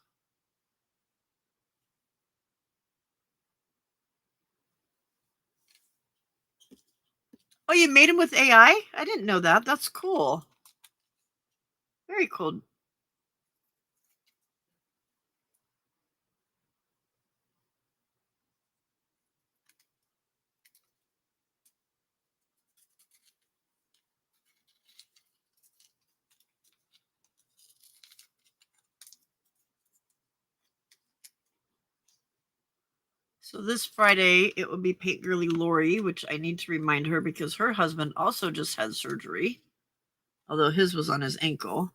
Oh, you made him with AI? I didn't know that. That's cool. Very cool. So this Friday it will be Paint Girly Lori, which I need to remind her because her husband also just had surgery, although his was on his ankle.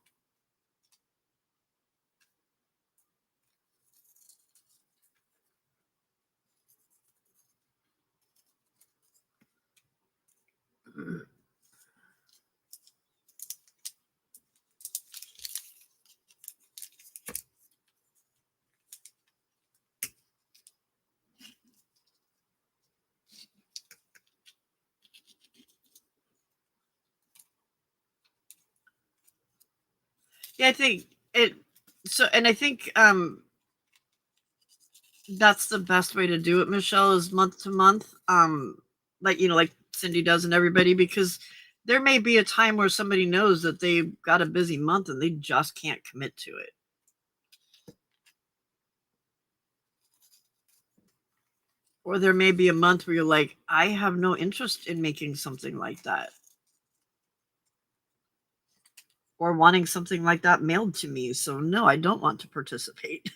Yeah, I think it so and I think that's the best way to do it, Michelle, is month to month. Like like Cindy does and everybody, because there may be a time where somebody knows that they've got a busy month and they just can't commit to it. Or there may be a month where you're like, I have no interest in making something like that. Or wanting something like that mailed to me. So no, I don't want to participate.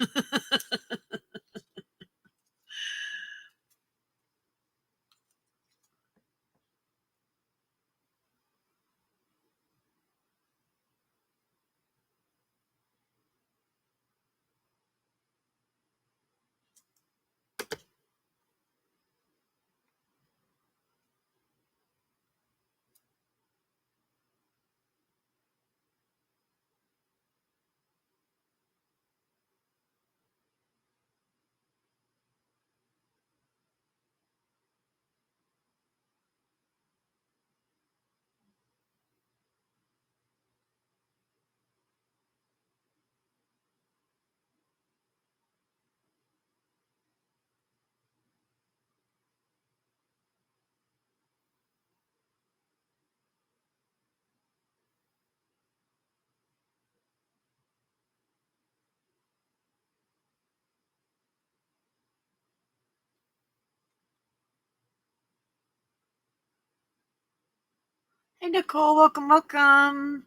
Hey, Nicole, welcome, welcome.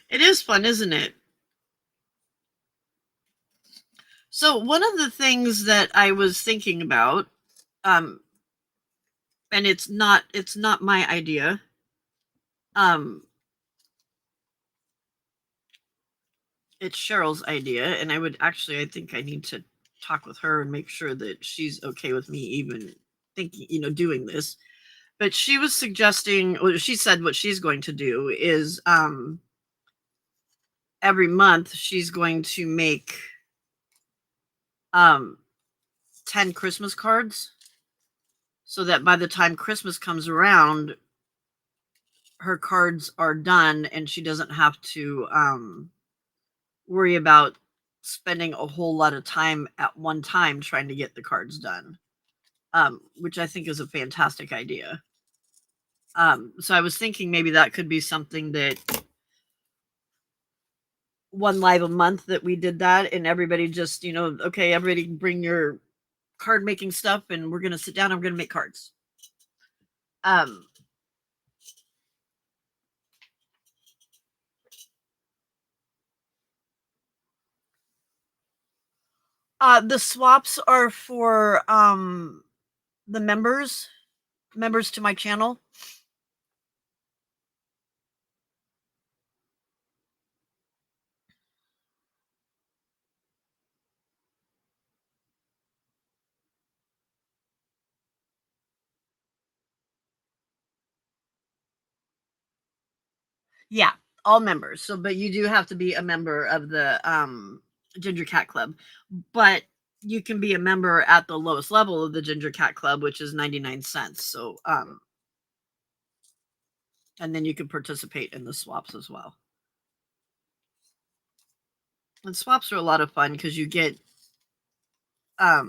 It is fun, isn't it? So one of the things that I was thinking about, and it's not my idea. It's Cheryl's idea, and I think I need to talk with her and make sure that she's okay with me even thinking, doing this. But she was suggesting, or she said what she's going to do is every month she's going to make um 10 Christmas cards so that by the time Christmas comes around, her cards are done and she doesn't have to worry about spending a whole lot of time at one time trying to get the cards done, which I think is a fantastic idea. So I was thinking maybe that could be something that one live a month that we did that, and everybody just, okay, everybody bring your card making stuff and we're going to sit down and we're going to make cards. Um, the swaps are for the members to my channel. Yeah, all members. So, but you do have to be a member of the Ginger Cat Club. But you can be a member at the lowest level of the Ginger Cat Club, which is 99 cents. So, and then you can participate in the swaps as well. And swaps are a lot of fun because you get a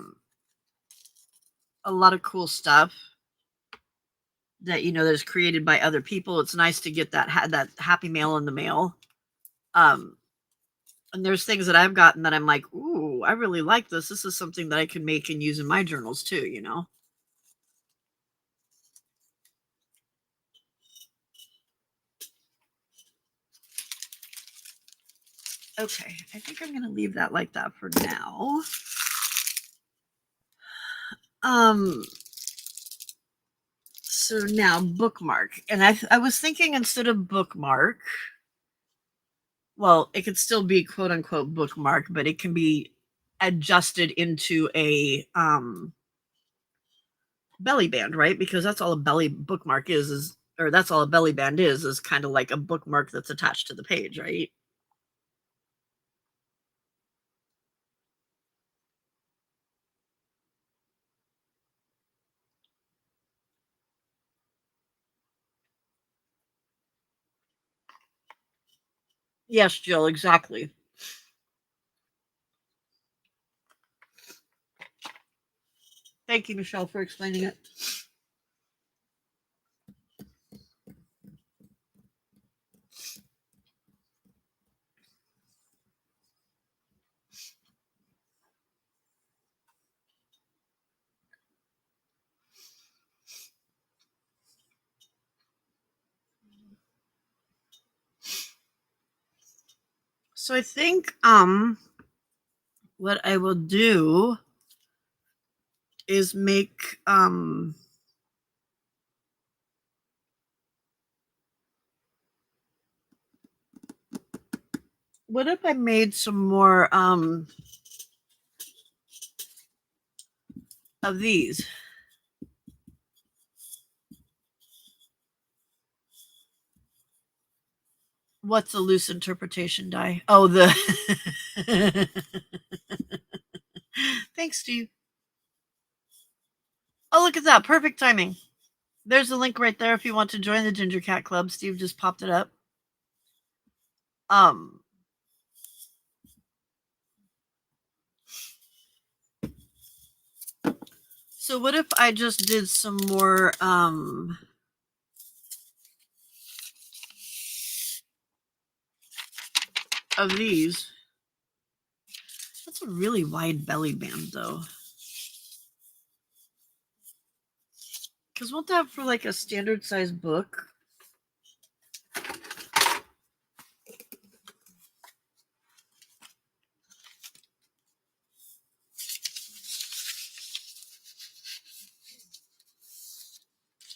lot of cool stuff that that is created by other people. It's nice to get that happy mail in the mail. And there's things that I've gotten that I'm like, ooh, I really like this. This is something that I can make and use in my journals too. Okay, I think I'm gonna leave that like that for now. So now bookmark, and I was thinking instead of bookmark, well, it could still be quote unquote bookmark, but it can be adjusted into a belly band, right? Because that's all a belly bookmark is or that's all a belly band is kind of like a bookmark that's attached to the page, right? Yes, Jill, exactly. Thank you, Michelle, for explaining it. So I think what I will do is make what if I made some more of these? What's a loose interpretation die? Oh, the Thanks, Steve. Oh, look at that. Perfect timing. There's a link right there if you want to join the Ginger Cat Club. Steve just popped it up. Um so what if I just did some more of these? That's a really wide belly band though. Because won't that for like a standard size book?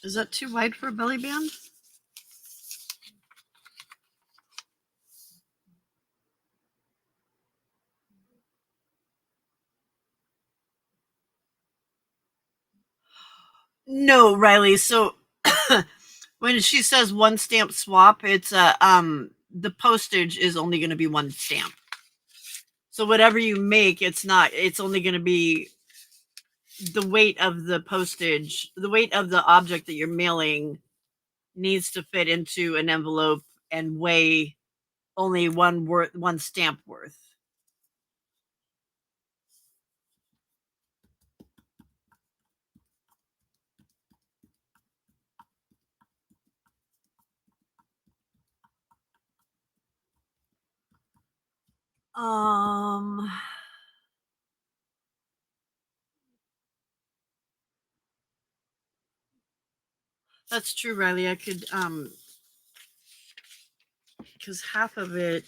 Is that too wide for a belly band? No, Riley. So when she says one stamp swap, it's the postage is only going to be one stamp. So whatever you make, it's only going to be the weight of the postage, the weight of the object that you're mailing needs to fit into an envelope and weigh only one stamp worth. Um That's true, Riley. I could because half of it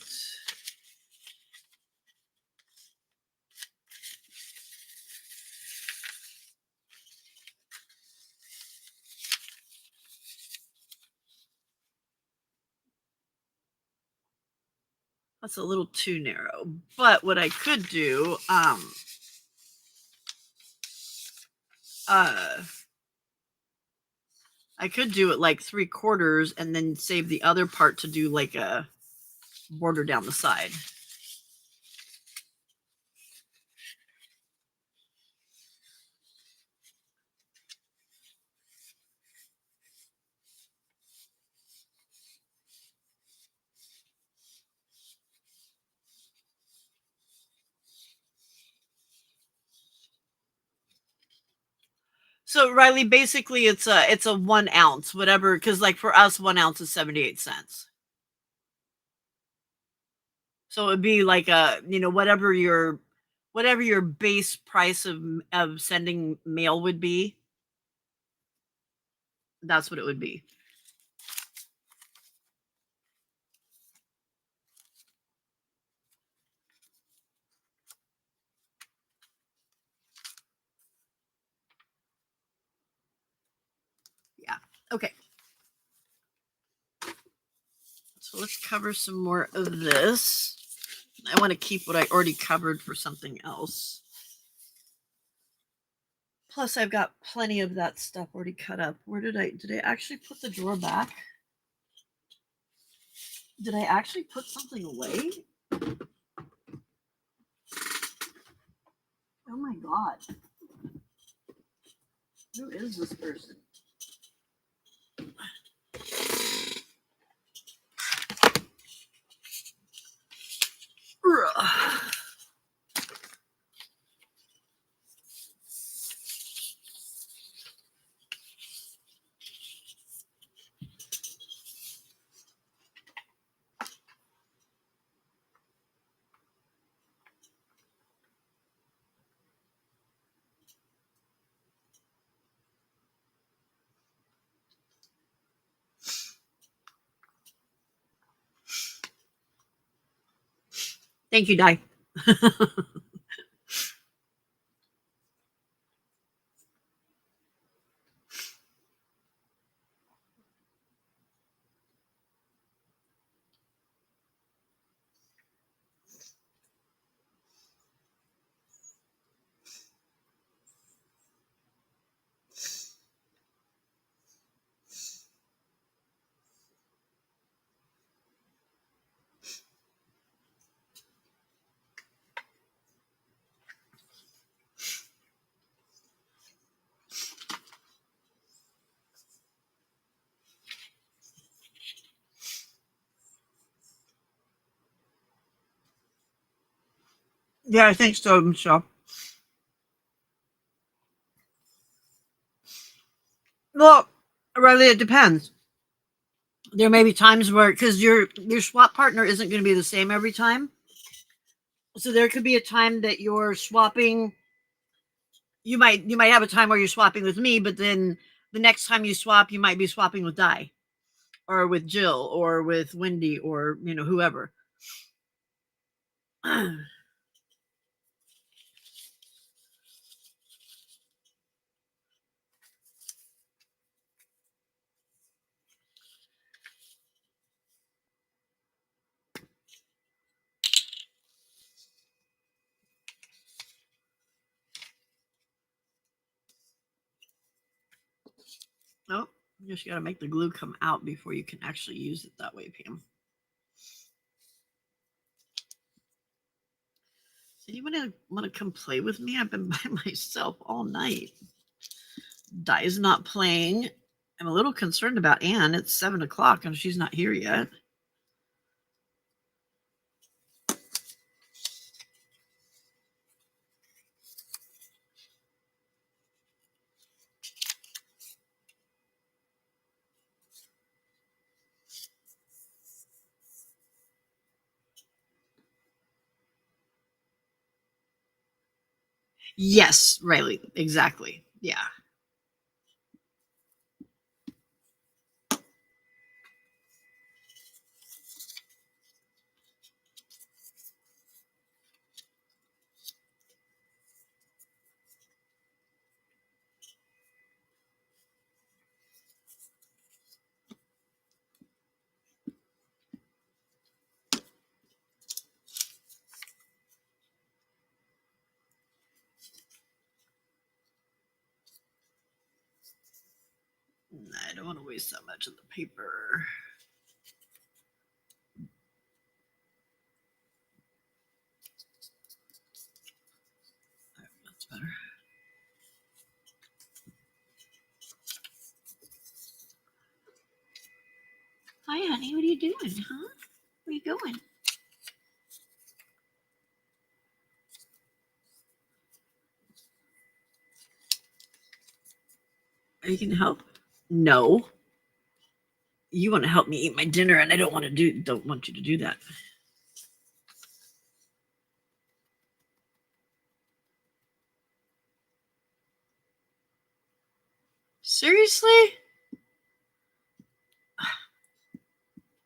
that's a little too narrow. But what I could do, I could do it like 3/4 and then save the other part to do like a border down the side. So Riley, basically it's a 1 ounce, whatever, because like for us, 1 ounce is 78 cents. So it'd be like whatever your base price of sending mail would be, that's what it would be. Yeah. Okay. So let's cover some more of this. I want to keep what I already covered for something else. Plus, I've got plenty of that stuff already cut up. Did I actually put the drawer back? Did I actually put something away? Oh my god. Who is this person? Thank you, Di. Yeah, I think so, Michelle. Well, Riley, it depends. There may be times where, because your swap partner isn't going to be the same every time. So there could be a time that you're swapping. You might have a time where you're swapping with me, but then the next time you swap, you might be swapping with Di or with Jill or with Wendy or, you know, whoever. Oh, you just got to make the glue come out before you can actually use it that way, Pam. So you want to come play with me? I've been by myself all night. Di's not playing. I'm a little concerned about Anne. It's 7 o'clock and she's not here yet. Yes, Riley, exactly. Yeah. I don't want to waste that much of the paper. That's better. Hi, honey. What are you doing, huh? Where are you going? Are you going to help? No. You want to help me eat my dinner, and I don't want you to do that. Seriously?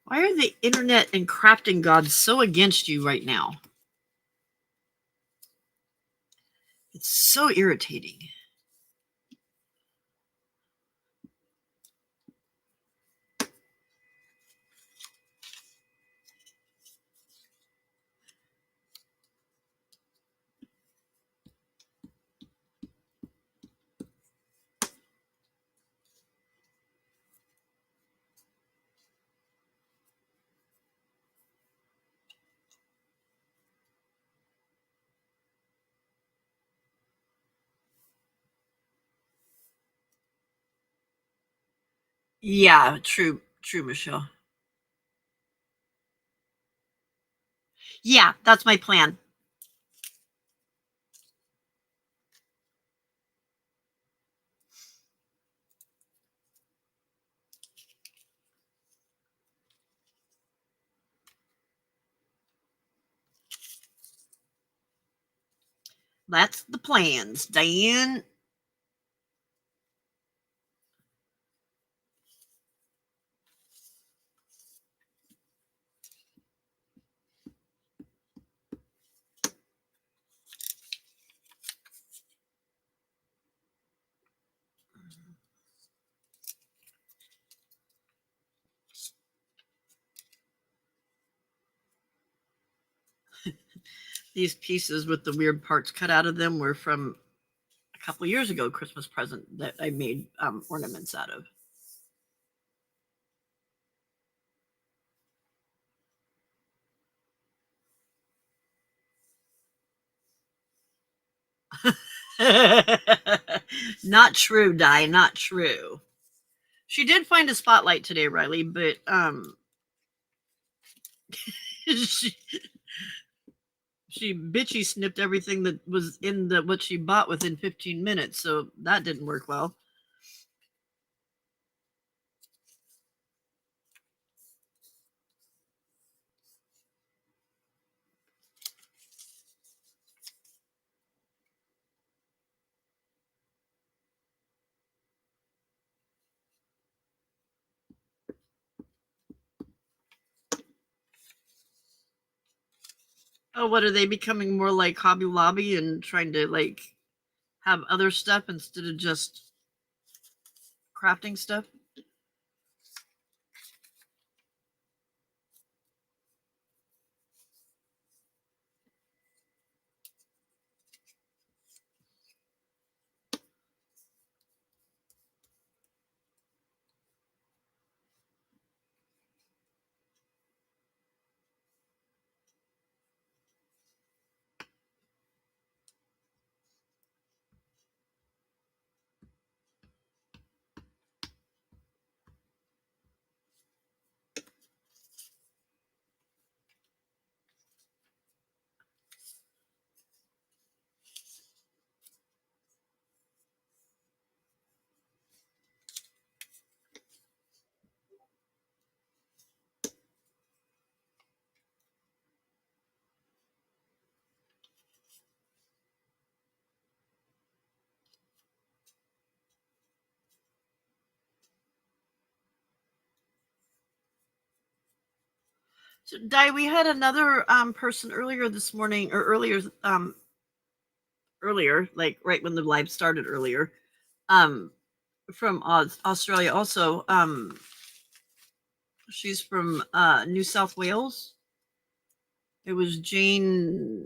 Why are the internet and crafting gods so against you right now? It's so irritating. Yeah, true, Michelle. Yeah, that's my plan. That's the plans, Diane. These pieces with the weird parts cut out of them were from a couple of years ago Christmas present that I made ornaments out of. Not true, Di, not true. She did find a spotlight today, Riley, but she, she bitchy snipped everything that was in the what she bought within 15 minutes, so that didn't work well. Oh, what are they becoming more like Hobby Lobby and trying to like have other stuff instead of just crafting stuff? So, Di, we had another person earlier this morning, or earlier, like right when the live started earlier, um, from Australia. Also, she's from New South Wales. It was Jane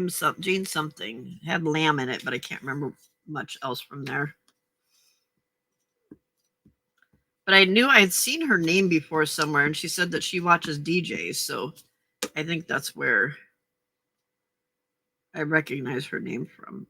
something. Had lamb in it, but I can't remember much else from there. But I knew I had seen her name before somewhere, and she said that she watches DJs, so I think that's where I recognize her name from.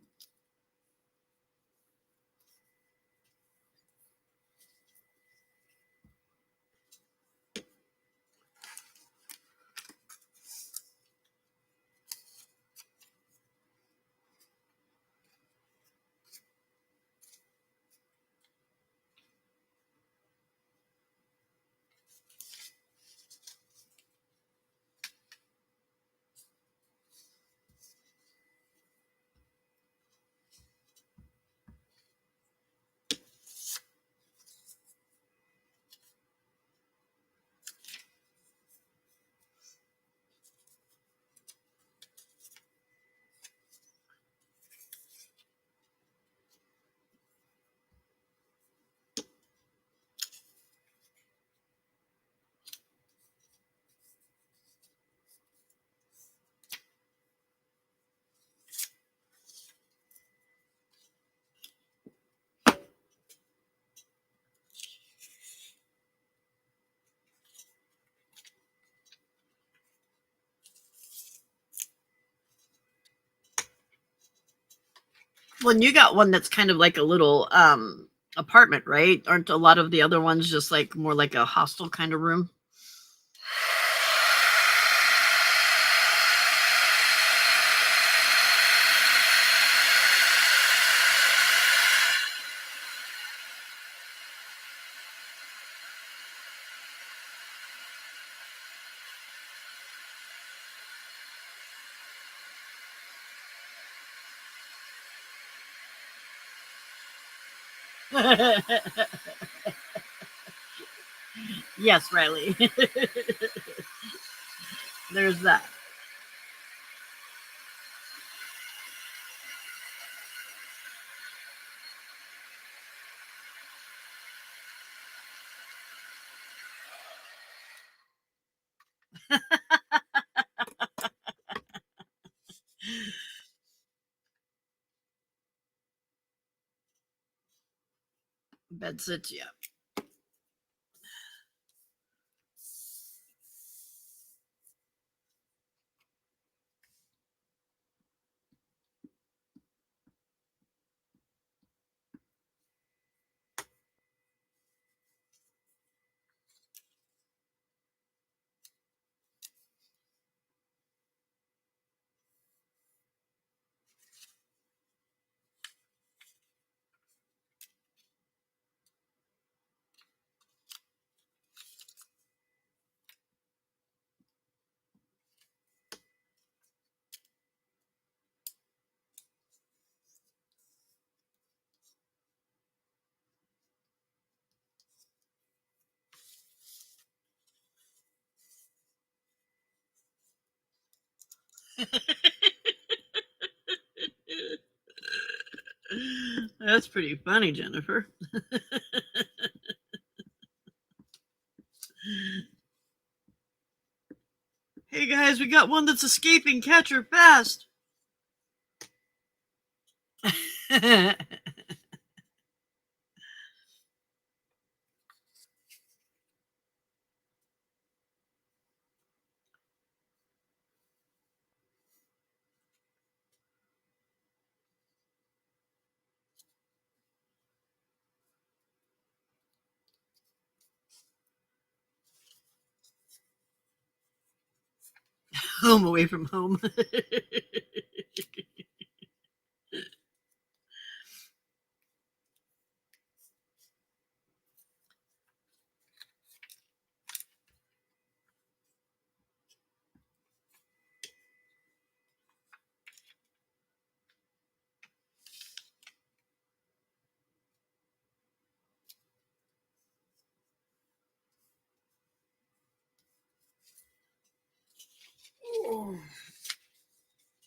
Well, and you got one that's kind of like a little apartment, right? Aren't a lot of the other ones just like more like a hostel kind of room? Yes, Riley. There's that. Bed sits, yeah. That's pretty funny, Jennifer. Hey guys, we got one that's escaping. Catch her fast. Home away from home.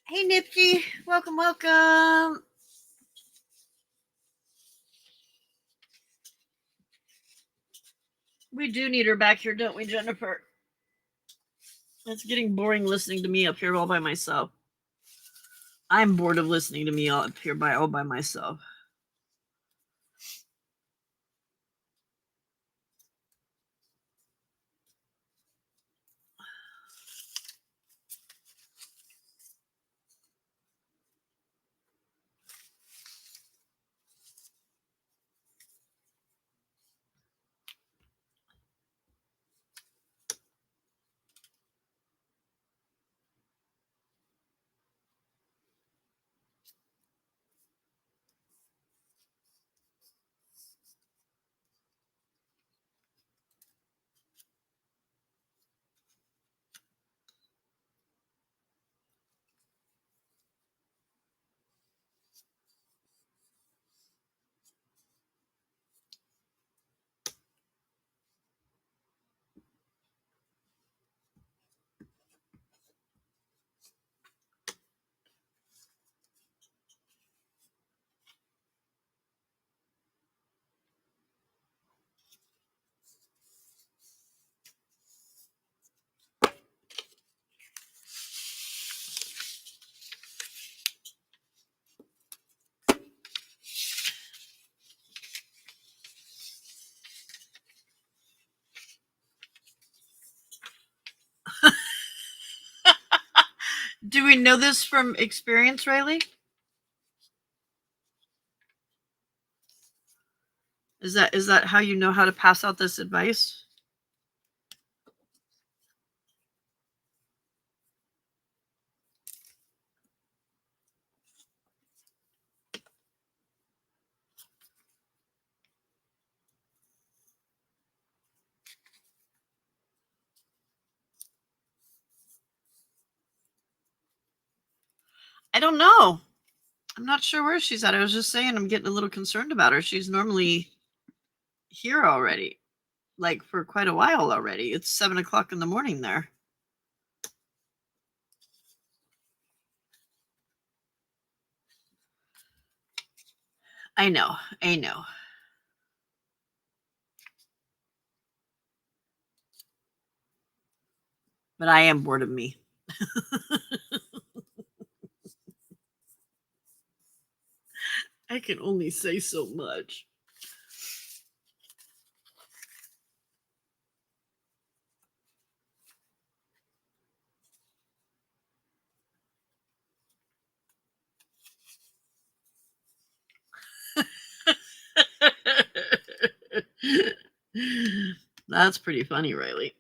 Hey Nifty, welcome, welcome. We do need her back here, don't we, Jennifer? It's getting boring listening to me up here all by myself. I'm bored of listening to me all up here all by myself. Do we know this from experience, Riley? Is that how you know how to pass out this advice? I don't know. I'm not sure where she's at. I was just saying I'm getting a little concerned about her. She's normally here already, like for quite a while already. It's 7:00 in the morning there. I know. But I am bored of me. I can only say so much. That's pretty funny, Riley.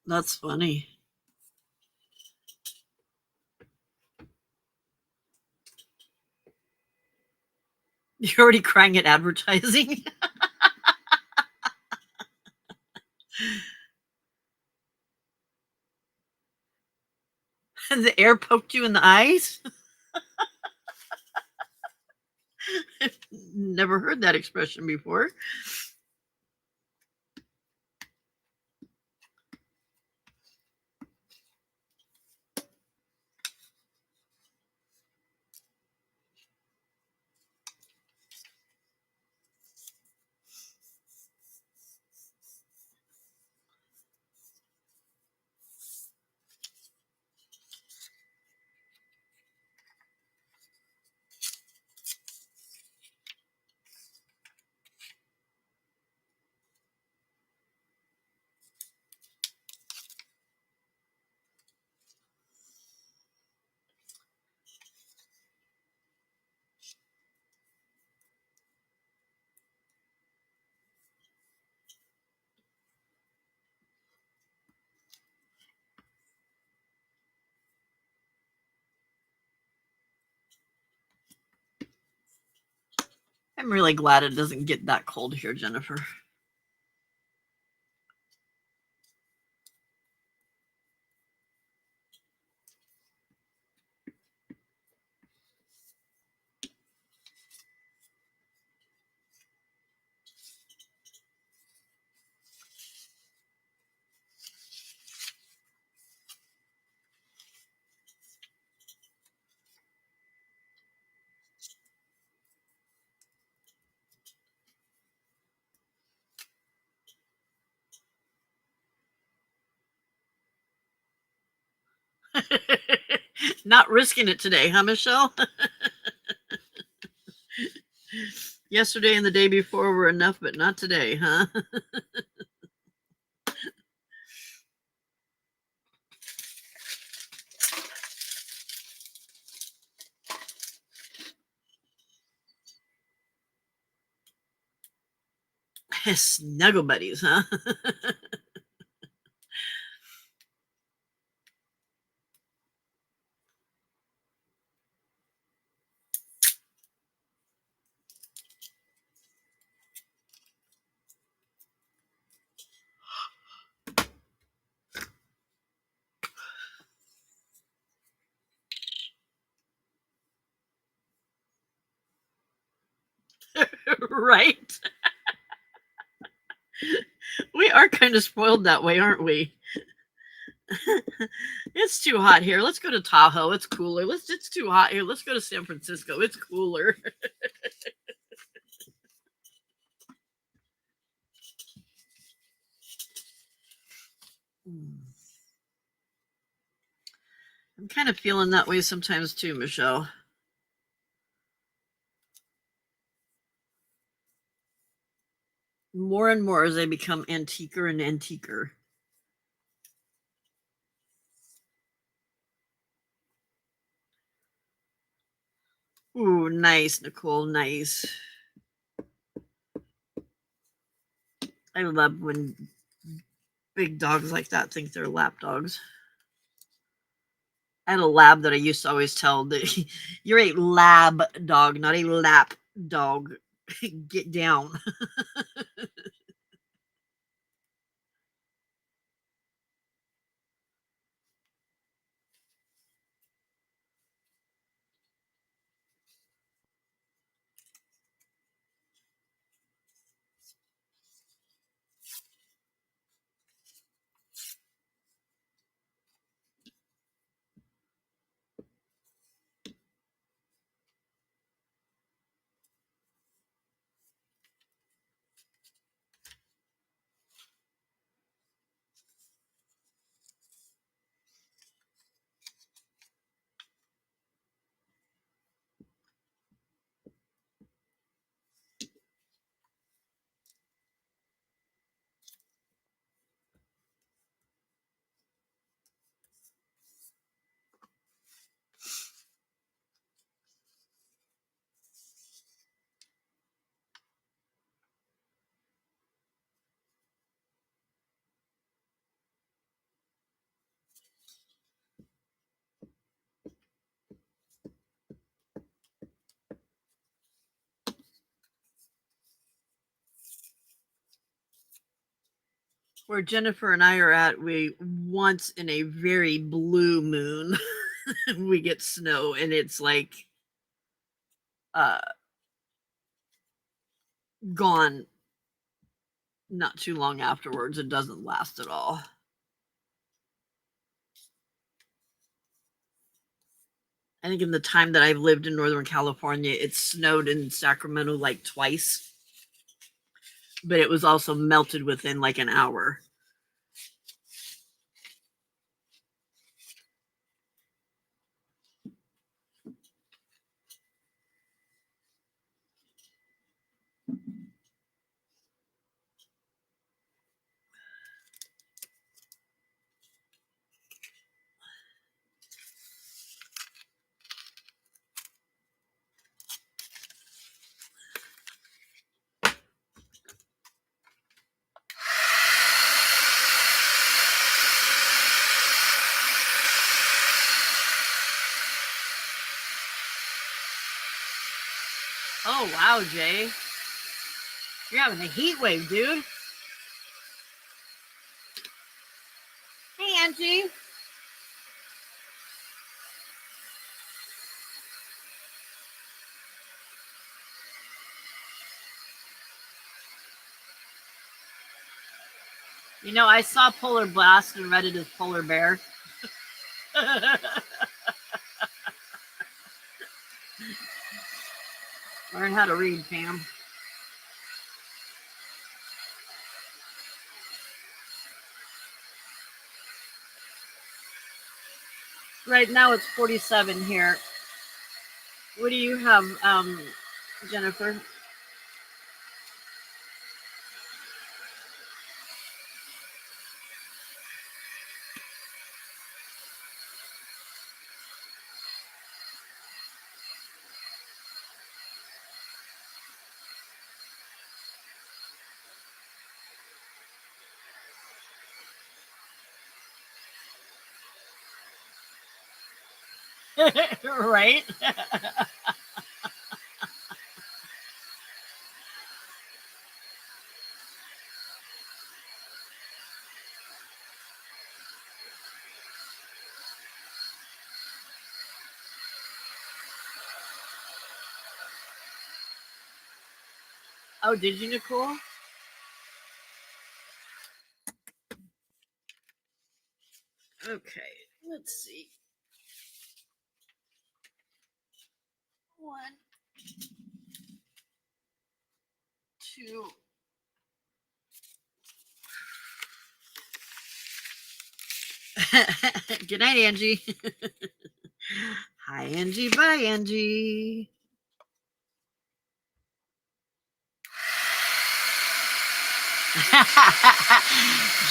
That's funny. You're already crying at advertising. And the air poked you in the eyes? Never heard that expression before. I'm really glad it doesn't get that cold here, Jennifer. Not risking it today, huh, Michelle? Yesterday and the day before were enough, but not today, huh? Snuggle buddies, huh? Right? We are kind of spoiled that way, aren't we? It's too hot here. Let's go to Tahoe. It's cooler. It's too hot here. Let's go to San Francisco. It's cooler. I'm kind of feeling that way sometimes too, Michelle. More and more as I become antiquer and antiquer. Ooh, nice, Nicole, nice. I love when big dogs like that think they're lap dogs. I had a lab that I used to always tell that you're a lab dog, not a lap dog. Get down. where Jennifer and I are at, we once in a very blue moon, we get snow, and it's like uh gone not too long afterwards. It doesn't last at all. I think in the time that I've lived in Northern California, it snowed in Sacramento like twice, but it was also melted within like an hour. Oh, wow, Jay. You're having a heat wave, dude. Hey, Angie. You know, I saw Polar Blast and read it as Polar Bear. Learn how to read, Pam. Right now it's 47 here. What do you have, Jennifer? Right? Oh, did you, Nicole? Okay, let's see. 1, 2. Good night, Angie. Hi, Angie. Bye, Angie.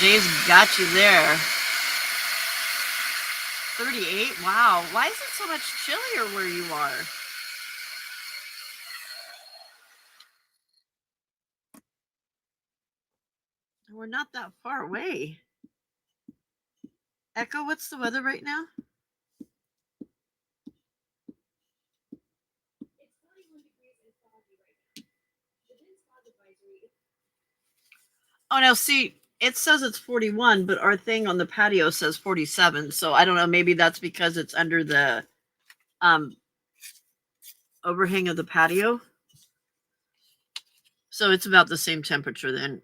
Jay's got you there. 38? Wow. Why is it so much chillier where you are? We're not that far away. Echo, what's the weather right now?
It's 41 degrees and foggy right now. The dense fog advisory.
Oh, no, see, it says it's 41, but our thing on the patio says 47. So I don't know. Maybe that's because it's under the overhang of the patio. So it's about the same temperature then.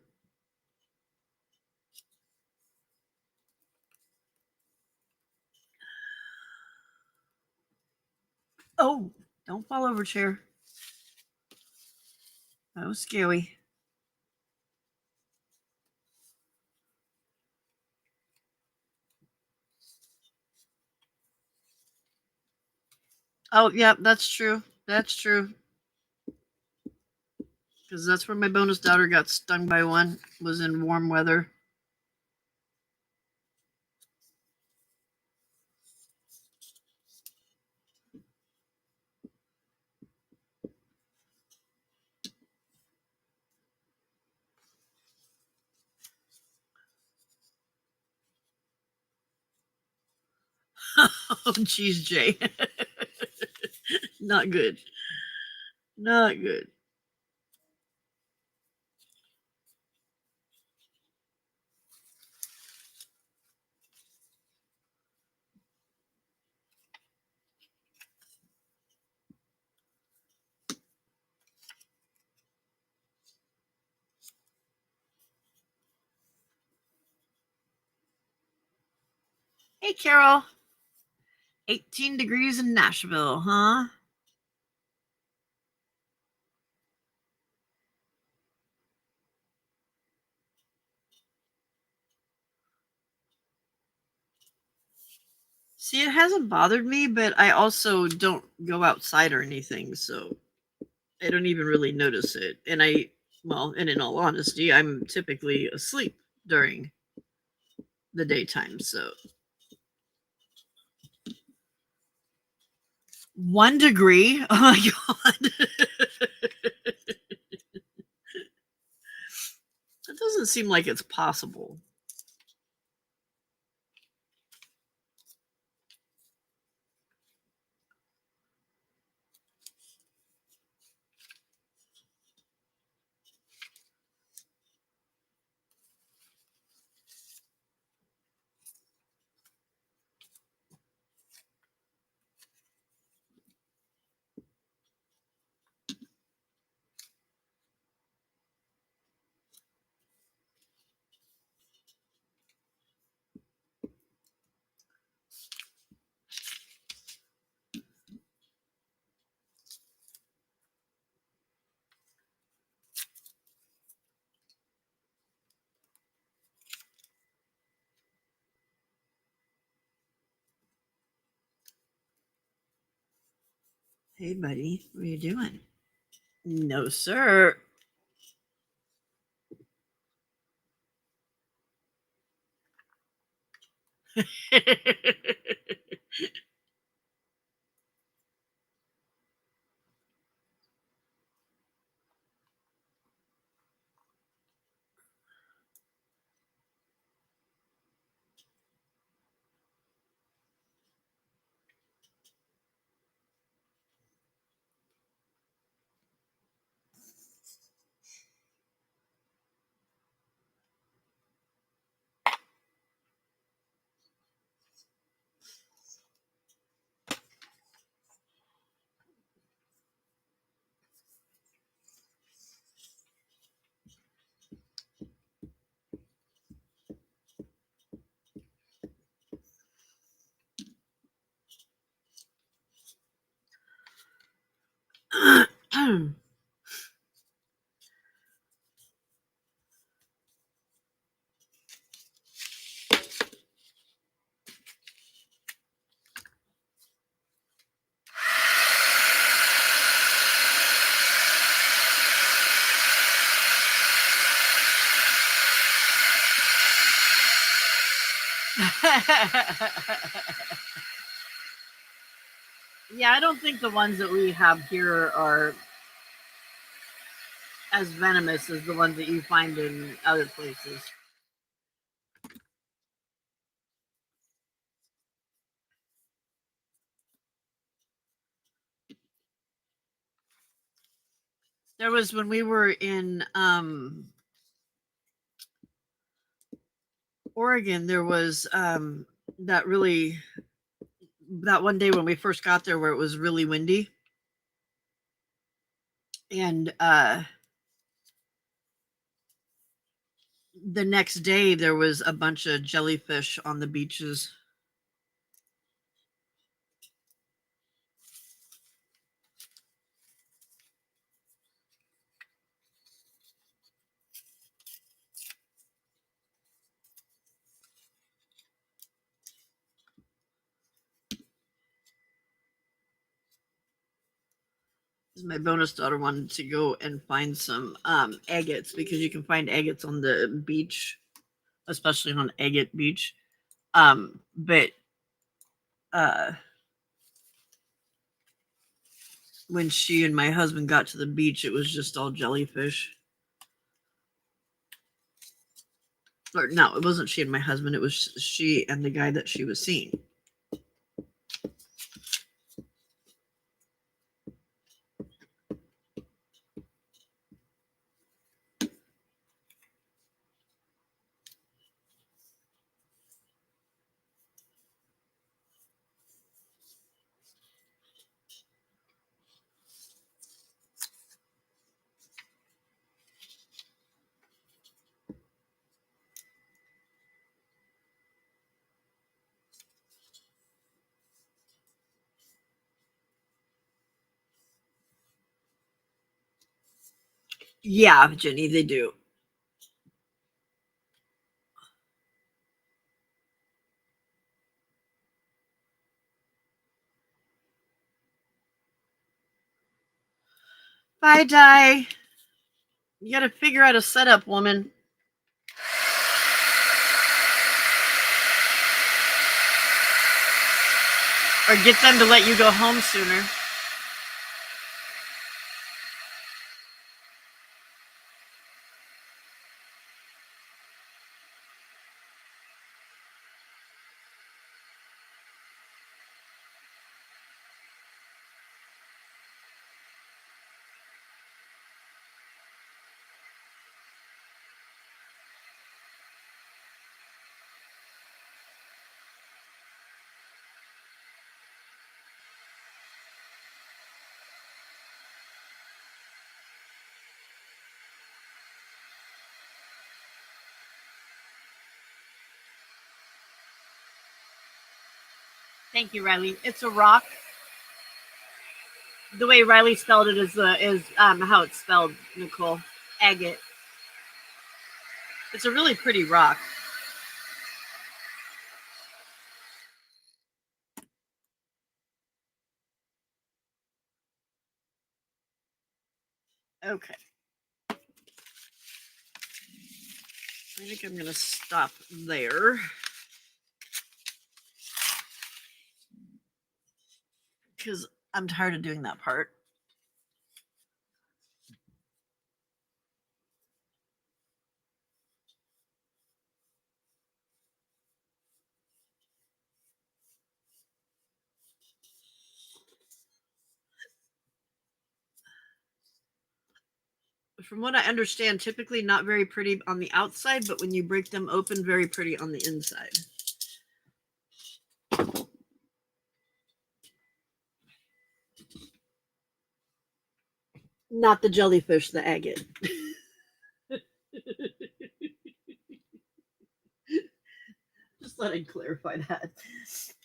Oh, don't fall over, chair. That was scary. Oh, yeah, that's true. That's true. Because that's where my bonus daughter got stung by one, was in warm weather. Oh, geez, Jay. Not good. Not good. Hey, Carol. 18 degrees in Nashville, huh? See, it hasn't bothered me, but I also don't go outside or anything, so I don't even really notice it. And and in all honesty, I'm typically asleep during the daytime, so 1 degree. Oh my god. That doesn't seem like it's possible. Hey, buddy, what are you doing? No, sir. Yeah, I don't think the ones that we have here are as venomous as the ones that you find in other places. There was when we were in Oregon, there was that really that one day when we first got there where it was really windy, and the next day there was a bunch of jellyfish on the beaches. My bonus daughter wanted to go and find some agates because you can find agates on the beach, especially on Agate Beach. But uh, when she and my husband got to the beach, it was just all jellyfish. Or no, it wasn't she and my husband. It was she and the guy that she was seeing. Yeah, Jenny, they do. Bye, Di. You gotta figure out a setup, woman. Or get them to let you go home sooner. Thank you, Riley. It's a rock. The way Riley spelled it is how it's spelled, Nicole. Agate. It's a really pretty rock. Okay. I think I'm gonna stop there. Because I'm tired of doing that part. From what I understand, typically not very pretty on the outside, but when you break them open, very pretty on the inside. Not the jellyfish, the agate. Just thought I'd clarify that,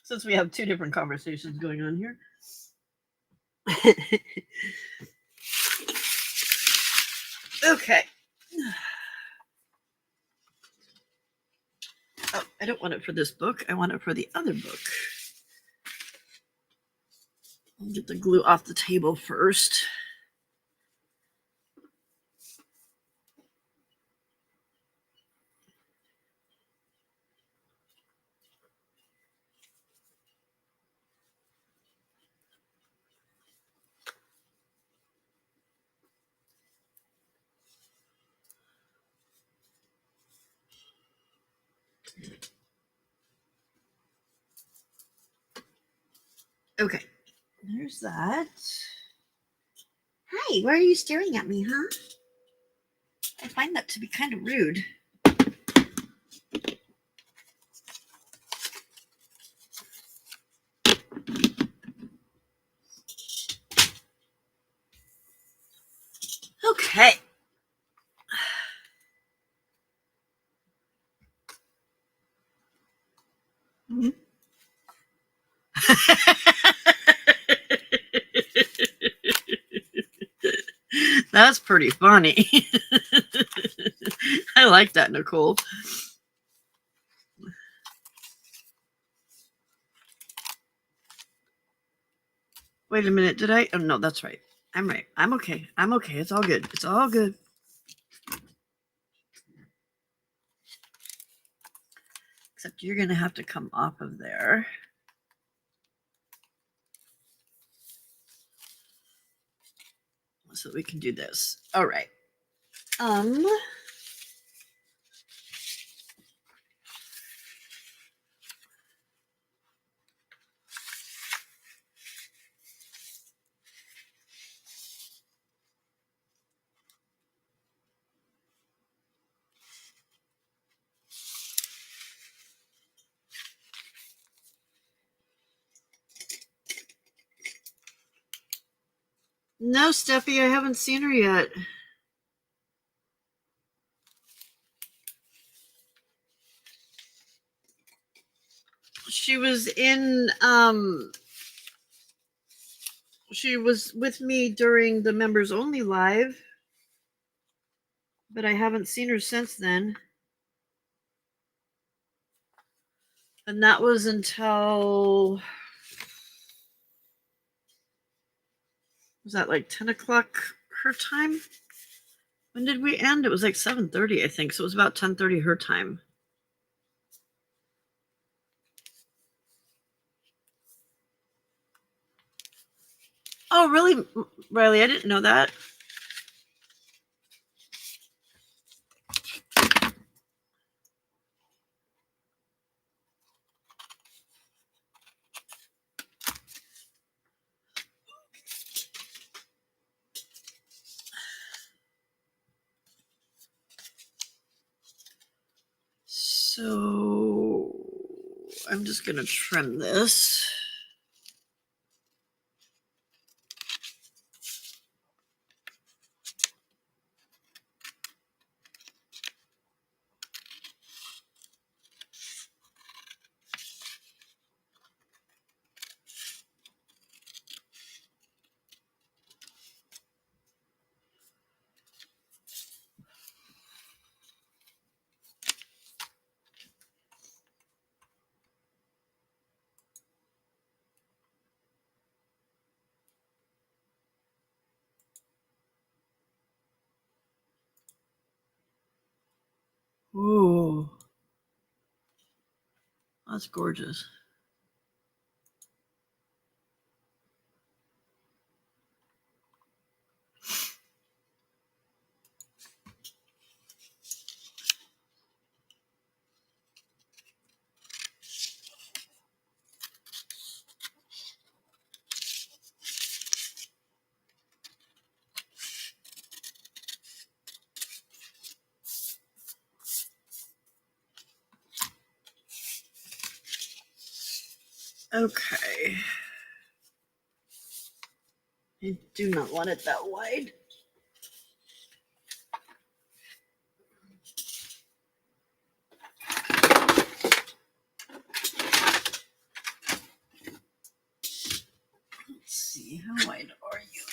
since we have two different conversations going on here. Okay. Oh, I don't want it for this book. I want it for the other book. I'll get the glue off the table first. Okay, there's that. Hi, why are you staring at me, huh? I find that to be kind of rude. Okay. Mm-hmm. That's pretty funny. I like that, Nicole. Wait a minute, did I? Oh, no, that's right. I'm right. I'm okay. I'm okay. It's all good. It's all good. Except you're going to have to come off of there. So we can do this. All right. No, Steffi, I haven't seen her yet. She was in she was with me during the members only live. but I haven't seen her since then. And that was until, was that like 10 o'clock her time? When did we end? It was like 7:30, I think. So it was about 10:30 her time. Oh, really, Riley? I didn't know that. So I'm just going to trim this. Ooh, that's gorgeous. Okay. I do not want it that wide. Let's see, how wide are you?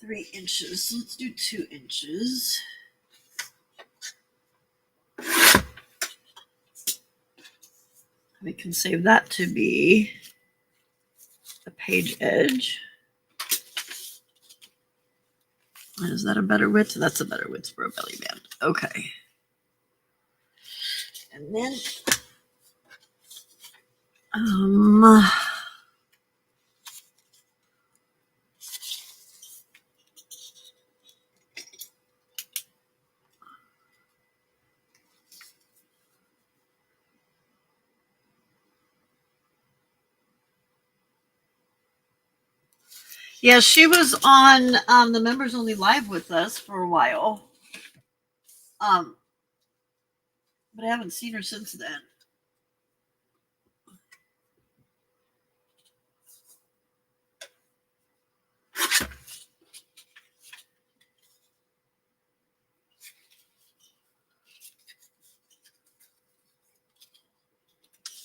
3 inches. Let's do 2 inches. We can save that to be the page edge. Is that a better width? That's a better width for a belly band. Okay. And then, yeah, she was on the members only live with us for a while. But I haven't seen her since then.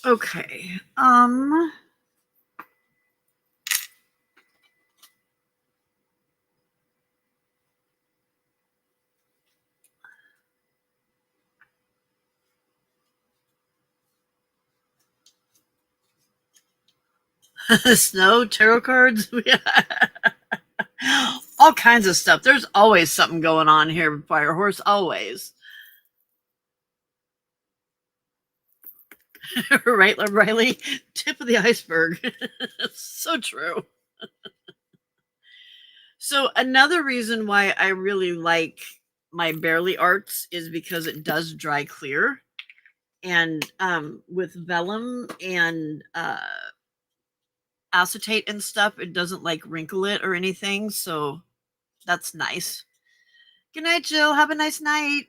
Okay. Snow, tarot cards, all kinds of stuff. There's always something going on here, Fire Horse, always. Right, Riley? Tip of the iceberg. So true. So another reason why I really like my Barely Arts is because it does dry clear. And with vellum and acetate and stuff, it doesn't like wrinkle it or anything. So that's nice. Good night, Jill. Have a nice night.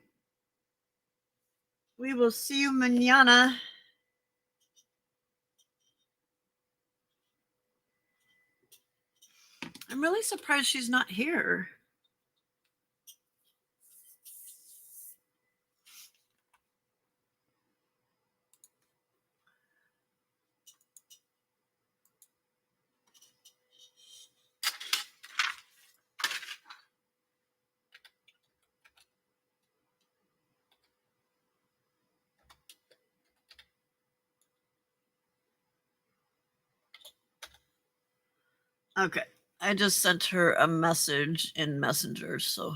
We will see you mañana. I'm really surprised she's not here. Okay. I just sent her a message in Messenger, so.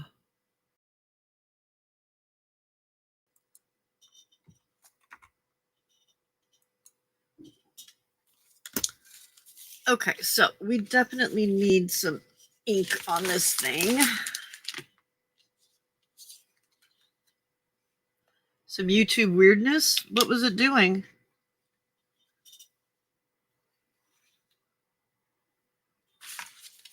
Okay, so we definitely need some ink on this thing. Some YouTube weirdness. What was it doing?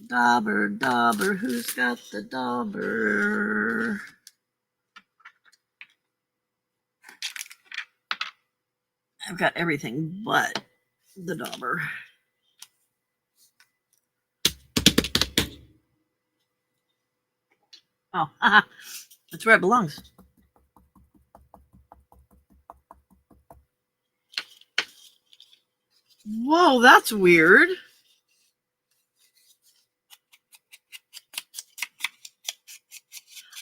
Dauber, dauber, who's got the dauber? I've got everything but the dauber. Oh, that's where it belongs. Whoa, that's weird.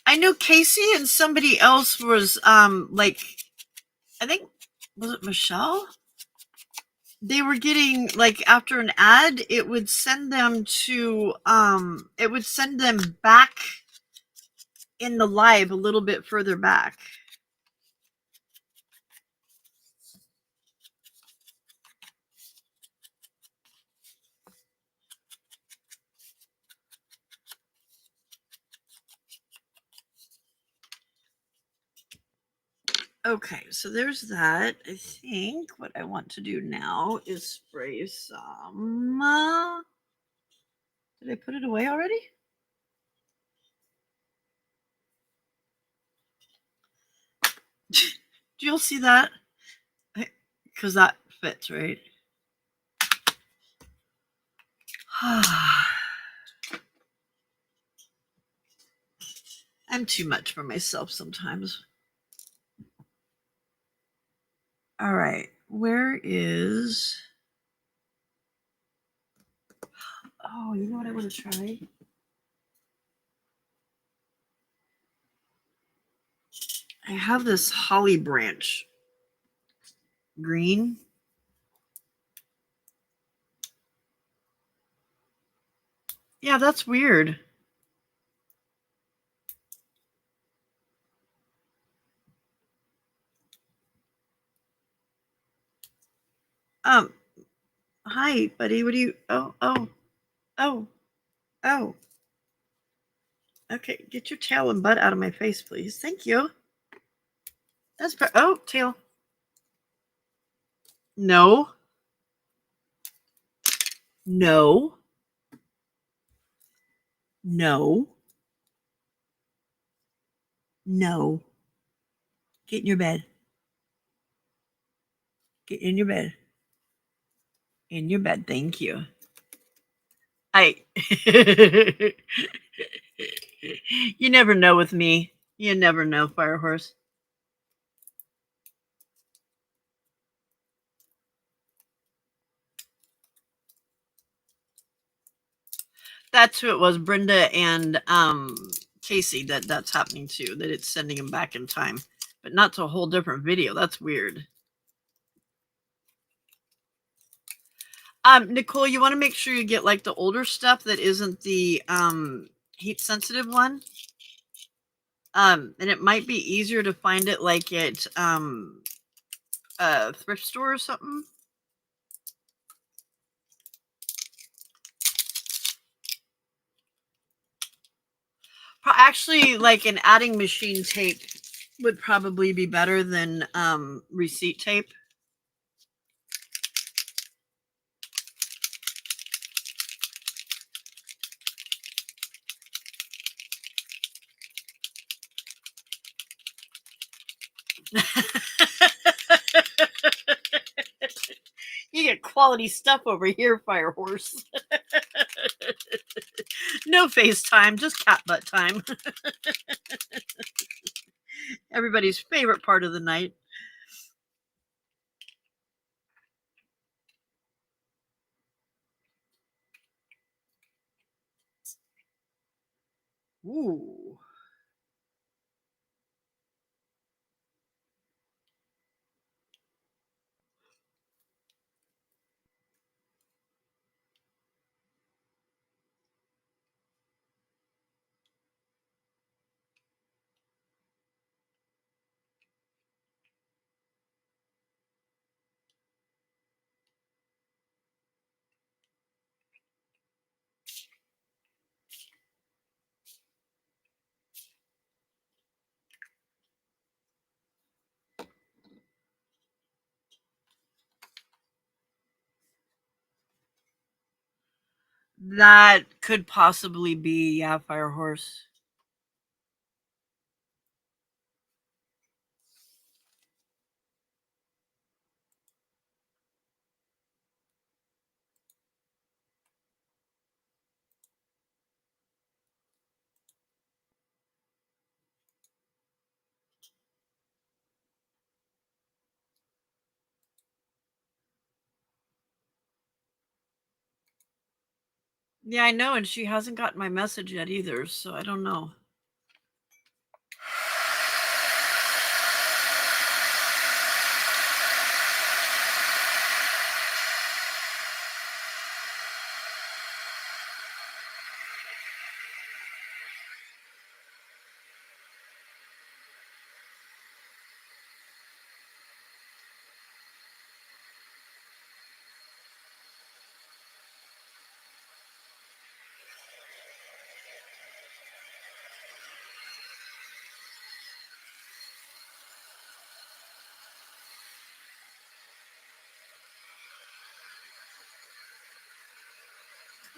I knew Casey and somebody else was like, I think, was it Michelle? They were getting, like, after an ad, it would send them to it would send them back in the live a little bit further back. Okay, so there's that. I think what I want to do now is spray some. Did I put it away already? Do you see that? Because that fits, right? I'm too much for myself sometimes. All right, where is... Oh, you know what I want to try? I have this holly branch green. Yeah, that's weird. Hi, buddy. What do you... Oh. Okay, get your tail and butt out of my face, please. Thank you. That's... Oh, tail. No. No. No. No. Get in your bed. Get in your bed. In your bed. Thank you. You never know with me. You never know, Firehorse. That's who it was, Brenda and Casey, that's happening to, that it's sending him back in time. But not to a whole different video. That's weird. Nicole, you want to make sure you get like the older stuff that isn't the heat sensitive one. And it might be easier to find it like at a thrift store or something. Actually, like an adding machine tape would probably be better than receipt tape. You get quality stuff over here, Firehorse. No FaceTime, just cat butt time. Everybody's favorite part of the night. Ooh. That could possibly be, yeah, Fire Horse. Yeah, I know, and she hasn't gotten my message yet either, so I don't know.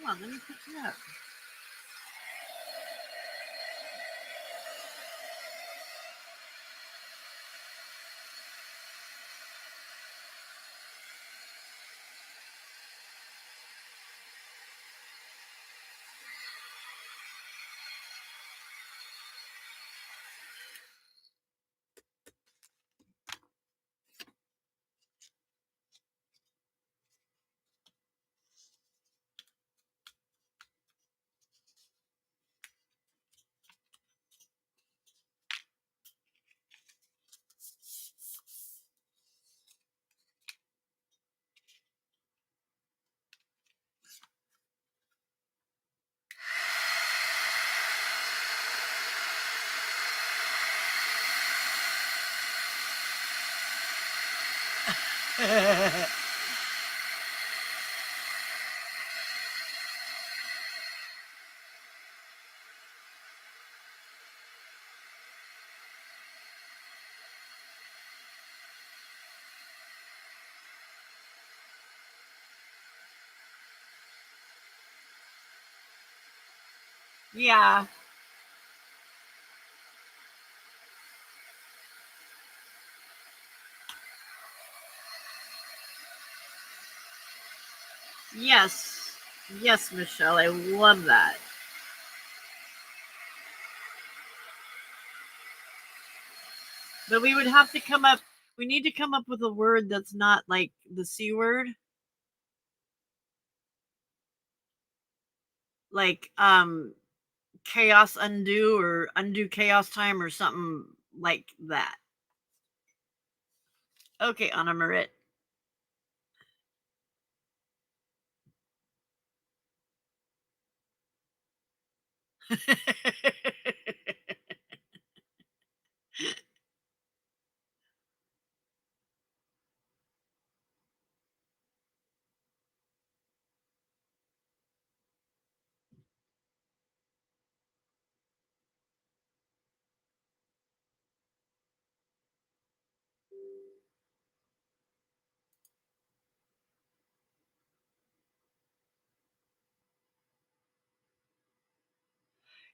Come on, let me pick you up. Yeah. Yes. Yes, Michelle, I love that. But we would have to come up, we need to come up with a word that's not like the C word. Like chaos undo or undo chaos time or something like that. Okay, Anna Marit.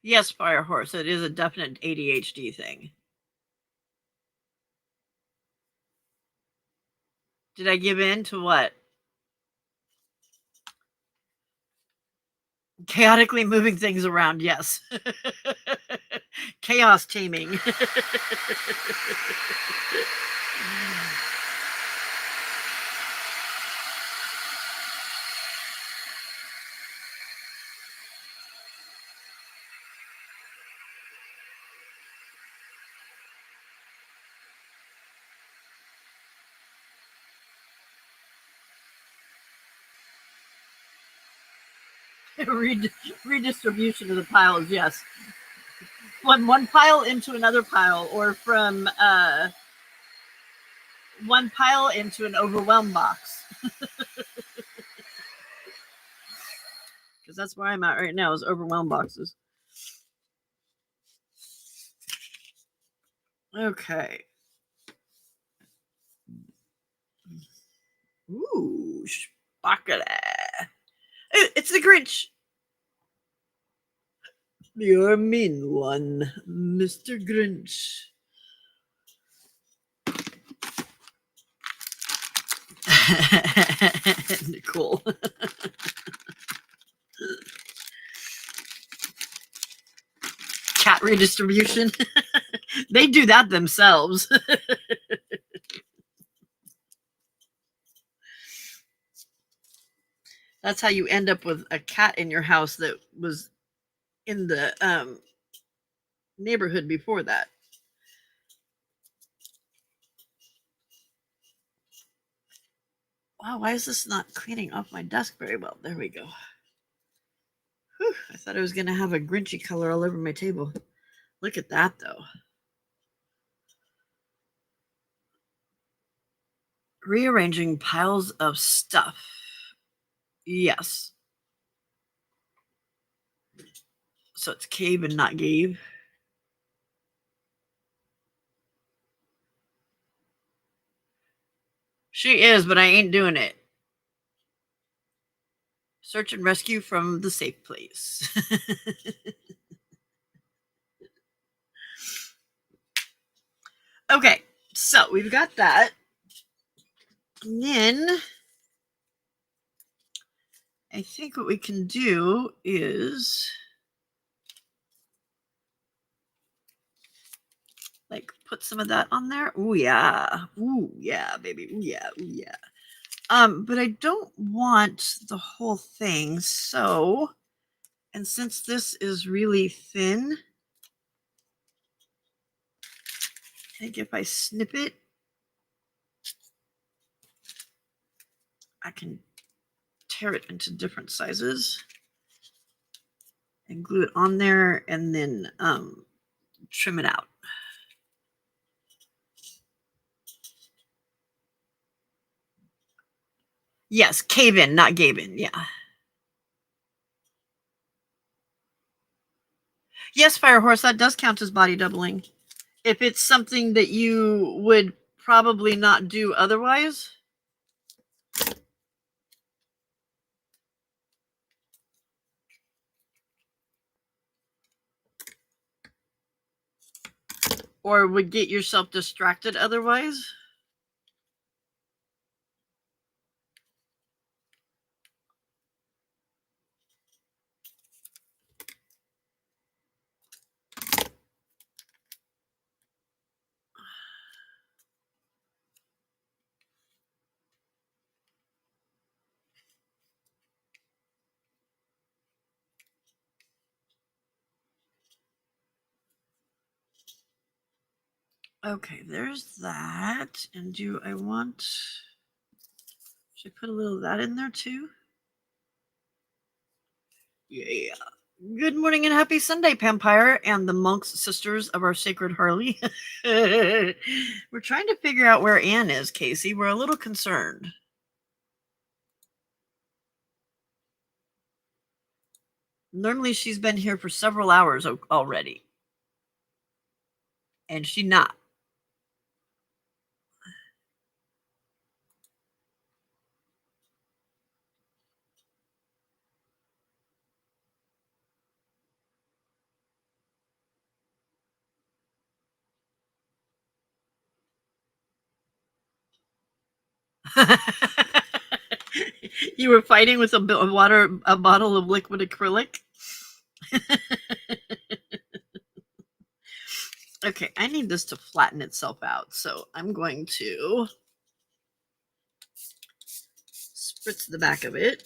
Yes, Fire Horse, it is a definite ADHD thing. Did I give in to what? Chaotically moving things around, yes. Chaos teaming. Redistribution of the piles, yes. From one pile into another pile, or from one pile into an overwhelmed box. Because that's where I'm at right now, is overwhelmed boxes. Okay. Ooh, Spackle. It's the Grinch. You're a mean one, Mr. Grinch. Nicole. Cat redistribution. They do that themselves. That's how you end up with a cat in your house that was in the neighborhood before that. Wow, why is this not cleaning off my desk very well? There we go. Whew, I thought I was going to have a Grinchy color all over my table. Look at that, though. Rearranging piles of stuff. Yes. So it's cave and not gave. She is, but I ain't doing it. Search and rescue from the safe place. Okay, so we've got that. And then I think what we can do is like put some of that on there. Ooh yeah. Ooh yeah, baby. Ooh yeah. Ooh yeah. But I don't want the whole thing. So, and since this is really thin, I think if I snip it, I can tear it into different sizes and glue it on there and then trim it out. Yes, cave in, not gave in. Yeah. Yes, Firehorse, that does count as body doubling. If it's something that you would probably not do otherwise. Or would get yourself distracted otherwise. Okay, there's that. And do I want... Should I put a little of that in there too? Yeah. Good morning and happy Sunday, Pampire and the monks sisters of our sacred Harley. We're trying to figure out where Anne is, Casey. We're a little concerned. Normally she's been here for several hours already. And she not. You were fighting with a bottle of liquid acrylic. Okay, I need this to flatten itself out, so I'm going to spritz the back of it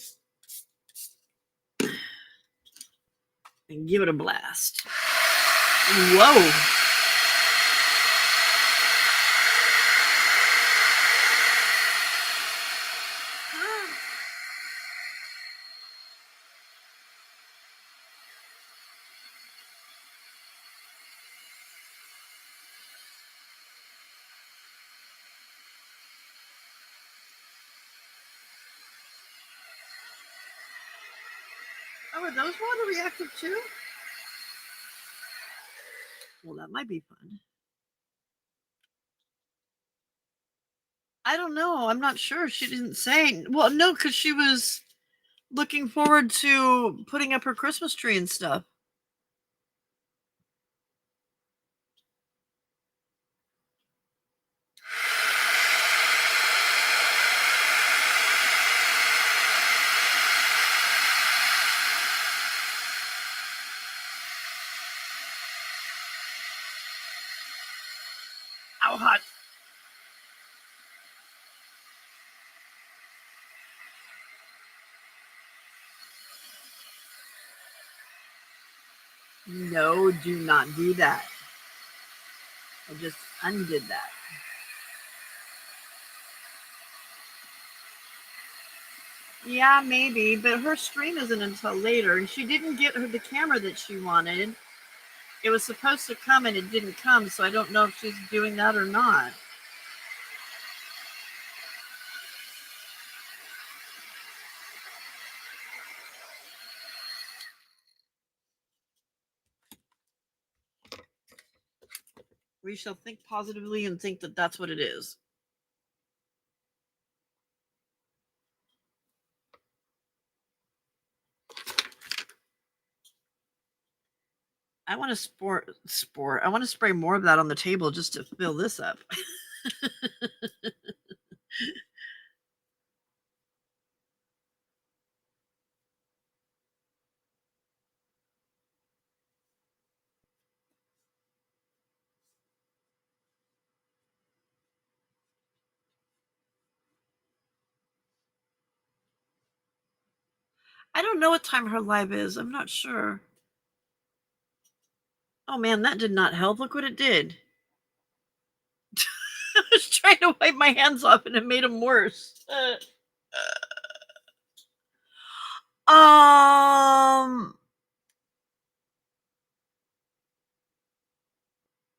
and give it a blast. Whoa. Oh, are those water reactive too? Well, that might be fun. I don't know. I'm not sure. She didn't say. Well, no, because she was looking forward to putting up her Christmas tree and stuff. hot. No, do not do that. I just undid that. Yeah, maybe, but her stream isn't until later, and she didn't get her the camera that she wanted. It was supposed to come and it didn't come, so I don't know if she's doing that or not. We shall think positively and think that that's what it is. I want to I want to spray more of that on the table just to fill this up. I don't know what time her live is. I'm not sure. Oh man, that did not help. Look what it did. I was trying to wipe my hands off and it made them worse. Um,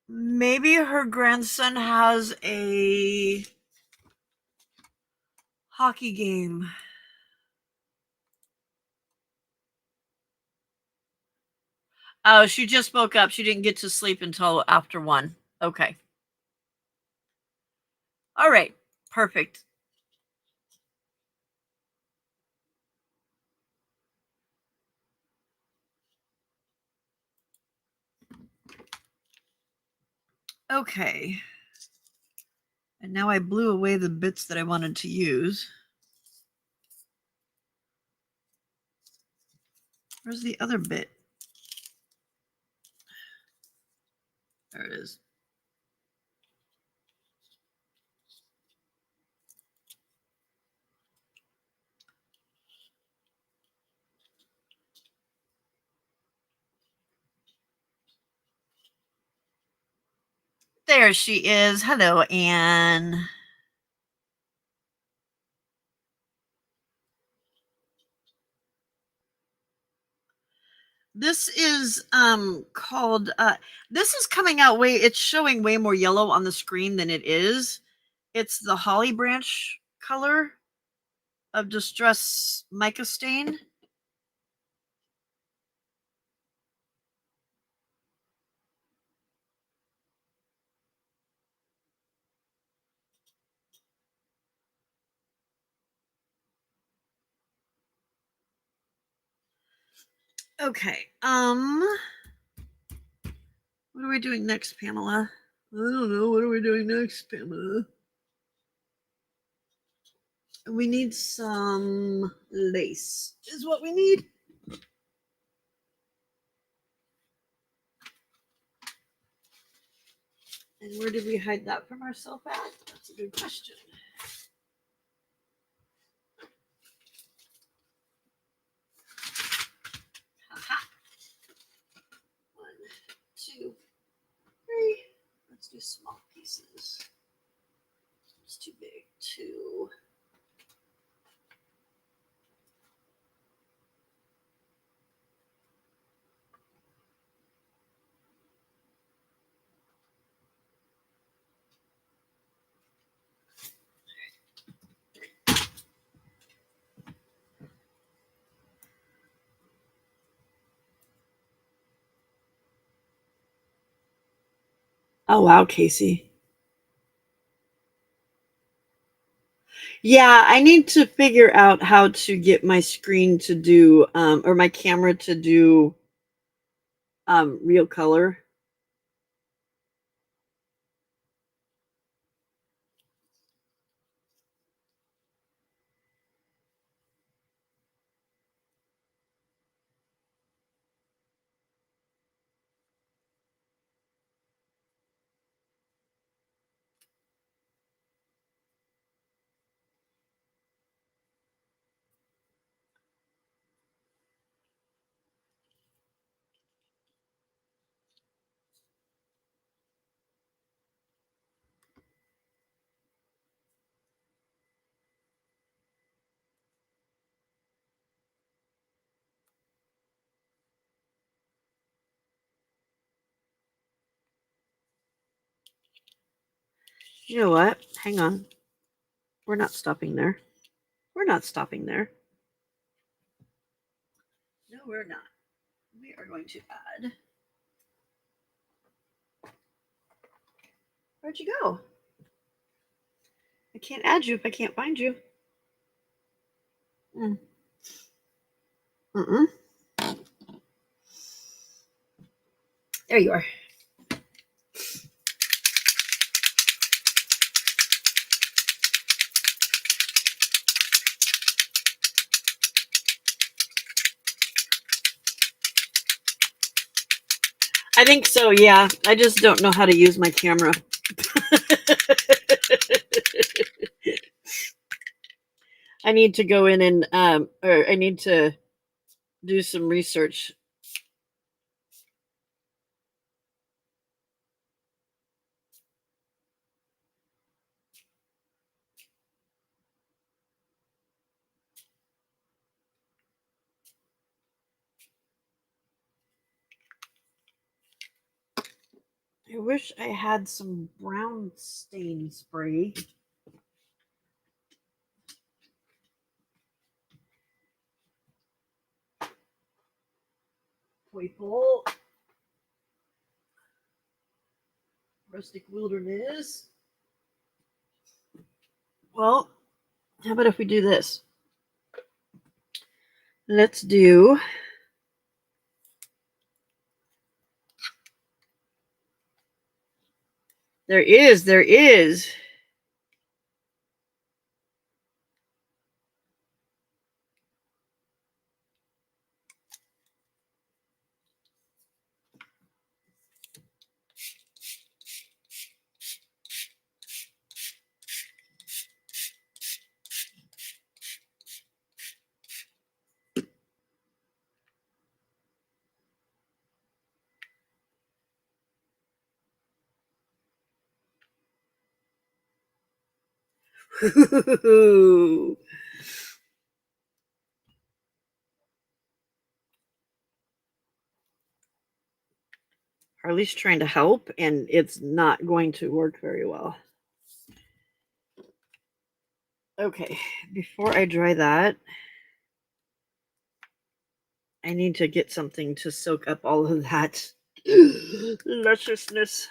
maybe her grandson has a hockey game. Oh, she just woke up. She didn't get to sleep until after 1. Okay. All right. Perfect. Okay. And now I blew away the bits that I wanted to use. Where's the other bit? There it is. There she is. Hello, Anne. This is called this is coming out way it's showing way more yellow on the screen than it is. It's the holly branch color of distress mica stain. Okay. What are we doing next, Pamela? I don't know. What are we doing next, Pamela? We need some lace, is what we need. And where did we hide that from ourselves at? That's a good question. Aha. 1, 2, 3. Let's do small pieces. It's too big. 2. Oh wow, Casey. Yeah, I need to figure out how to get my screen to do or my camera to do real color. You know what? Hang on. We're not stopping there. We're not stopping there. No, we're not. We are going to add. Where'd you go? I can't add you if I can't find you. Mm. Mm-mm. There you are. I think so, yeah. I just don't know how to use my camera. I need to go in and or I need to do some research. I wish I had some brown stain spray. Purple. Rustic Wilderness. Well, how about if we do this? Let's do. There is. Harley's trying to help, and it's not going to work very well. Okay, before I dry that, I need to get something to soak up all of that lusciousness.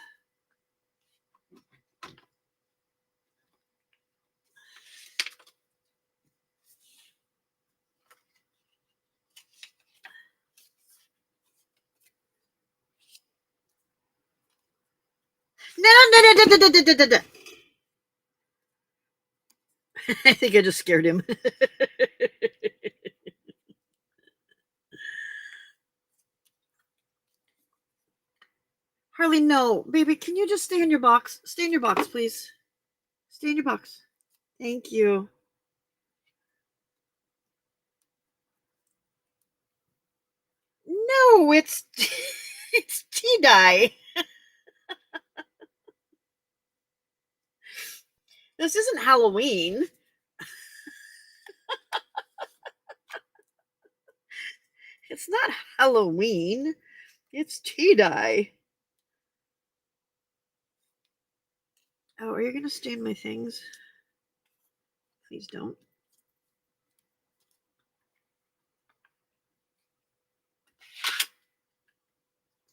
No. I think I just scared him. Harley, no. Baby, can you just stay in your box? Stay in your box, please. Stay in your box. Thank you. No, it's it's tea dye. This isn't Halloween. It's not Halloween. It's tea dye. Oh, are you going to stain my things? Please don't.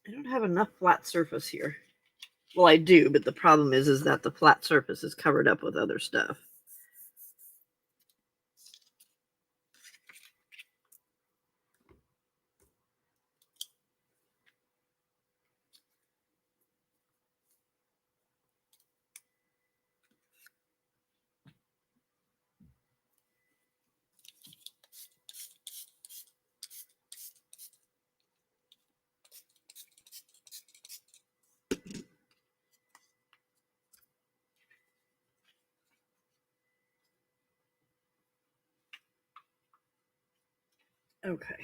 I don't have enough flat surface here. Well, I do, but the problem is that the flat surface is covered up with other stuff. Okay.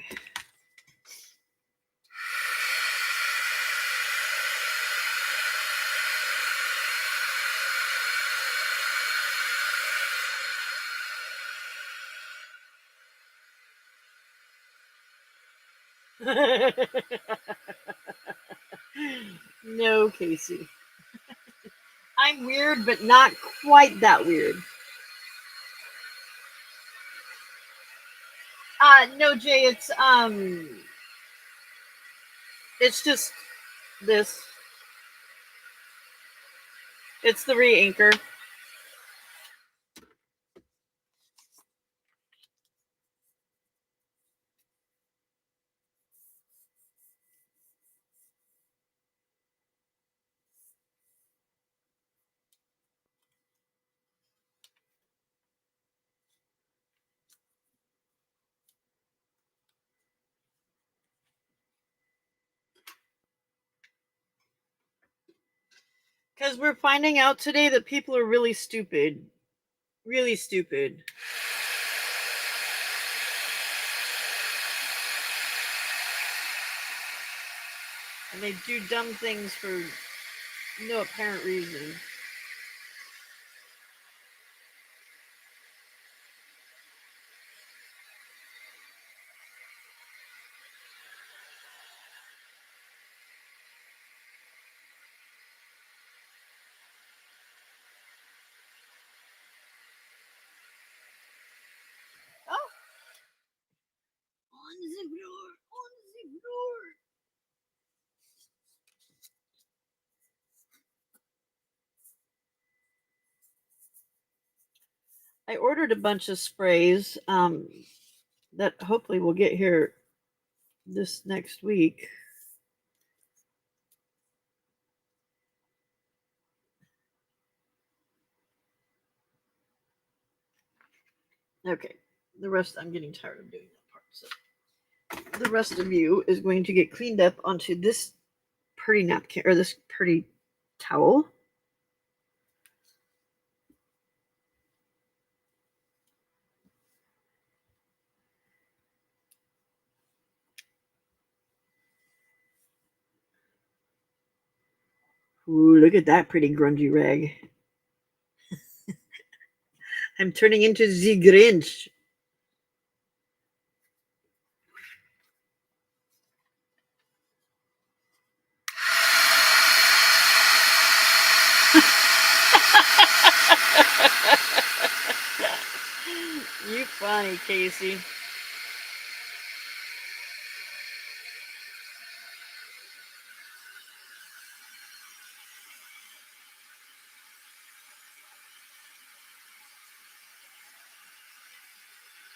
No, Casey. I'm weird, but not quite that weird. No, Jay, it's just this. It's the re-anchor. Because we're finding out today that people are really stupid. Really stupid. And they do dumb things for no apparent reason. Oh! On the floor! On the floor! I ordered a bunch of sprays that hopefully will get here this next week. Okay, the rest, I'm getting tired of doing that part. So the rest of you is going to get cleaned up onto this pretty napkin or this pretty towel. Ooh, look at that pretty grungy rag. I'm turning into the Grinch. You funny, Casey.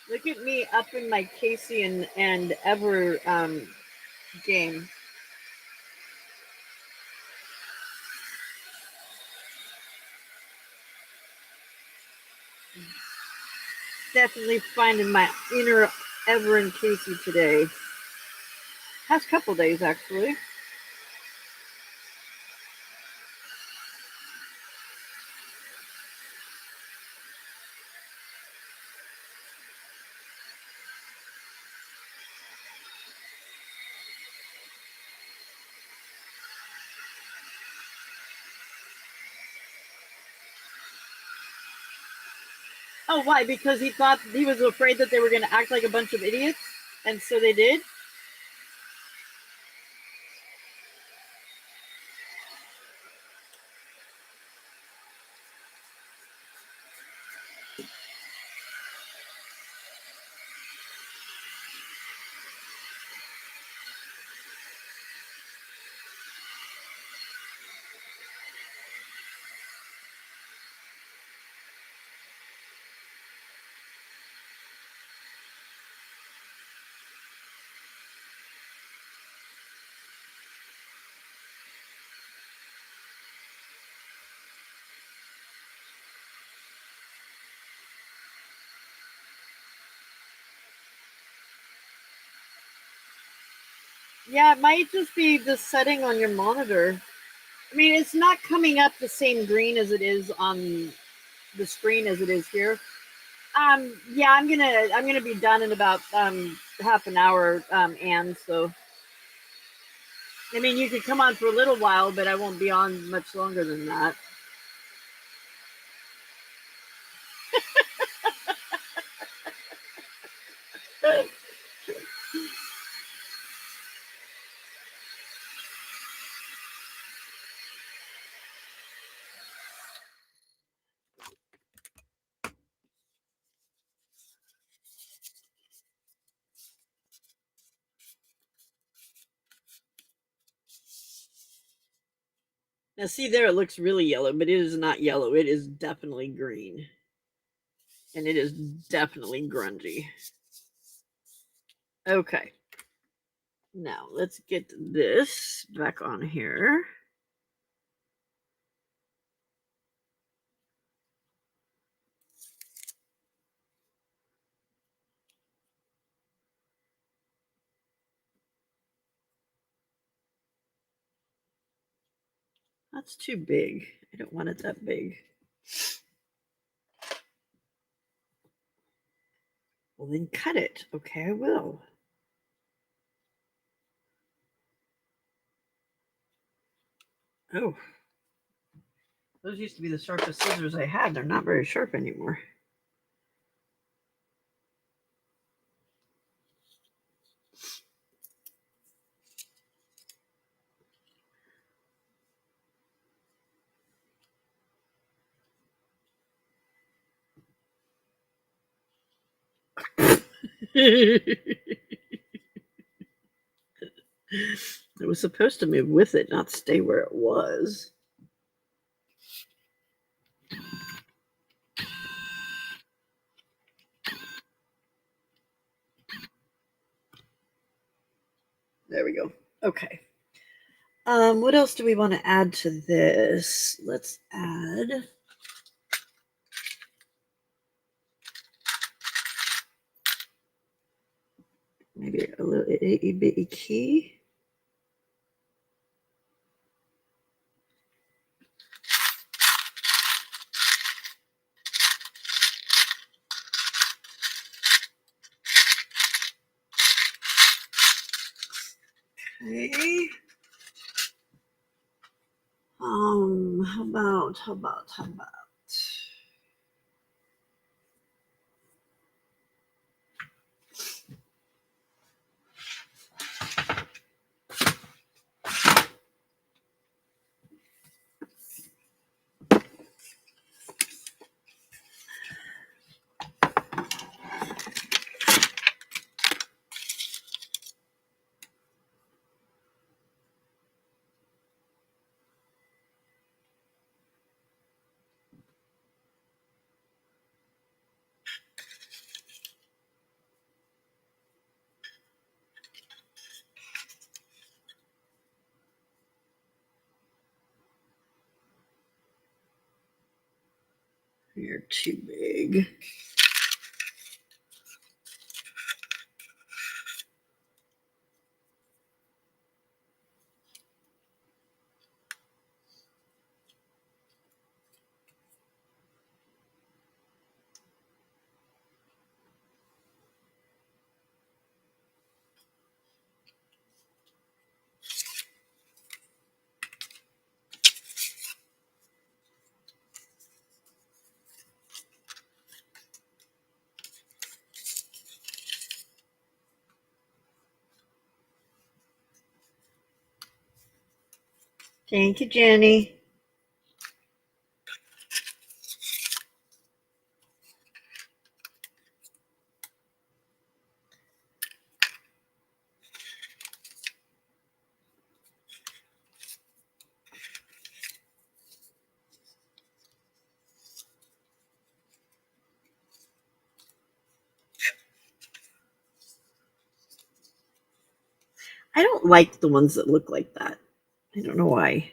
Look at me up in my Casey and Ever game. Definitely finding my inner Ever and Casey today. Past couple days, actually. Oh, why? Because he thought he was afraid that they were going to act like a bunch of idiots, and so they did. Yeah, it might just be the setting on your monitor. I mean, it's not coming up the same green as it is on the screen as it is here. Yeah, I'm gonna be done in about half an hour, and so I mean, you could come on for a little while, but I won't be on much longer than that. Now, see there, it looks really yellow, but it is not yellow. It is definitely green. And it is definitely grungy. Okay. Now, let's get this back on here. That's too big. I don't want it that big. Well, then cut it. Okay, I will. Oh. Those used to be the sharpest scissors I had. They're not very sharp anymore. It was supposed to move with it, not stay where it was. There we go. Okay. What else do we want to add to this? Let's add maybe a little itty bitty key. Okay. How about? You're too big. Thank you, Jenny. I don't like the ones that look like that. I don't know why.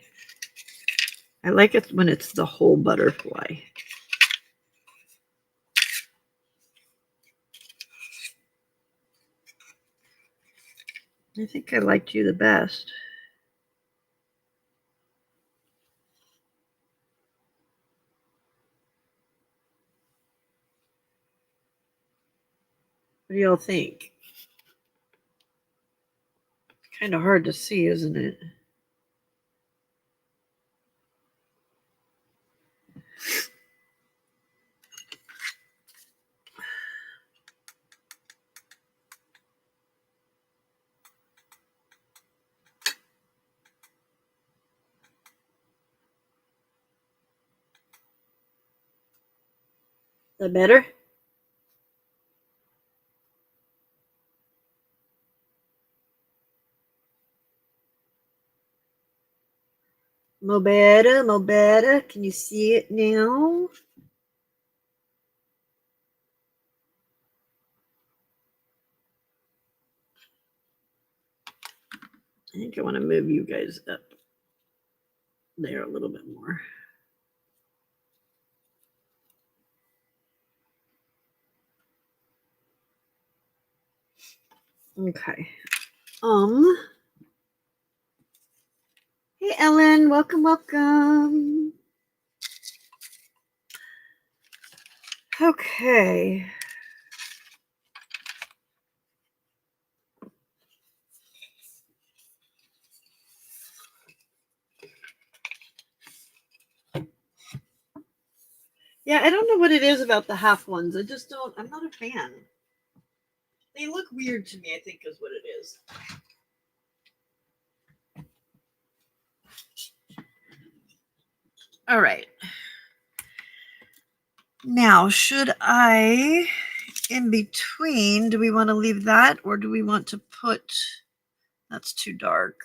I like it when it's the whole butterfly. I think I liked you the best. What do y'all think? Kind of hard to see, isn't it? Is that better? Mo better, mo better. Can you see it now? I think I want to move you guys up there a little bit more. Okay. Hey Ellen, welcome, welcome. Okay. Yeah, I don't know what it is about the half ones. I just don't, I'm not a fan. They look weird to me, I think is what it is. All right. Now, should I, in between, do we want to leave that or do we want to put, that's too dark.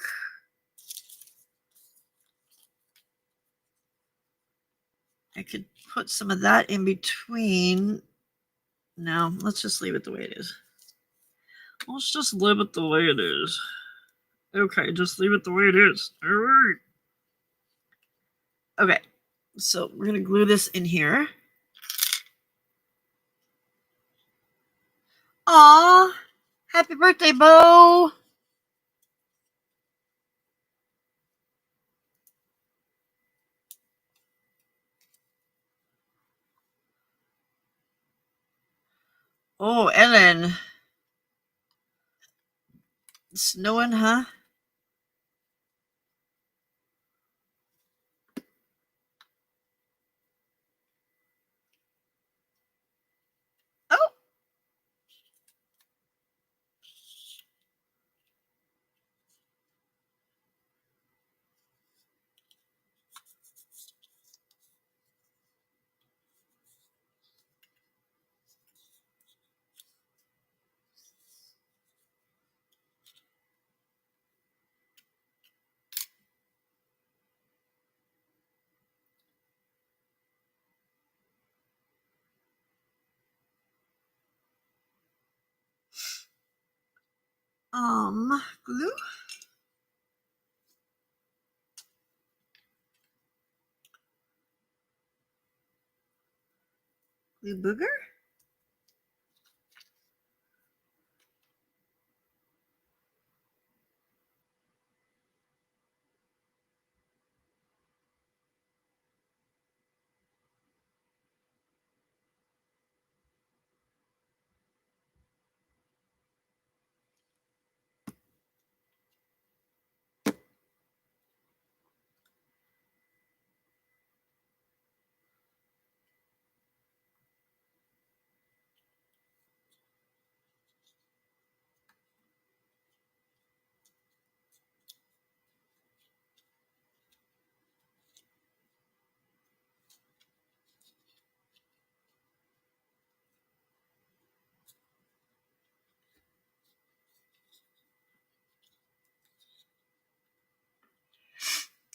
I could put some of that in between. No, let's just leave it the way it is. Let's just leave it the way it is. Okay, just leave it the way it is. All right. Okay, so we're going to glue this in here. Aw, happy birthday, Bo. Oh, Ellen. Snowing, huh? Oh. Glue. Glue booger.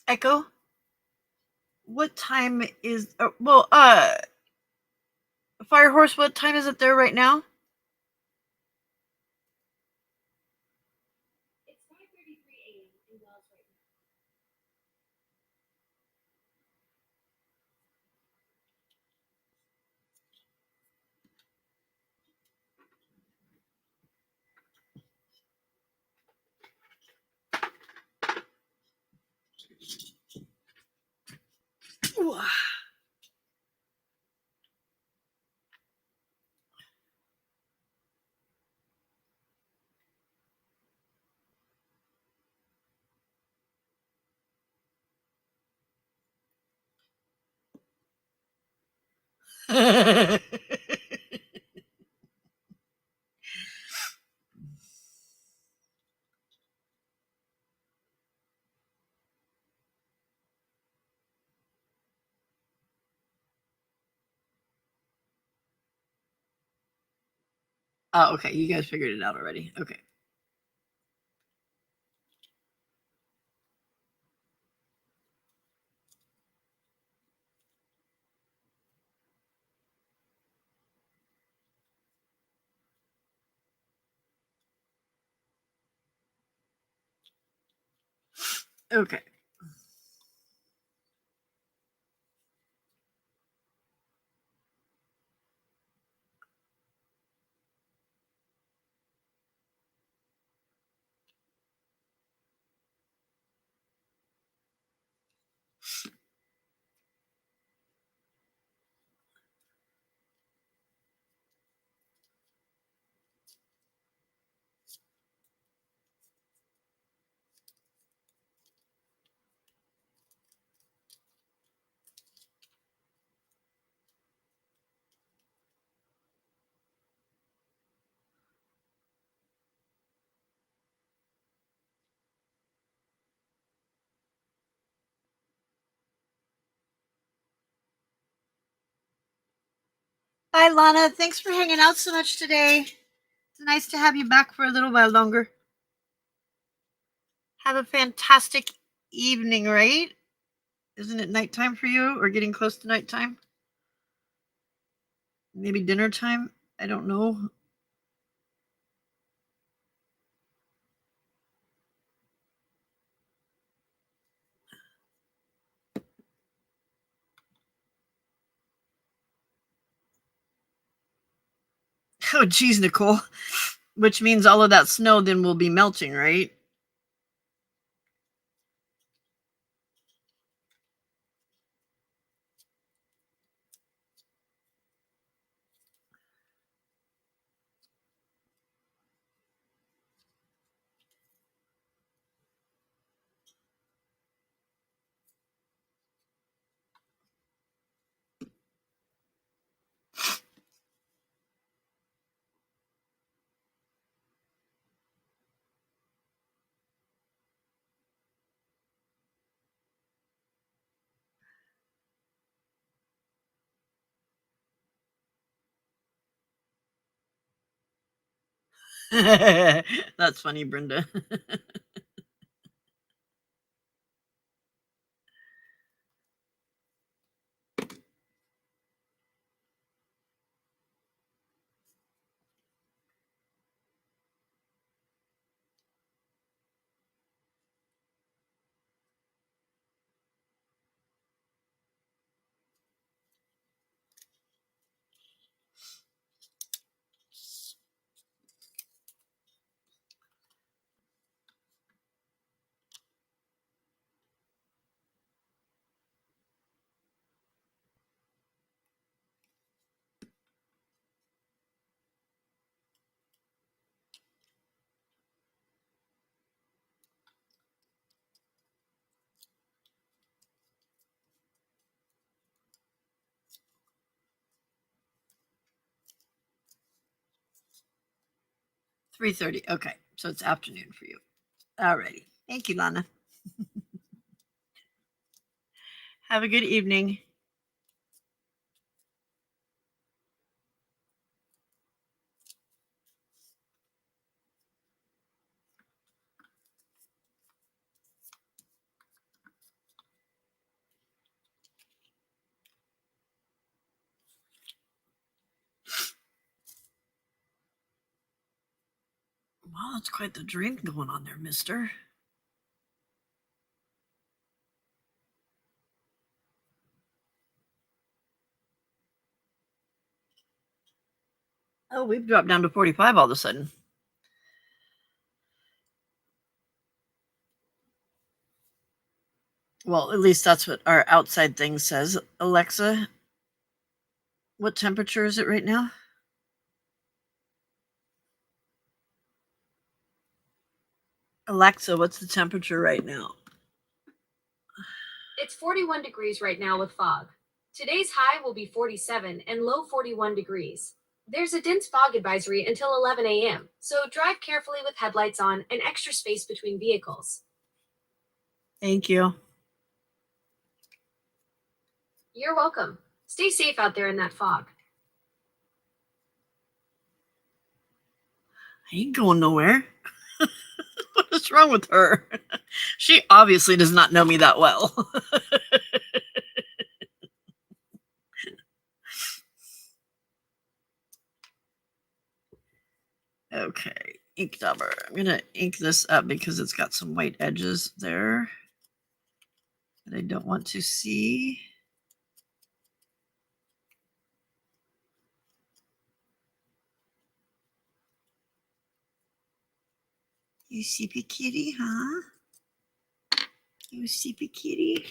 Echo. What time is? Firehorse. What time is it there right now?
It's 5:33 a.m. in Wells right
Ooh. Oh, okay. You guys figured it out already. Okay. Okay. Hi, Lana. Thanks for hanging out so much today. It's nice to have you back for a little while longer. Have a fantastic evening, right? Isn't it nighttime for you or getting close to nighttime? Maybe dinner time? I don't know. Oh, geez, Nicole. Which means all of that snow then will be melting, right? That's funny, Brenda. 3:30. Okay, so it's afternoon for you. Alrighty. Thank you, Lana. Have a good evening. Wow, that's quite the drink going on there, mister. Oh, we've dropped down to 45 all of a sudden. Well, at least that's what our outside thing says. Alexa, what temperature is it right now? Alexa, what's the temperature right now?
It's 41 degrees right now with fog. Today's high will be 47 and low 41 degrees. There's a dense fog advisory until 11 a.m., so drive carefully with headlights on and extra space between vehicles.
Thank you.
You're welcome. Stay safe out there in that fog.
I ain't going nowhere. What is wrong with her? She obviously does not know me that well. Okay, ink dauber. I'm gonna ink this up because it's got some white edges there. that I don't want to see. You sleepy kitty, huh? You sleepy kitty.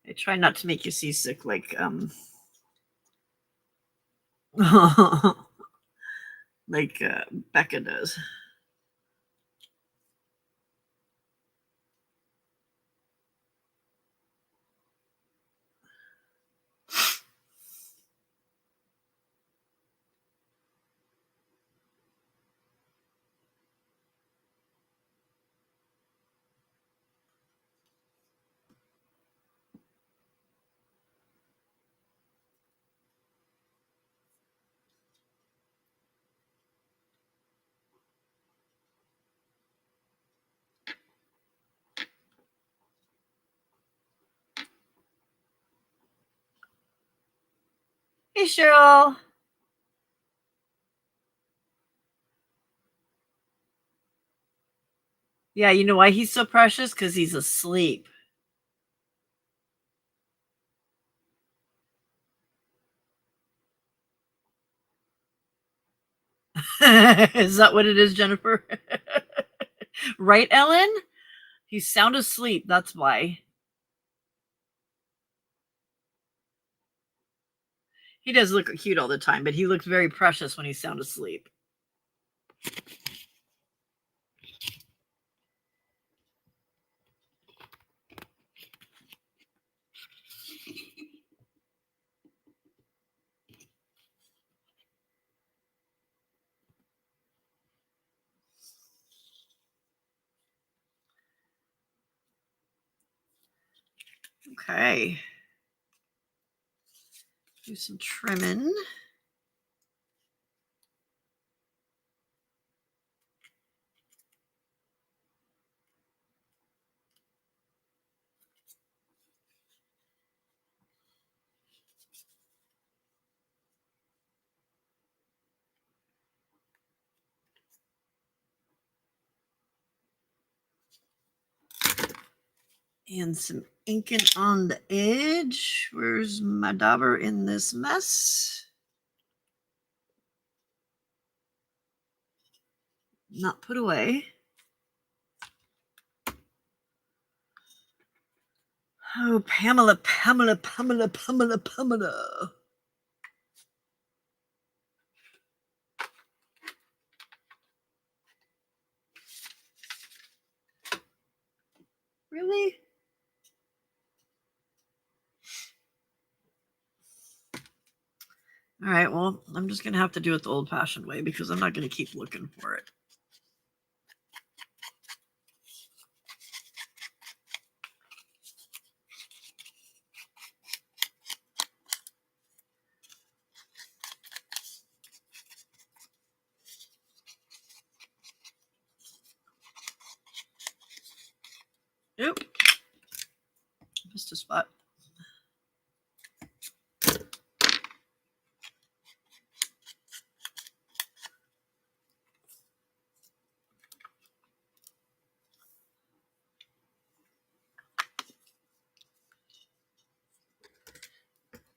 I try not to make you seasick like like Becca does. Hey, Cheryl. Yeah, you know why he's so precious? Because he's asleep. Is that what it is, Jennifer? Right, Ellen? He's sound asleep. That's why. He does look cute all the time, but he looks very precious when he's sound asleep. Okay. Do some trimming. And some inking on the edge. Where's my dauber in this mess? Not put away. Oh, Pamela. Really? All right, well, I'm just going to have to do it the old-fashioned way because I'm not going to keep looking for it. Oop. Missed a spot.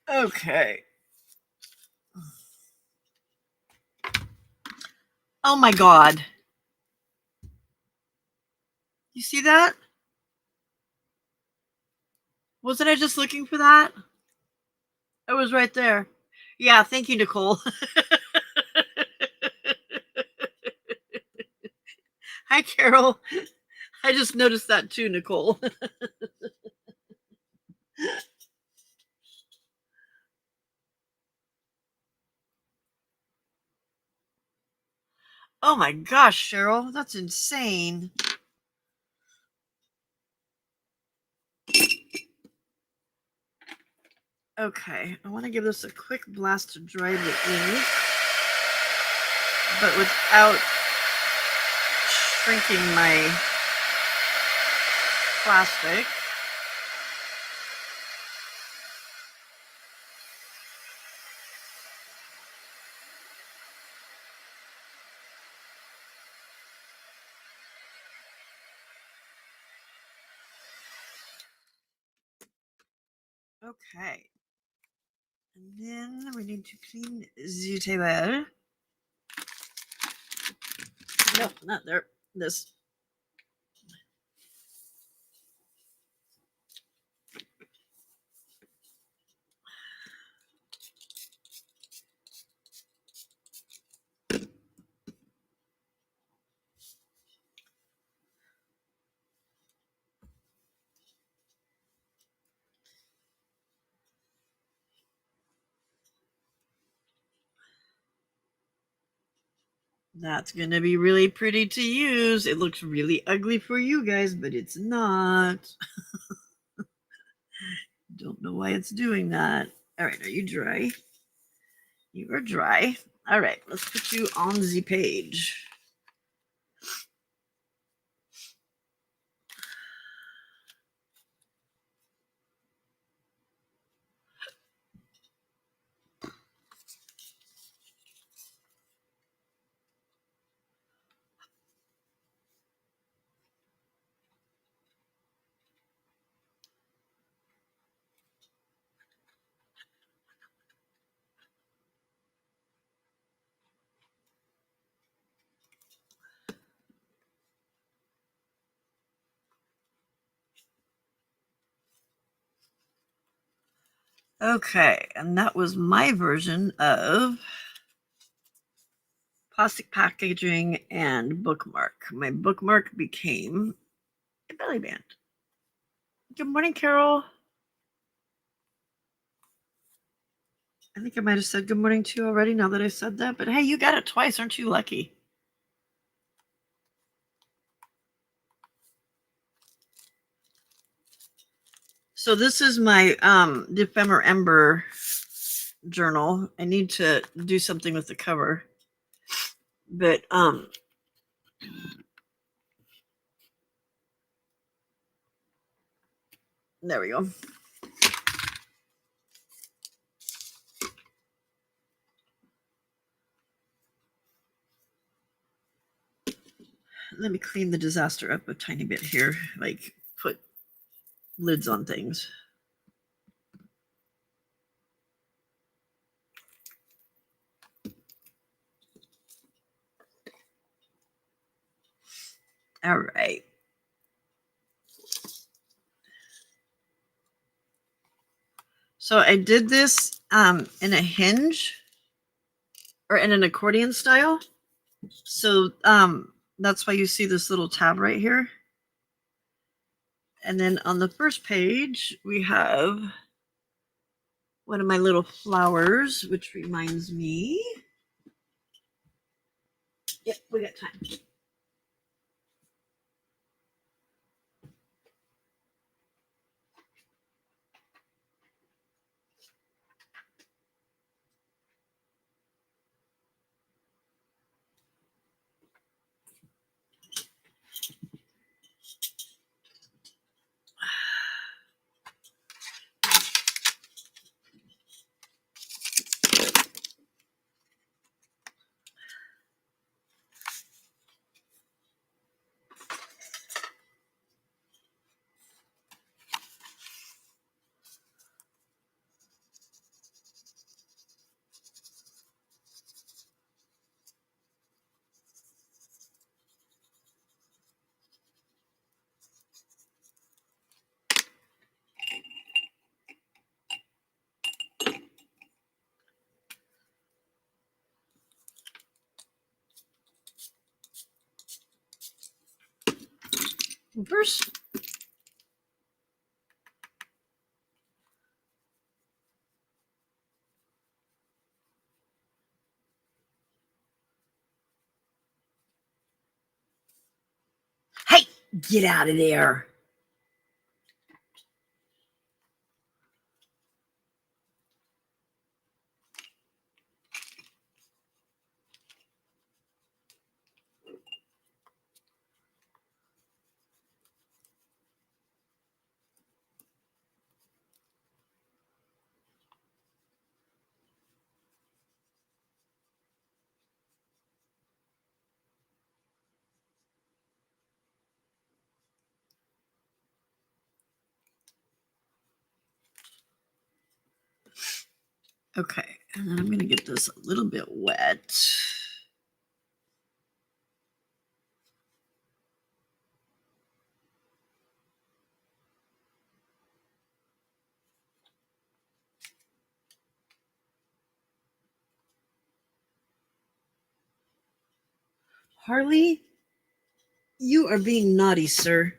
Okay. Oh my God. You see that? Wasn't I just looking for that? It was right there. Yeah, thank you, Nicole. Hi, Carol. I just noticed that too, Nicole. Oh my gosh, Cheryl, that's insane. Okay, I want to give this a quick blast to dry the ink, but without shrinking my plastic. Okay. And then we need to clean the table. Nope, not there. This. That's going to be really pretty to use. It looks really ugly for you guys, but it's not. Don't know why it's doing that. All right, are you dry? You are dry. All right, let's put you on the page. Okay, and that was my version of plastic packaging and bookmark. My bookmark became a belly band. Good morning, Carol. I think I might have said good morning to you already now that I said that, but hey, you got it twice. Aren't you lucky? So this is my the Ephemera Ember journal. I need to do something with the cover. But there we go. Let me clean the disaster up a tiny bit here, like put lids on things. All right. So I did this in a hinge or in an accordion style. So that's why you see this little tab right here. And then on the first page, we have one of my little flowers, which reminds me. Yep, we got time. First, hey, get out of there. Okay, and then I'm going to get this a little bit wet. Harley, you are being naughty, sir.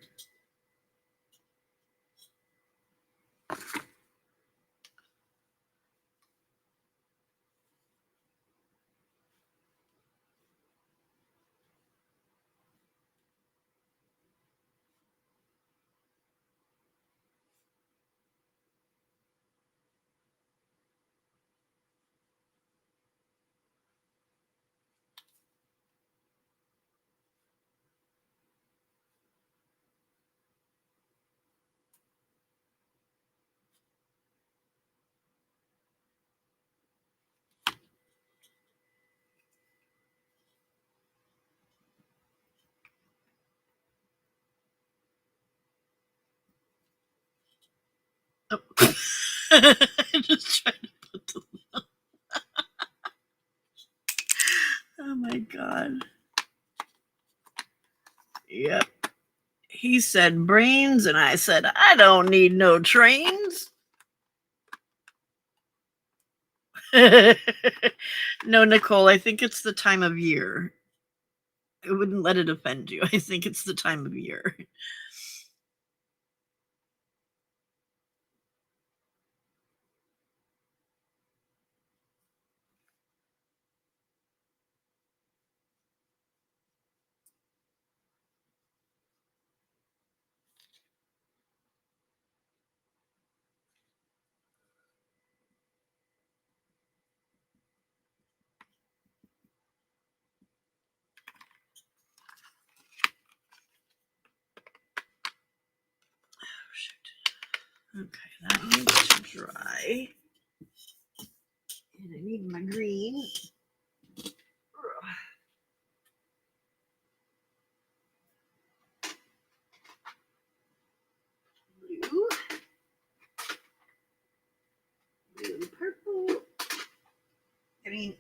Oh. Just trying to put the... Oh my god. Yep. He said brains, and I said, I don't need no trains. No, Nicole, I think it's the time of year. I wouldn't let it offend you. I think it's the time of year. Oh, shoot. Okay, that needs to dry. And I need my green. Blue. Blue and purple. Green.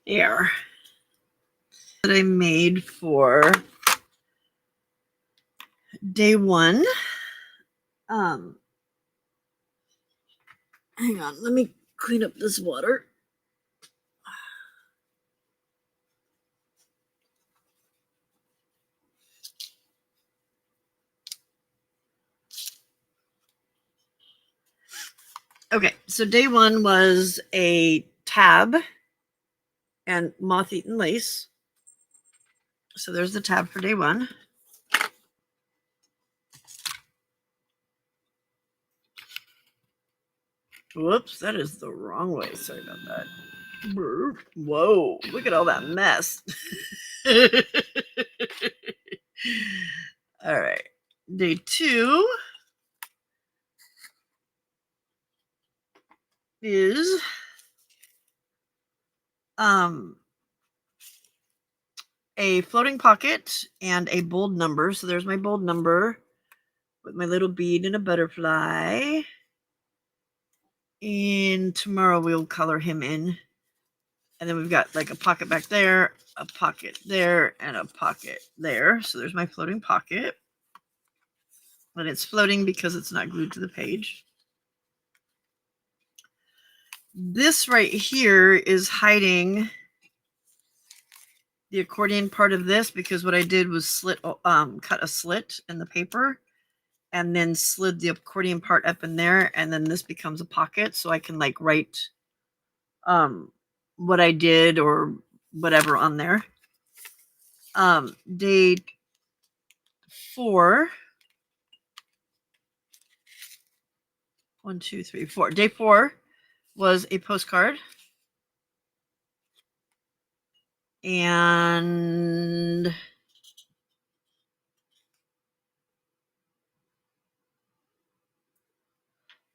Here. That I made for day one. Hang on, let me clean up this water. Okay, so day one was a tab and moth-eaten lace. So there's the tab for day one. Whoops, that is the wrong way. Sorry about that. Whoa, look at all that mess. All right, day two is a floating pocket and a bold number. So there's my bold number with my little bead and a butterfly. And tomorrow we'll color him in. And then we've got like a pocket back there, a pocket there, and a pocket there. So there's my floating pocket. And it's floating because it's not glued to the page. This right here is hiding the accordion part of this, because what I did was cut a slit in the paper and then slid the accordion part up in there, and then this becomes a pocket, so I can like write what I did or whatever on there. Day 4. 1, 2, 3, 4. Day 4 was a postcard. And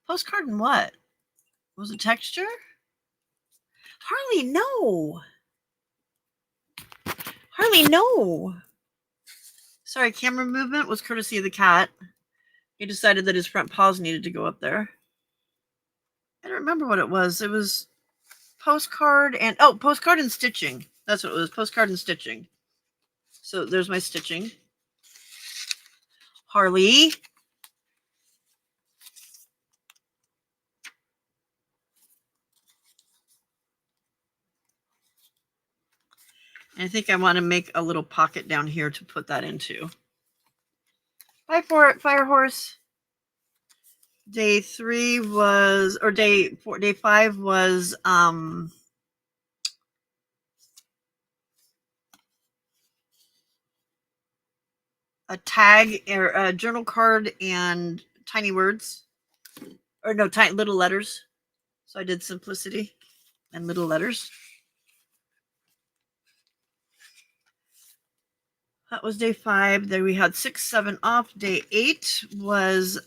postcard and what? Was it texture? Harley, no. Harley, no. Sorry, camera movement was courtesy of the cat. He decided that his front paws needed to go up there. I don't remember what it was. It was postcard and postcard and stitching. That's what it was. Postcard and stitching. So there's my stitching. Harley. And I think I want to make a little pocket down here to put that into. Bye for it, Fire Horse. Day 3 was, or day 4, day 5 was a tag or a journal card and tiny words, or no, tiny little letters. So I did simplicity and little letters. That was day 5. Then we had 6, 7 off. Day 8 was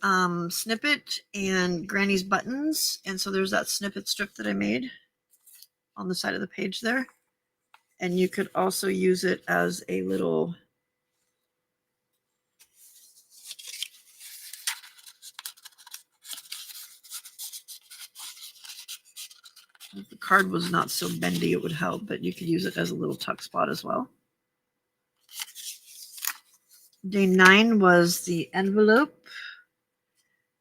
snippet and Granny's buttons. And so there's that snippet strip that I made on the side of the page there. And you could also use it as a little if the card was not so bendy, it would help, but you could use it as a little tuck spot as well. Day 9 was the envelope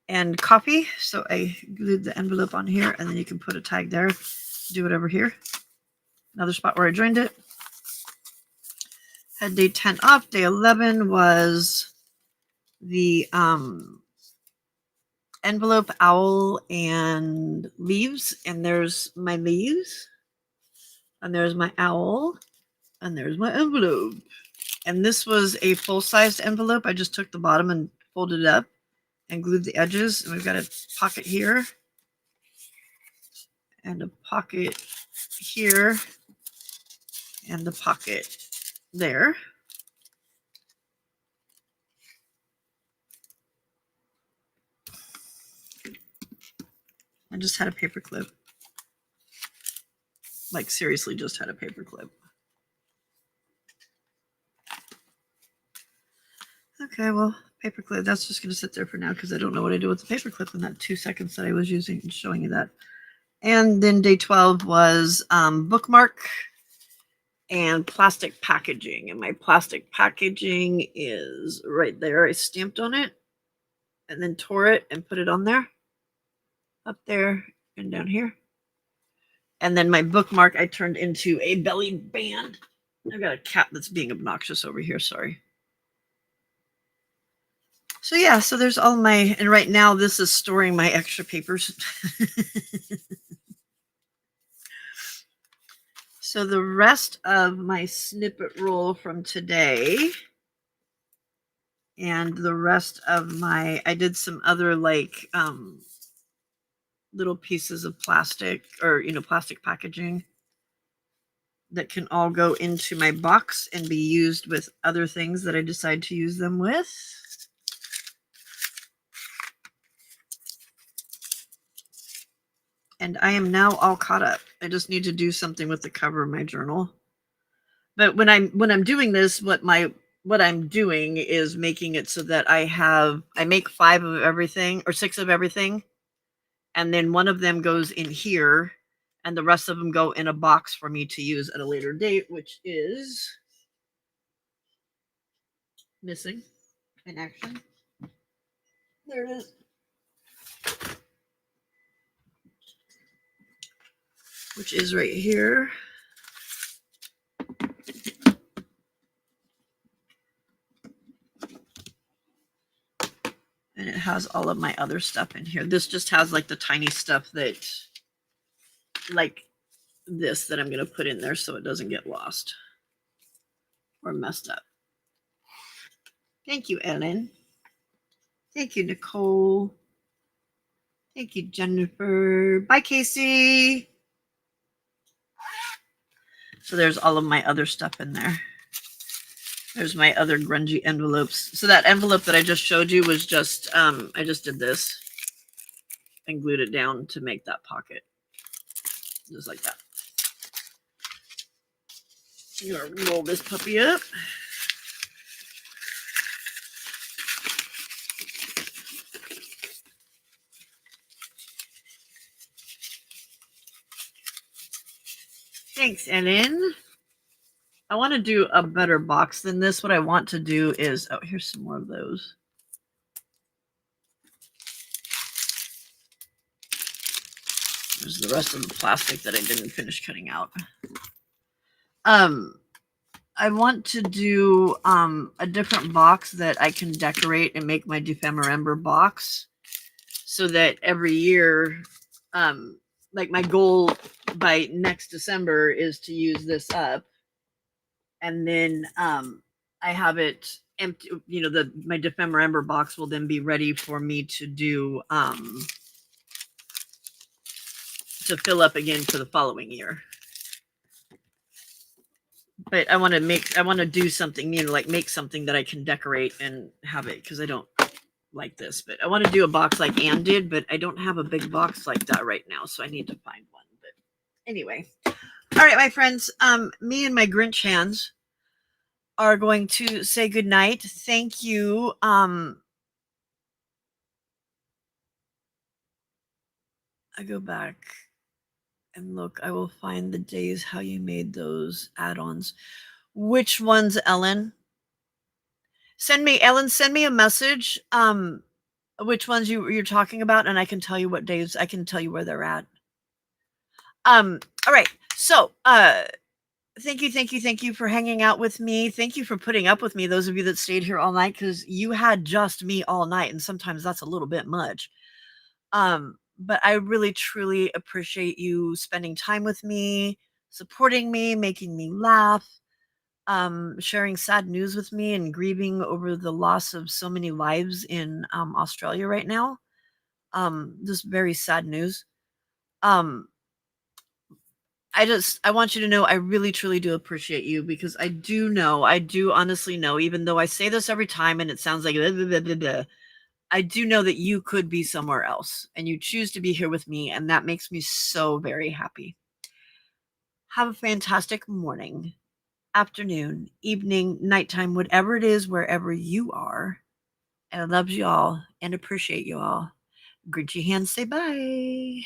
and copy. So I glued the envelope on here, and then you can put a tag there, do whatever here. Another spot where I joined it. Had day 10 off. Day 11 was the envelope, owl, and leaves. And there's my leaves. And there's my owl. And there's my envelope. And this was a full-sized envelope. I just took the bottom and folded it up and glued the edges. And we've got a pocket here. And a pocket here. And the pocket there. I just had a paper clip. Like, seriously, just had a paper clip. Okay, well, paper clip, that's just going to sit there for now because I don't know what I do with the paper clip in that 2 seconds that I was using and showing you that. And then day 12 was bookmark and plastic packaging. And my plastic packaging is right there. I stamped on it and then tore it and put it on there. Up there and down here. And then my bookmark I turned into a belly band. I've got a cat that's being obnoxious over here, sorry. So yeah, so there's all my, and right now this is storing my extra papers. So the rest of my snippet roll from today and the rest of my, I did some other like little pieces of plastic or, you know, plastic packaging that can all go into my box and be used with other things that I decide to use them with. And I am now all caught up. I just need to do something with the cover of my journal. But when I'm doing this, what I'm doing is making it so that I make 5 of everything or 6 of everything. And then one of them goes in here and the rest of them go in a box for me to use at a later date, which is missing in action. There it is. Which is right here. has all of my other stuff in here. This just has like the tiny stuff that, like this, that I'm going to put in there so it doesn't get lost or messed up. Thank you, Ellen. Thank you, Nicole. Thank you, Jennifer. Bye, Casey. So there's all of my other stuff in there. There's my other grungy envelopes. So that envelope that I just showed you was just, I just did this and glued it down to make that pocket. Just like that. I'm going to roll this puppy up. Thanks, Ellen. I want to do a better box than this. What I want to do is, oh, here's some more of those. There's the rest of the plastic that I didn't finish cutting out. I want to do a different box that I can decorate and make my Ephemera box, so that every year, like my goal by next December is to use this up, and then I have it empty. You know, my Ephemera box will then be ready for me to do to fill up again for the following year. But I want to do something, you know, like make something that I can decorate and have it, because I don't like this. But I want to do a box like Anne did, but I don't have a big box like that right now, so I need to find one. But anyway, all right, my friends, me and my Grinch hands are going to say goodnight. Thank you. I go back and look. I will find the days how you made those add-ons. Which ones, Ellen? Send me a message. Which ones you're talking about, and I can tell you what days. I can tell you where they're at. All right. So, thank you for hanging out with me. Thank you for putting up with me, those of you that stayed here all night, because you had just me all night, and sometimes that's a little bit much. But I really, truly appreciate you spending time with me, supporting me, making me laugh, sharing sad news with me, and grieving over the loss of so many lives in Australia right now. Just very sad news. I want you to know I really, truly do appreciate you, because I do honestly know, even though I say this every time and it sounds like blah, blah, blah, blah, blah, I do know that you could be somewhere else and you choose to be here with me, and that makes me so very happy. Have a fantastic morning, afternoon, evening, nighttime, whatever it is, wherever you are. And I love you all and appreciate you all. Grinchy hands say bye.